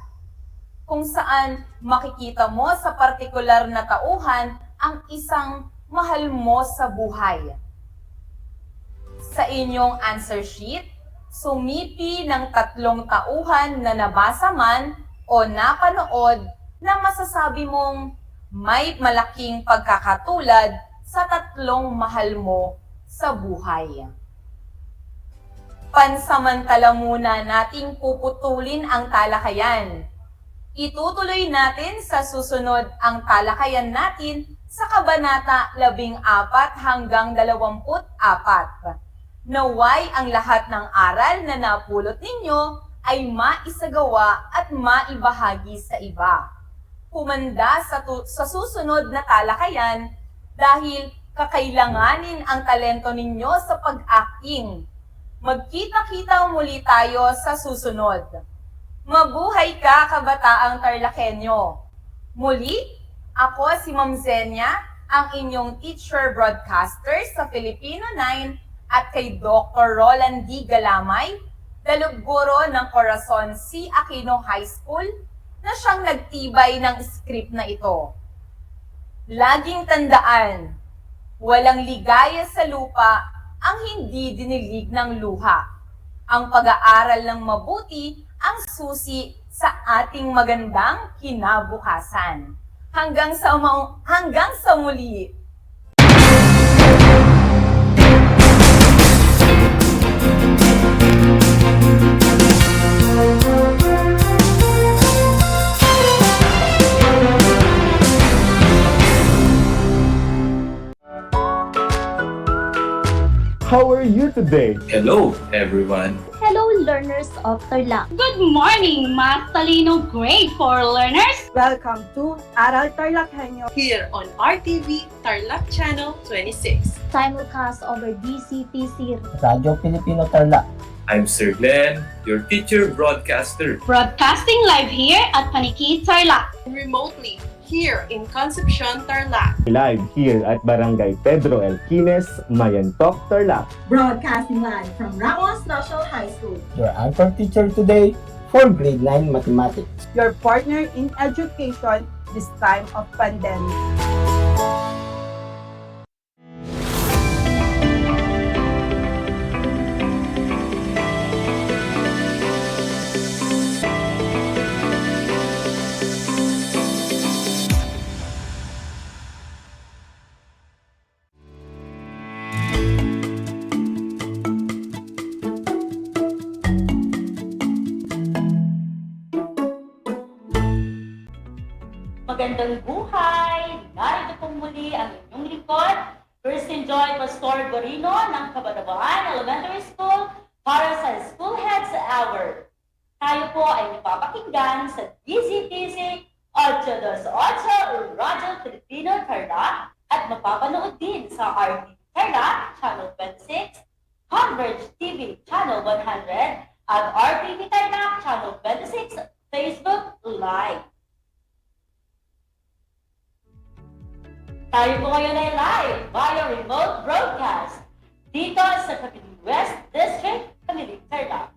kung saan makikita mo sa partikular na tauhan ang isang mahal mo sa buhay? Sa inyong answer sheet, sumipi ng 3 tauhan na nabasa man o napanood na masasabi mong may malaking pagkakatulad sa 3 mahal mo sa buhay. Pansamantala muna nating puputulin ang talakayan. Itutuloy natin sa susunod ang talakayan natin sa Kabanata 14 hanggang 24. Naway ang lahat ng aral na napulot ninyo ay maisagawa at maibahagi sa iba. Humanda sa susunod na talakayan dahil kakailanganin ang talento ninyo sa pag-acting. Magkita-kita muli tayo sa susunod. Mabuhay ka, kabataang Tarlakhenyo! Muli, ako si Ma'am Zenia, ang inyong teacher broadcaster sa Filipino 9 at kay Dr. Roland D. Galamay, dalubguro ng Corazon C. Aquino High School, na siyang nagtibay ng script na ito. Laging tandaan, walang ligaya sa lupa ang hindi dinilig ng luha. Ang pag-aaral ng mabuti ang susi sa ating magandang kinabukasan. Hanggang sa muli. How are you today? Hello, everyone. Hello, learners of Tarlac. Good morning, Math Talino Grade 4 learners! Welcome to Aral TarlakHenyo here on RTV Tarlac Channel 26. Simulcast over DCTC Radio Filipino Tarlac. I'm Sir Glenn, your teacher broadcaster. Broadcasting live here at Paniki Tarlac. Remotely here in Concepcion, Tarlac. Live here at Barangay Pedro Elquines, Mayantok, Tarlac. Broadcasting live from Ramos National High School. Your anchor teacher today for grade 9 mathematics. your partner in education this time of pandemic. Magandang buhay! Narito pong muli ang inyong lingkod, Kirsten Joy Pastor Gorino ng Kabanabahan Elementary School para sa School Heads Hour. Tayo po ay napapakinggan sa DZTC 828 Radyo Filipino Tarlac at mapapanood din sa RTV Tarlac Channel 26, Converge TV Channel 100 at RTV Tarlac Channel 26 Facebook Live. Tayo po ngayon ay live via remote broadcast dito sa Capital West District, Capital Tarlac.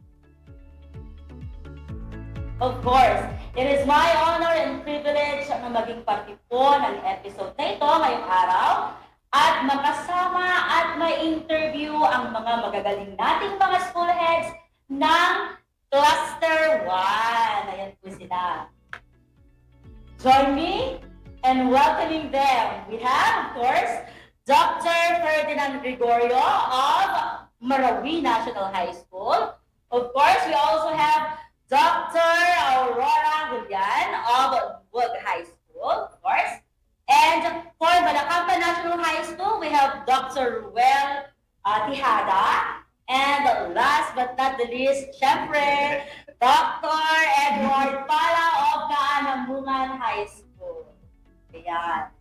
Of course, it is my honor and privilege na maging parte po ng episode na ito ngayong araw at makasama at ma-interview ang mga magagaling nating mga school heads ng Cluster 1. Ayan po sila. Join me and welcoming them. We have, of course, Dr. Ferdinand Gregorio of Marawi National High School. Of course, we also have Dr. Aurora Julian of Wood High School, of course. And for Malacampa National High School, we have Dr. Ruel Tijada. And last but not the least, syempre, Dr. Edward Pala of Kaanambungan High School. Ayan.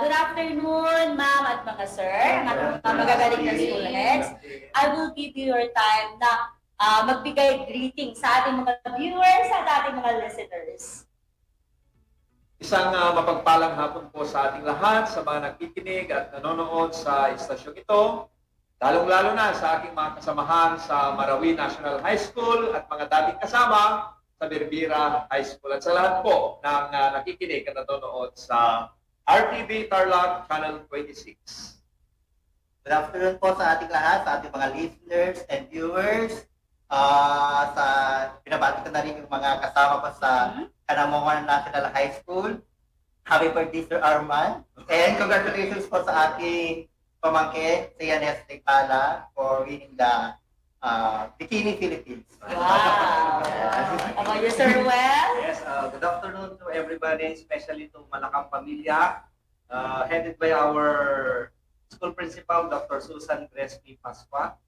Good afternoon, ma'am at mga sir, mga magagaling na school heads. I will give you your time na magbigay greeting sa ating mga viewers at ating mga listeners. Isang mapagpalang hapon po sa ating lahat, sa mga nakikinig at nanonood sa istasyong ito, lalong-lalo na sa aking mga kasamahan sa Marawi National High School at mga dating kasama sa Birbira High School at sa lahat po ng nakikinig at nanonood sa RTV Tarlac Channel 26. Good afternoon po sa ating lahat, sa ating mga listeners and viewers. Binabati ko na rin yung mga kasama ko sa Kaanamongan National High School. Happy birthday, Sir Arman. And congratulations po sa aking pamangkin, si Yanes Pala, for winning the Bikini Philippines. Wow! How about you, Sir Well? Yes, good afternoon to everybody, especially to Malakang Pamilya, headed by our school principal, Dr. Susan Grespi Pasqua.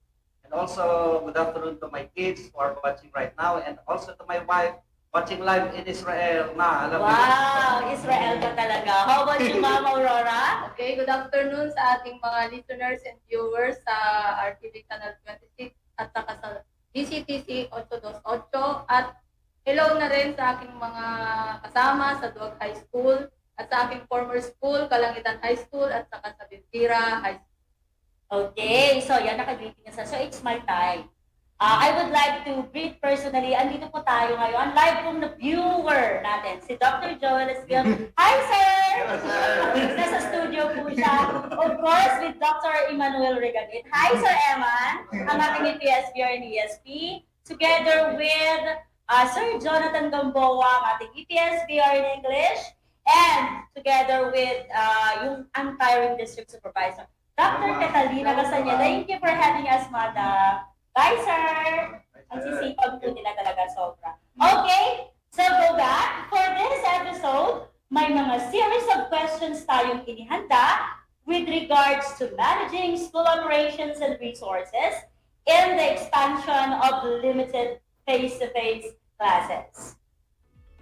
And also, good afternoon to my kids who are watching right now, and also to my wife watching live in Israel. Wow! Israel ka talaga. How about you, Ma'am Aurora? Okay, good afternoon sa ating mga listeners and viewers sa RTV Channel 26 at saka sa DCTC 828 at hello na rin sa aking mga kasama sa Duwag High School at sa aking former school, Kalangitan High School at saka sa Bintira High School. Okay, so yan, naka-greeting na sa. So it's my time. I would like to greet personally. Andito po tayo ngayon. Live from the viewer natin, si Dr. Joel Esquiel. Hi, sir! Nasa studio po siya. Of course, with Dr. Emmanuel Regalit. Hi, Sir Eman, ang ating EPSBR and ESP. Together with Sir Jonathan Gamboa, ang ating EPSBR in English. And together with yung untiring district supervisor, Dr. Catalina Gasanya. Thank you for having us, Madam. Bye, sir! Ang sisipag po nila talaga sobra. Okay, so go back. For this episode, may mga series of questions tayong inihanda with regards to managing school operations and resources in the expansion of limited face-to-face classes.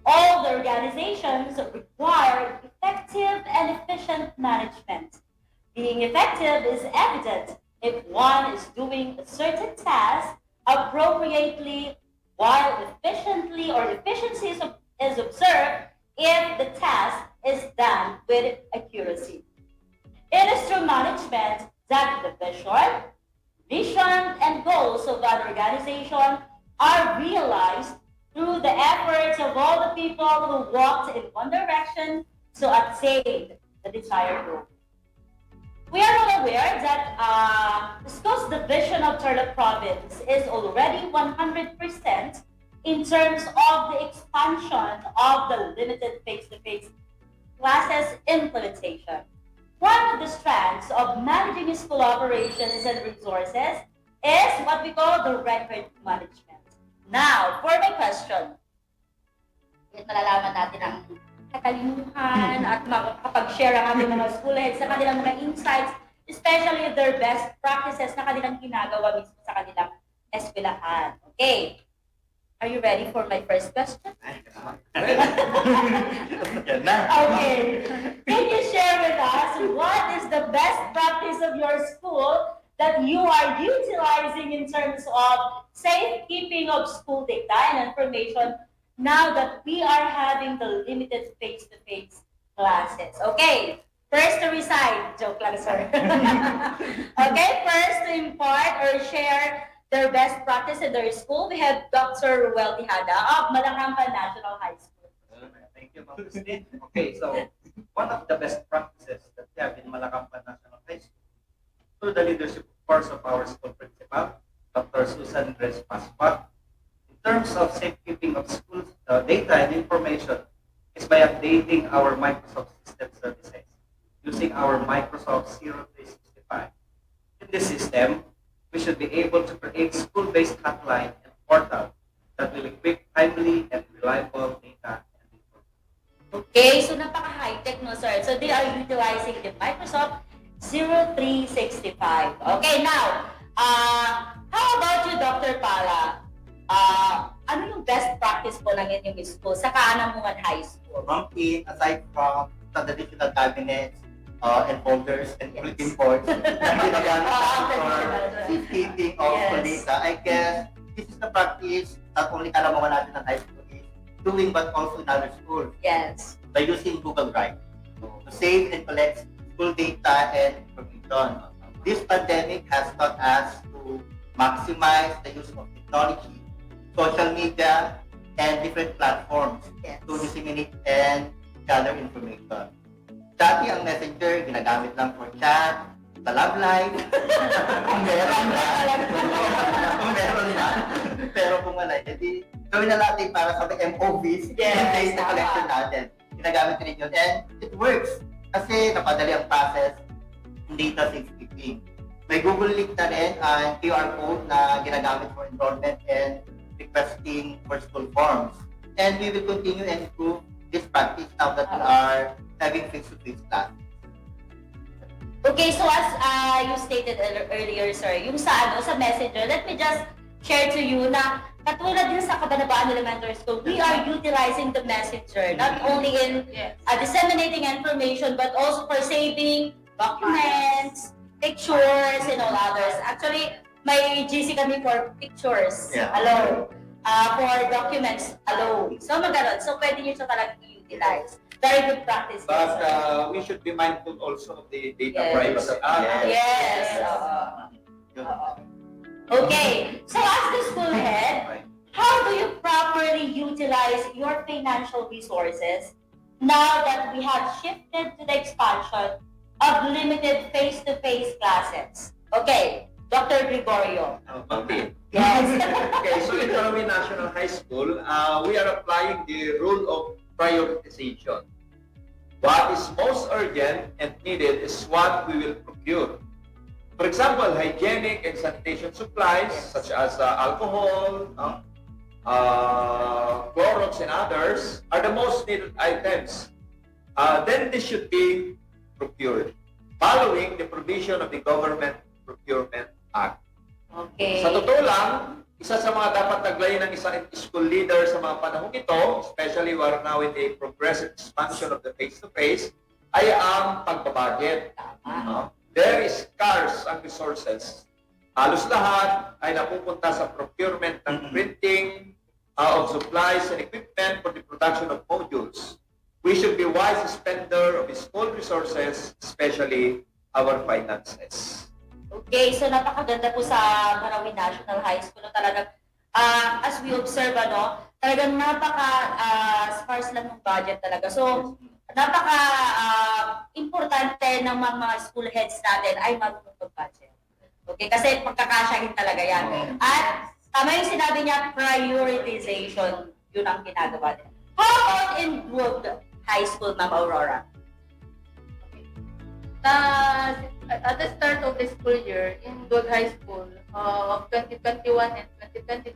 All the organizations require effective and efficient management. Being effective is evident if one is doing a certain task appropriately, while efficiently or efficiency is observed if the task is done with accuracy. It is through management that the vision, and goals of an organization are realized through the efforts of all the people who walked in one direction to attain the desired goal. We are all aware that the school's division of Tarlac province is already 100% in terms of the expansion of the limited face-to-face classes implementation. One of the strands of managing school operations and resources is what we call the record management. Now, for my question, malalaman natin ang katalinuhan at makakapag-share ang aming mga school heads sa kanilang mga insights, especially their best practices na kanilang ginagawa mismo sa kanilang eskwelahan. Okay. Are you ready for my first question? Okay. Can you share with us what is the best practice of your school that you are utilizing in terms of safekeeping of school data and information now that we are having the limited face-to-face classes? Okay, first to recite. Joke lang, sir. Okay, first to impart or share their best practice in their school, we have Dr. Ruel Tejada of Malacampan National High School. Thank you, Ma'am Christine. Okay, so one of the best practices that we have in Malacampan National High School, through the leadership, of course, of our school principal, Dr. Susan Grespi Pasqua, in terms of safekeeping of school data and information, is by updating our Microsoft system services using our Microsoft 0365. In this system, we should be able to create school-based hotline and portal that will equip timely and reliable data and information. Okay, so napaka-high-tech, no, sir? So they are utilizing the Microsoft 0365. Okay, now, how about you, Dr. Pala? Ano yung best practice po ng inyong school sa Kaanamungan High School? Aside from the traditional cabinets and folders and bulletin boards na ginagamit for safekeeping of data, I guess this is the practice not only Kaanamungan National High School is doing, but also in other schools. Yes. By using Google Drive to save and collect school data and information. This pandemic has taught us to maximize the use of technology, social media, and different platforms to disseminate and gather information. Dati ang messenger, ginagamit lang for chat, sa love life, kung meron na. Pero kung wala, edi gawin na natin para sa MOVs, yung data collection natin. Ginagamit rin yun. And it works kasi napadali ang process ng data safekeeping. May Google link na rin ang QR code na ginagamit for enrollment and requesting for school forms. And we will continue and improve this practice now that we are having face-to-face classes. Okay, so as you stated earlier, sir, yung sa messenger, let me just share to you na katulad din sa Cabanabaan Elementary School, we are utilizing the messenger not only in disseminating information but also for saving documents, pictures, and all others. Actually, may GC kami for pictures alone, for documents alone. So maganon. So pwede nyo siya talaga i-utilize. Very good practice. But we should be mindful also of the data privacy. Yes. Okay. So as the school head, how do you properly utilize your financial resources now that we have shifted to the expansion of limited face-to-face classes? Okay, Dr. Gregorio. Okay. Yes. Okay, so in Marawi National High School, we are applying the rule of prioritization. What is most urgent and needed is what we will procure. For example, hygienic and sanitation supplies such as alcohol, Clorox and others are the most needed items. Then this should be procured following the provision of the Government Procurement Act. Okay. Sa totoo lang, isa sa mga dapat taglayin ng isang school leader sa mga panahong ito, especially we are now in the progressive expansion of the face-to-face, ay ang pagbabudget. There is scarce ang resources. Halos lahat ay napupunta sa procurement ng printing of supplies and equipment for the production of modules. We should be wise spender of school resources, especially our finances. Okay, so napakaganda po sa Marawi National High School. Talagang, as we observe, talagang napaka-sparse lang ng budget talaga. So, napaka-importante ng mga school heads natin ay marunong mag-budget. Okay, kasi pagkakasyahin talaga yan. At tama yung sinabi niya, prioritization, yun ang ginagawa din. How about in Wood High School, Ma'am Aurora? At the start of the school year in Good High School of 2021 and 2022,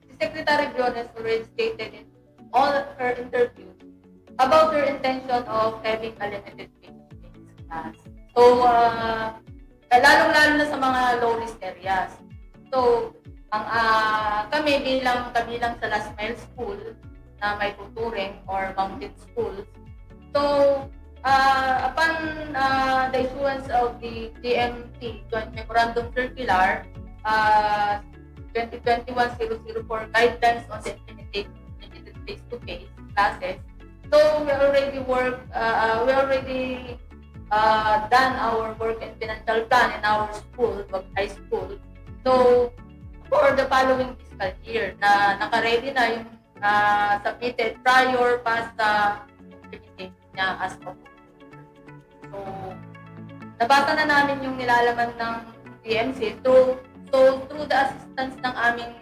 the Secretary Briones already stated in all her interviews about her intention of having a limited face-to-face class. So, lalong-lalo na sa mga low-risk areas. So, kami bilang kabilang sa last mile school na may tutoring or mountain schools. So, upon the issuance of the DMT, Joint Memorandum Circular 2021-004 Guidelines on the Limited Face-to-Face Classes, so we already done our work and financial plan in our school, high school. So, for the following fiscal year, na naka-ready na yung submitted prior past implementation niya as of. So, nabasa na namin yung nilalaman ng DMC. So through the assistance ng aming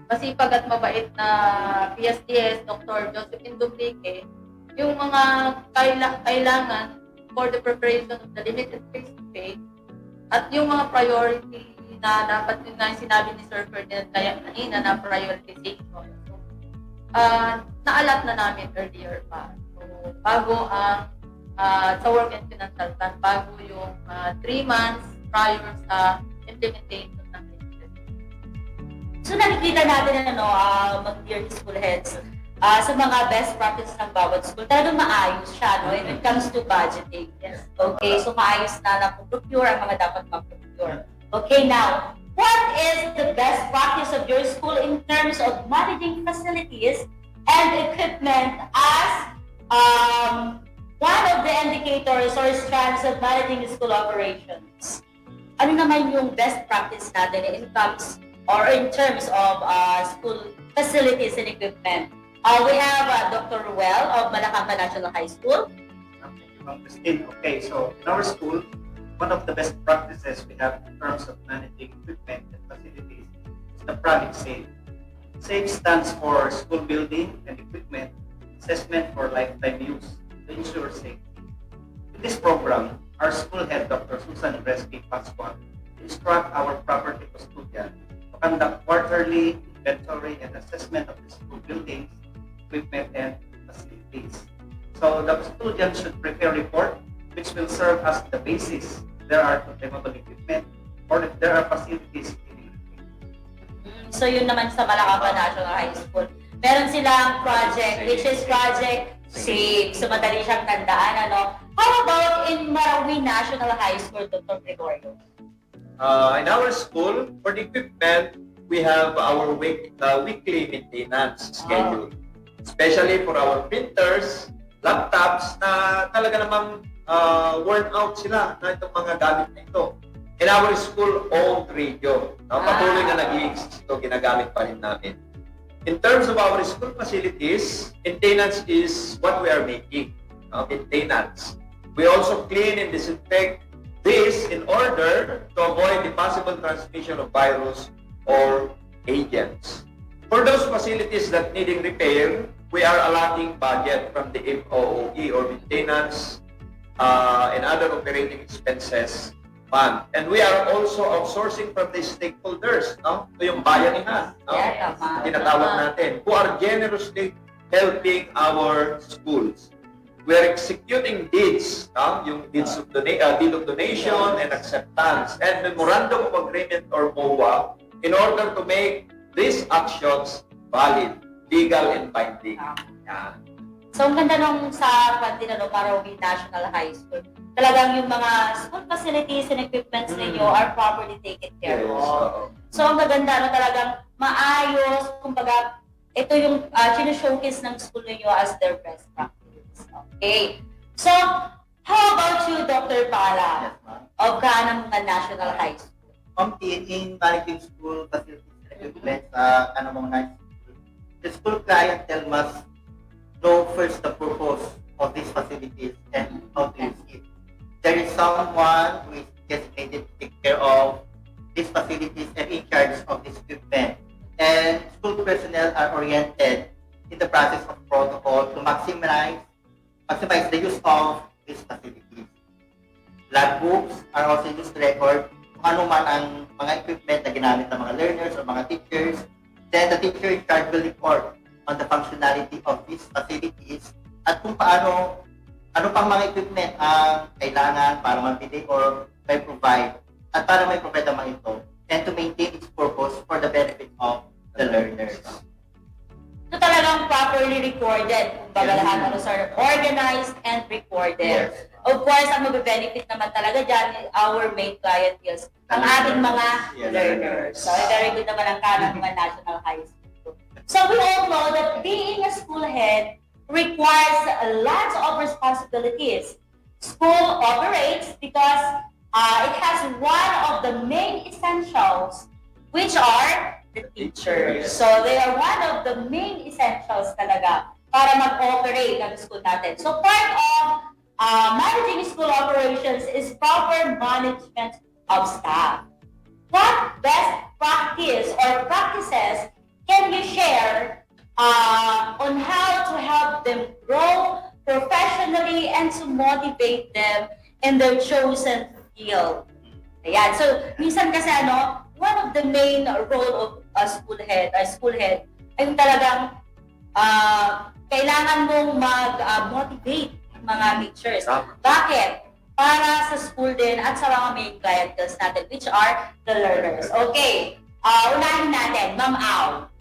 masipag at mabait na PSDS, Dr. Josephine Duplique, yung mga kailangan for the preparation of the limited face-to-face at yung mga priority na dapat yun nga yung sinabi ni Sir Ferdinand kanina na prioritization. So, na-allot na namin earlier pa. So, bago ang sa work and financial plan, bago yung 3 months prior sa implementation ng business. So nakikita natin mag-dear school heads, sa mga best practices ng bawat school, talagang maayos siya when it comes to budgeting. Okay, so maayos na procure ang mga dapat mag-procure. Okay, now, what is the best practice of your school in terms of managing facilities and equipment as one of the indicators or strands of managing school operations? Ano naman yung best practice natin in terms of school facilities and equipment? We have Dr. Ruel of Malacca National High School. Thank you, Ma'am Christine. Okay, so in our school, one of the best practices we have in terms of managing equipment and facilities is the Project SAVE. SAVE stands for School Building and Equipment Assessment for Lifetime Use to ensure safety. In this program, our school head, Dr. Susan Respi Pascual, instruct our property custodian to conduct quarterly inventory and assessment of the school buildings, equipment, and facilities. So the custodian should prepare a report which will serve as the basis if there are consumable equipment or if there are facilities. So yun naman sa Malacapa National High School. Meron silang project, which is Project SAVE. So madali siyang tandaan, ano? How about in Marawi National High School, Dr. Gregorio? In our school, for the equipment, we have our weekly maintenance schedule. Especially for our printers, laptops na talaga namang worn out sila na itong mga gamit na ito. In our school-owned radio, patuloy na nag-i-exist ito, ginagamit pa rin namin. In terms of our school facilities, maintenance is what we are making, maintenance. We also clean and disinfect this in order to avoid the possible transmission of virus or agents. For those facilities that needing repair, we are allotting budget from the MOOE or maintenance and other operating expenses fund. And we are also outsourcing from the stakeholders, no? Ito yung bayanihan, no? Tinatawag natin, who are generously helping our schools. We are executing deeds, no? Yung deed of donation and acceptance and memorandum of agreement or MOA in order to make these actions valid, legal and binding. Yeah. So ang ganda nung sa Marawi National High School, talagang yung mga school facilities and equipments ninyo are properly taken care of. So ang maganda na talagang maayos, kumbaga, ito yung showcase ng school ninyo as their best practice. Okay. So, how about you, Dr. Para, of Kanamungan National High School? In managing school facilities and equipment sa Kanamungan High School, the school clientele must know first the purpose of these facilities and how to use it. There is someone who is designated to take care of these facilities and in charge of this equipment. And school personnel are oriented in the process of protocol to maximize the use of these facilities. Logbooks are also used to record kung ano man ang mga equipment na ginamit ng mga learners or mga teachers. Then the teacher in charge will report on the functionality of these facilities at kung paano ano pang mga equipment ang kailangan para mabili or may provide at para may provide ang mga ito and to maintain its purpose for the benefit of the learners. So talagang properly recorded. Kumbaga lahat ng are organized and recorded. Yes. Of course, ang mag-benefit naman talaga dyan, our main clientele, ang ating mga learners. So very good naman ang Kanamungan National High School. So we all know that being a school head requires lots of responsibilities. School operates because it has one of the main essentials, which are the teachers. So they are one of the main essentials talaga para mag-operate ang school natin. So part of managing school operations is proper management of staff. What best practice or practices can you share on how to help them grow professionally and to motivate them in their chosen field? Ayan. So, minsan kasi one of the main role of a school head ay yung talagang kailangan mong mag-motivate mga teachers. Bakit? Para sa school din at sa mga main clientele natin, which are the learners. Okay. Unahin natin, Ma'am Au.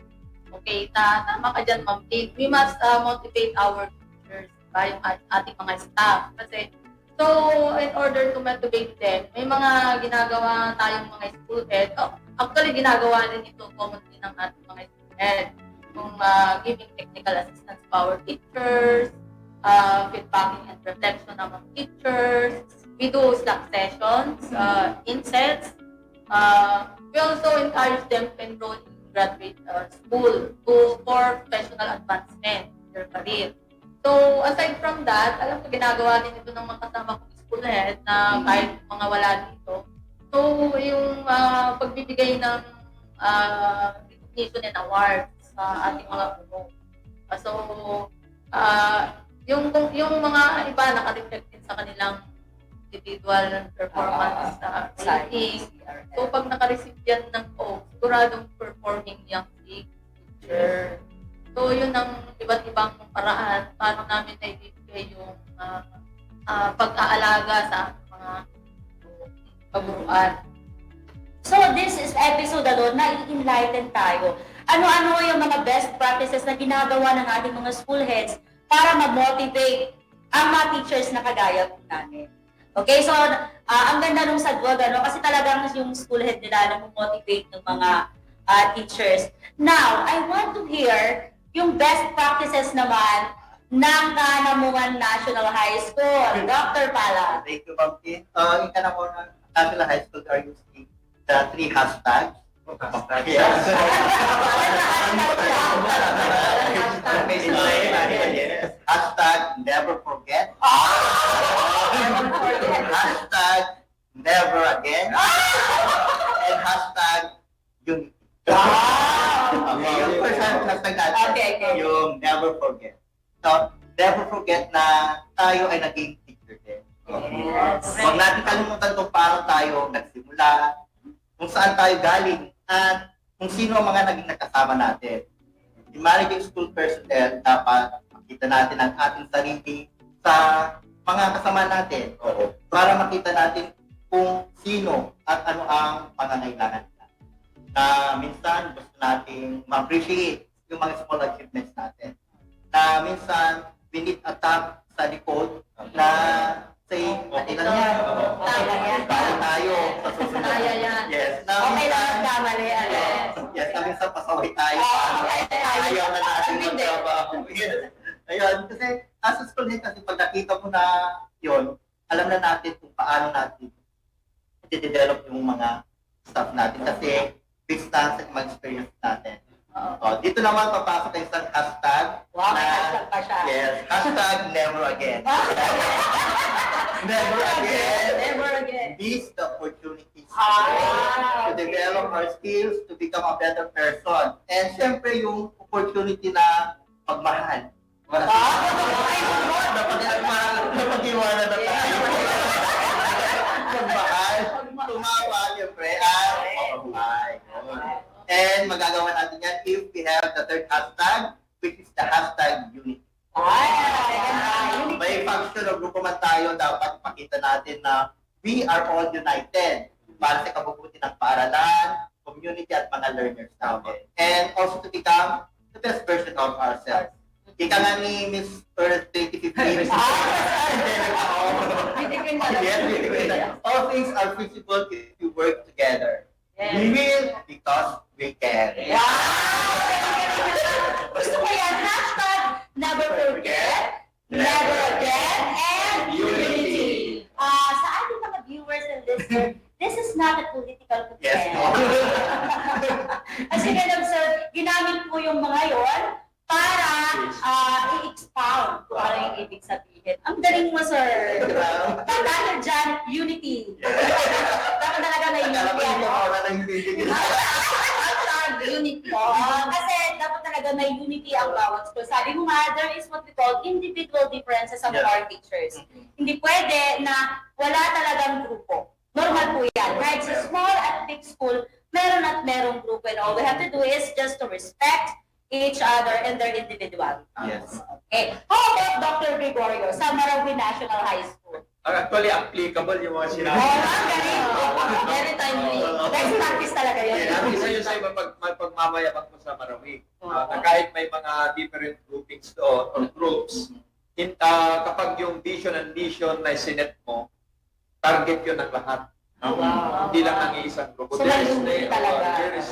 Okay, tama ka dyan, Ma'am Kate. We must motivate our teachers, yung ating mga staff. Kasi, so, in order to motivate them, may mga ginagawa tayong mga school head. Actually, ginagawa din ito commonly ng ating mga school head. Kung giving technical assistance to our teachers, feedbacking and reflection ng mga teachers. We do Slack sessions, insets. We also encourage them to enroll in graduate school for professional advancement in their career. So, aside from that, alam ko ginagawa din ito ng mga kasama kong school head na kahit mga wala dito. So, yung pagbibigay ng recognition and awards sa ating mga guro. So, yung mga iba naka-reflect din sa kanilang individual performance rating. So pag naka-receive yan ng O, siguradong performing yung teacher. So yun ang iba't ibang paraan paano namin naibibigay yung pag-aalaga sa mga kaburuan. So this is episode na i-enlighten tayo. Ano-ano yung mga best practices na ginagawa ng ating mga school heads para ma-motivate ang mga teachers na kagaya po namin. Okay, so ang ganda nung sadwag, kasi talagang yung school head nila na motivate ng mga teachers. Now, I want to hear yung best practices naman ng Kanamungan National High School. Dr. Pala. Thank you, Ma'am Tin. In Kanamungan National High School are using the 3 hashtags. Yes. Hashtag never forget. Hashtag never again. And hashtag unity. Yung first hashtag natin, yung never forget. So, never forget na tayo ay naging teacher din. Huwag natin kalimutan kung paano tayo nagsimula, kung saan tayo galing, at kung sino ang mga naging nakasama natin. Yung managing school personnel, dapat makita natin ang ating sarili sa mga kasama natin para makita natin kung sino at ano ang pangangailangan nila. Na minsan gusto natin ma-appreciate yung mga small achievements natin. Na minsan we need a tap sa likod na say, okay lang yan. Kaya tayo sa susunod. Yes. Okay lang ang kamali. Yes, na minsan pasaway tayo. Ayaw na natin magtrabaho. Ayun, kasi as a school head, kasi pag nakita mo na yun, alam na natin kung paano natin i-develop yung mga staff natin. Kasi based na sa mga experience natin. Dito naman papasok yung isang hashtag. Wow, may hashtag pa siya. Yes, hashtag never again. Never again. Never again. These the opportunities to develop our skills, to become a better person. And syempre yung opportunity na pagmahal. Dapat iwanan na tayo. Pagmahal, tumawa, syempre, at pagmahal. And magagawa natin yan if we have the third hashtag, which is the hashtag unity. May function o grupo man tayo, dapat ipakita natin na we are all united para sa kabubuti ng paaralan, community at mga learners natin. And also to become the best version of ourselves. Ika nga ni Miss Earth 2015. All things are feasible if we work together. We will because we can. Gusto ko yan. Hashtag never forget, never again, and unity. Sa ating mga viewers and listeners, this is not a political campaign. Yes, no. As you can observe, ginamit po yung mga yon para i-expound kung ano yung ibig sabihin. Ang galing mo, sir. Tandaan dyan, unity. Dapat talaga na unity. Unity. Kasi dapat talaga may unity ang bawat school. Sabi mo nga, there is what we call individual differences of our teachers. Hindi pwede na wala talagang grupo. Normal po yan. Kahit sa small at big school, meron at merong grupo. And all we have to do is just to respect each other and their individuality. Yes. Okay. How about Dr. Gregorio sa Marawi National High School? Actually, applicable yung mga sinabi. Very timely. Best practice talaga yun. Isa yun sa iba pagmamayabang mo sa Marawi. Na kahit may mga different groupings doon or groups, kapag yung vision and mission na sinet mo, target yun ng lahat. Hindi lang ang isang grupo. So, there is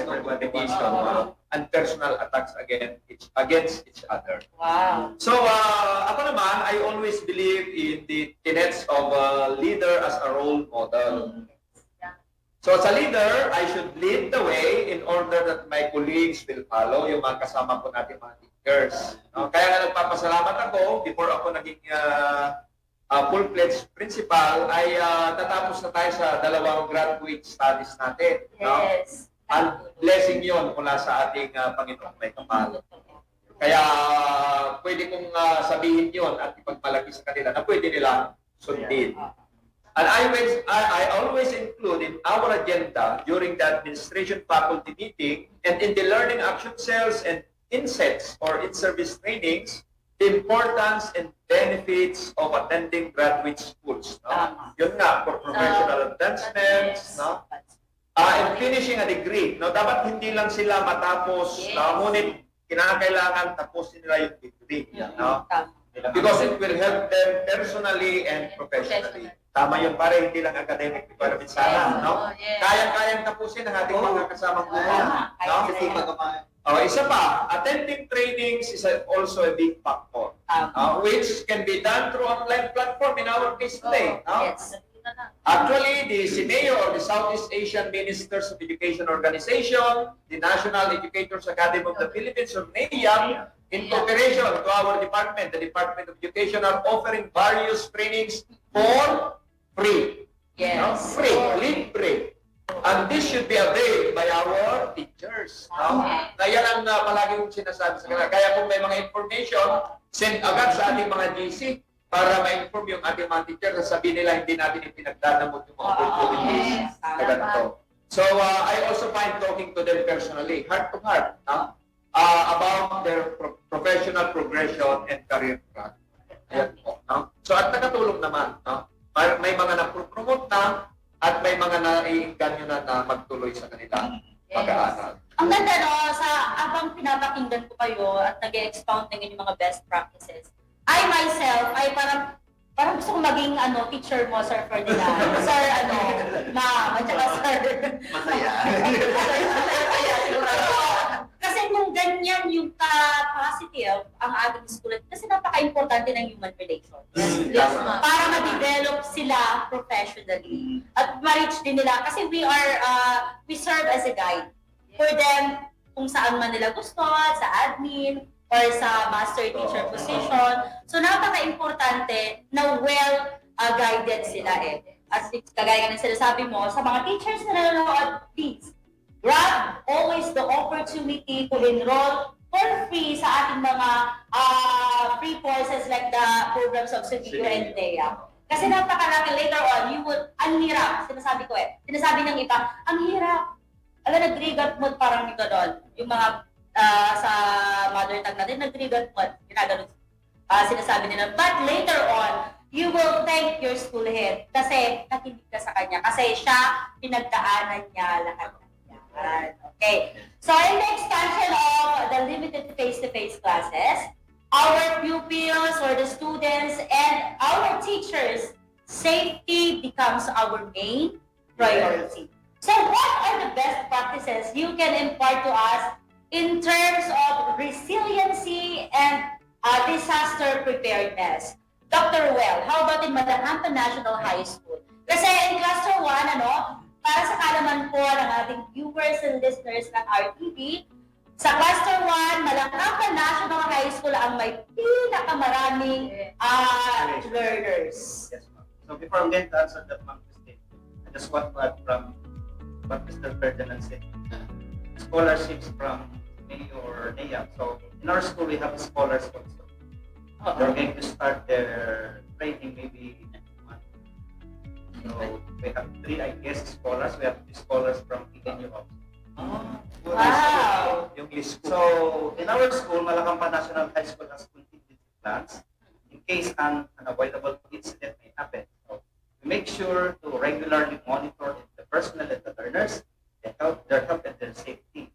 no division and personal attacks against each other. Wow. So, ako naman, I always believe in the tenets of a leader as a role model. So, as a leader, I should lead the way in order that my colleagues will follow, yung mga kasama po natin mga teachers. Kaya nga nagpapasalamat ako, before ako naging full-fledged principal, ay tatapos na tayo sa 2 graduate studies natin. Yes. And blessing yon mula sa ating Panginoong may kapal. Kaya pwede kong sabihin yon at ipagmalaki sa kanila na pwede nila sundin. And I always include in our agenda during the administration faculty meeting and in the learning action cells and insets or in-service trainings, the importance and benefits of attending graduate schools. No? Yun nga, for professional advancements, no? And finishing a degree. No? Dapat hindi lang sila matapos, ngunit kinakailangan tapusin nila yung degree. No? Because it will help them personally and professionally. Tama yun, pare, hindi lang academic requirements sana, no? Kayang-kayang tapusin ang ating mga kasamang buhay, no? Isa pa, attending trainings is also a big factor, which can be done through online platform in our case today, no? Actually, the SENYO or the Southeast Asian Ministers of Education Organization, the National Educators Academy of the Philippines or NEAM, in cooperation to our department, the Department of Education, are offering various trainings for free. Yes. No? Free, complete free. And this should be availed by our teachers. No? Kaya lang na palagi kong sinasabi sa kanila. Kaya kung may mga information, send agad sa ating mga GC para ma-inform yung ating mga teacher na sabihin nila hindi natin ipinagdadamot yung mga opportunities na ganito. So, I also find talking to them personally, heart to heart, about their professional progression and career track. Ayan po. No? So, at nakatulong naman. No? May mga na-promote na at may mga naiinganyo na magtuloy sa kanila pag-aaral. Ang ganda, no? Habang pinapakinggan ko kayo at nag-expound ng inyong mga best practices, I myself, ay parang gusto kong maging teacher mo, Sir Ferdinand. Sir, ma'am, at saka sir. Masaya. Kasi kung ganyan yung positive ang ating school, kasi napaka-importante ng human relations. Yes, para ma-develop sila professionally. At ma-reach din nila. Kasi we serve as a guide for them kung saan man nila gusto, sa admin, or sa master teacher position. So, napaka-importante na well-guided sila At kagaya ng sinasabi mo, sa mga teachers na nanonood, please, grab always the opportunity to enroll for free sa ating mga free courses like the programs of Sevilla and DEA. Kasi napakalaki later on, ang hirap, sinasabi ko sinasabi ng iba, ang hirap. Nag-trigger mo parang gano'n. Yung mga sa mother tongue natin, nag-trigger mo, ginaganon. Sinasabi nila, but later on, you will thank your school head kasi nakinig ka sa kanya. Kasi siya, pinagdaanan niya lahat. Okay. So, in the expansion of the limited face-to-face classes, our pupils or the students and our teachers, safety becomes our main priority. So, what are the best practices you can impart to us in terms of resiliency and disaster preparedness? Dr. Well, how about in Malahampa National High School? Kasi in Cluster 1, para sa kalaman po ng ating viewers and listeners ng RTV, sa Cluster 1, Malahampa National High School ang may pinakamaraming learners. Yes, ma'am. So before I'm going to answer that, ma'am, I just want to add from what Mr. Ferdinand said. Scholarships from MELCs or NEAM. So in our school, we have scholars also. They're going to start their training maybe next month. So we have 3, I guess, scholars. We have 3 scholars from HENYO also. Wow! So in our school, Malakampa National High School has contingency plans in case an unavoidable incident may happen. So we make sure to regularly monitor the personnel and the learners, their health and their safety.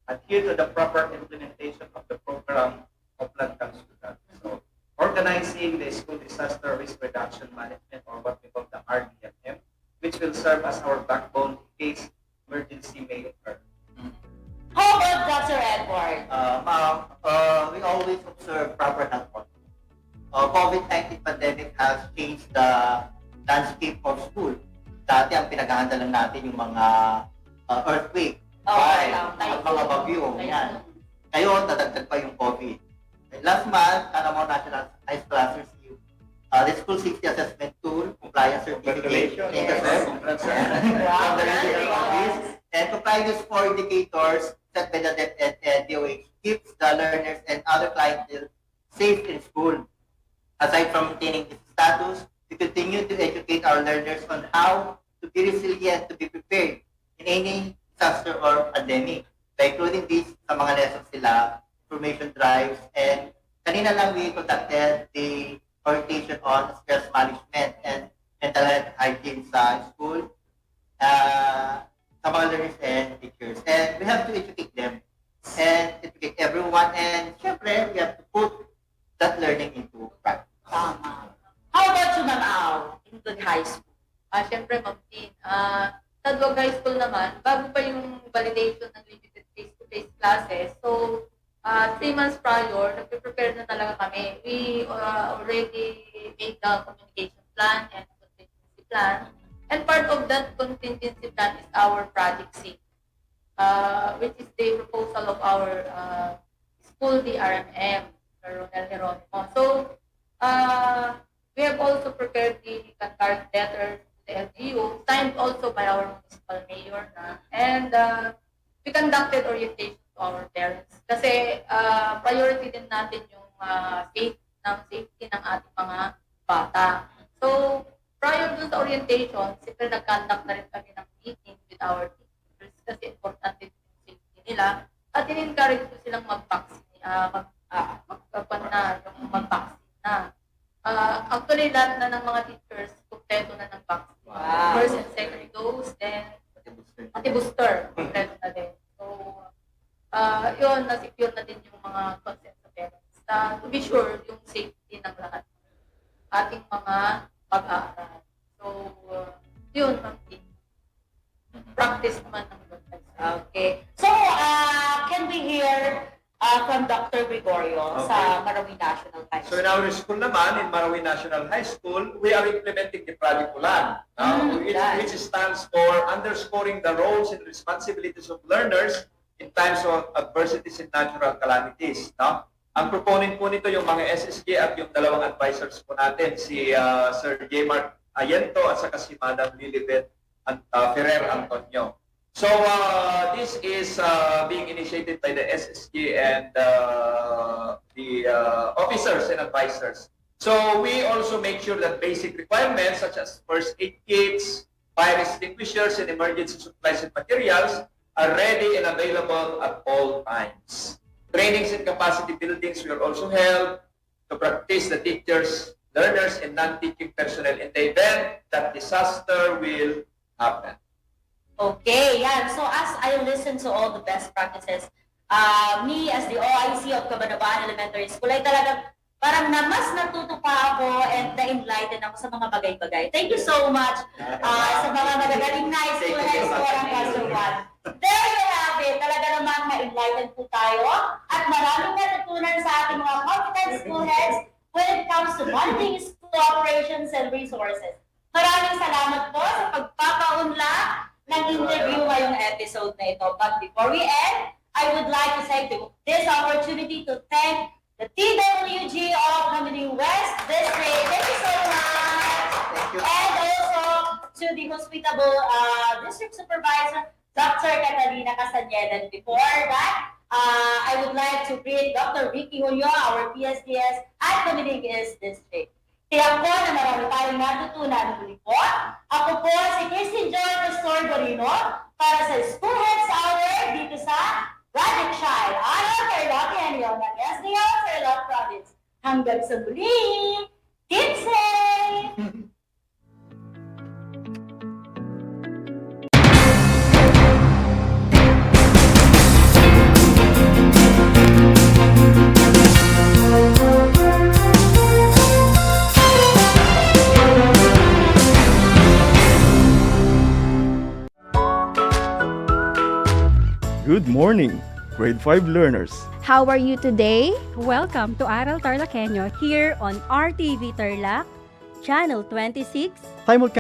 Adhere to the proper implementation of the program of Lancang Student. So, organizing the school disaster risk reduction management, or what we call the RDMM, which will serve as our backbone in case emergency may occur. How about Dr. Edward? Ma'am, we always observe proper health protocol. COVID-19 pandemic has changed the landscape of school. Dati ang pinag-ahandalan natin yung mga earthquake, at mga bagyo. Yan. Ngayon, tatagdag pa yung COVID. Last month, Anamao National High School received the school safety assessment tool, compliance certificate, and complying with 4 indicators set by the DEPED and DOH keeps the learners and other clients safe in school. Aside from maintaining this status, We continue to educate our learners on how to be resilient, to be prepared in any disaster or pandemic. By including these sa mga lessons nila, information drives, and kanina lang we conducted the orientation on stress management and mental health hygiene sa school sa mga learners and teachers. And we have to educate them and educate everyone. And syempre, we have to put that learning into practice. Tama. How about you, Ma'am Au, in good high school? Siyempre, Ma'am Tin, sa Duwag High School naman, bago pa yung validation ng limited face-to-face classes, so 3 months prior, nag-prepare na talaga kami. We already made the communication plan and contingency plan. And part of that contingency plan is our project C, which is the proposal of our school DRMM, Ronel Geronimo. So, we have also prepared the concurrent letter to the LGU, signed also by our municipal mayor and we conducted orientation to our parents. Kasi priority din natin yung safety ng ating mga bata. So, prior dun sa orientation, siyempre nag-conduct na rin kami ng meeting with our teachers kasi importante din yung safety nila. At in-encourage ko silang mag-vaccine na. Actually, lahat na ng mga teachers, kompleto na ng vaccine. Wow. First and second dose, then pati booster, kompleto na din. So, yun, na-secure na din yung mga consent sa parents. To be sure, yung safety ng lahat ating mga pag-aaral. So, yun, practice naman ng good. Okay. So, can we hear from Dr. Gregorio sa Marawi National High School? So in our school naman, in Marawi National High School, we are implementing the Project Ulan, which stands for underscoring the roles and responsibilities of learners in times of adversities and natural calamities. No? Ang proponent po nito yung mga SSG at yung dalawang advisors po natin, si Sir J. Mark Ayento at saka si Madam Lilibet Ferrer Antonio. So this is being initiated by the SSG and the officers and advisors. So we also make sure that basic requirements such as first aid kits, fire extinguishers, and emergency supplies and materials are ready and available at all times. Trainings and capacity buildings will also help to practice the teachers, learners, and non-teaching personnel in the event that disaster will happen. Okay, yan. So as I listen to all the best practices, me as the OIC of Cabanabaan Elementary School ay talagang parang mas natuto pa ako and na-enlighten ako sa mga bagay-bagay. Thank you so much sa mga magagaling na school heads ko ang Classroom 1. There you have it. Talaga naman na-enlighten po tayo at maraming natutunan sa ating mga competent school heads when it comes to managing school operations and resources. Maraming salamat po sa pagpapaunlak ng interview ngayong episode na ito. But before we end, I would like to take this opportunity to thank the TWG of Naminee West District. Thank you so much. Thank you. And also to the hospitable district supervisor, Dr. Catalina Castaneda. Before that, I would like to greet Dr. Vicky Julio, our PSDS at Naminee East District. Tiyak po na marami tayong natutunan muli po. Ako po si Christine Joy Pastor Borino para sa School Heads Hour dito sa Project Child, Aral TarlakHenyo ng SDL Tarlac Province. Hanggang sa muli, keep safe! Good morning, grade 5 learners. How are you today? Welcome to Aral TarlakHenyo here on RTV Tarlac, Channel 26.